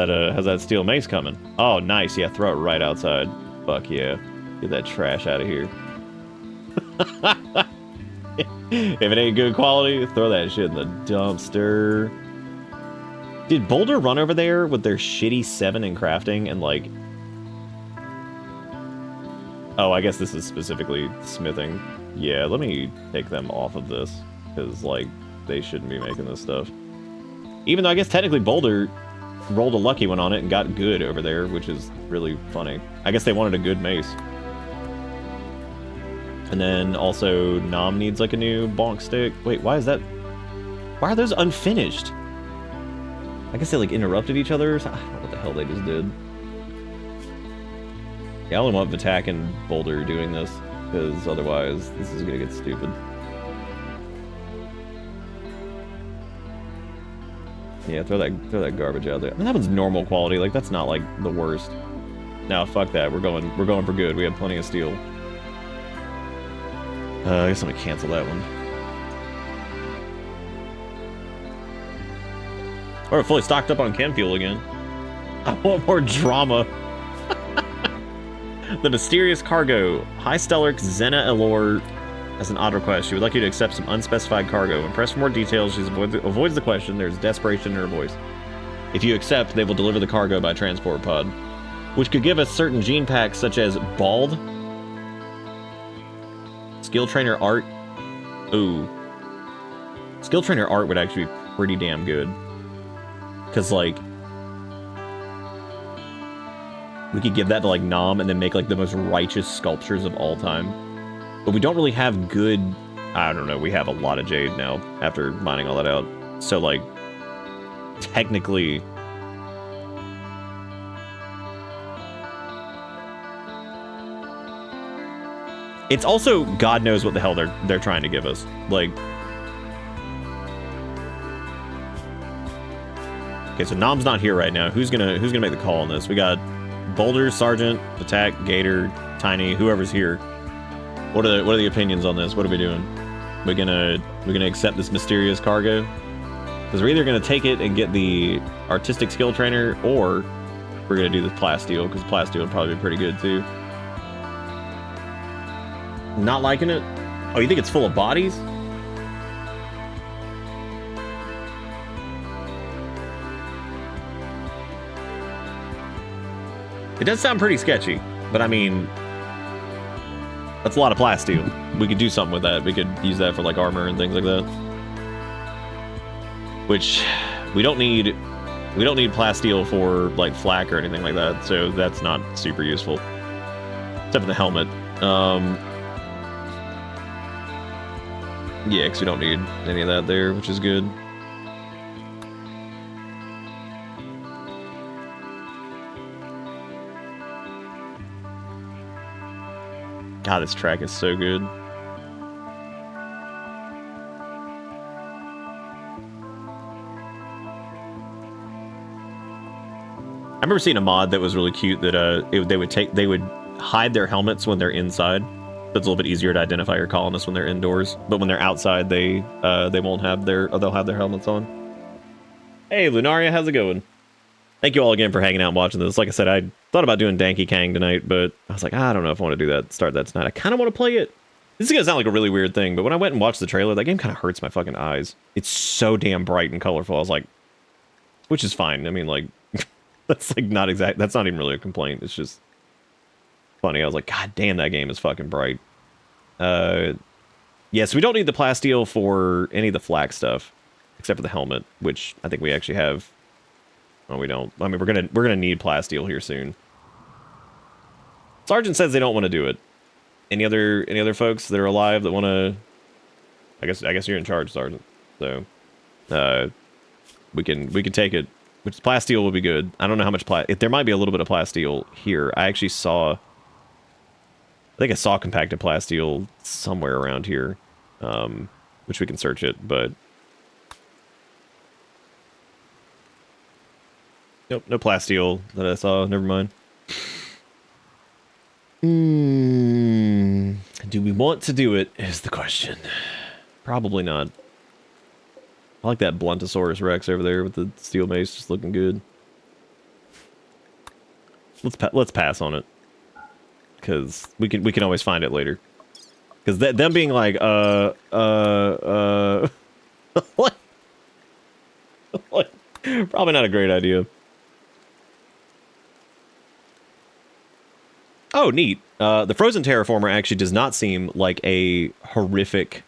that steel mace coming? Oh, nice. Yeah, throw it right outside. Fuck yeah. Get that trash out of here. If it ain't good quality, throw that shit in the dumpster. Did Boulder run over there with their shitty 7 in crafting and, like... Oh, I guess this is specifically smithing. Yeah, let me take them off of this, because, like, they shouldn't be making this stuff. Even though I guess technically Boulder rolled a lucky one on it and got good over there, which is really funny. I guess they wanted a good mace. And then also Nom needs like a new bonk stick. Wait, why is that? Why are those unfinished? I guess they like interrupted each other. I don't know what the hell they just did. Yeah, I only want Vitak and Boulder doing this, because otherwise this is gonna get stupid. Yeah, throw that garbage out there. I mean, that one's normal quality. Like, that's not like the worst. No, fuck that. We're going for good. We have plenty of steel. I guess I'm gonna cancel that one. Or fully stocked up on chem fuel again. I want more drama. The mysterious cargo. High Stellark Zena Elor as an odd request. She would like you to accept some unspecified cargo. When pressed for more details, she avoids the question. There's desperation in her voice. If you accept, they will deliver the cargo by transport pod, which could give us certain gene packs such as Bald, Skill Trainer Art. Ooh. Skill Trainer Art would actually be pretty damn good. Because, like, we could give that to, like, Nom and then make, like, the most righteous sculptures of all time. But we don't really have good... I don't know, we have a lot of jade now after mining all that out. So, like, technically... It's also God knows what the hell they're trying to give us. Like... Okay, so Nom's not here right now. Who's gonna make the call on this? We got Boulder, Sergeant, Attack, Gator, Tiny, whoever's here. What are the opinions on this? What are we doing? We're gonna accept this mysterious cargo? Because we're either gonna take it and get the artistic skill trainer, or we're gonna do the plasteel, because plasteel would probably be pretty good too. Not liking it? Oh, you think it's full of bodies? It does sound pretty sketchy, but I mean, that's a lot of plasteel. We could do something with that. We could use that for like armor and things like that. Which we don't need plasteel for like flak or anything like that, so that's not super useful. Except for the helmet. Yeah, because we don't need any of that there, which is good. God, this track is so good. I remember seeing a mod that was really cute that they would hide their helmets when they're inside. So it's a little bit easier to identify your colonists when they're indoors, but when they're outside, they won't have they'll have their helmets on. Hey, Lunaria, how's it going? Thank you all again for hanging out and watching this. Like I said, I thought about doing Danky Kang tonight, but I was like, I don't know if I want to do that. Start that tonight. I kind of want to play it. This is going to sound like a really weird thing, but when I went and watched the trailer, that game kind of hurts my fucking eyes. It's so damn bright and colorful. I was like, which is fine. I mean, like, that's like not exact. That's not even really a complaint. It's just funny. I was like, God damn, that game is fucking bright. Yes, we don't need the plasteel for any of the flak stuff, except for the helmet, which I think we actually have. Oh, we don't. I mean, we're gonna need plasteel here soon. Sergeant says they don't want to do it. Any other folks that are alive that want to? I guess you're in charge, Sergeant. So, we can take it. Which plasteel would be good. I don't know how much there might be a little bit of plasteel here. I think I saw compacted plasteel somewhere around here, which we can search it, but. Nope, no plasteel that I saw. Never mind. Do we want to do it is the question. Probably not. I like that Bluntosaurus Rex over there with the steel mace just looking good. Let's pass on it. Because we can always find it later. Because them being like, what? What? Probably not a great idea. Oh, neat. The Frozen Terraformer actually does not seem like a horrific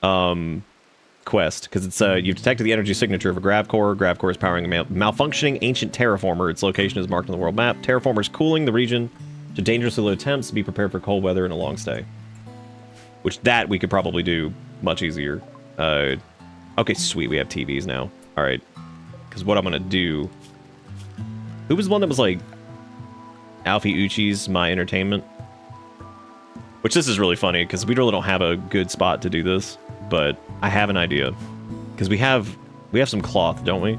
quest, because it's you've detected the energy signature of a Gravcore. Gravcore is powering a malfunctioning ancient terraformer. Its location is marked on the world map. Terraformer is cooling the region to dangerously low temps. Be prepared for cold weather and a long stay. Which that we could probably do much easier. Okay, sweet. We have TVs now. All right. Because what I'm going to do... Who was the one that was like... Alfie Uchi's My Entertainment? Which this is really funny, because we really don't have a good spot to do this. But I have an idea. Because we have some cloth, don't we?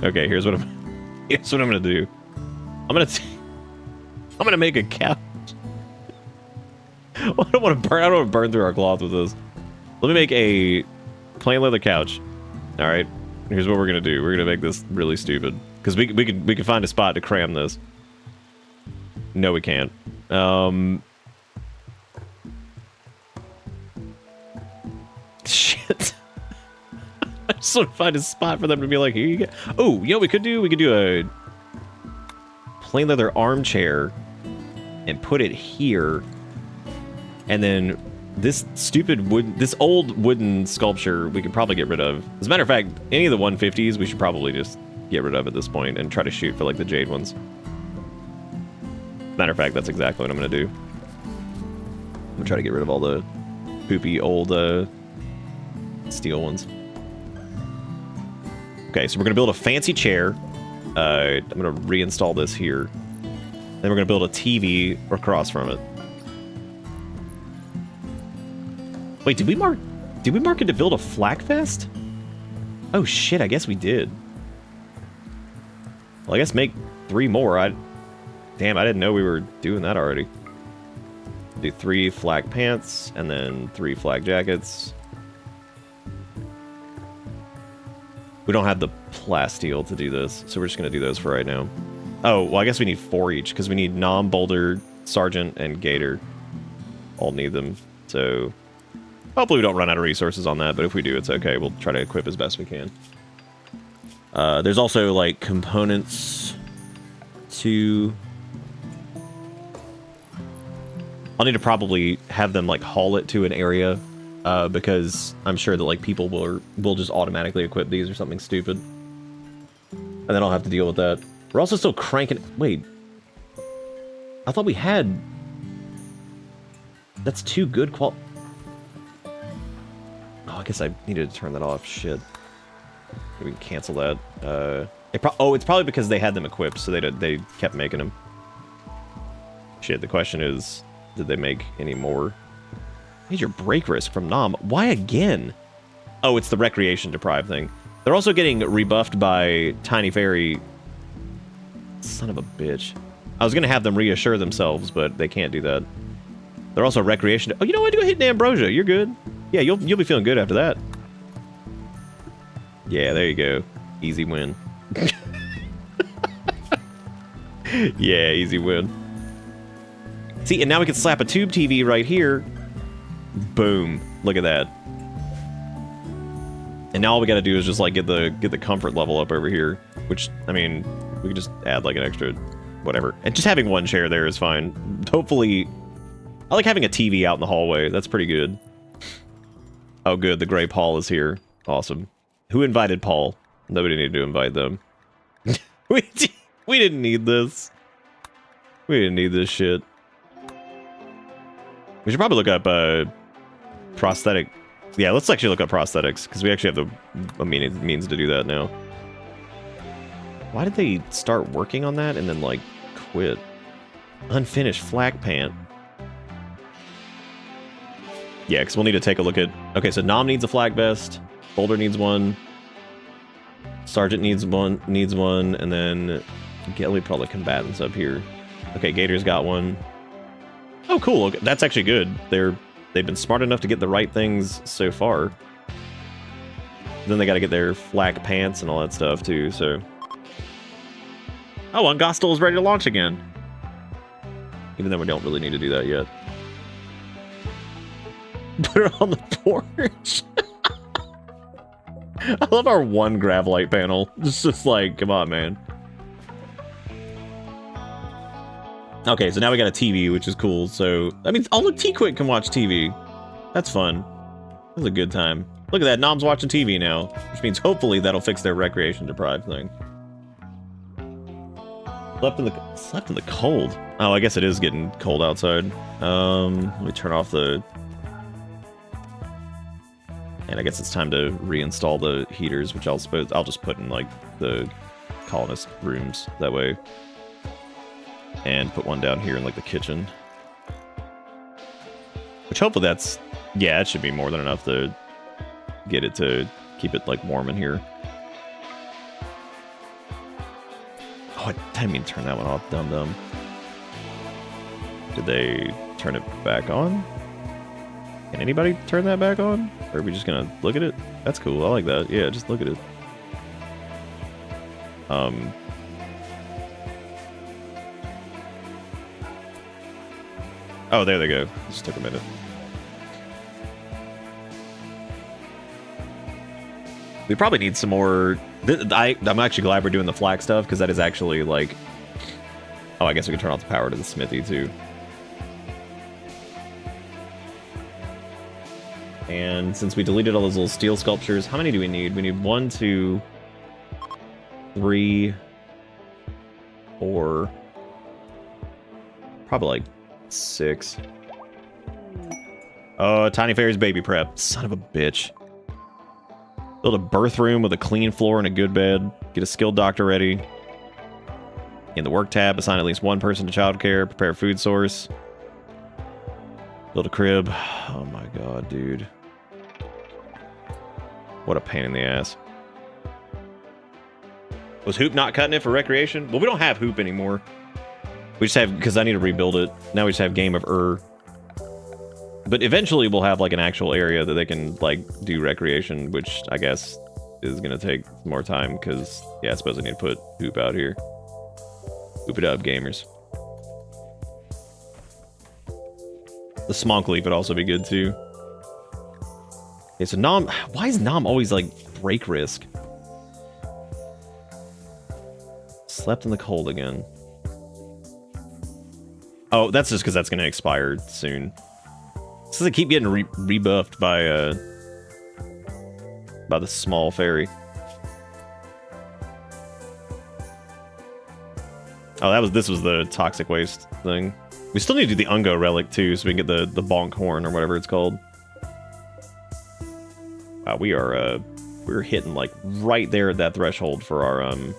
Okay, here's what I'm gonna do. I'm gonna make a couch. I don't want to burn through our cloth with this. Let me make a plain leather couch. All right. Here's what we're gonna do. We're gonna make this really stupid because we can find a spot to cram this. No, we can't. Shit. I just want to find a spot for them to be like, here you go. Oh, you know what we could do? We could do a plain leather armchair and put it here. And then this old wooden sculpture we could probably get rid of. As a matter of fact, any of the 150s we should probably just get rid of at this point and try to shoot for like the jade ones. Matter of fact, that's exactly what I'm gonna do. I'm gonna try to get rid of all the poopy old steel ones. Okay, so we're gonna build a fancy chair. I'm gonna reinstall this here. Then we're gonna build a TV across from it. Wait, did we mark it to build a flak fest? Oh shit, I guess we did. Well, I guess make 3 more. Damn, I didn't know we were doing that already. Do 3 flak pants and then 3 flak jackets. We don't have the plasteel to do this, so we're just gonna do those for right now. Oh, well, I guess we need 4 each because we need Nom, Boulder, Sergeant, and Gator. All need them, so hopefully we don't run out of resources on that, but if we do, it's okay. We'll try to equip as best we can. There's also, like, components to... I'll need to probably have them, like, haul it to an area, because I'm sure that, like, people will just automatically equip these or something stupid. And then I'll have to deal with that. We're also still cranking... Wait. I thought we had... That's 2 good Oh, I guess I needed to turn that off. Shit. We can cancel that. It's probably because they had them equipped, so they kept making them. Shit, the question is, did they make any more? Major break risk from Nom. Why again? Oh, it's the recreation deprived thing. They're also getting rebuffed by Tiny Fairy. Son of a bitch. I was gonna have them reassure themselves, but they can't do that. They're also recreation. Oh, you know what? Go hit Ambrosia. You're good. Yeah, you'll be feeling good after that. Yeah, there you go. Easy win. Yeah, easy win. See, and now we can slap a tube TV right here. Boom. Look at that. And now all we gotta do is just like get the comfort level up over here. Which, I mean, we can just add like an extra whatever. And just having one chair there is fine. Hopefully, I like having a TV out in the hallway. That's pretty good. Oh good, the gray Paul is here. Awesome. Who invited Paul? Nobody needed to invite them. we didn't need this. We didn't need this shit. We should probably look up prosthetic. Yeah, let's actually look up prosthetics, because we actually have the means to do that now. Why did they start working on that and then, like, quit? Unfinished flak pant. Yeah, because we'll need to take a look at... Okay, so Nom needs a flak vest. Boulder needs one. Sergeant needs one, and then... Gelly probably combatants up here. Okay, Gator's got one. Oh, cool. Okay, that's actually good. They've been smart enough to get the right things so far. Then they got to get their flak pants and all that stuff, too, so... Oh, Ungostel is ready to launch again. Even though we don't really need to do that yet. Put it on the porch. I love our one Gravlite panel. It's just like, come on, man. Okay, so now we got a TV, which is cool. So, I mean, oh, look, T-Quick can watch TV. That's fun. That's a good time. Look at that, Nom's watching TV now. Which means hopefully that'll fix their recreation deprived thing. Slept in the cold. Oh, I guess it is getting cold outside. Let me turn off the... And I guess it's time to reinstall the heaters, which I'll just put in, like, the colonist rooms that way. And put one down here in, like, the kitchen. Which hopefully that's... Yeah, it should be more than enough to get it to keep it, like, warm in here. Oh, I didn't mean to turn that one off, dum-dum. Did they turn it back on? Can anybody turn that back on? Or are we just gonna look at it? That's cool, I like that. Yeah, just look at it. Oh, there they go. Just took a minute. We probably need some more... I'm actually glad we're doing the flak stuff, because that is actually, like... Oh, I guess we can turn off the power to the smithy, too. And since we deleted all those little steel sculptures, how many do we need? We need 1, 2, 3, 4... Probably, like, 6. Oh, Tiny Fairy's baby prep. Son of a bitch. Build a birth room with a clean floor and a good bed. Get a skilled doctor ready. In the work tab, assign at least one person to childcare. Prepare a food source. Build a crib. Oh my god, dude. What a pain in the ass. Was Hoop not cutting it for recreation? Well, we don't have Hoop anymore. We just have, because I need to rebuild it. Now we just have Game of But eventually we'll have like an actual area that they can like do recreation, which I guess is gonna take more time because yeah, I suppose I need to put Hoop out here. Hoop it up, gamers. The Smonk Leaf would also be good too. Okay, so Nom, why is Nom always like break risk? Slept in the cold again. Oh, that's just because that's gonna expire soon. So they keep getting rebuffed by the small fairy. Oh, this was the toxic waste thing. We still need to do the Ungo relic too, so we can get the bonk horn or whatever it's called. Wow, we're hitting like right there at that threshold for our I'm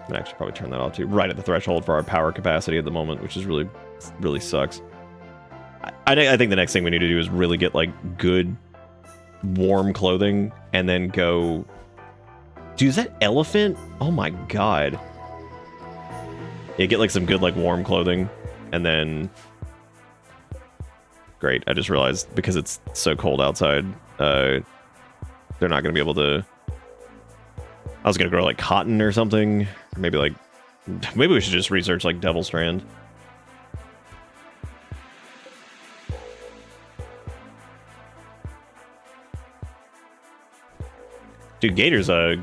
gonna actually probably turn that off too. Right at the threshold for our power capacity at the moment, which is really sucks. I think the next thing we need to do is really get like good warm clothing and then go... Dude, is that elephant? Oh my god. Yeah, get like some good like warm clothing and then... Great, I just realized because it's so cold outside, they're not going to be able to I was gonna grow like cotton or something. Maybe we should just research like devil strand. Dude, Gators oh,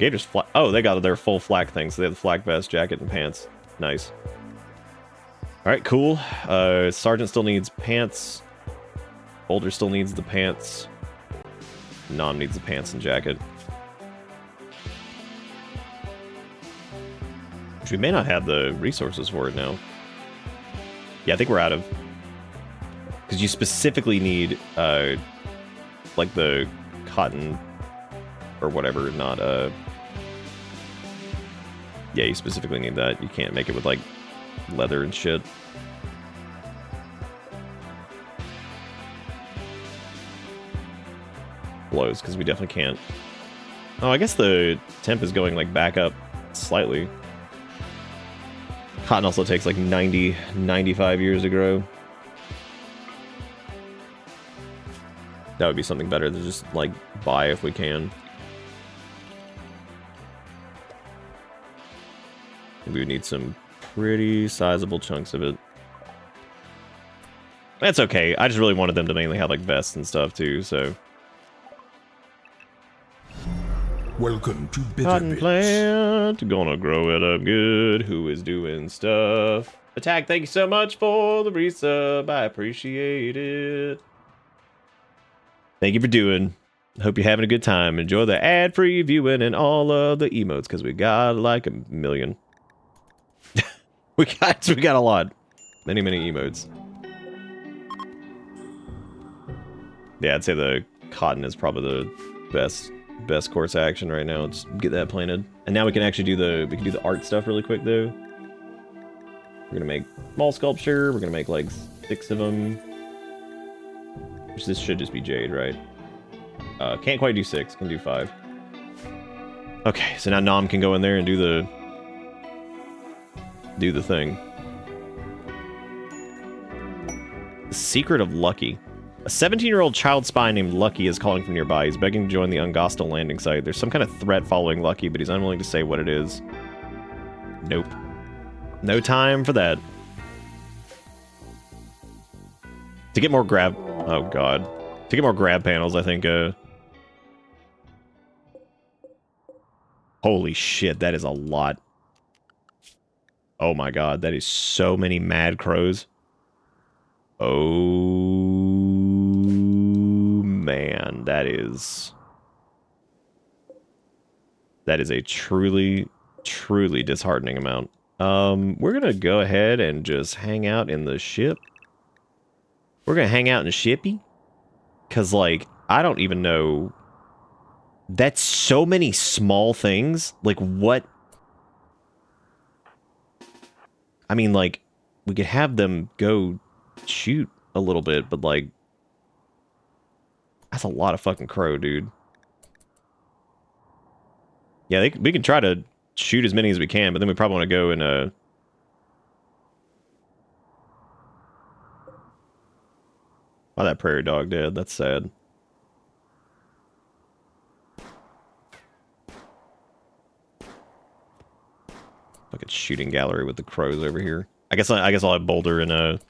they got their full flak thing, so they have the flak vest, jacket, and pants. Nice. Alright, cool. Sergeant still needs pants. Boulder still needs the pants. Nom needs the pants and jacket. Which we may not have the resources for it now. Yeah, I think we're out of... Because you specifically need, like the cotton... or whatever, not, yeah, you specifically need that. You can't make it with, like, leather and shit. Blows, because we definitely can't. Oh, I guess the temp is going, like, back up slightly. Cotton also takes, like, 95 years to grow. That would be something better to just, like, buy if we can. We would need some pretty sizable chunks of it. That's okay. I just really wanted them to mainly have, like, vests and stuff, too, so... Welcome to Cotton Bitterbits. plant, gonna grow it up good. Who is doing stuff? Attack, thank you so much for the resub. I appreciate it. Thank you for doing. Hope you're having a good time. Enjoy the ad-free viewing and all of the emotes, because we got like a million. we got a lot. Many emotes. Yeah, I'd say the cotton is probably the best course of action right now. Let's get that planted. And now we can actually do the art stuff really quick though. We're gonna make small sculpture. We're gonna make like 6 of them. Which this should just be jade, right? Can't quite do 6, can do 5. Okay, so now Nom can go in there and do the thing. The Secret of Lucky. A 17-year-old child spy named Lucky is calling from nearby. He's begging to join the Ungos landing site. There's some kind of threat following Lucky, but he's unwilling to say what it is. Nope. No time for that. To get more grab... Oh, God. To get more grab panels, I think, Holy shit, that is a lot. Oh my God, that is so many mad crows. Oh... man, that is a truly disheartening amount. We're gonna go ahead and just hang out in the ship. We're gonna hang out in the shippy, cause like I don't even know. That's so many small things. Like what? I mean, like we could have them go shoot a little bit, but like. That's a lot of fucking crow, dude. Yeah, we can try to shoot as many as we can, but then we probably want to go and, Oh, that prairie dog dead. That's sad. Fucking shooting gallery with the crows over here. I guess I'll have Boulder and,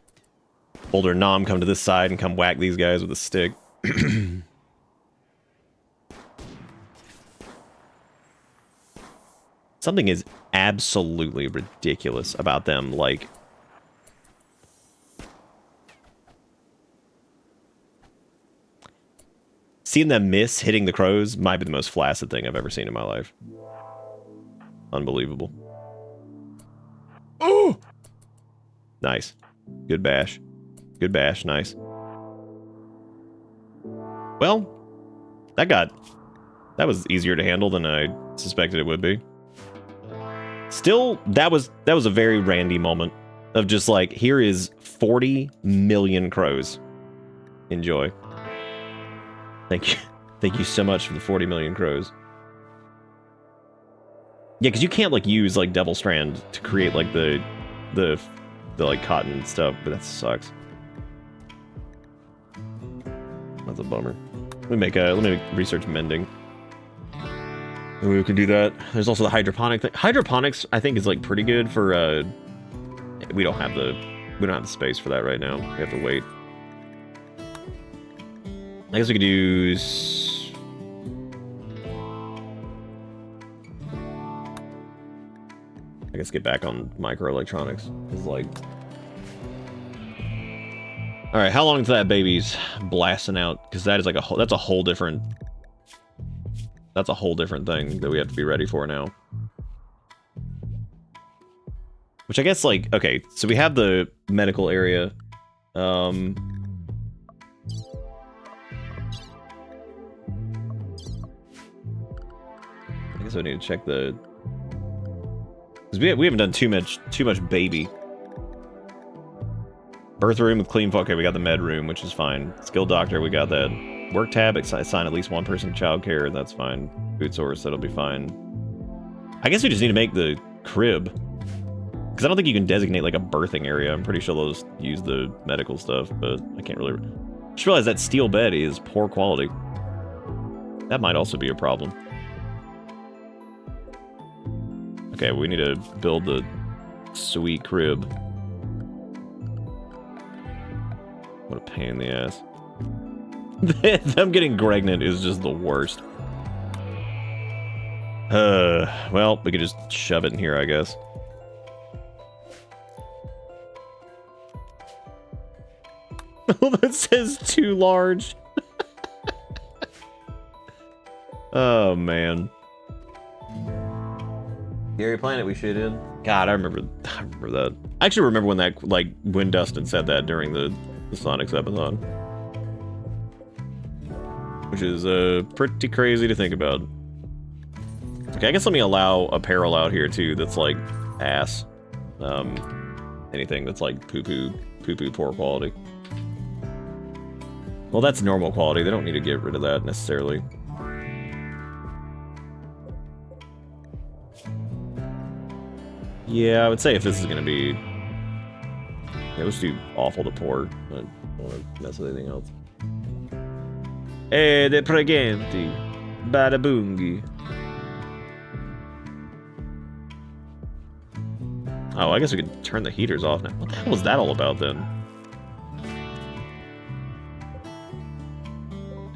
Boulder and Nom come to this side and come whack these guys with a stick. Something is absolutely ridiculous about them, like... Seeing them miss hitting the crows might be the most flaccid thing I've ever seen in my life. Unbelievable. Oh! Nice. Good bash. Good bash, nice. Well, that was easier to handle than I suspected it would be. Still, that was a very Randy moment of just like, here is 40 million crows. Enjoy. Thank you so much for the 40 million crows. Yeah, because you can't like use like Devil Strand to create like the like cotton stuff, but that sucks. That's a bummer. Let me research mending. We can do that. There's also the hydroponic thing. Hydroponics, I think, is like pretty good for. We don't have the space for that right now. We have to wait. I guess we could use. I guess get back on microelectronics. It's like. All right, how long until that baby's blasting out? Because that is like that's a whole different. That's a whole different thing that we have to be ready for now. Which I guess, like, okay, so we have the medical area. I guess I need to check the... Because we haven't done too much baby. Birth room with clean... Okay, we got the med room, which is fine. Skill doctor, we got that. Work tab, assign at least one person to childcare, that's fine. Food source, that'll be fine. I guess we just need to make the crib. Because I don't think you can designate like a birthing area. I'm pretty sure they'll just use the medical stuff, but I can't really... Just realized that steel bed is poor quality. That might also be a problem. Okay, we need to build the sweet crib. What a pain in the ass. Them getting pregnant is just the worst. Well, we could just shove it in here, I guess. That says too large. Oh, man. Scary planet we shit in. God, I remember that. I actually remember when that, like, when Dustin said that during the Sonics episode. Which is pretty crazy to think about. Okay, I guess let me allow apparel out here too that's like ass. Anything that's like poo-poo poor quality. Well, that's normal quality. They don't need to get rid of that necessarily. Yeah, I would say if this is gonna be... Yeah, let's do awful to poor. I don't want to mess with anything else. Ed è pregenti, badabungi. Oh, I guess we could turn the heaters off now. What the hell was that all about then?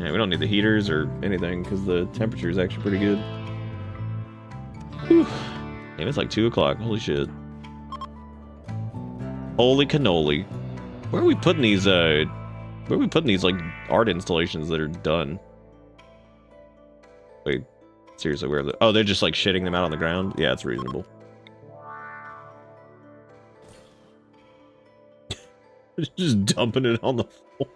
Yeah, we don't need the heaters or anything because the temperature is actually pretty good. Whew. Damn, it's like 2 o'clock. Holy shit. Holy cannoli. Where are we putting these, like, art installations that are done? Wait, seriously, where are they? Oh, they're just, like, shitting them out on the ground? Yeah, it's reasonable. Just dumping it on the floor.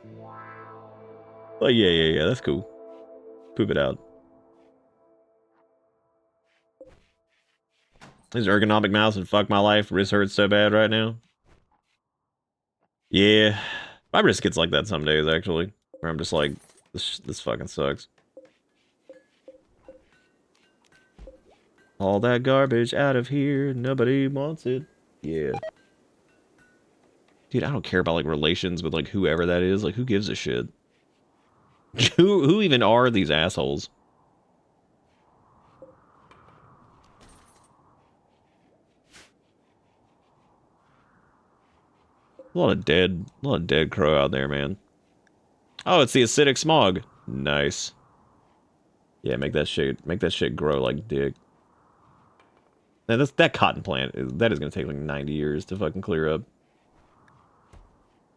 Oh, yeah, that's cool. Poop it out. This ergonomic mouse and fuck my life. Wrist hurts so bad right now. Yeah. My wrist gets like that some days, actually. Where I'm just like, this fucking sucks. All that garbage out of here. Nobody wants it. Yeah. Dude, I don't care about, like, relations with, like, whoever that is. Like, who gives a shit? Who even are these assholes? A lot of dead crow out there, man. Oh, it's the acidic smog. Nice. Yeah, make that shit grow like dick. Now, that cotton plant, that is gonna take like 90 years to fucking clear up.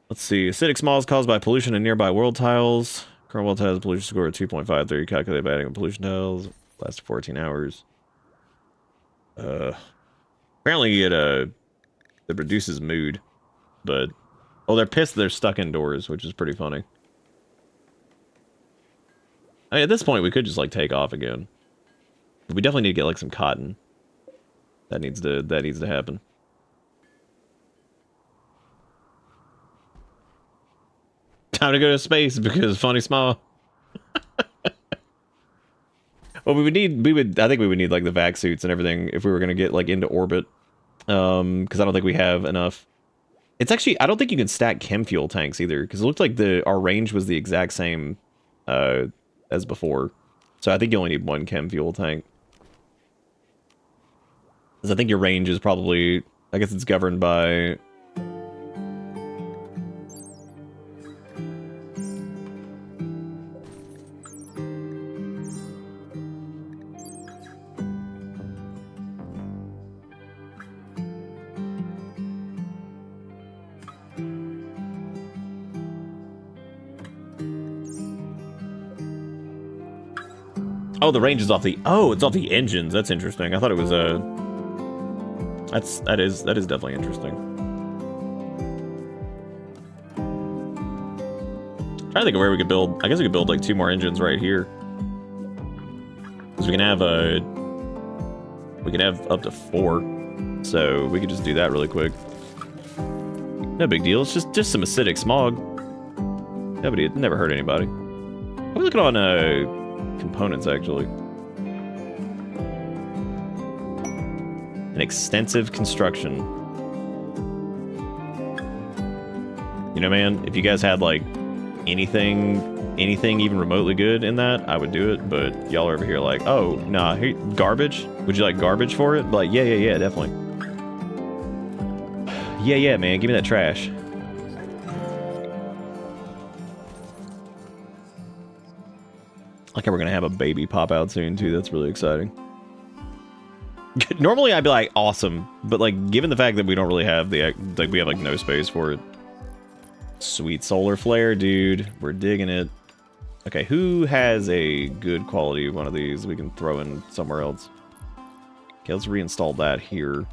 Let's see. Acidic smog is caused by pollution in nearby world tiles. Current world tiles pollution score of 2.53. Calculated by adding pollution tiles. Lasts 14 hours. Apparently it reduces mood. But, oh, they're pissed they're stuck indoors, which is pretty funny. I mean, at this point, we could just, like, take off again. But we definitely need to get, like, some cotton. That needs to happen. Time to go to space because funny small. Well, I think we would need, like, the vac suits and everything if we were going to get, like, into orbit. Because I don't think we have enough. It's actually, I don't think you can stack chem fuel tanks either, because it looked like our range was the exact same as before. So I think you only need one chem fuel tank. Because I think your range is probably, I guess it's governed by... Oh, the range is off the... Oh, it's off the engines. That's interesting. I thought it was a... That is definitely interesting. I'm trying to think of where we could build... I guess we could build like 2 more engines right here. Because we can have a... We can have up to 4. So we could just do that really quick. No big deal. It's just some acidic smog. Nobody... It never hurt anybody. We're looking on components, actually. An extensive construction. You know, man, if you guys had, like, anything even remotely good in that, I would do it, but y'all are over here like, oh, nah, here, garbage? Would you like garbage for it? Like, yeah, definitely. Yeah, man, give me that trash. Like how we're gonna have a baby pop out soon too. That's really exciting. Normally I'd be like, awesome, but like given the fact that we don't really have the we have like no space for it. Sweet solar flare, dude. We're digging it. Okay, who has a good quality one of these we can throw in somewhere else? Okay, let's reinstall that here.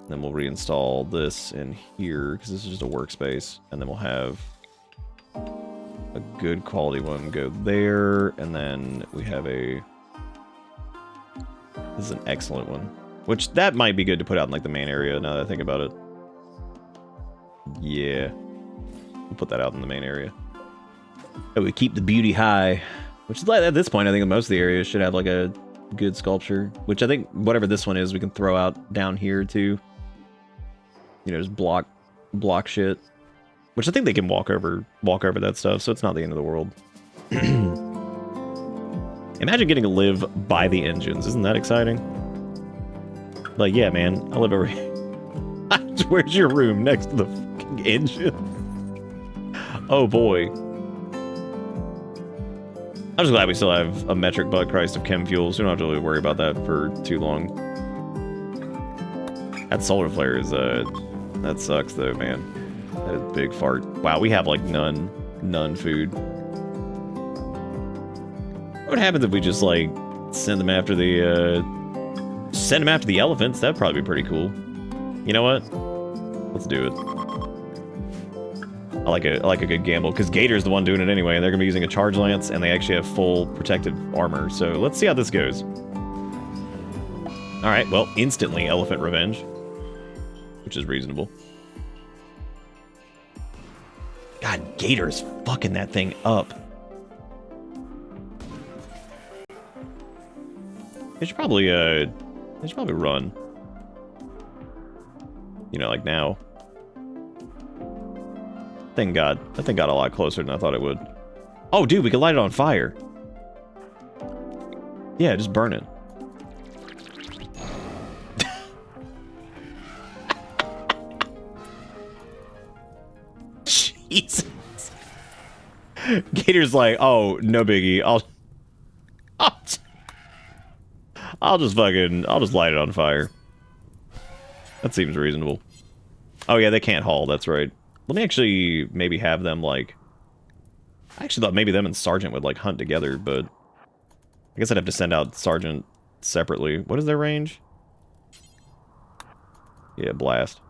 Then we'll reinstall this in here because this is just a workspace, and then we'll have a good quality one go there, and then we have a... This is an excellent one. Which, that might be good to put out in, like, the main area, now that I think about it. Yeah. We'll put that out in the main area. Oh, we keep the beauty high. Which is, at this point, I think most of the areas should have, like, a good sculpture. Which I think, whatever this one is, we can throw out down here, too. You know, just block shit. Which I think they can walk over that stuff, so it's not the end of the world. Imagine getting to live by the engines. Isn't that exciting? Like, yeah, man, I live over here. Where's your room? Next to the fucking engine? Oh, boy. I'm just glad we still have a metric butt Christ of chem fuels. We don't have to really worry about that for too long. That solar flare is, that sucks, though, man. That is a big fart. Wow, we have, like, none food. What happens if we just, like, send them after the elephants? That'd probably be pretty cool. You know what? Let's do it. I like a good gamble, because Gator's the one doing it anyway, and they're gonna be using a charge lance, and they actually have full protective armor, so let's see how this goes. Alright, well, instantly elephant revenge. Which is reasonable. God, Gator's fucking that thing up. They should probably run. You know, like now. That thing got a lot closer than I thought it would. Oh, dude, we could light it on fire. Yeah, just burn it. Jesus. Gator's like, oh, no biggie. I'll just light it on fire. That seems reasonable. Oh yeah, they can't haul, that's right. Let me actually maybe have them, like... I actually thought maybe them and Sergeant would, like, hunt together, but... I guess I'd have to send out Sergeant separately. What is their range? Yeah, blast.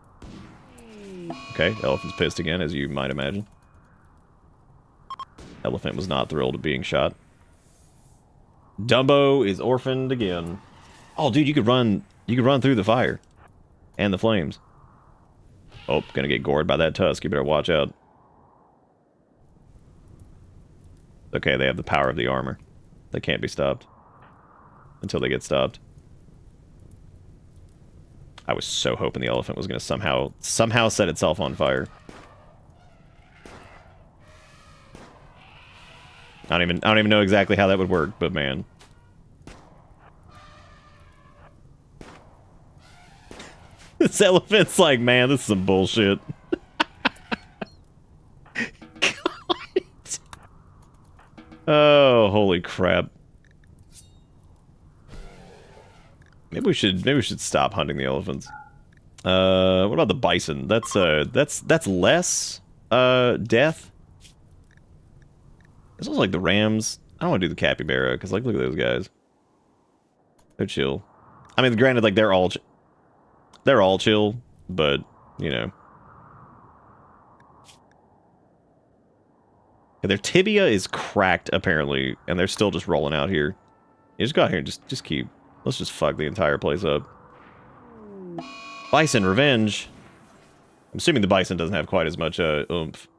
Okay, elephant's pissed again, as you might imagine. Elephant was not thrilled at being shot. Dumbo is orphaned again. Oh, dude, you could run through the fire. And the flames. Oh, gonna get gored by that tusk. You better watch out. Okay, they have the power of the armor. They can't be stopped. Until they get stopped. I was so hoping the elephant was gonna somehow set itself on fire. I don't even know exactly how that would work, but man. This elephant's like, man, this is some bullshit. God. Oh, holy crap. Maybe we should stop hunting the elephants. What about the bison? That's less death. It's also like the rams. I don't want to do the capybara because like look at those guys. They're chill. I mean, granted, like they're all chill, but you know. Yeah, their tibia is cracked apparently, and they're still just rolling out here. You just go out here and just keep. Let's just fuck the entire place up. Bison revenge. I'm assuming the bison doesn't have quite as much oomph.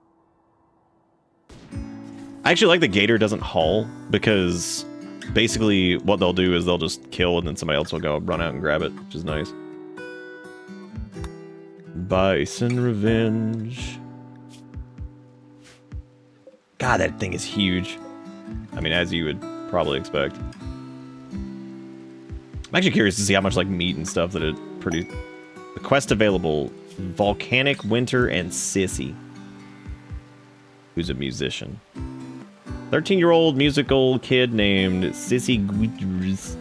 I actually like the gator doesn't haul because basically what they'll do is they'll just kill and then somebody else will go run out and grab it, which is nice. Bison revenge. God, that thing is huge. I mean, as you would probably expect. I'm actually curious to see how much like meat and stuff that it produces. The quest available: Volcanic Winter and Sissy, who's a musician. 13-year-old musical kid named Sissy Guitars.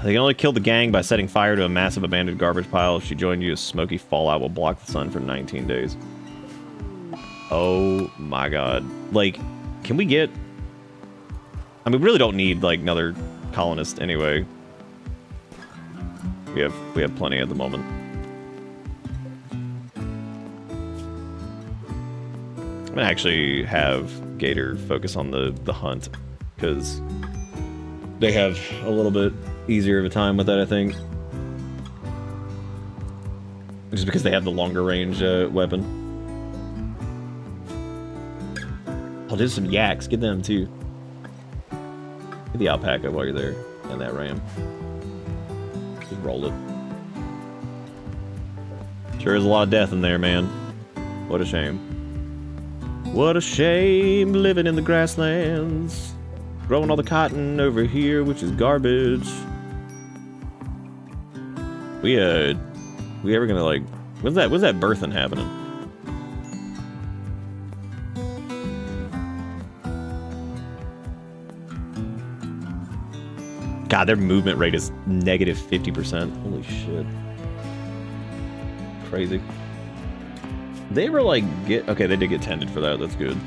They can only kill the gang by setting fire to a massive abandoned garbage pile. If she joined you, a smoky fallout will block the sun for 19 days. Oh my god. Like, can we get... I mean, we really don't need, like, another colonist anyway. We have plenty at the moment. I'm gonna actually have Gator focus on the hunt, because they have a little bit easier of a time with that, I think. Just because they have the longer range weapon. I'll do some yaks, get them too. Get the alpaca while you're there, and that ram. Just roll it. Sure is a lot of death in there, man. What a shame. What a shame living in the grasslands. Growing all the cotton over here, which is garbage. We ever gonna like... When's that birthing happening? God, their movement rate is negative 50%. Holy shit. Crazy. They ever, like, get... Okay, they did get tended for that. That's good.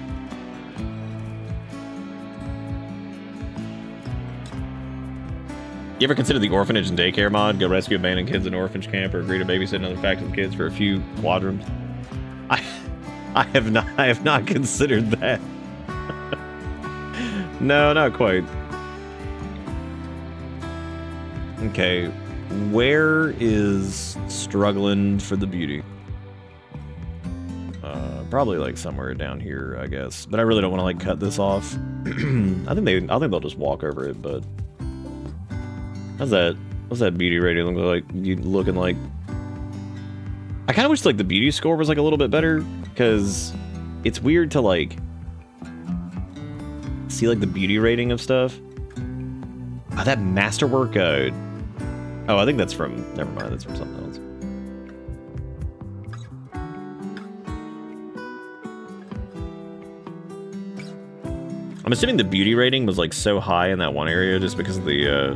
You ever consider the orphanage and daycare mod? Go rescue abandoned kids in an orphanage camp or agree to babysit another faction of kids for a few quadrums? I have not considered that. No, not quite. Okay, where is struggling for the beauty? Probably like somewhere down here, I guess. But I really don't want to like cut this off. I think they'll just walk over it. But what's that beauty rating look like? You looking like? I kind of wish like the beauty score was like a little bit better, because it's weird to like see like the beauty rating of stuff. Oh, that masterwork. Oh, I think that's from... Never mind, that's from something else. I'm assuming the beauty rating was like so high in that one area just because of the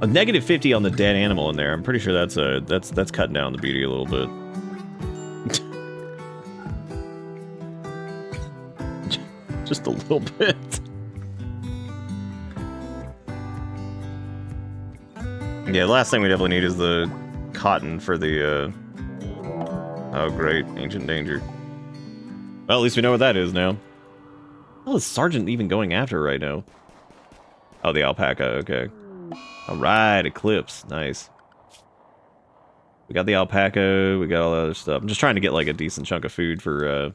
a negative 50 on the dead animal in there. I'm pretty sure that's cutting down the beauty a little bit. Just a little bit. Yeah, the last thing we definitely need is the cotton for the, Oh, great. Ancient danger. Well, at least we know what that is now. Oh, is Sergeant even going after right now? Oh, the alpaca, okay. Alright, Eclipse. Nice. We got the alpaca, we got all the other stuff. I'm just trying to get, like, a decent chunk of food for,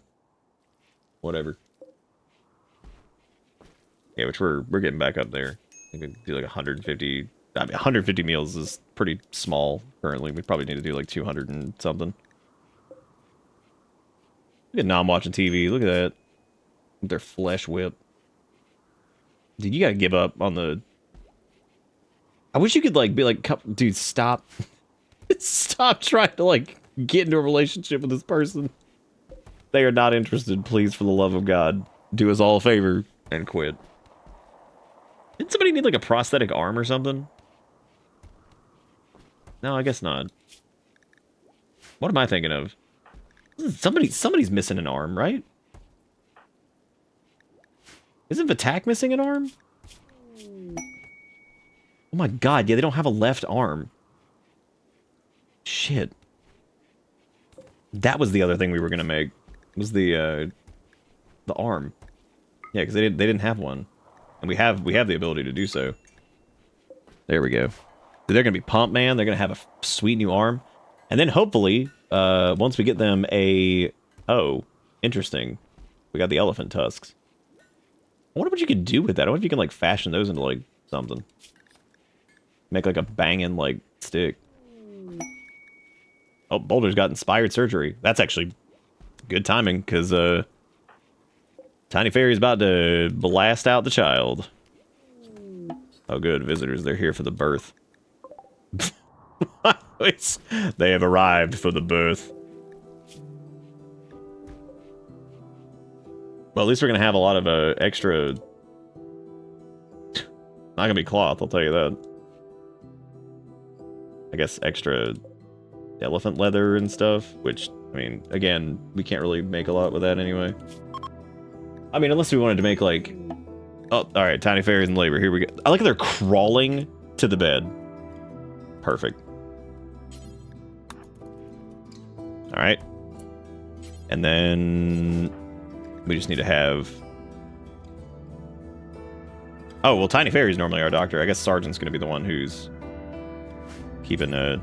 whatever. Yeah, which we're getting back up there. I think we do, like, 150... I mean, 150 meals is pretty small currently. We probably need to do like 200 and something. Look at Nom watching TV. Look at that. With their flesh whip. Dude, you gotta give up on the... I wish you could like be like, dude, stop. Stop trying to like get into a relationship with this person. They are not interested. Please, for the love of God, do us all a favor and quit. Didn't somebody need like a prosthetic arm or something? No, I guess not. What am I thinking of? Somebody's missing an arm, right? Isn't Vatak missing an arm? Oh my god, yeah, they don't have a left arm. Shit. That was the other thing we were gonna make. Was the arm. Yeah, because they didn't have one. And we have the ability to do so. There we go. They're gonna be pumped, man. They're gonna have a sweet new arm. And then hopefully, once we get them a... Oh, interesting. We got the elephant tusks. I wonder what you could do with that. I wonder if you can, like, fashion those into, like, something. Make, like, a banging, like, stick. Oh, Boulder's got inspired surgery. That's actually good timing, because, Tiny Fairy's about to blast out the child. Oh, good. Visitors, they're here for the birth. They have arrived for the birth. Well, at least we're going to have a lot of extra... Not going to be cloth, I'll tell you that. I guess extra elephant leather and stuff, which, I mean, again, we can't really make a lot with that anyway. I mean, unless we wanted to make, like... Oh, alright, Tiny Fairies in labor, here we go. I like how they're crawling to the bed. Perfect. Alright. And then... we just need to have... Oh, well, Tiny Fairy's normally our doctor. I guess Sergeant's gonna be the one who's... keeping a...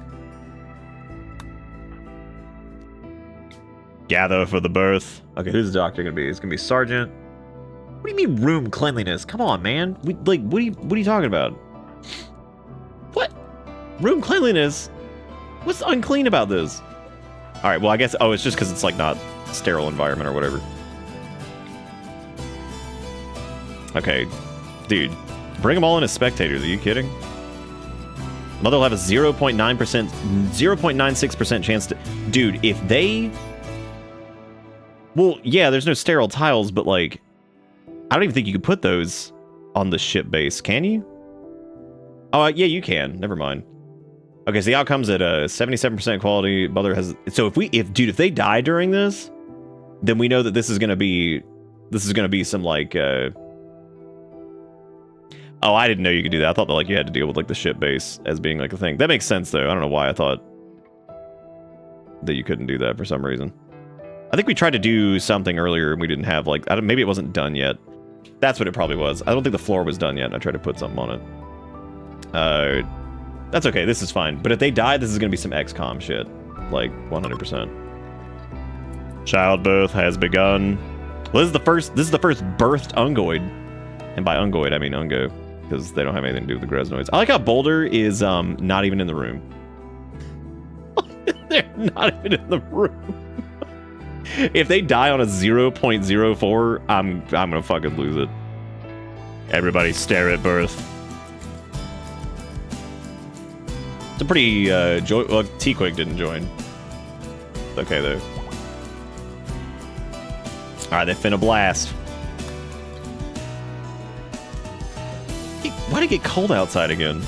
gather for the birth. Okay, who's the doctor gonna be? It's gonna be Sergeant. What do you mean room cleanliness? Come on, man. What are you talking about? What? Room cleanliness? What's unclean about this? Alright, well, I guess... Oh, it's just because it's, like, not sterile environment or whatever. Okay. Dude. Bring them all in as spectators. Are you kidding? Mother will have a 0.9%... 0.96% chance to... Dude, if they... Well, yeah, there's no sterile tiles, but, like... I don't even think you could put those on the ship base. Can you? Oh, yeah, you can. Never mind. Okay, so the outcome's at 77% quality. Mother has... So if they die during this, then we know that this is gonna be some, like, Oh, I didn't know you could do that. I thought that, like, you had to deal with, like, the ship base as being, like, a thing. That makes sense, though. I don't know why I thought that you couldn't do that for some reason. I think we tried to do something earlier and we didn't have, like... maybe it wasn't done yet. That's what it probably was. I don't think the floor was done yet, and I tried to put something on it. That's okay. This is fine. But if they die, this is going to be some XCOM shit. Like, 100%. Childbirth has begun. Well, this is the first birthed Ungoid. And by Ungoid, I mean Ungo. Because they don't have anything to do with the Gresnoids. I like how Boulder is not even in the room. They're not even in the room. If they die on a 0.04, I'm gonna fucking lose it. Everybody stare at birth. It's a pretty, well, T-Quake didn't join. It's okay, though. Alright, they finna blast. Why'd it get cold outside again?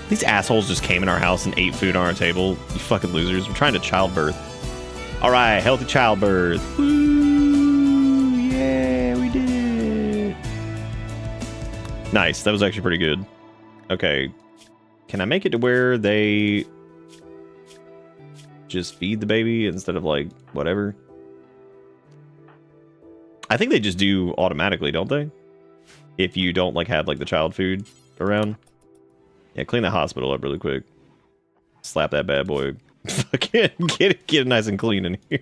These assholes just came in our house and ate food on our table. You fucking losers. We're trying to childbirth. Alright, healthy childbirth. Woo! Yeah, we did it. Nice, that was actually pretty good. Okay. Can I make it to where they just feed the baby instead of, like, whatever? I think they just do automatically, don't they? If you don't, like, have, like, the child food around. Yeah, clean the hospital up really quick. Slap that bad boy. Fucking get it nice and clean in here.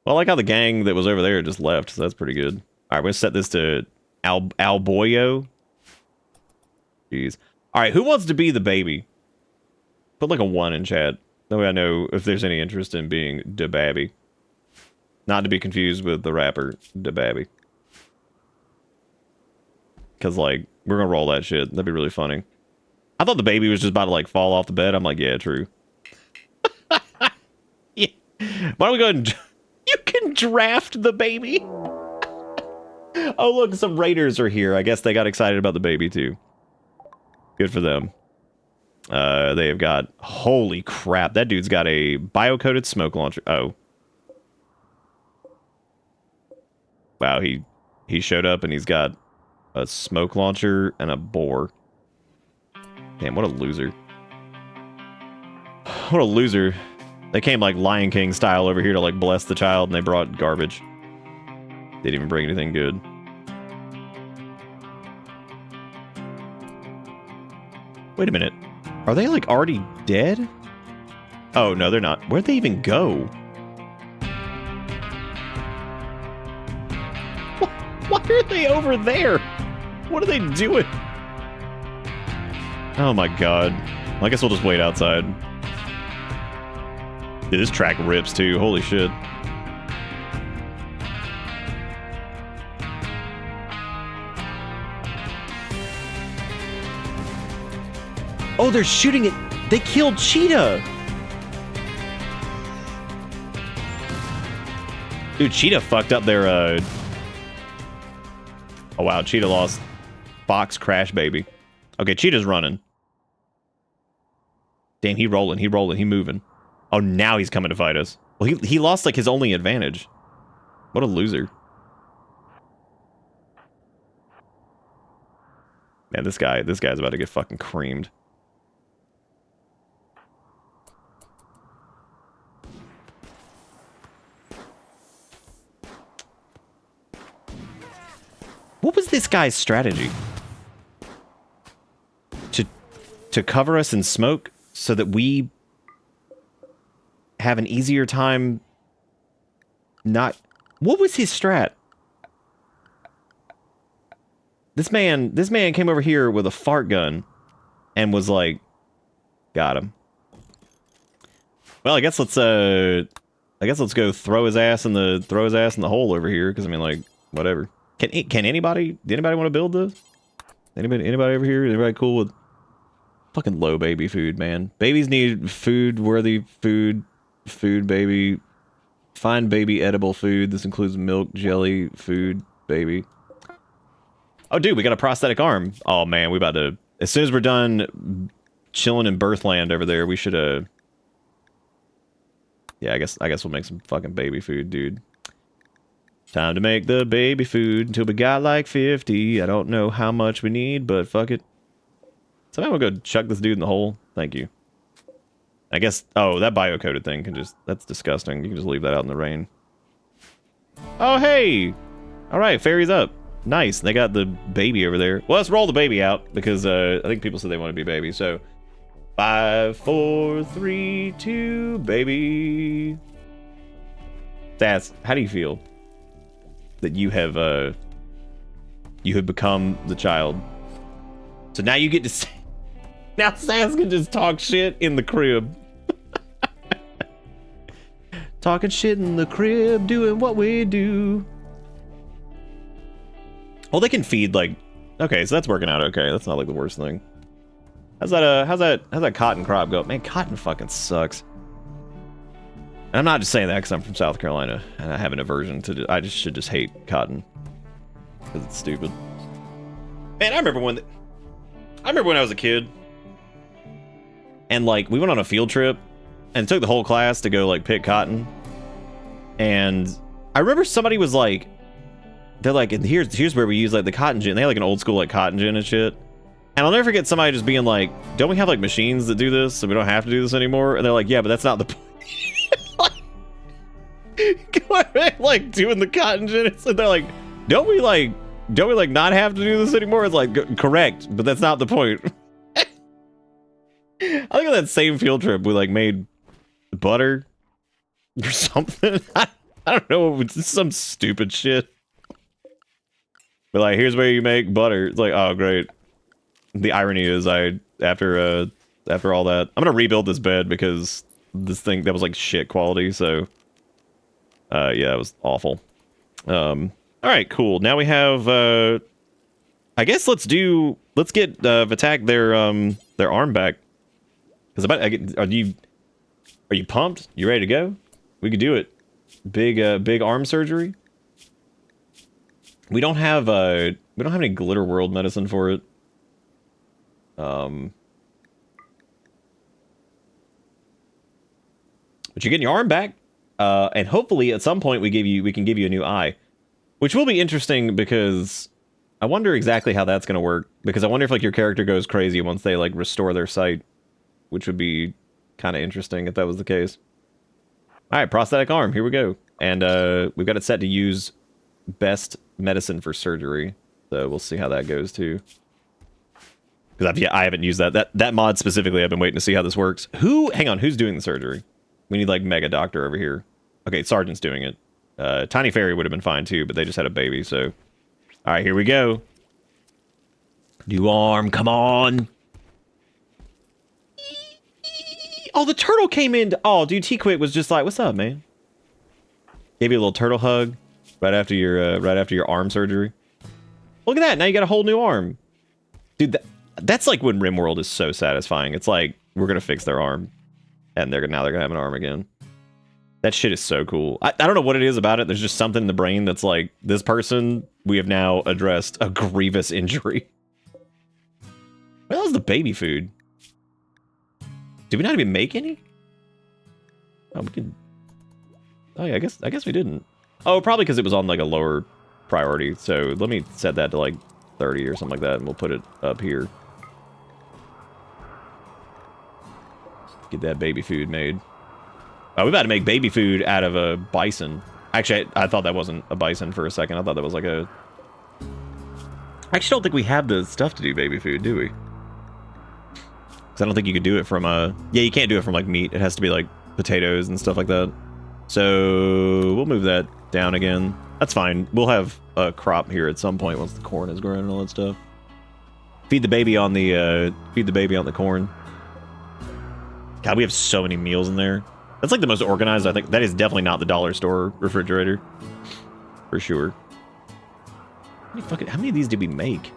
Well, I like how the gang that was over there just left, so that's pretty good. Alright, we're gonna set this to Alboyo. Jeez. Alright, who wants to be the baby? Put like a 1 in chat. That way I know if there's any interest in being the babby. Not to be confused with the rapper, the babby. because like we're gonna roll that shit. That'd be really funny. I thought the baby was just about to like fall off the bed. I'm like, yeah, true. Yeah. Why don't we go ahead and you can draft the baby? Oh look, some raiders are here. I guess they got excited about the baby too. Good for them. They have got, holy crap, that dude's got a bio-coated smoke launcher. Oh. Wow, he showed up and he's got a smoke launcher and a boar. Damn, what a loser. What a loser. They came like Lion King style over here to like bless the child, and they brought garbage. They didn't even bring anything good. Wait a minute. Are they like already dead? Oh, no, they're not. Where'd they even go? Why are they over there? What are they doing? Oh my god. I guess we'll just wait outside. Dude, this track rips too. Holy shit. Oh, they're shooting it. They killed Cheetah. Dude, Cheetah fucked up their, Oh, wow. Cheetah lost Fox Crash Baby. Okay, Cheetah's running. Damn, he rolling, he moving. Oh, now he's coming to fight us. Well, he lost, like, his only advantage. What a loser. Man, this guy's about to get fucking creamed. What was this guy's strategy? To cover us in smoke so that we have an easier time not... What was his strat? This man came over here with a fart gun and was like, got him. Well, I guess let's go throw his ass in the hole over here, because I mean, like, whatever. Can anybody want to build this? Anybody over here? Anybody cool with fucking low baby food, man? Babies need food-worthy food, baby. Find baby edible food. This includes milk, jelly, food, baby. Oh, dude, we got a prosthetic arm. Oh, man, we about to... As soon as we're done chilling in Birthland over there, we should, Yeah, I guess we'll make some fucking baby food, dude. Time to make the baby food until we got like 50. I don't know how much we need, but fuck it. Somebody will go chuck this dude in the hole. Thank you. I guess... Oh, that bio-coated thing can just... That's disgusting. You can just leave that out in the rain. Oh, hey! Alright, fairy's up. Nice. They got the baby over there. Well, let's roll the baby out, because I think people said they want to be baby, so... 5, 4, 3, 2, baby. Sass, how do you feel that you have become the child? So now you get to say... Now Sass can just talk shit in the crib. Talking shit in the crib, doing what we do. Well, they can feed, like... Okay, so that's working out okay. That's not like the worst thing. How's that cotton crop go? Man, cotton fucking sucks. And I'm not just saying that because I'm from South Carolina and I have an aversion to... I should just hate cotton. Because it's stupid. Man, I remember when I was a kid. And, like, we went on a field trip and it took the whole class to go, like, pick cotton. And I remember somebody was like... They're like, and here's where we use, like, the cotton gin. They had, like, an old school, like, cotton gin and shit. And I'll never forget somebody just being like, don't we have, like, machines that do this so we don't have to do this anymore? And they're like, yeah, but that's not the point. Like, doing the cotton gin. So they're like, don't we not have to do this anymore? It's like, correct, but that's not the point. I think on that same field trip, we, like, made butter or something. I don't know, it's some stupid shit. But, like, here's where you make butter. It's like, oh, great. The irony is, after all that, I'm gonna rebuild this bed because this thing that was like shit quality. So, yeah, it was awful. All right, cool. Now we have I guess let's get Vatak their arm back. Because are you pumped? You ready to go? We could do it. Big arm surgery. We don't have any glitter world medicine for it. But you're getting your arm back, and hopefully at some point we can give you a new eye, which will be interesting because I wonder exactly how that's gonna work. Because I wonder if like your character goes crazy once they like restore their sight, which would be kind of interesting if that was the case. All right, prosthetic arm, here we go, and we've got it set to use best medicine for surgery, so we'll see how that goes too. Because I haven't used that mod specifically. I've been waiting to see how this works. Hang on, who's doing the surgery? We need like Mega Doctor over here. Okay, Sergeant's doing it. Tiny Fairy would have been fine too, but they just had a baby, so. All right, here we go. New arm, come on. Oh, the turtle came in. Oh, dude, T-Quit was just like, what's up, man? Gave you a little turtle hug right after your arm surgery. Look at that, now you got a whole new arm. Dude, that's like when Rimworld is so satisfying. It's like, we're gonna fix their arm. And now they're gonna have an arm again. That shit is so cool. I don't know what it is about it. There's just something in the brain that's like, this person, we have now addressed a grievous injury. What else is the baby food? Did we not even make any? Oh, we can. Oh yeah, I guess we didn't. Oh, probably because it was on like a lower priority. So let me set that to like 30 or something like that, and we'll put it up here. Get that baby food made. Oh, we're about to make baby food out of a bison. Actually, I thought that wasn't a bison for a second. I thought that was like a... I actually don't think we have the stuff to do baby food, do we? Because I don't think you could do it from a... Yeah, you can't do it from like meat. It has to be like potatoes and stuff like that. So we'll move that down again. That's fine. We'll have a crop here at some point once the corn is grown and all that stuff. Feed the baby on the corn. God, we have so many meals in there. That's like the most organized, I think. That is definitely not the dollar store refrigerator. For sure. How many of these did we make?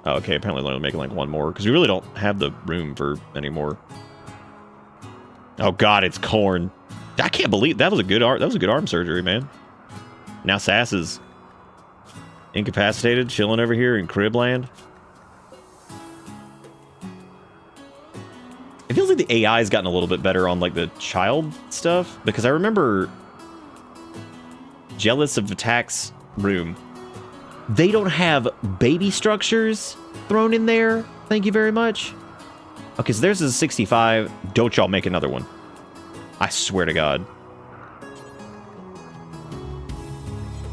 Oh, okay, apparently we're only making like one more, because we really don't have the room for any more. Oh god, it's corn. I can't believe that was a good arm surgery, man. Now Sass is incapacitated, chilling over here in Cribland. It feels like the AI's gotten a little bit better on like the child stuff, because I remember jealous of Attack's room. They don't have baby structures thrown in there. Thank you very much. Okay, so theirs is 65. Don't y'all make another one. I swear to God.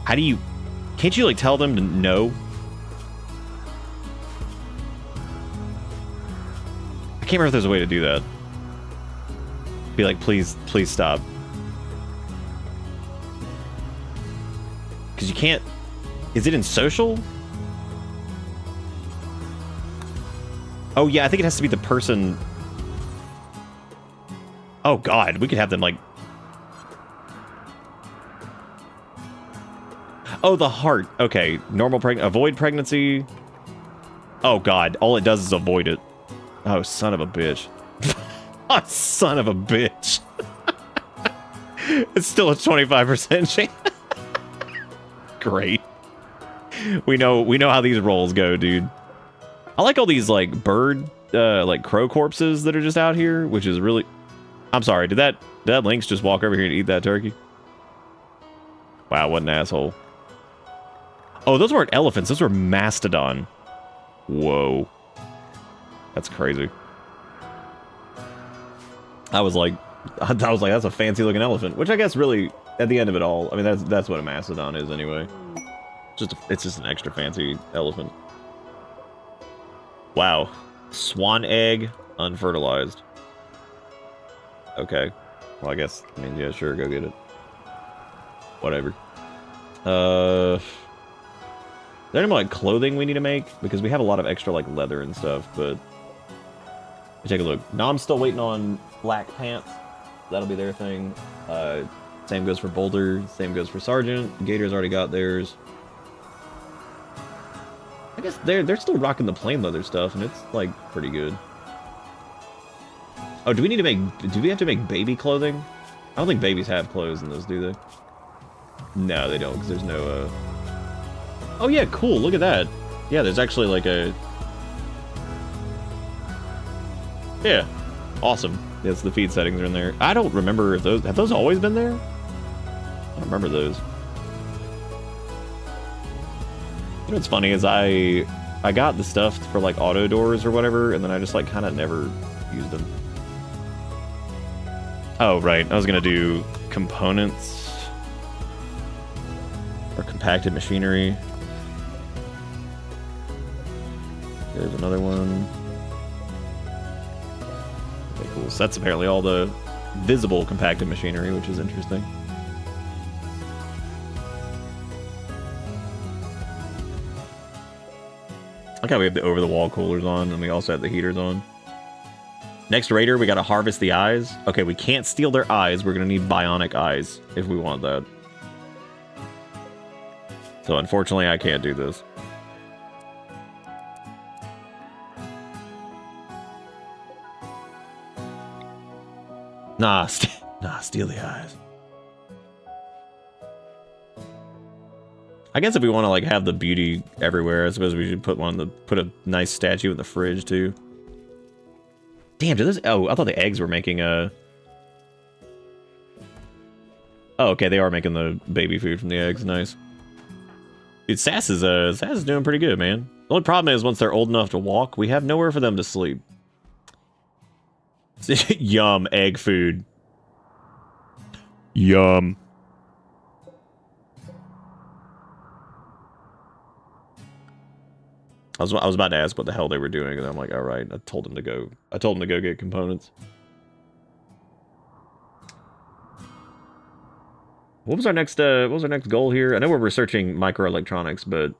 How do you... Can't you like tell them to no? I can't remember if there's a way to do that. Be like, please stop. Because you can't... Is it in social? Oh yeah, I think it has to be the person... Oh god, we could have them like... Oh, the heart. Okay, avoid pregnancy. Oh god, all it does is avoid it. Oh, son of a bitch. Oh, son of a bitch. It's still a 25% chance. Great. We know how these rolls go, dude. I like all these like bird like crow corpses that are just out here, which is really... I'm sorry, did that Lynx just walk over here and eat that turkey? Wow, what an asshole. Oh, those weren't elephants, those were mastodon. Whoa. That's crazy. I was like, that's a fancy looking elephant, which I guess really, at the end of it all, I mean, that's what a mastodon is anyway. It's just an extra fancy elephant. Wow. Swan egg, unfertilized. Okay. Well, I guess, I mean, yeah, sure, go get it. Whatever. Is there any more, like, clothing we need to make? Because we have a lot of extra, like, leather and stuff, but... Take a look. Now I'm still waiting on black pants. That'll be their thing. Same goes for Boulder. Same goes for Sergeant. Gator's already got theirs. guess they're still rocking the plain leather stuff, and it's like pretty good. Oh, do we have to make baby clothing? I don't think babies have clothes in those, do they? No, they don't, because there's no, Oh yeah, cool, look at that. Yeah, there's actually like a... Yeah, awesome. Yes, the feed settings are in there. I don't remember if those... Have those always been there? I don't remember those. You know what's funny is I got the stuff for like auto doors or whatever, and then I just like kind of never used them. Oh, right. I was going to do components or compacted machinery. There's another one. Okay, cool. So that's apparently all the visible compacted machinery, which is interesting. I like how we have the over-the-wall coolers on, and we also have the heaters on. Next raider, we gotta harvest the eyes. Okay, we can't steal their eyes. We're gonna need bionic eyes if we want that. So unfortunately, I can't do this. Nah, steal the eyes. I guess if we want to like have the beauty everywhere, I suppose we should put a nice statue in the fridge too. Damn, do those? Oh, I thought the eggs were making a. Oh, okay, they are making the baby food from the eggs. Nice. Dude, Sass is doing pretty good, man. The only problem is once they're old enough to walk, we have nowhere for them to sleep. Yum, egg food. Yum. I was about to ask what the hell they were doing, and I'm like, all right. I told them to go get components. What was our next goal here? I know we're researching microelectronics, but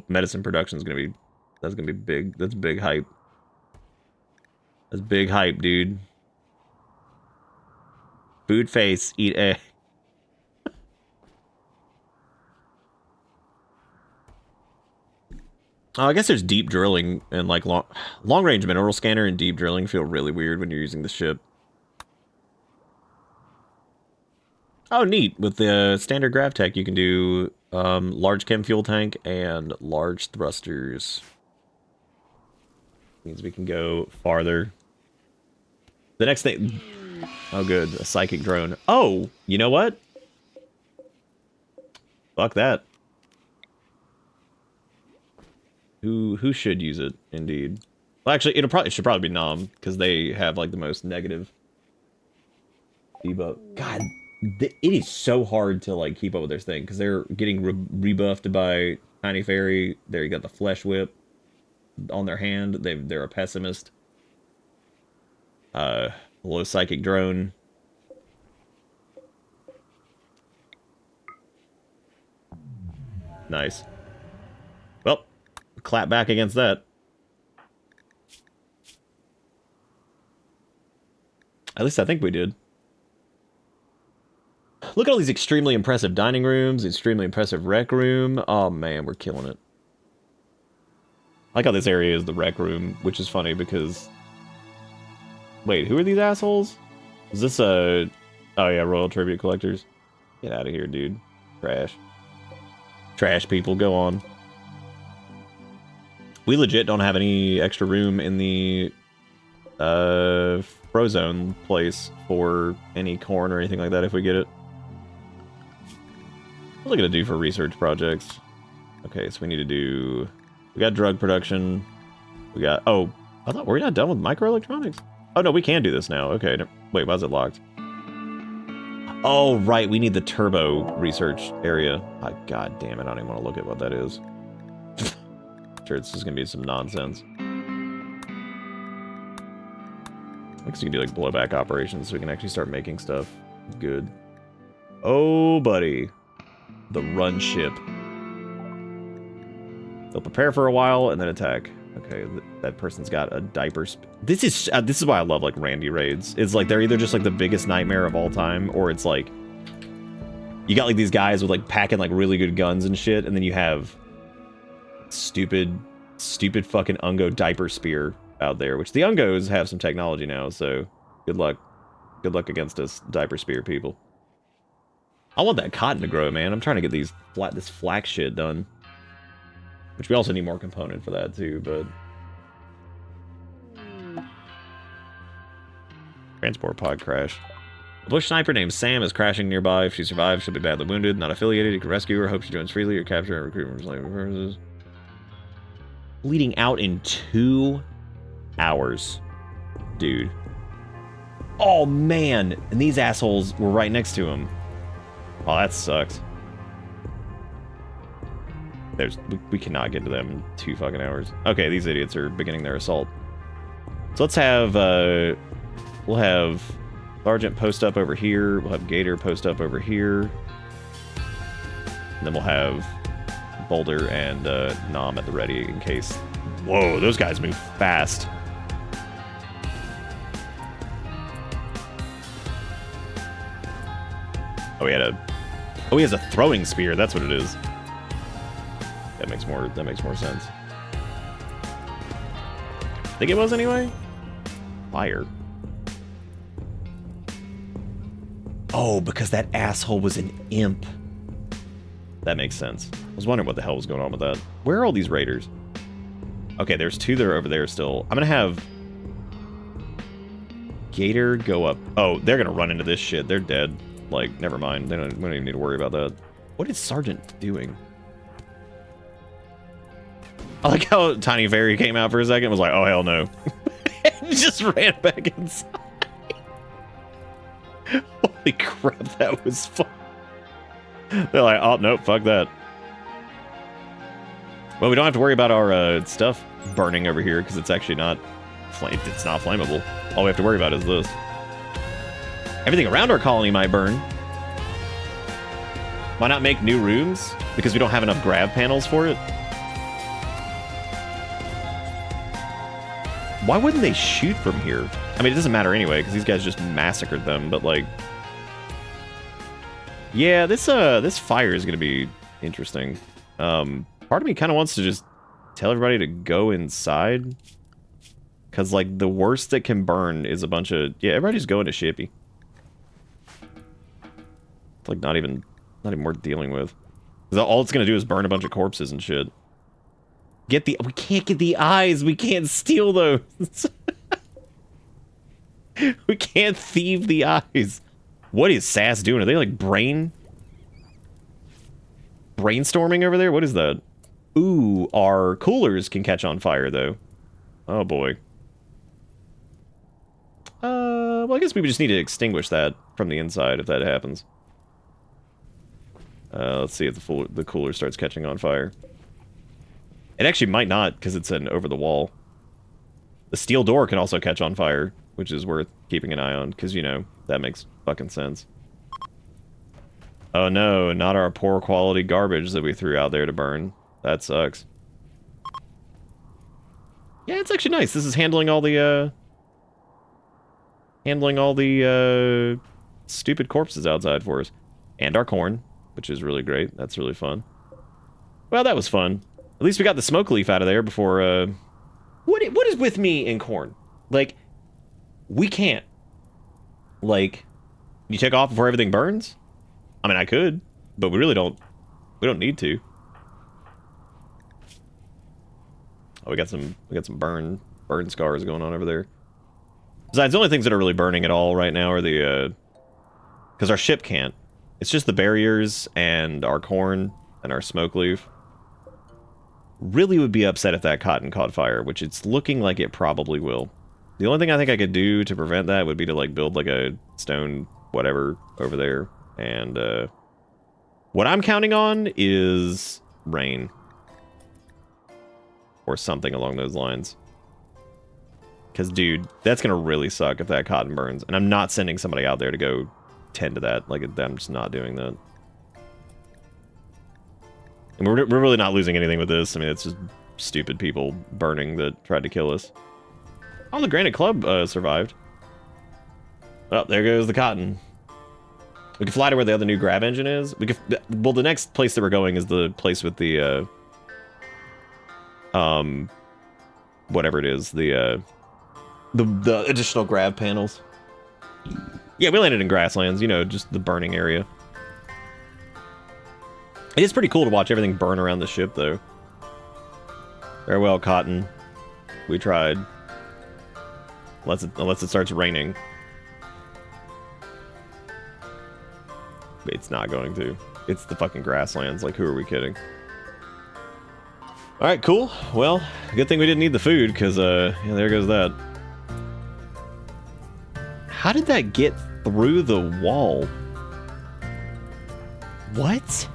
medicine production is that's gonna be big. That's big hype. That's big hype, dude. Food face, eat egg. Oh, I guess there's deep drilling and like long range mineral scanner and deep drilling feel really weird when you're using the ship. Oh, neat. With the standard GravTech, you can do large chem fuel tank and large thrusters. Means we can go farther. The next thing... Oh, good. A psychic drone. Oh, you know what? Fuck that. Who should use it, indeed? Well, actually, it should probably be Nom, because they have, like, the most negative debuff. God, it is so hard to, like, keep up with their thing, because they're getting rebuffed by Tiny Fairy. There you got the Flesh Whip on their hand. They're a pessimist. Low Psychic Drone. Nice. Well, clap back against that. At least I think we did. Look at all these extremely impressive dining rooms, extremely impressive rec room. Oh man, we're killing it. I like how this area is the rec room, which is funny because... Wait, who are these assholes? Is this a... Oh yeah, Royal Tribute Collectors. Get out of here, dude. Trash. Trash people, go on. We legit don't have any extra room in the Frozone place for any corn or anything like that if we get it. What are we gonna do for research projects? Okay, so we need to do... We got drug production. We got... Oh, I thought... Were we not done with microelectronics? Oh, no, we can do this now. Okay, wait, why is it locked? Oh, right, we need the turbo research area. Oh, God damn it, I don't even want to look at what that is. Sure, it's just gonna be some nonsense. I guess you can do, like, blowback operations so we can actually start making stuff good. Oh, buddy. The run ship. They'll prepare for a while and then attack. Okay, that person's got a diaper. This is why I love like Randy raids. It's like they're either just like the biggest nightmare of all time, or it's like you got like these guys with like packing like really good guns and shit, and then you have stupid fucking Ungo diaper spear out there, which the Ungos have some technology now, so good luck. Good luck against us diaper spear people. I want that cotton to grow, man. I'm trying to get this flax shit done. Which we also need more component for that too, but... Transport pod crash. A bush sniper named Sam is crashing nearby. If she survives, she'll be badly wounded, not affiliated. You can rescue her, hope she joins freely, or capture and recruit for slavery purposes. Bleeding out in 2 hours. Dude. Oh, man. And these assholes were right next to him. Oh, that sucks. We cannot get to them in 2 fucking hours. Okay, these idiots are beginning their assault. So let's have, we'll have Sergeant post up over here. We'll have Gator post up over here. And then we'll have Boulder and Nom at the ready in case... Whoa, those guys move fast. Oh, he has a throwing spear. That's what it is. That makes more sense. Think it was anyway? Fire. Oh, because that asshole was an imp. That makes sense. I was wondering what the hell was going on with that. Where are all these raiders? Okay, there's 2 that are over there still. I'm gonna have Gator go up. Oh, they're gonna run into this shit. They're dead. Like, never mind. We don't even need to worry about that. What is Sergeant doing? I like how Tiny Fairy came out for a second and was like, oh, hell no. And just ran back inside. Holy crap, that was fun. They're like, oh, nope, fuck that. Well, we don't have to worry about our stuff burning over here because it's actually not... It's not flammable. All we have to worry about is this. Everything around our colony might burn. Why not make new rooms? Because we don't have enough grav panels for it? Why wouldn't they shoot from here? I mean, it doesn't matter anyway, because these guys just massacred them, but like... Yeah, this fire is going to be interesting. Part of me kind of wants to just tell everybody to go inside. Because, like, the worst that can burn is a bunch of... Yeah, everybody just go into Shippy. It's like not even worth dealing with. All it's gonna do is burn a bunch of corpses and shit. We can't get the eyes. We can't steal those. We can't thieve the eyes. What is Sass doing? Are they like brainstorming over there? What is that? Ooh, our coolers can catch on fire though. Oh boy. Well, I guess we just need to extinguish that from the inside if that happens. Let's see if the cooler starts catching on fire. It actually might not, because it's an over-the-wall. The steel door can also catch on fire, which is worth keeping an eye on, because, you know, that makes fucking sense. Oh no, not our poor quality garbage that we threw out there to burn. That sucks. Yeah, it's actually nice. This is handling all the, stupid corpses outside for us. And our corn, which is really great. That's really fun. Well, that was fun. At least we got the smoke leaf out of there before, What is with me in corn? Like, we can't. Like, you take off before everything burns? I mean, I could, but we really don't. We don't need to. Oh, we got some burn scars going on over there. Besides, the only things that are really burning at all right now are the, because our ship can't. It's just the barriers and our corn and our smoke leaf. Really would be upset if that cotton caught fire, which it's looking like it probably will. The only thing I think I could do to prevent that would be to like build like a stone whatever over there. And what I'm counting on is rain. Or something along those lines. Because, dude, that's going to really suck if that cotton burns. And I'm not sending somebody out there to go tend to that. Like, I'm just not doing that. And we're really not losing anything with this. I mean, it's just stupid people burning that tried to kill us. Oh, the Granite Club survived. Oh, there goes the cotton. We can fly to where the other new grab engine is. We could, well, the next place that we're going is the place with the whatever it is, the additional grav panels. Yeah, we landed in grasslands, you know, just the burning area. It is pretty cool to watch everything burn around the ship, though. Farewell, Cotton. We tried. Unless it starts raining. It's not going to. It's the fucking grasslands. Like, who are we kidding? Alright, cool. Well, good thing we didn't need the food, because, yeah, there goes that. How did that get through the wall? What?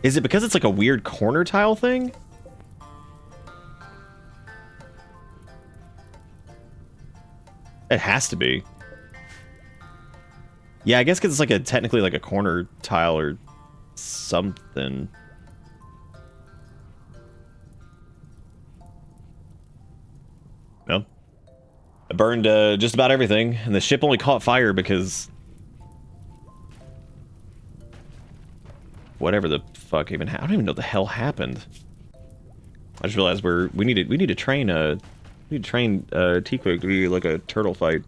Is it because it's like a weird corner tile thing? It has to be. Yeah, I guess because it's like technically like a corner tile or something. No. I burned just about everything, and the ship only caught fire because whatever the fuck even happened. I don't even know what the hell happened. I just realized we need to train T-Quake to be like a turtle fight.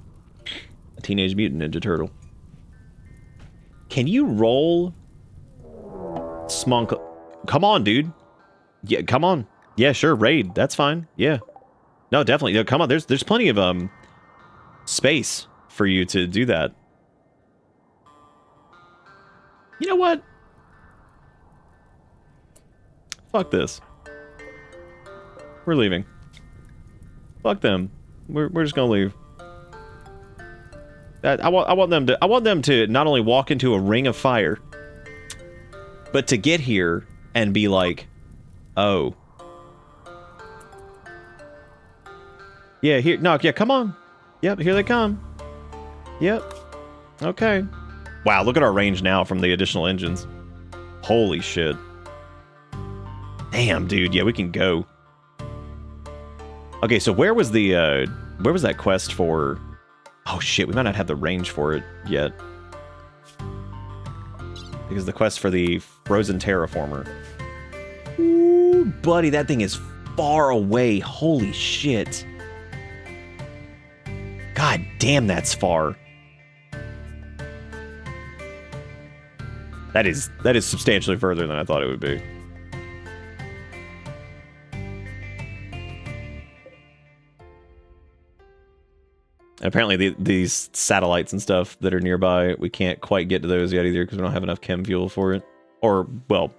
A Teenage Mutant Ninja Turtle. Can you roll Smunk? Come on, dude. Yeah, come on. Yeah, sure, raid. That's fine. Yeah. No, definitely. No, come on. There's plenty of space for you to do that. You know what? Fuck this. We're leaving. Fuck them. We're just gonna leave. I want them to not only walk into a ring of fire, but to get here and be like, oh. Yeah, here, no, yeah, come on. Yep, here they come. Yep. Okay. Wow, look at our range now from the additional engines. Holy shit. Damn, dude, yeah, we can go. Okay, so where was that quest for? Oh shit, we might not have the range for it yet. Because the quest for the Frozen Terraformer. Ooh, buddy, that thing is far away. Holy shit. God damn, that's far. That is substantially further than I thought it would be. Apparently these satellites and stuff that are nearby, we can't quite get to those yet either because we don't have enough chem fuel for it. Or, well,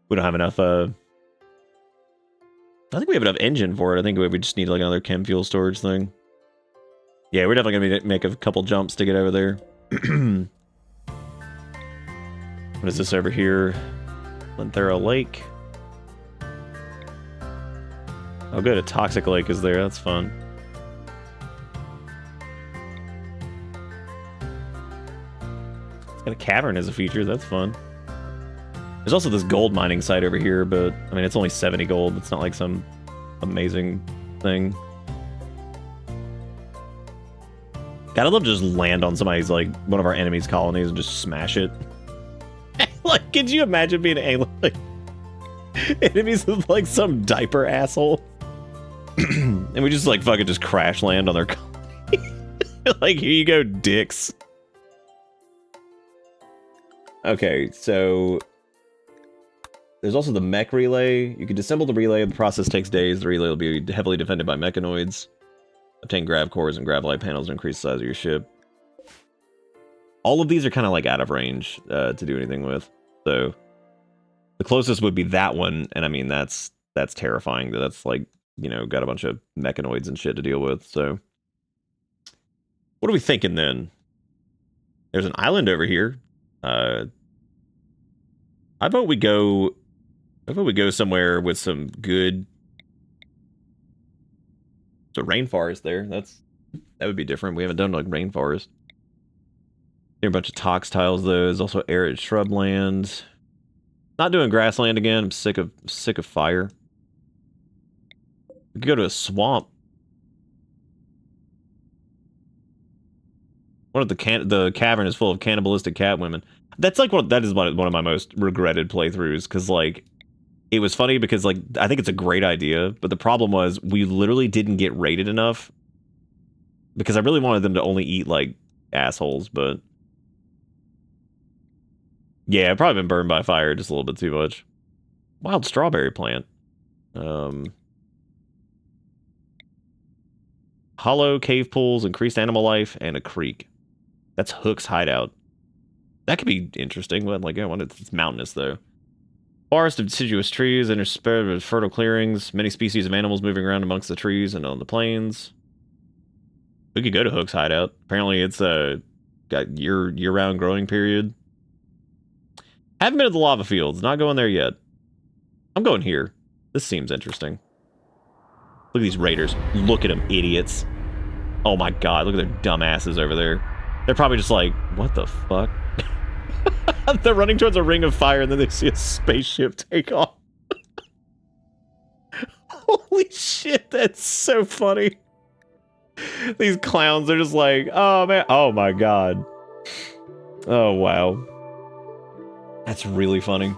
we don't have enough, I think we have enough engine for it. I think we just need like another chem fuel storage thing. Yeah, we're definitely going to make a couple jumps to get over there. What is this over here? Lanthera Lake. Oh good, a toxic lake is there. That's fun. Got a cavern as a feature, that's fun. There's also this gold mining site over here, but I mean it's only 70 gold, it's not like some amazing thing. Gotta love to just land on somebody's, like, one of our enemies' colonies and just smash it. Like, could you imagine being like, enemies with like some diaper asshole? And we just like fucking just crash land on their colony. Like, here you go, dicks. Okay, so there's also the mech relay. You can disassemble the relay. The process takes days. The relay will be heavily defended by mechanoids. Obtain grav cores and grav light panels to increase the size of your ship. All of these are kind of like out of range to do anything with. So the closest would be that one, and I mean that's terrifying. That's like, you know, got a bunch of mechanoids and shit to deal with. So what are we thinking then? There's an island over here. I vote we go somewhere with some good. So rainforest there. That would be different. We haven't done like rainforest. There are a bunch of tox tiles though. There's also arid shrubland. Not doing grassland again. I'm sick of fire. We could go to a swamp. One of the cavern is full of cannibalistic cat women. That's like one of my most regretted playthroughs, because like it was funny because like I think it's a great idea, but the problem was we literally didn't get rated enough because I really wanted them to only eat like assholes, but yeah, I've probably been burned by fire just a little bit too much. Wild strawberry plant. Hollow cave pools, increased animal life, and a creek. That's Hook's hideout. That could be interesting, but like I want it's mountainous though. Forest of deciduous trees, interspersed with fertile clearings, many species of animals moving around amongst the trees and on the plains. We could go to Hook's hideout. Apparently it's got year-round growing period. Haven't been to the lava fields, not going there yet. I'm going here. This seems interesting. Look at these raiders. Look at them, idiots. Oh my god, look at their dumb asses over there. They're probably just like, what the fuck? They're running towards a ring of fire and then they see a spaceship take off. Holy shit, that's so funny. These clowns are just like, oh man, oh my god. Oh wow. That's really funny.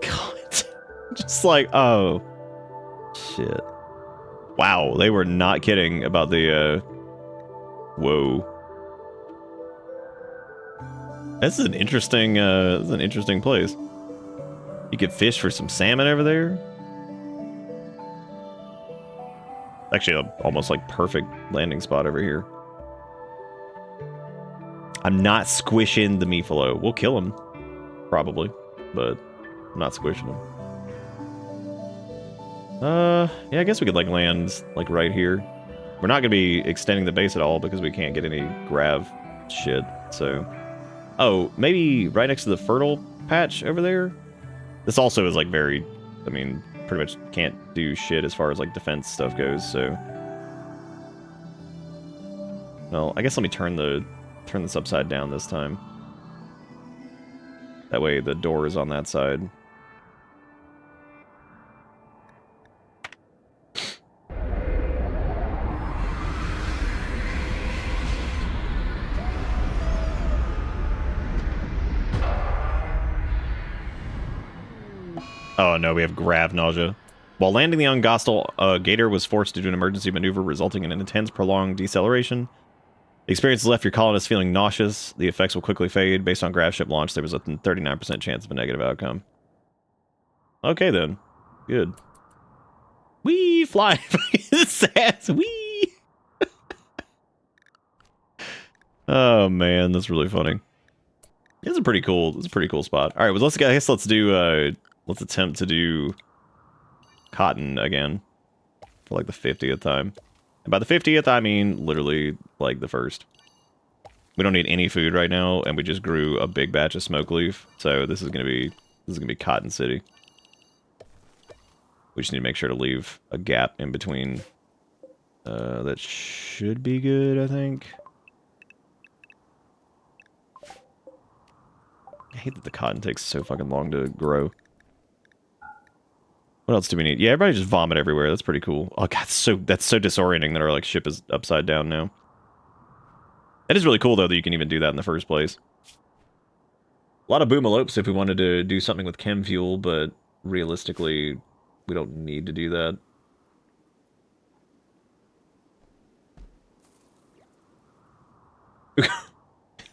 God. Just like, oh. Shit. Wow, they were not kidding about the, whoa. This is an interesting place. You could fish for some salmon over there. Actually, almost like perfect landing spot over here. I'm not squishing the Meefalo. We'll kill him, probably, but I'm not squishing him. Yeah, I guess we could like land like right here. We're not gonna be extending the base at all because we can't get any grav shit. So, oh, maybe right next to the fertile patch over there. This also is like very, I mean, pretty much can't do shit as far as like defense stuff goes. So, well, I guess let me turn this upside down this time. That way the door is on that side. Oh no, we have grav nausea. While landing the Ungostal, Gator was forced to do an emergency maneuver, resulting in an intense, prolonged deceleration. The experience has left your colonists feeling nauseous. The effects will quickly fade. Based on grav ship launch, there was a 39% chance of a negative outcome. Okay then. Good. Wee! Fly! Sass! Wee! Oh man, that's really funny. It's a pretty cool spot. Alright, well, I guess let's do, let's attempt to do cotton again for like the 50th time. And by the 50th, I mean literally like the first. We don't need any food right now, and we just grew a big batch of smoke leaf. So this is gonna be Cotton City. We just need to make sure to leave a gap in between. That should be good, I think. I hate that the cotton takes so fucking long to grow. What else do we need? Yeah, everybody just vomit everywhere. That's pretty cool. Oh god, that's so disorienting that our like ship is upside down now. That is really cool though that you can even do that in the first place. A lot of boomalopes if we wanted to do something with chem fuel, but realistically, we don't need to do that.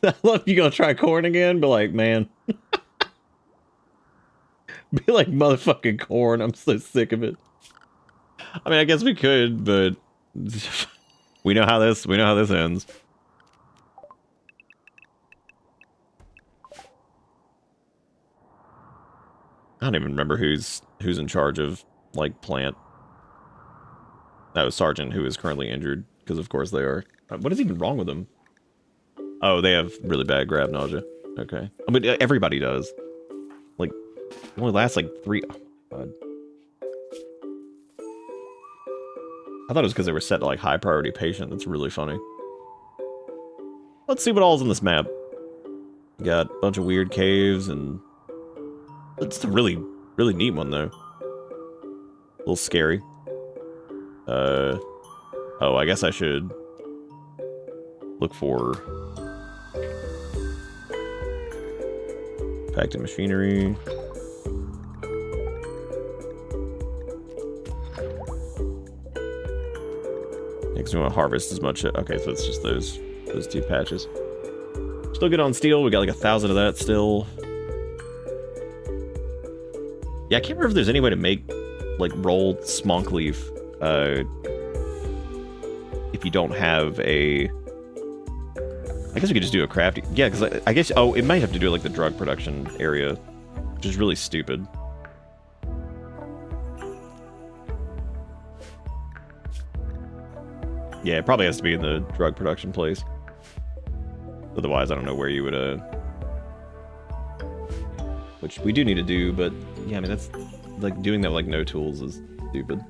I love you gonna try corn again, but like, man. Be like motherfucking corn. I'm so sick of it. I mean, I guess we could, but we know how this ends. I don't even remember who's in charge of like plant. That was Sergeant, who is currently injured because of course they are. What is even wrong with them? Oh, they have really bad grav nausea. Okay, I mean everybody does. Like, it only lasts like 3. Oh, God. I thought it was because they were set to like high priority patient. That's really funny. Let's see what all's on this map. We got a bunch of weird caves and it's a really neat one though. A little scary. Oh, I guess I should Look for packed machinery. Because we want to harvest as much. Okay, so it's just those 2 patches. Still good on steel. We got like 1,000 of that still. Yeah, I can't remember if there's any way to make like rolled smonk leaf if you don't have a. I guess we could just do a crafty. Yeah, because I guess. Oh, it might have to do like the drug production area, which is really stupid. Yeah, it probably has to be in the drug production place. Otherwise, I don't know where you would, which we do need to do, but yeah, I mean, that's, like, doing that with, like, no tools is stupid.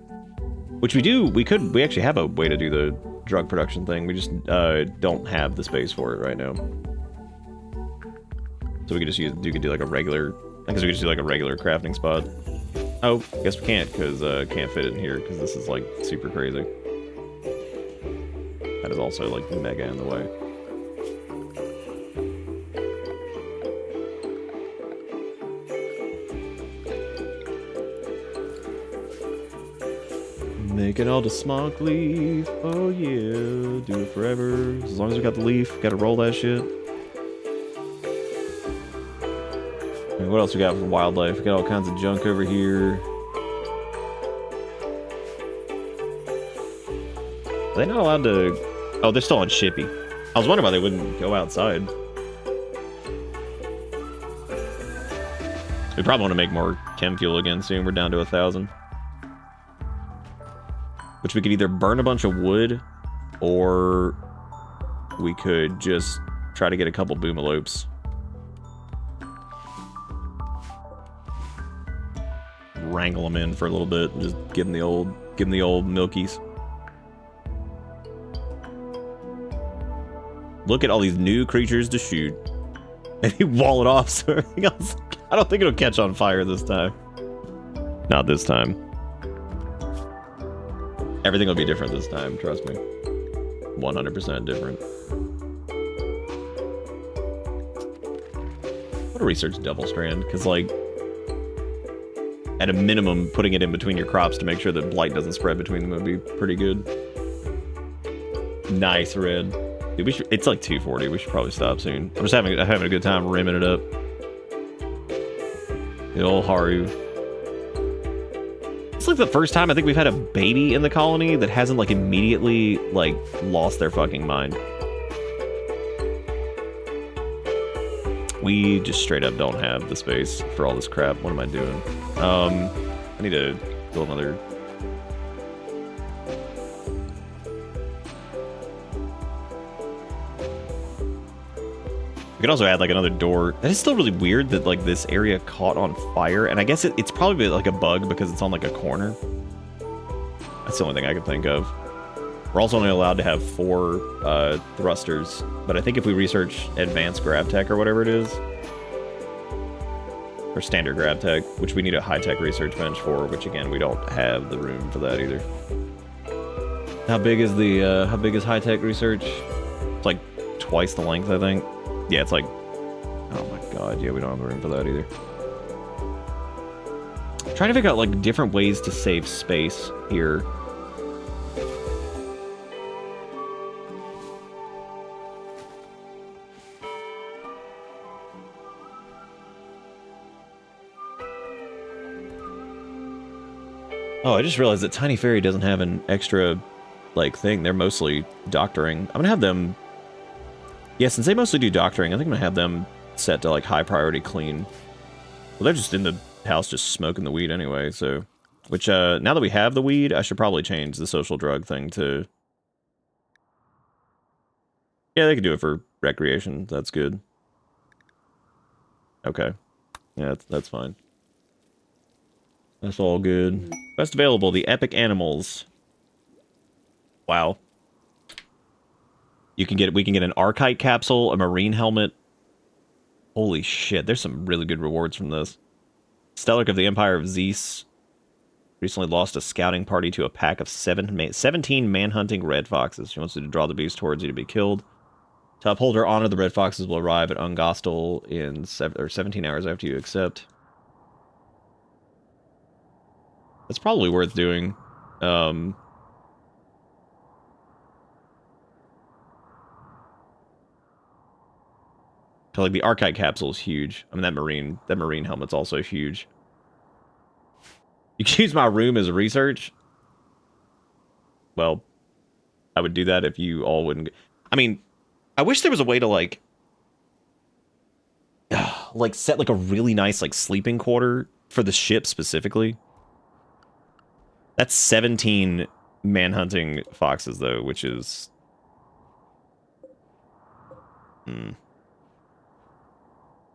Which we actually have a way to do the drug production thing, we just, don't have the space for it right now. So we could just do like a regular, I guess we could just do like a regular crafting spot. Oh, I guess we can't, because, can't fit it in here, because this is, like, super crazy. That is also, like, mega in the way. Making all the smock leaf. Oh, yeah. Do it forever. As long as we got the leaf, gotta roll that shit. And what else we got for wildlife? We got all kinds of junk over here. Are they not allowed to... Oh, they're still on Shippy. I was wondering why they wouldn't go outside. We probably want to make more chem fuel again soon. We're down to 1,000. Which we could either burn a bunch of wood, or we could just try to get a couple boomalopes. Wrangle them in for a little bit and just give them the old milkies. Look at all these new creatures to shoot. And you wall it off so everything else... I don't think it'll catch on fire this time. Not this time. Everything will be different this time, trust me. 100% different. I want to research double strand, because, like, at a minimum, putting it in between your crops to make sure that blight doesn't spread between them would be pretty good. Nice, red. Dude, we should, it's like 240. We should probably stop soon. I'm just having a good time rimming it up. The old Haru. It's like the first time I think we've had a baby in the colony that hasn't like immediately like lost their fucking mind. We just straight up don't have the space for all this crap. What am I doing? I need to build another. We could also add like another door. That is still really weird that like this area caught on fire, and I guess it's probably like a bug because it's on like a corner. That's the only thing I can think of. We're also only allowed to have 4 thrusters, but I think if we research advanced grab tech or whatever it is, or standard grab tech, which we need a high-tech research bench for, which again we don't have the room for that either. How big is high-tech research? It's like twice the length, I think. Yeah, it's like, oh my god, yeah, we don't have the room for that either. I'm trying to figure out like different ways to save space here. Oh, I just realized that Tiny Fairy doesn't have an extra, like, thing. They're mostly doctoring. I'm gonna have them... Yeah, since they mostly do doctoring, I think I'm gonna have them set to, like, high priority clean. Well, they're just in the house just smoking the weed anyway, so... Which, now that we have the weed, I should probably change the social drug thing to... Yeah, they could do it for recreation. That's good. Okay. Yeah, that's fine. That's all good. Best available, the epic animals. Wow. We can get an Archite capsule, a marine helmet. Holy shit, there's some really good rewards from this. Stellark of the Empire of Zeus recently lost a scouting party to a pack of 17 man-hunting red foxes. She wants you to draw the beast towards you to be killed. To uphold her honor, the red foxes will arrive at Ungostal in 17 hours after you accept. That's probably worth doing. Like the Archite capsule is huge. I mean that marine helmet's also huge. You can use my room as research. Well, I would do that if you all wouldn't. I mean, I wish there was a way to like set like a really nice like sleeping quarter for the ship specifically. That's 17 manhunting foxes though, which is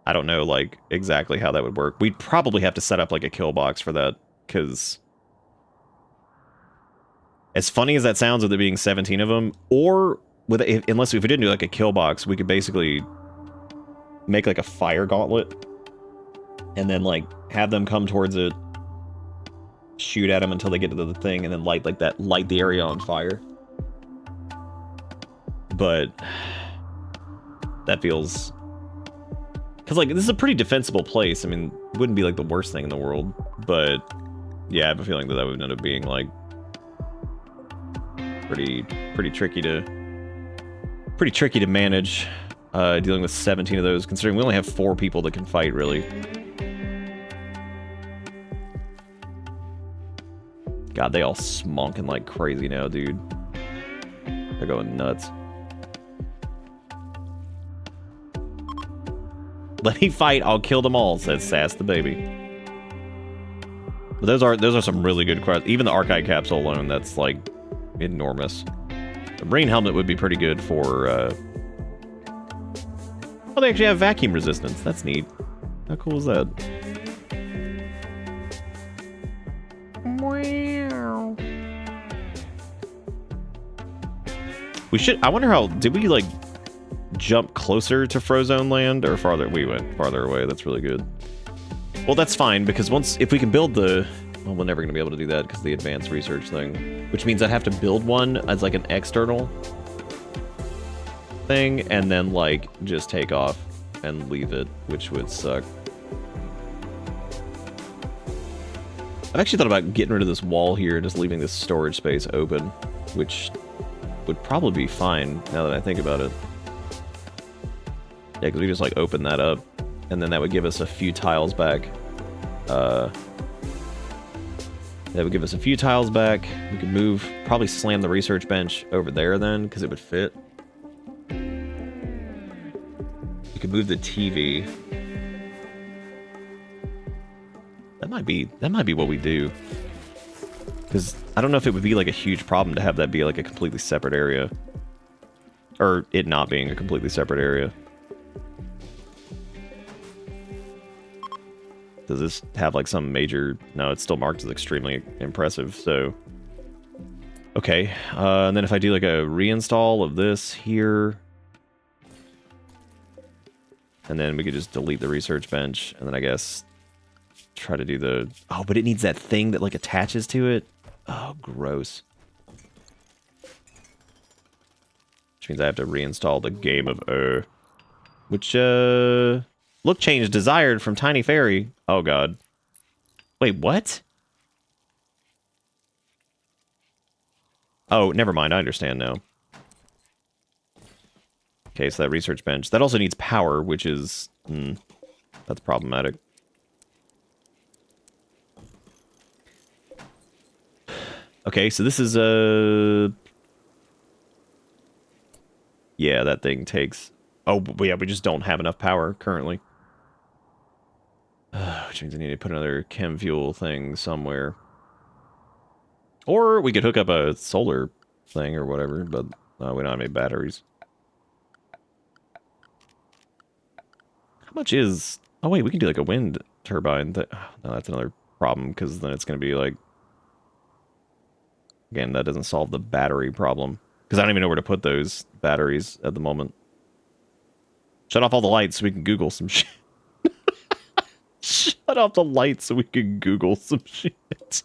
I don't know like exactly how that would work. We'd probably have to set up like a kill box for that, because as funny as that sounds with it being 17 of them, or with if we didn't do like a kill box, we could basically make like a fire gauntlet and then like have them come towards it, shoot at them until they get to the thing, and then light the area on fire. But that feels, because like this is a pretty defensible place. I mean, it wouldn't be like the worst thing in the world, but yeah, I have a feeling that would end up being like pretty tricky to manage, dealing with 17 of those, considering we only have 4 people that can fight, really. God, they all smonking like crazy now, dude. They're going nuts. Let me fight, I'll kill them all, says Sass the baby. But those are some really good quests. Even the Archite capsule alone, that's like enormous. The marine helmet would be pretty good for oh, they actually have vacuum resistance. That's neat. How cool is that? We should, I wonder how, did we like jump closer to Frozone Land or farther? We went farther away. That's really good. Well, that's fine, because if we can build the, well, we're never going to be able to do that because of the advanced research thing, which means I'd have to build one as like an external thing and then like just take off and leave it, which would suck. I've actually thought about getting rid of this wall here and just leaving this storage space open, which would probably be fine now that I think about it. Yeah, because we just like open that up and then that would give us a few tiles back. That would give us a few tiles back. We could move, probably slam the research bench over there then, because it would fit. You could move the TV. That might be what we do. Because I don't know if it would be like a huge problem to have that be like a completely separate area. Or it not being a completely separate area. Does this have like some major... No, it's still marked as extremely impressive, so... Okay, and then if I do like a reinstall of this here... And then we could just delete the research bench, and then I guess try to do the... Oh, but it needs that thing that like attaches to it. Oh, gross. Which means I have to reinstall the Game of which, look change desired from Tiny Fairy. Oh, God. Wait, what? Oh, never mind. I understand now. Okay, so that research bench. That also needs power, which is... that's problematic. Okay, so this is yeah, that thing takes... Oh, yeah, we just don't have enough power currently. Which means I need to put another chem fuel thing somewhere. Or we could hook up a solar thing or whatever, but we don't have any batteries. How much is... Oh, wait, we can do like a wind turbine. No, that's another problem, because then it's going to be like... Again, that doesn't solve the battery problem. Because I don't even know where to put those batteries at the moment. Shut off all the lights so we can Google some shit. Shut off the lights so we can Google some shit.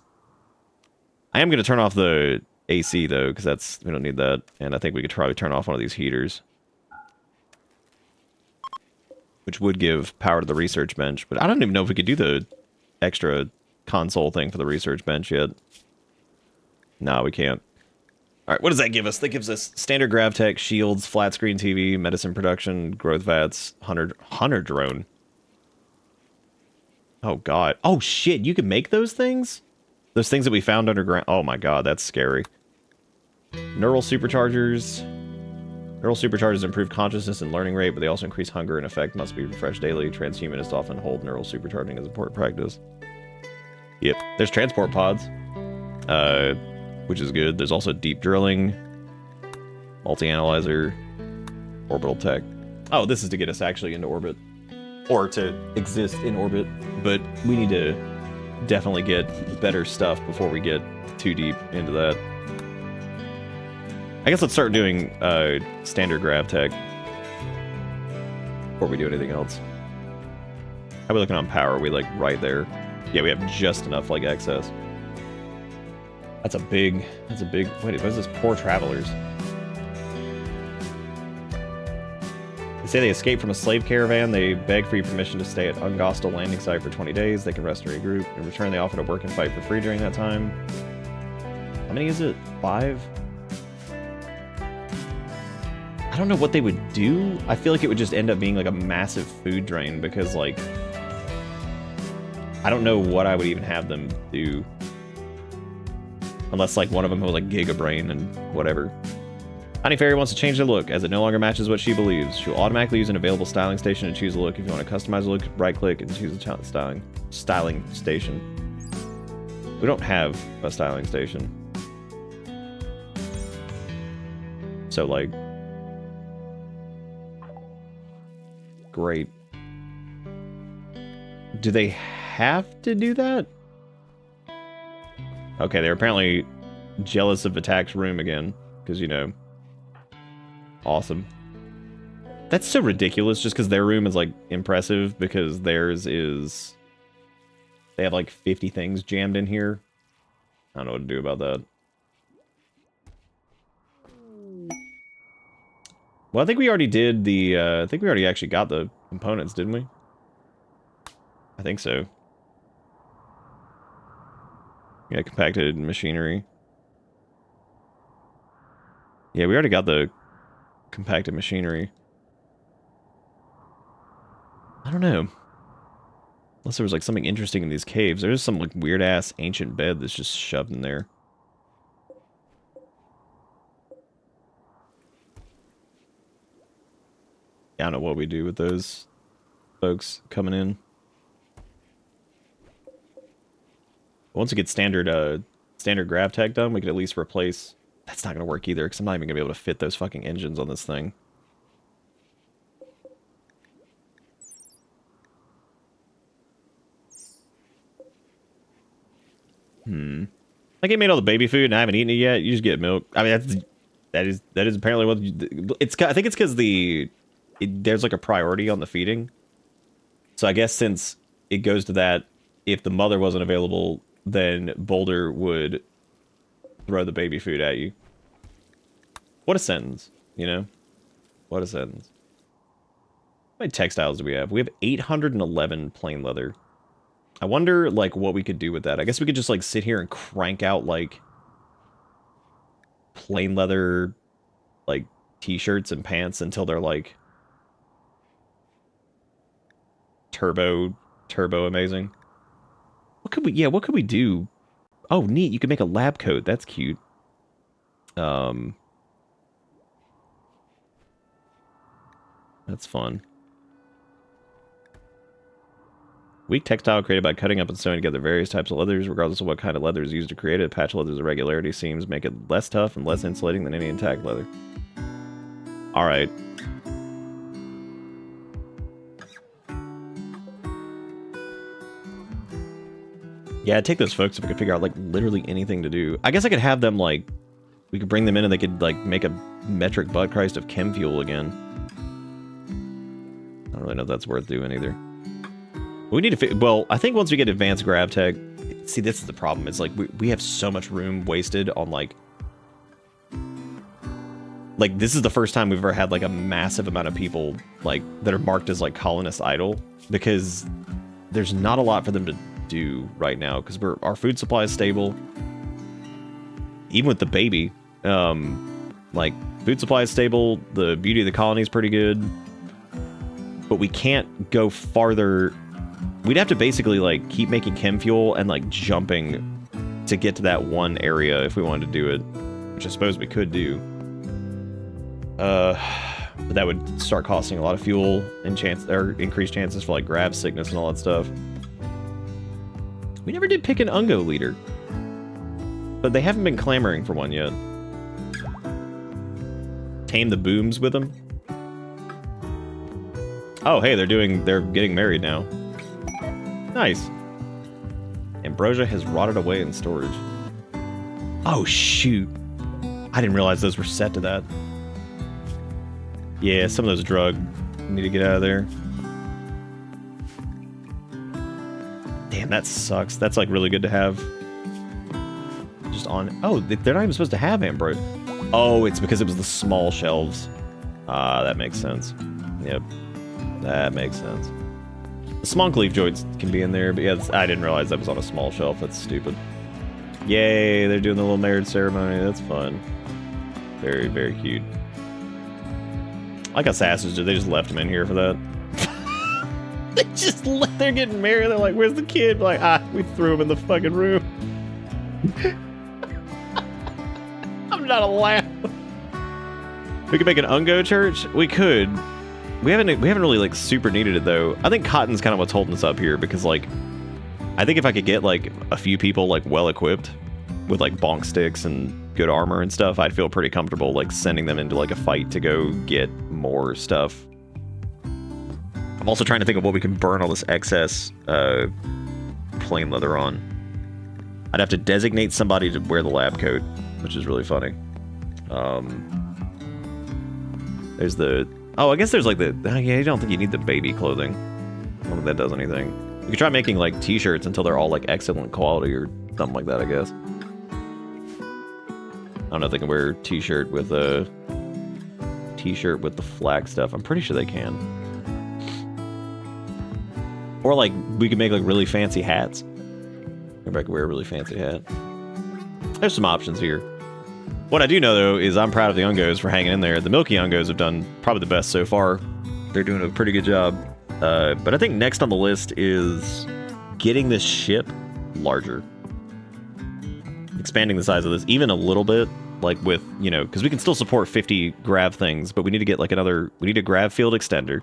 I am going to turn off the AC, though, because we don't need that. And I think we could probably turn off one of these heaters. which would give power to the research bench. But I don't even know if we could do the extra console thing for the research bench yet. No, we can't. All right, what does that give us? That gives us standard GravTech, shields, flat screen TV, medicine production, growth vats, hunter drone. Oh, God. Oh, shit, you can make those things? Those things that we found underground. Oh, my God, that's scary. Neural superchargers. Neural superchargers improve consciousness and learning rate, but they also increase hunger and effect must be refreshed daily. Transhumanists often hold neural supercharging as important practice. Yep. There's transport pods, which is good. There's also deep drilling, multi-analyzer, orbital tech. Oh, this is to get us actually into orbit. Or to exist in orbit. But we need to definitely get better stuff before we get too deep into that. I guess let's start doing standard GravTech before we do anything else. How are we looking on power? Are we like right there? Yeah, we have just enough like excess. That's a big, wait, what is this? Poor travelers. They say they escaped from a slave caravan. They beg for your permission to stay at Ungos landing site for 20 days. They can rest and regroup. In return, they offer to work and fight for free during that time. How many is it? 5? I don't know what they would do. I feel like it would just end up being like a massive food drain because like I don't know what I would even have them do. Unless like one of them was like Giga Brain and whatever. Honey Fairy wants to change the look as it no longer matches what she believes. She'll automatically use an available styling station to choose a look. If you want to customize the look, right click and choose the styling station. We don't have a styling station. So like great. Do they have to do that? Okay, they're apparently jealous of Attack's room again. Because, you know, awesome. That's so ridiculous just because their room is, like, impressive. Because theirs is... They have, like, 50 things jammed in here. I don't know what to do about that. Well, I think we already did the, I think we already actually got the components, didn't we? I think so. Yeah, compacted machinery. Yeah, we already got the compacted machinery. I don't know. Unless there was, like, something interesting in these caves. There's some, like, weird-ass ancient bed that's just shoved in there. I don't know what we do with those folks coming in. Once we get standard GravTech done, we could at least replace... That's not going to work either, because I'm not even going to be able to fit those fucking engines on this thing. Like, I made all the baby food and I haven't eaten it yet. You just get milk. I mean, that is apparently what... I think it's because there's like a priority on the feeding. So I guess since it goes to that, if the mother wasn't available, then Boulder would throw the baby food at you. What a sentence, you know? What a sentence. How many textiles do we have? We have 811 plain leather. I wonder, like, what we could do with that. I guess we could just, like, sit here and crank out, like, plain leather, like, t-shirts and pants until they're, like, turbo amazing. What could we do? Oh, neat, you could make a lab coat. That's cute. That's fun. Weak textile created by cutting up and sewing together various types of leathers, regardless of what kind of leather is used to create it. Patch leather's irregularity seams make it less tough and less insulating than any intact leather. Alright. Yeah, I'd take those folks if we could figure out, like, literally anything to do. I guess I could have them, like... We could bring them in and they could, like, make a metric butt Christ of chem fuel again. I don't really know if that's worth doing either. We need to... Well, I think once we get advanced GravTech... See, this is the problem. It's like, we have so much room wasted on, like... like, this is the first time we've ever had, like, a massive amount of people, like, that are marked as, like, colonist idle, because there's not a lot for them to do right now, because our food supply is stable. Even with the baby, like, food supply is stable, the beauty of the colony is pretty good, but we can't go farther. We'd have to basically, like, keep making chem fuel and, like, jumping to get to that one area if we wanted to do it, which I suppose we could do. But that would start costing a lot of fuel and increased chances for, like, grab sickness and all that stuff. We never did pick an Ungo leader, but they haven't been clamoring for one yet. Tame the booms with them. Oh, hey, they're getting married now. Nice. Ambrosia has rotted away in storage. Oh, shoot. I didn't realize those were set to that. Yeah, some of those drugs need to get out of there. Damn, that sucks. That's, like, really good to have. Just on... Oh, they're not even supposed to have Ambrosia. Oh, it's because it was the small shelves. That makes sense. Yep. That makes sense. The small leaf joints can be in there, but yeah, I didn't realize that was on a small shelf. That's stupid. Yay, they're doing the little marriage ceremony. That's fun. Very, very cute. I like how Sassonwheels did. They just left him in here for that. They're getting married. They're like, where's the kid? Like, we threw him in the fucking room. I'm not allowed. We could make an Ungo church? We could. We haven't really, like, super needed it, though. I think cotton's kind of what's holding us up here, because, like, I think if I could get, like, a few people, like, well-equipped with, like, bonk sticks and good armor and stuff, I'd feel pretty comfortable, like, sending them into, like, a fight to go get more stuff. I'm also trying to think of what we can burn all this excess plain leather on. I'd have to designate somebody to wear the lab coat, which is really funny. There's the... Oh, I guess there's, like, the... Yeah, I don't think you need the baby clothing. I don't think that does anything. We could try making, like, t-shirts until they're all, like, excellent quality or something like that, I guess. I don't know if they can wear a t-shirt with the flag stuff. I'm pretty sure they can. Or, like, we could make, like, really fancy hats. Everybody could wear a really fancy hat. There's some options here. What I do know, though, is I'm proud of the Ungos for hanging in there. The Milky Ungos have done probably the best so far. They're doing a pretty good job. But I think next on the list is getting this ship larger. Expanding the size of this even a little bit, like with, you know, because we can still support 50 grav things, but we need to get, like, we need a grav field extender,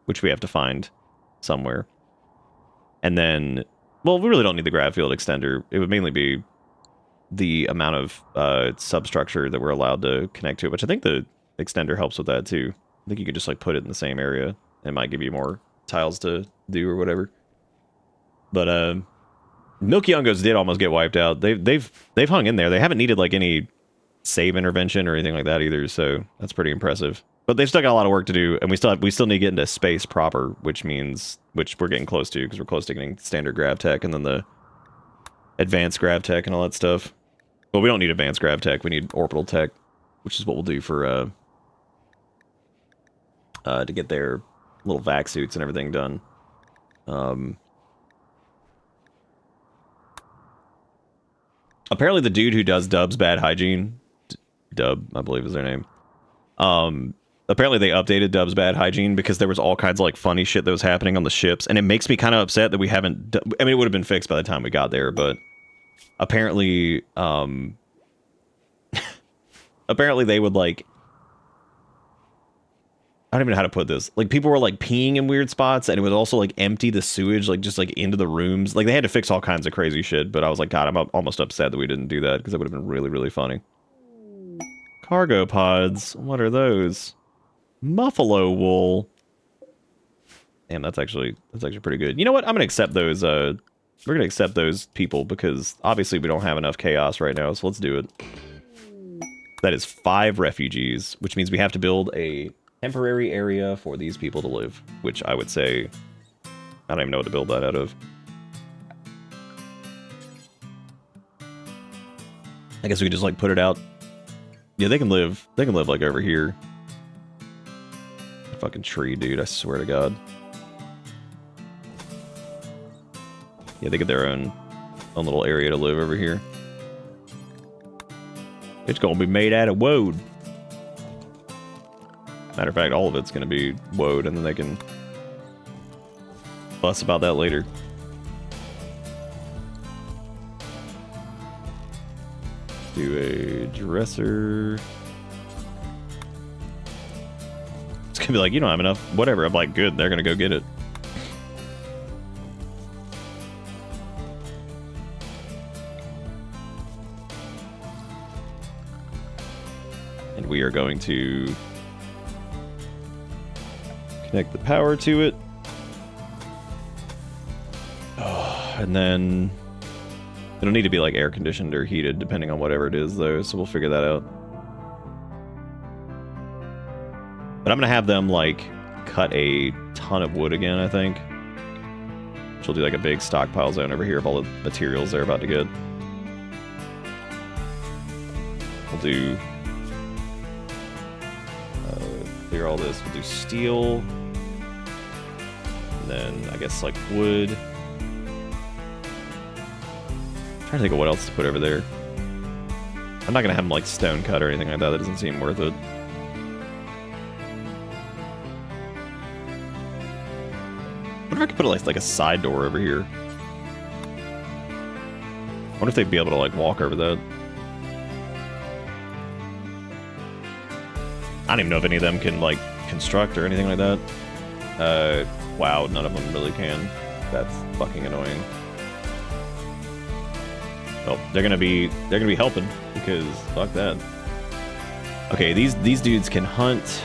which we have to find somewhere. And then, well, we really don't need the grav field extender. It would mainly be the amount of substructure that we're allowed to connect to, which I think the extender helps with that too. I think you could just, like, put it in the same area. It might give you more tiles to do or whatever. But Milky Ungos did almost get wiped out. They've hung in there. They haven't needed, like, any save intervention or anything like that either, so that's pretty impressive. But they've still got a lot of work to do, and we still need to get into space proper, which we're getting close to, because we're close to getting standard grav tech and then the advanced grav tech and all that stuff. Well, we don't need advanced grav tech. We need orbital tech, which is what we'll do for to get their little vac suits and everything done. Apparently the dude who does Dub's Bad Hygiene, Dub, I believe is their name. Apparently they updated Dub's Bad Hygiene because there was all kinds of, like, funny shit that was happening on the ships, and it makes me kind of upset that we haven't... I mean, it would have been fixed by the time we got there, but apparently, apparently they would, like... I don't even know how to put this. Like, people were, like, peeing in weird spots, and it would also, like, empty the sewage, like, just, like, into the rooms. Like, they had to fix all kinds of crazy shit, but I was like, God, I'm almost upset that we didn't do that, because it would have been really, really funny. Cargo pods. What are those? Muffalo wool. Damn, that's actually pretty good. You know what? I'm gonna accept those. We're gonna accept those people because obviously we don't have enough chaos right now. So let's do it. That is 5 refugees, which means we have to build a temporary area for these people to live. Which I would say, I don't even know what to build that out of. I guess we could just, like, put it out Yeah, they can live. They can live like over here. Fucking tree, dude. I swear to God. Yeah, they get their own little area to live over here. It's gonna be made out of wood. Matter of fact, all of it's gonna be woad, and then they can fuss about that later. Do a dresser. It's gonna be like, you don't have enough. Whatever. I'm like, good. They're gonna go get it. And we are going to connect the power to it. Oh, and then it'll need to be like air conditioned or heated depending on whatever it is though, so we'll figure that out. But I'm gonna have them like cut a ton of wood again, I think. Which will do like a big stockpile zone over here of all the materials they're about to get. We'll do clear all this. We'll do steel. And then I guess like wood. I'm trying to think of what else to put over there. I'm not gonna have them like stone cut or anything like that. That doesn't seem worth it. What if I could put like a side door over here? I wonder if they'd be able to like walk over that. I don't even know if any of them can like construct or anything like that. Wow, none of them really can. That's fucking annoying. Well, they're gonna be helping because fuck that. Okay, these dudes can hunt.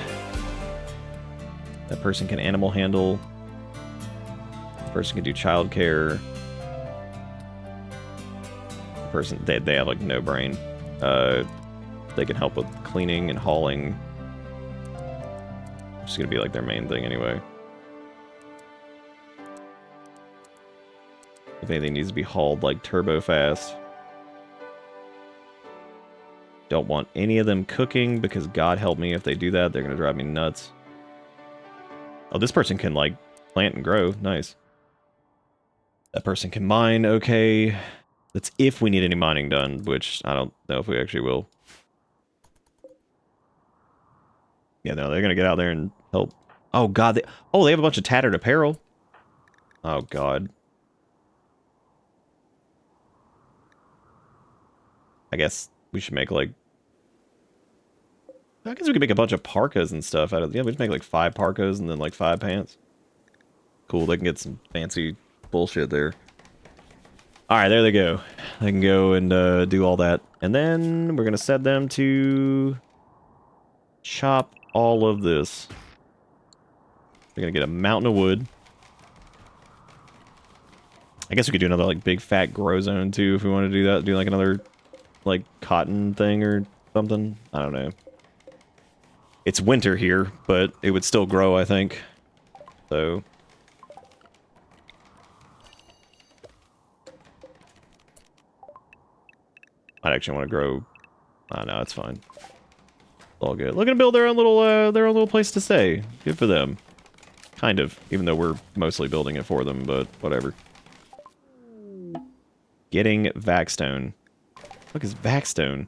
That person can animal handle. The person can do childcare. The person they have like no brain. They can help with cleaning and hauling. It's gonna be like their main thing anyway. If anything needs to be hauled like turbo fast. Don't want any of them cooking because God help me if they do that, they're gonna drive me nuts. Oh, this person can like plant and grow. Nice. That person can mine. Okay. That's if we need any mining done, which I don't know if we actually will. Yeah, no, they're gonna get out there and help. Oh God, they have a bunch of tattered apparel. Oh God. I guess we should make like. I guess we could make a bunch of parkas and stuff out of. Yeah, we just make like 5 parkas and then like 5 pants. Cool, they can get some fancy bullshit there. All right, there they go. They can go and do all that, and then we're gonna set them to chop all of this. We're gonna get a mountain of wood. I guess we could do another like big fat grow zone too if we want to do that. Do like another like cotton thing or something. I don't know. It's winter here, but it would still grow, I think. So I'd actually want to grow. Oh no, it's fine. All good. Looking to build their own little place to stay. Good for them. Kind of, even though we're mostly building it for them, but whatever. Getting Vaxstone. Look, it's Vaxstone.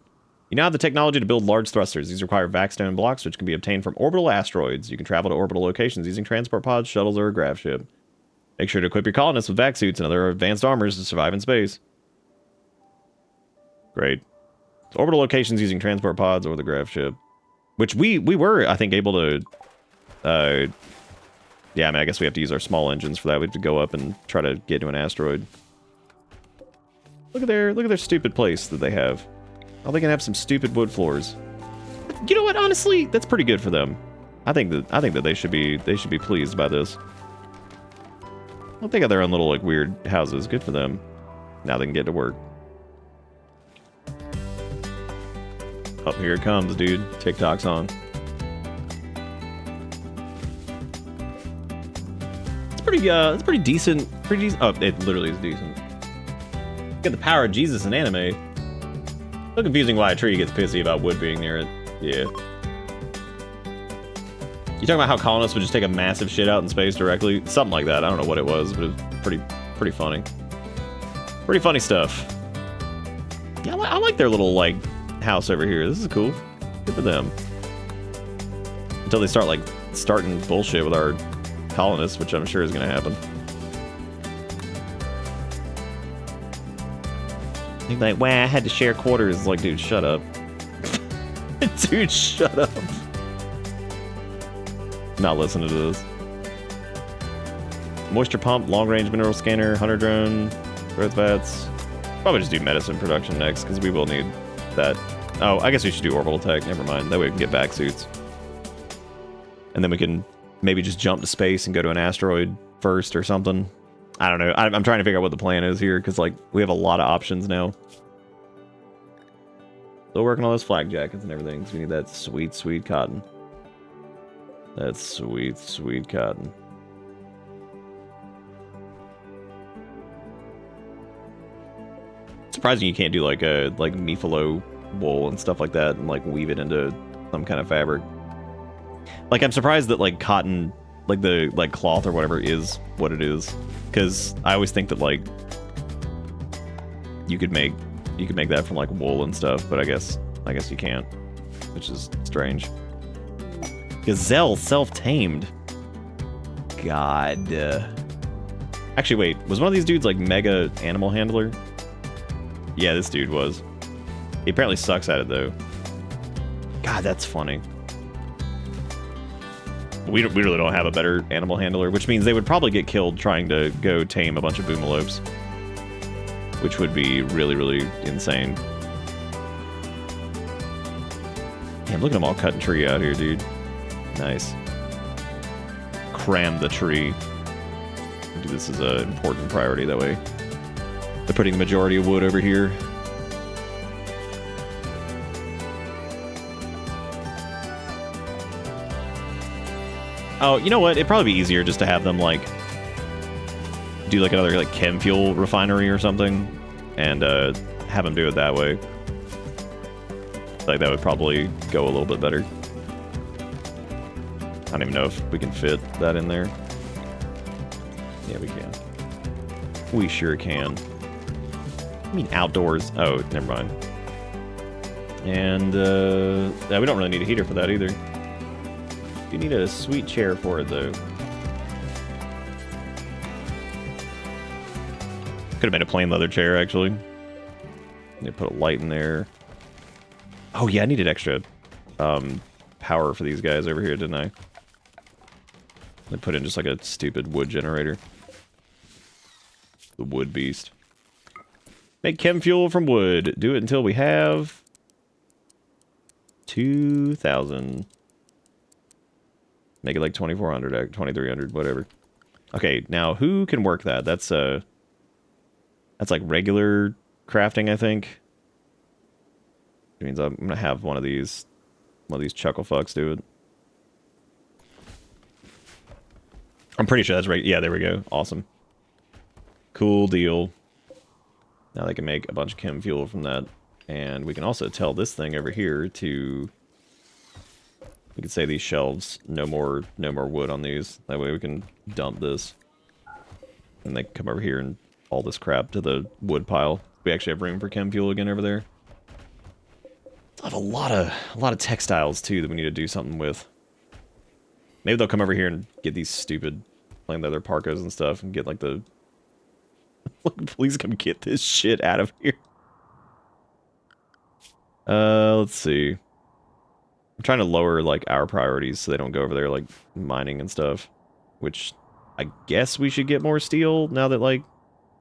You now have the technology to build large thrusters. These require Vaxstone blocks, which can be obtained from orbital asteroids. You can travel to orbital locations using transport pods, shuttles, or a grav ship. Make sure to equip your colonists with vac suits and other advanced armors to survive in space. Great. So orbital locations using transport pods or the grav ship. Which we were, I think, able to... yeah, I mean, I guess we have to use our small engines for that. We have to go up and try to get to an asteroid. Look at their stupid place that they have. Oh, they can have some stupid wood floors. You know what? Honestly, that's pretty good for them. I think that they should be pleased by this. Well, they got their own little like weird houses. Good for them. Now they can get to work. Oh, here it comes, dude. TikTok's on. It's pretty decent. Pretty decent. Oh, it literally is decent. Get the power of Jesus in anime. So confusing why a tree gets pissy about wood being near it. Yeah. You talking about how colonists would just take a massive shit out in space directly? Something like that. I don't know what it was, but it was pretty funny. Pretty funny stuff. Yeah, I like their little, like, house over here. This is cool. Good for them. Until they start, like, starting bullshit with our colonists, which I'm sure is going to happen. He's like, wow, I had to share quarters. Like, dude, shut up. Dude, shut up. Not listening to this. Moisture pump, long-range mineral scanner, hunter drone, growth vats. Probably just do medicine production next, because we will need that. Oh, I guess we should do orbital tech. Never mind. That way we can get back suits. And then we can maybe just jump to space and go to an asteroid first or something. I don't know. I'm trying to figure out what the plan is here, because, like, we have a lot of options now. Still working on those flak jackets and everything, because we need that sweet, sweet cotton. That sweet, sweet cotton. Surprising you can't do like a Mifalo wool and stuff like that and like weave it into some kind of fabric. Like I'm surprised that like cotton, like the cloth or whatever is what it is, because I always think that like you could make that from like wool and stuff, but I guess you can't, which is strange. Gazelle self-tamed. God. Actually, wait. Was one of these dudes like mega animal handler? Yeah, this dude was. He apparently sucks at it, though. God, that's funny. We really don't have a better animal handler, which means they would probably get killed trying to go tame a bunch of boomalopes. Which would be really, really insane. Damn, look at them all cutting tree out here, dude. Nice. Cram the tree. This is an important priority, that way. They're putting the majority of wood over here. Oh, you know what? It'd probably be easier just to have them, like, do, like, another, like, chem fuel refinery or something, and, have them do it that way. Like, that would probably go a little bit better. I don't even know if we can fit that in there. Yeah, we can. We sure can. I mean outdoors. Oh, never mind. And, yeah, we don't really need a heater for that either. You need a sweet chair for it, though. Could have made a plain leather chair, actually. They put a light in there. Oh, yeah, I needed extra power for these guys over here, didn't I? They put in just like a stupid wood generator. The wood beast. Make chem fuel from wood. Do it until we have 2,000. Make it like 2,400, 2,300, whatever. Okay, now who can work that? That's like regular crafting, I think. Which means I'm gonna have one of these chuckle fucks do it. I'm pretty sure that's right. Yeah, there we go. Awesome. Cool deal. Now they can make a bunch of chem fuel from that. And we can also tell this thing over here to... We could say these shelves, no more wood on these. That way we can dump this. And they can come over here and all this crap to the wood pile. We actually have room for chem fuel again over there. I have a lot of textiles too that we need to do something with. Maybe they'll come over here and get these stupid plain leather parkas and stuff and get like the... Please come get this shit out of here. Let's see. I'm trying to lower like our priorities so they don't go over there like mining and stuff. Which I guess we should get more steel now that like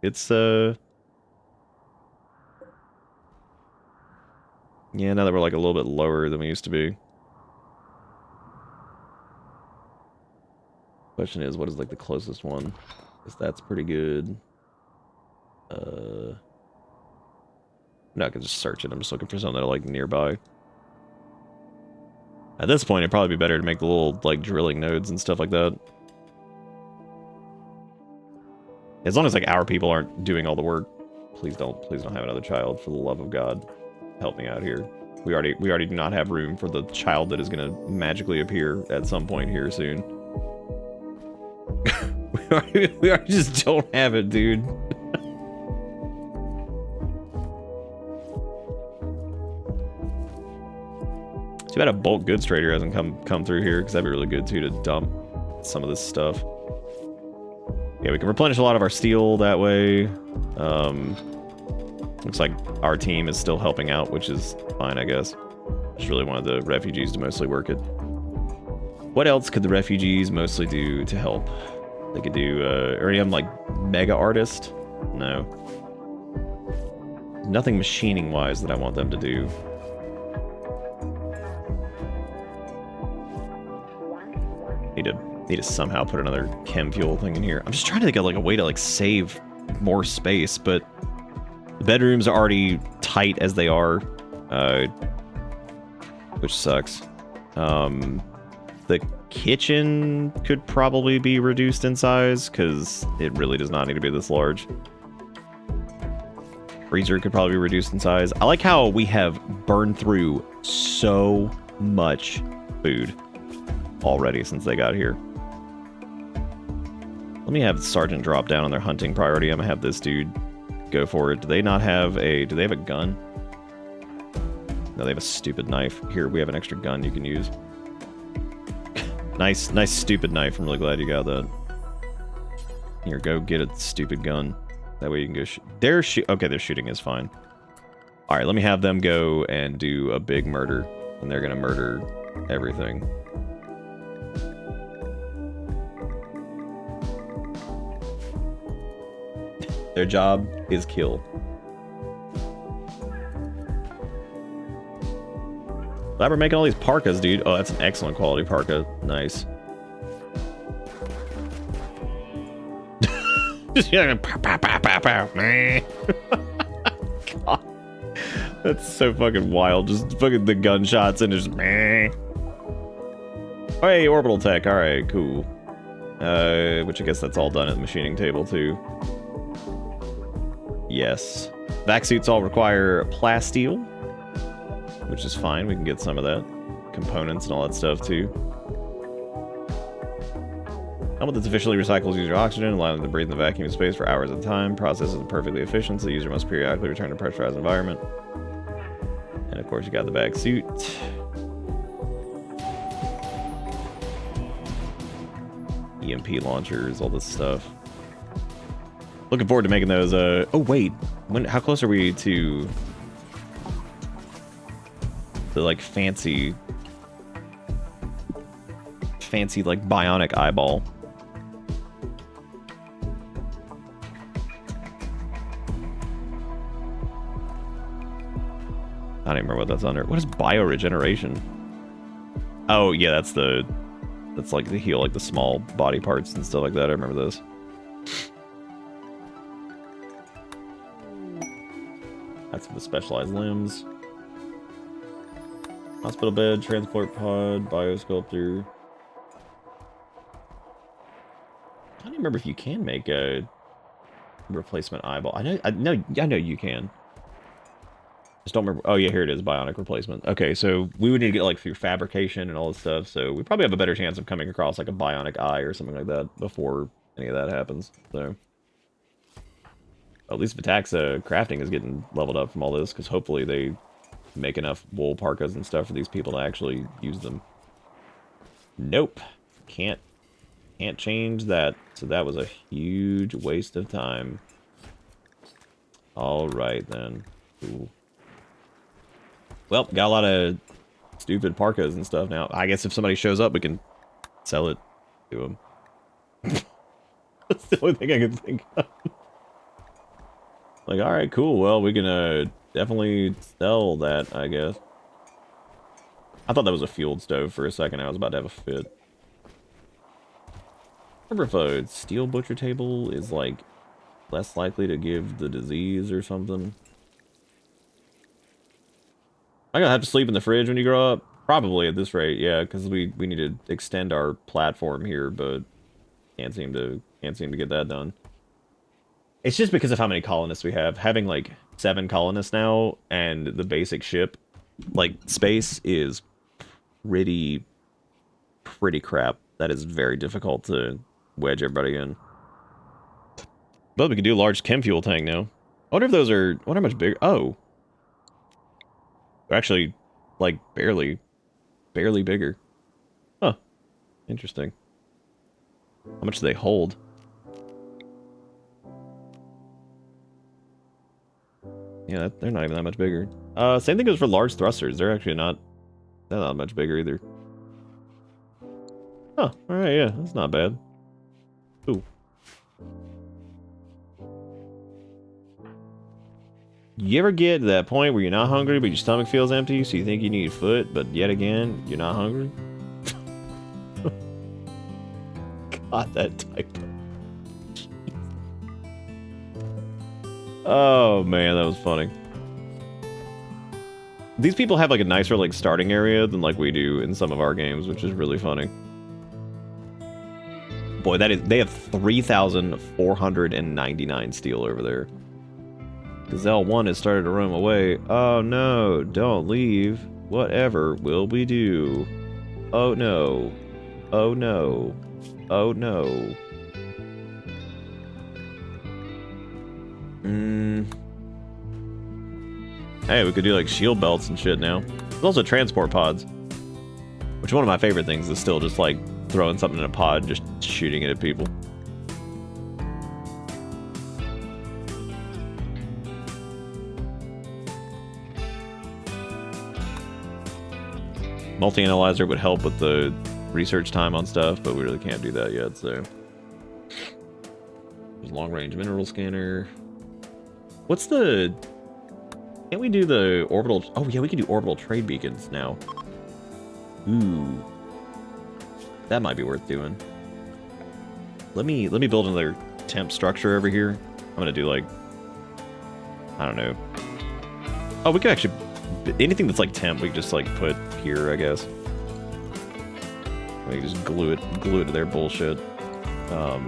it's yeah, now that we're like a little bit lower than we used to be. Question is, what is like the closest one? Because that's pretty good. No, I can just search it. I'm just looking for something that are like nearby. At this point, it'd probably be better to make the little like drilling nodes and stuff like that. As long as like our people aren't doing all the work. Please don't have another child, for the love of God. help me out here. We already do not have room for the child that is gonna magically appear at some point here soon. we already just don't have it, dude. Too bad a bulk goods trader hasn't come through here, because that'd be really good too to dump some of this stuff. Yeah, we can replenish a lot of our steel that way. Looks like our team is still helping out, which is fine, I guess. Just really wanted the refugees to mostly work it. What else could the refugees mostly do to help? They could do, or any of them like mega artist? No. Nothing machining wise that I want them to do. Need to somehow put another chem fuel thing in here. I'm just trying to think of like a way to like save more space, but the bedrooms are already tight as they are, which sucks. The kitchen could probably be reduced in size because it really does not need to be this large. Freezer could probably be reduced in size. I like how we have burned through so much food already since they got here. Let me have Sergeant drop down on their hunting priority. I'm gonna have this dude go for it. Do they have a gun? No, they have a stupid knife. Here, we have an extra gun you can use. Nice stupid knife. I'm really glad you got that. Here, go get a stupid gun. That way you can go shoot. Okay, their shooting is fine. Alright, let me have them go and do a big murder. And they're gonna murder everything. Their job is kill. Glad we're making all these parkas, dude. Oh, that's an excellent quality parka. Nice. Just God. That's so fucking wild. Just fucking the gunshots and just meh. Oh, hey, orbital tech. Alright, cool. Which I guess that's all done at the machining table, too. Yes. Vac suits all require plasteel, which is fine. We can get some of that. Components and all that stuff, too. Helmet that's officially recycles user oxygen, allowing them to breathe in the vacuum of space for hours at a time. Process is perfectly efficient, so the user must periodically return to pressurized environment. And of course, you got the vac suit. EMP launchers, all this stuff. Looking forward to making those. Oh wait, how close are we to the like fancy like bionic eyeball? I don't even remember what that's under. What is bioregeneration? Oh yeah, that's like to heal like the small body parts and stuff like that. I remember this. That's for the specialized limbs. Hospital bed, transport pod, biosculptor. I don't even remember if you can make a replacement eyeball. I know you can. Just don't remember. Oh yeah, here it is, bionic replacement. Okay, so we would need to get like through fabrication and all this stuff. So we probably have a better chance of coming across like a bionic eye or something like that before any of that happens. So. At least Vitaxa crafting is getting leveled up from all this, because hopefully they make enough wool parkas and stuff for these people to actually use them. Nope. Can't change that. So that was a huge waste of time. Alright then. Cool. Well, got a lot of stupid parkas and stuff now. I guess if somebody shows up, we can sell it to them. That's the only thing I can think of. Like, alright, cool. Well, we can definitely sell that, I guess. I thought that was a fueled stove for a second. I was about to have a fit. Remember if a steel butcher table is, like, less likely to give the disease or something? I'm gonna have to sleep in the fridge when you grow up? Probably at this rate, yeah, because we need to extend our platform here, but can't seem to get that done. It's just because of how many colonists we have. Having like 7 colonists now and the basic ship, like space is pretty crap. That is very difficult to wedge everybody in. But we can do a large chem fuel tank now. I wonder if those are... I wonder how much bigger... Oh. They're actually, like, barely bigger. Huh. Interesting. How much do they hold? Yeah, they're not even that much bigger. Same thing goes for large thrusters. They're actually not... They're not much bigger either. Huh. Alright, yeah. That's not bad. Ooh. You ever get to that point where you're not hungry, but your stomach feels empty, so you think you need food, but yet again, you're not hungry? God, that typo. Oh, man, that was funny. These people have, like, a nicer, like, starting area than, like, we do in some of our games, which is really funny. Boy, that is... They have 3,499 steel over there. Gazelle 1 has started to roam away. Oh no, don't leave. Whatever will we do? Oh no. Oh no. Oh no. Hey, we could do like shield belts and shit now. There's also transport pods. Which one of my favorite things is still just like throwing something in a pod, just shooting it at people. Multi-analyzer would help with the research time on stuff, but we really can't do that yet, so. There's long-range mineral scanner. What's the... Can't we do the orbital... Oh, yeah, we can do orbital trade beacons now. Ooh. That might be worth doing. Let me build another temp structure over here. I'm gonna do, like... I don't know. Oh, we could actually... Anything that's like temp, we can just like put here, I guess. We can just glue it to their bullshit. So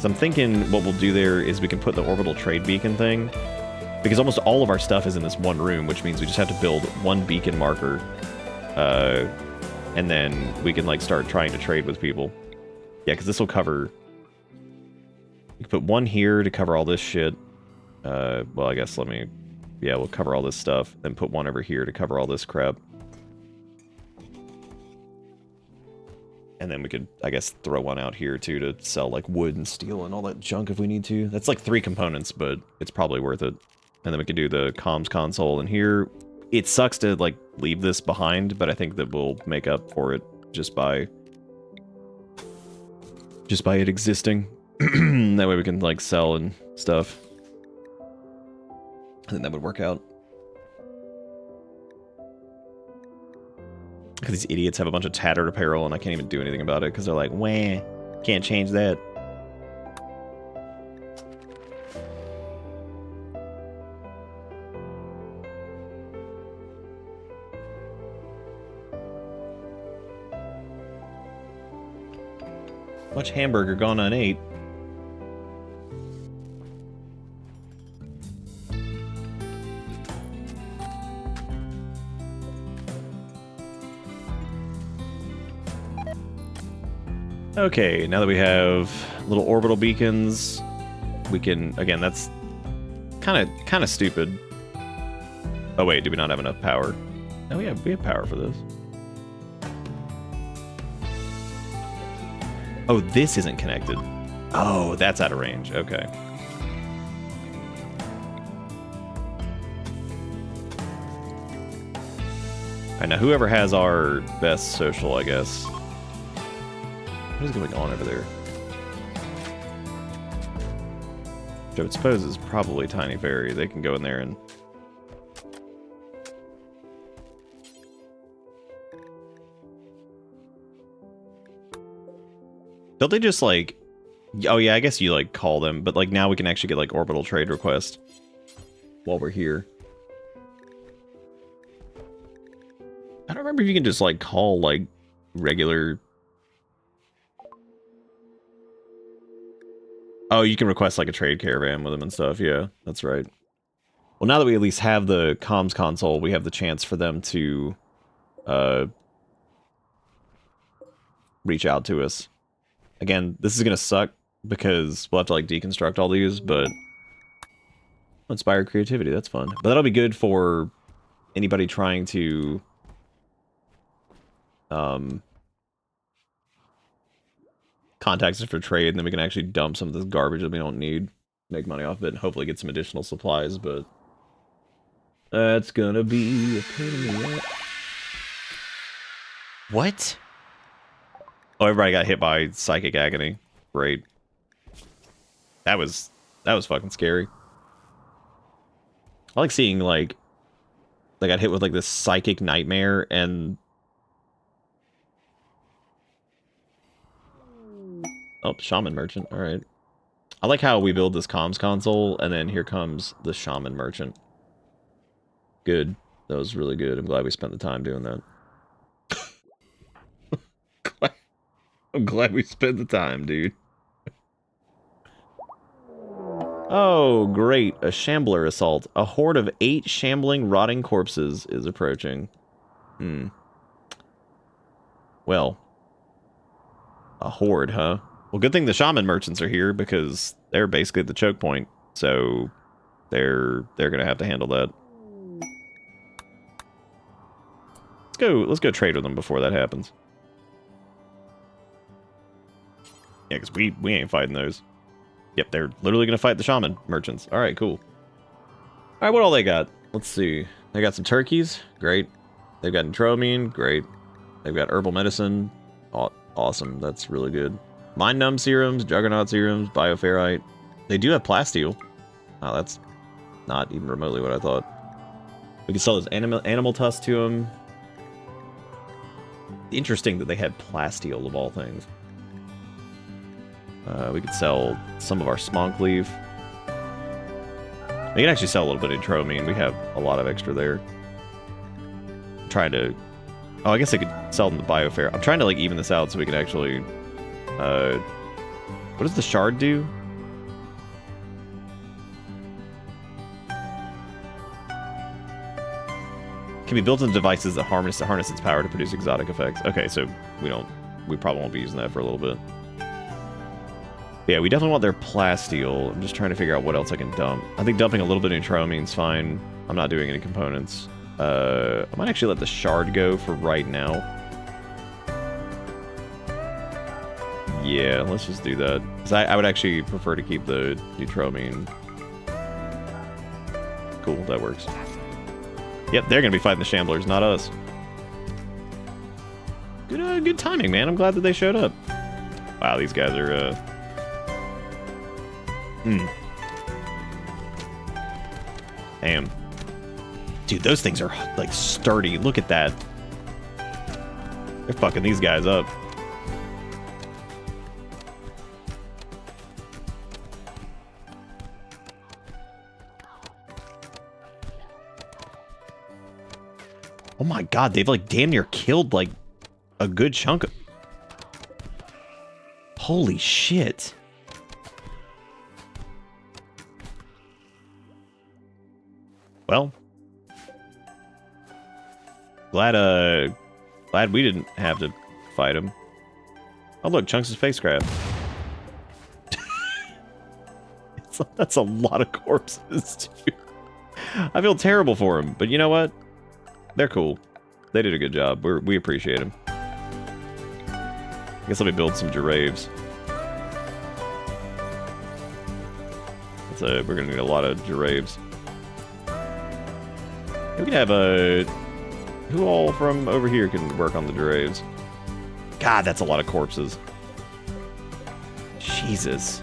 I'm thinking what we'll do there is we can put the orbital trade beacon thing, because almost all of our stuff is in this one room, which means we just have to build one beacon marker, and then we can like start trying to trade with people. Yeah, because this will cover. We can put one here to cover all this shit. Well, I guess yeah, we'll cover all this stuff, then put one over here to cover all this crap. And then we could, I guess, throw one out here, too, to sell, like, wood and steel and all that junk if we need to. That's, like, 3 components, but it's probably worth it. And then we could do the comms console in here. It sucks to, like, leave this behind, but I think that we'll make up for it just by it existing. That way we can, like, sell and stuff. I think that would work out. Because these idiots have a bunch of tattered apparel and I can't even do anything about it because they're like, wah, can't change that. Much hamburger gone unate. Okay, now that we have little orbital beacons, we can, again, that's kind of stupid. Oh wait, do we not have enough power? No, we have power for this. Oh, this isn't connected. Oh, that's out of range. Okay. Alright, now whoever has our best social, I guess. What is going on over there? Which I would suppose is probably Tiny Fairy. They can go in there and... Don't they just, like... Oh, yeah, I guess you, like, call them. But, like, now we can actually get, like, orbital trade request while we're here. I don't remember if you can just, like, call, like, regular... Oh, you can request like a trade caravan with them and stuff. Yeah, that's right. Well, now that we at least have the comms console, we have the chance for them to reach out to us. Again, this is gonna suck because we'll have to like deconstruct all these, but inspire creativity. That's fun. But that'll be good for anybody trying to contact us for trade, and then we can actually dump some of this garbage that we don't need, make money off of it, and hopefully get some additional supplies, but that's gonna be a pain in the ass. What? Oh, everybody got hit by psychic agony. Great. That was fucking scary. I like seeing like they got hit with like this psychic nightmare and oh, shaman merchant. All right. I like how we build this comms console and then here comes the shaman merchant. Good. That was really good. I'm glad we spent the time doing that. I'm glad we spent the time, dude. Oh, great. A shambler assault. A horde of 8 shambling, rotting corpses is approaching. Well. A horde, huh? Well, good thing the shaman merchants are here because they're basically at the choke point. So they're gonna have to handle that. Let's go trade with them before that happens. Yeah, because we ain't fighting those. Yep, they're literally going to fight the shaman merchants. All right, cool. All right, what all they got? Let's see. They got some turkeys. Great. They've got Nitromine. Great. They've got herbal medicine. Awesome. That's really good. Mind numb serums, juggernaut serums, bioferrite. They do have plasteel. Oh, that's not even remotely what I thought. We can sell those animal tusks to them. Interesting that they had plasteel of all things. We could sell some of our smonk leaf. We can actually sell a little bit of Nitromine. We have a lot of extra there. I'm trying to... Oh, I guess I could sell them the biofair. I'm trying to like even this out so we can actually... what does the shard do? Can be built into devices that harness its power to produce exotic effects. Okay, so we probably won't be using that for a little bit. Yeah, we definitely want their plasteel. I'm just trying to figure out what else I can dump. I think dumping a little bit of Nitromine's fine. I'm not doing any components. I might actually let the shard go for right now. Yeah, let's just do that. 'Cause I would actually prefer to keep the Nitromine. Cool, that works. Yep, they're gonna be fighting the Shamblers, not us. Good timing, man. I'm glad that they showed up. Wow, these guys are Damn. Dude, those things are like sturdy. Look at that. They're fucking these guys up. Oh my god, they've like damn near killed like a good chunk of... Holy shit. Well, glad we didn't have to fight him. Oh look, chunks of spacecraft. That's a lot of corpses, too. I feel terrible for him, but you know what? They're cool. They did a good job. We appreciate them. I guess let me build some giraffes. We're gonna need a lot of giraffes. We can have who all from over here can work on the giraffes? God, that's a lot of corpses. Jesus.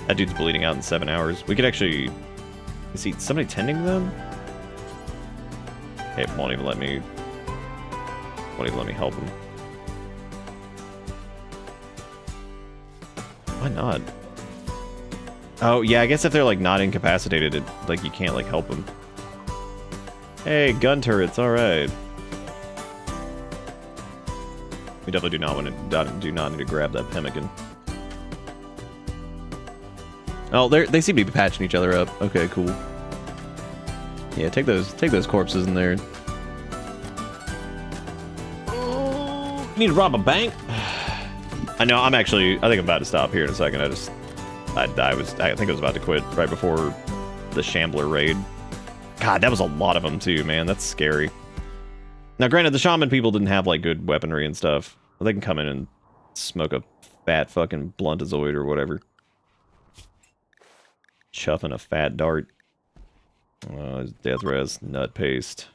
That dude's bleeding out in 7 hours. We could actually... Is he somebody tending them? It won't even let me help him. Why not? Oh, yeah, I guess if they're, like, not incapacitated, like, you can't, like, help them. Hey, gun turrets, alright. We definitely do not need to grab that pemmican. Oh, they seem to be patching each other up. Okay, cool. Yeah, take those corpses in there. Need to rob a bank? I know. I think I'm about to stop here in a second. I think I was about to quit right before the Shambler raid. God, that was a lot of them too, man. That's scary. Now, granted, the shaman people didn't have like good weaponry and stuff. But they can come in and smoke a fat fucking bluntazoid or whatever. Chuffing a fat dart. Death res, nut paste.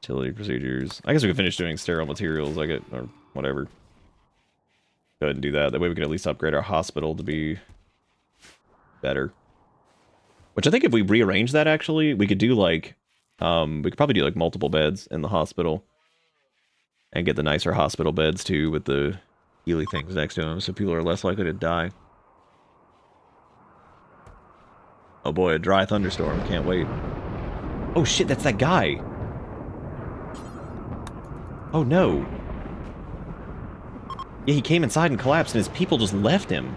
Utility procedures. I guess we could finish doing sterile materials, like it, or whatever. Go ahead and do that. That way we can at least upgrade our hospital to be better. Which I think if we rearrange that, actually, we could do like, we could probably do like multiple beds in the hospital. And get the nicer hospital beds too, with the healy things next to them, so people are less likely to die. Oh boy, a dry thunderstorm. Can't wait. Oh shit, that's that guy. Oh no. Yeah, he came inside and collapsed and his people just left him.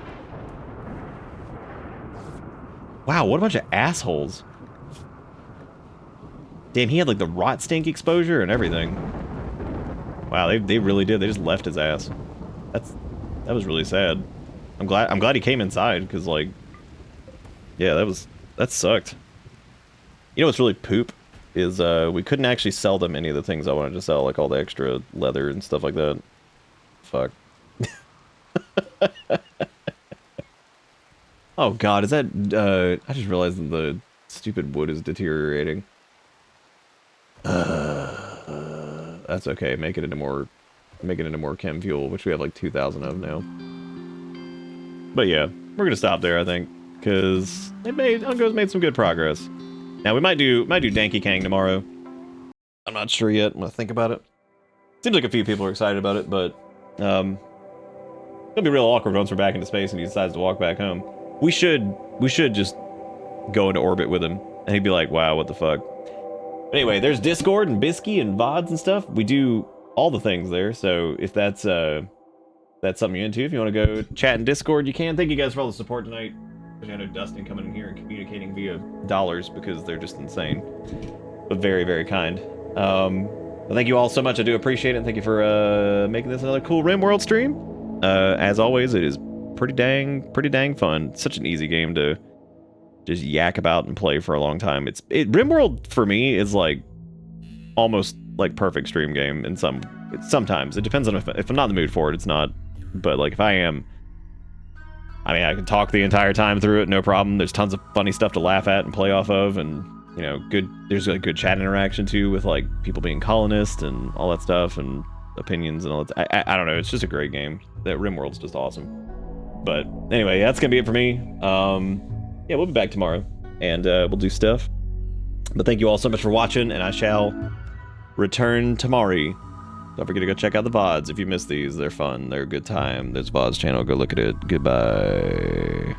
Wow, what a bunch of assholes. Damn, he had like the rot stink exposure and everything. Wow, they really did. They just left his ass. That was really sad. I'm glad he came inside, because like, yeah, that sucked. You know what's really poop is we couldn't actually sell them any of the things I wanted to sell, like all the extra leather and stuff like that. Fuck. Oh god, is that I just realized that the stupid wood is deteriorating. That's okay. Make it into more chem fuel, which we have like 2,000 of now. But yeah, we're gonna stop there, I think, because Ungos made some good progress. Now we might do Danky Kang tomorrow. I'm not sure yet. I'm gonna think about it. Seems like a few people are excited about it, but it'll be real awkward once we're back into space and he decides to walk back home. We should just go into orbit with him, and he'd be like, "Wow, what the fuck." But anyway, there's Discord and Bisky and VODs and stuff. We do all the things there, so if that's something you're into, if you want to go chat in Discord, you can. Thank you guys for all the support tonight. I know Dustin coming in here and communicating via dollars because they're just insane. But very, very kind. But thank you all so much. I do appreciate it. And thank you for making this another cool Rimworld stream. As always, it is pretty dang fun. Such an easy game to just yak about and play for a long time. Rimworld for me is like almost like perfect stream game in sometimes. It depends on if I'm not in the mood for it, it's not. But like if I am, I mean, I can talk the entire time through it, no problem. There's tons of funny stuff to laugh at and play off of, and you know, there's like good chat interaction too with like people being colonists and all that stuff and opinions and all that. I don't know, it's just a great game. That Rimworld's just awesome. But anyway, that's gonna be it for me. Yeah, we'll be back tomorrow and we'll do stuff. But thank you all so much for watching, and I shall return tomorrow. Don't forget to go check out the VODs if you missed these. They're fun. They're a good time. There's VODs channel. Go look at it. Goodbye.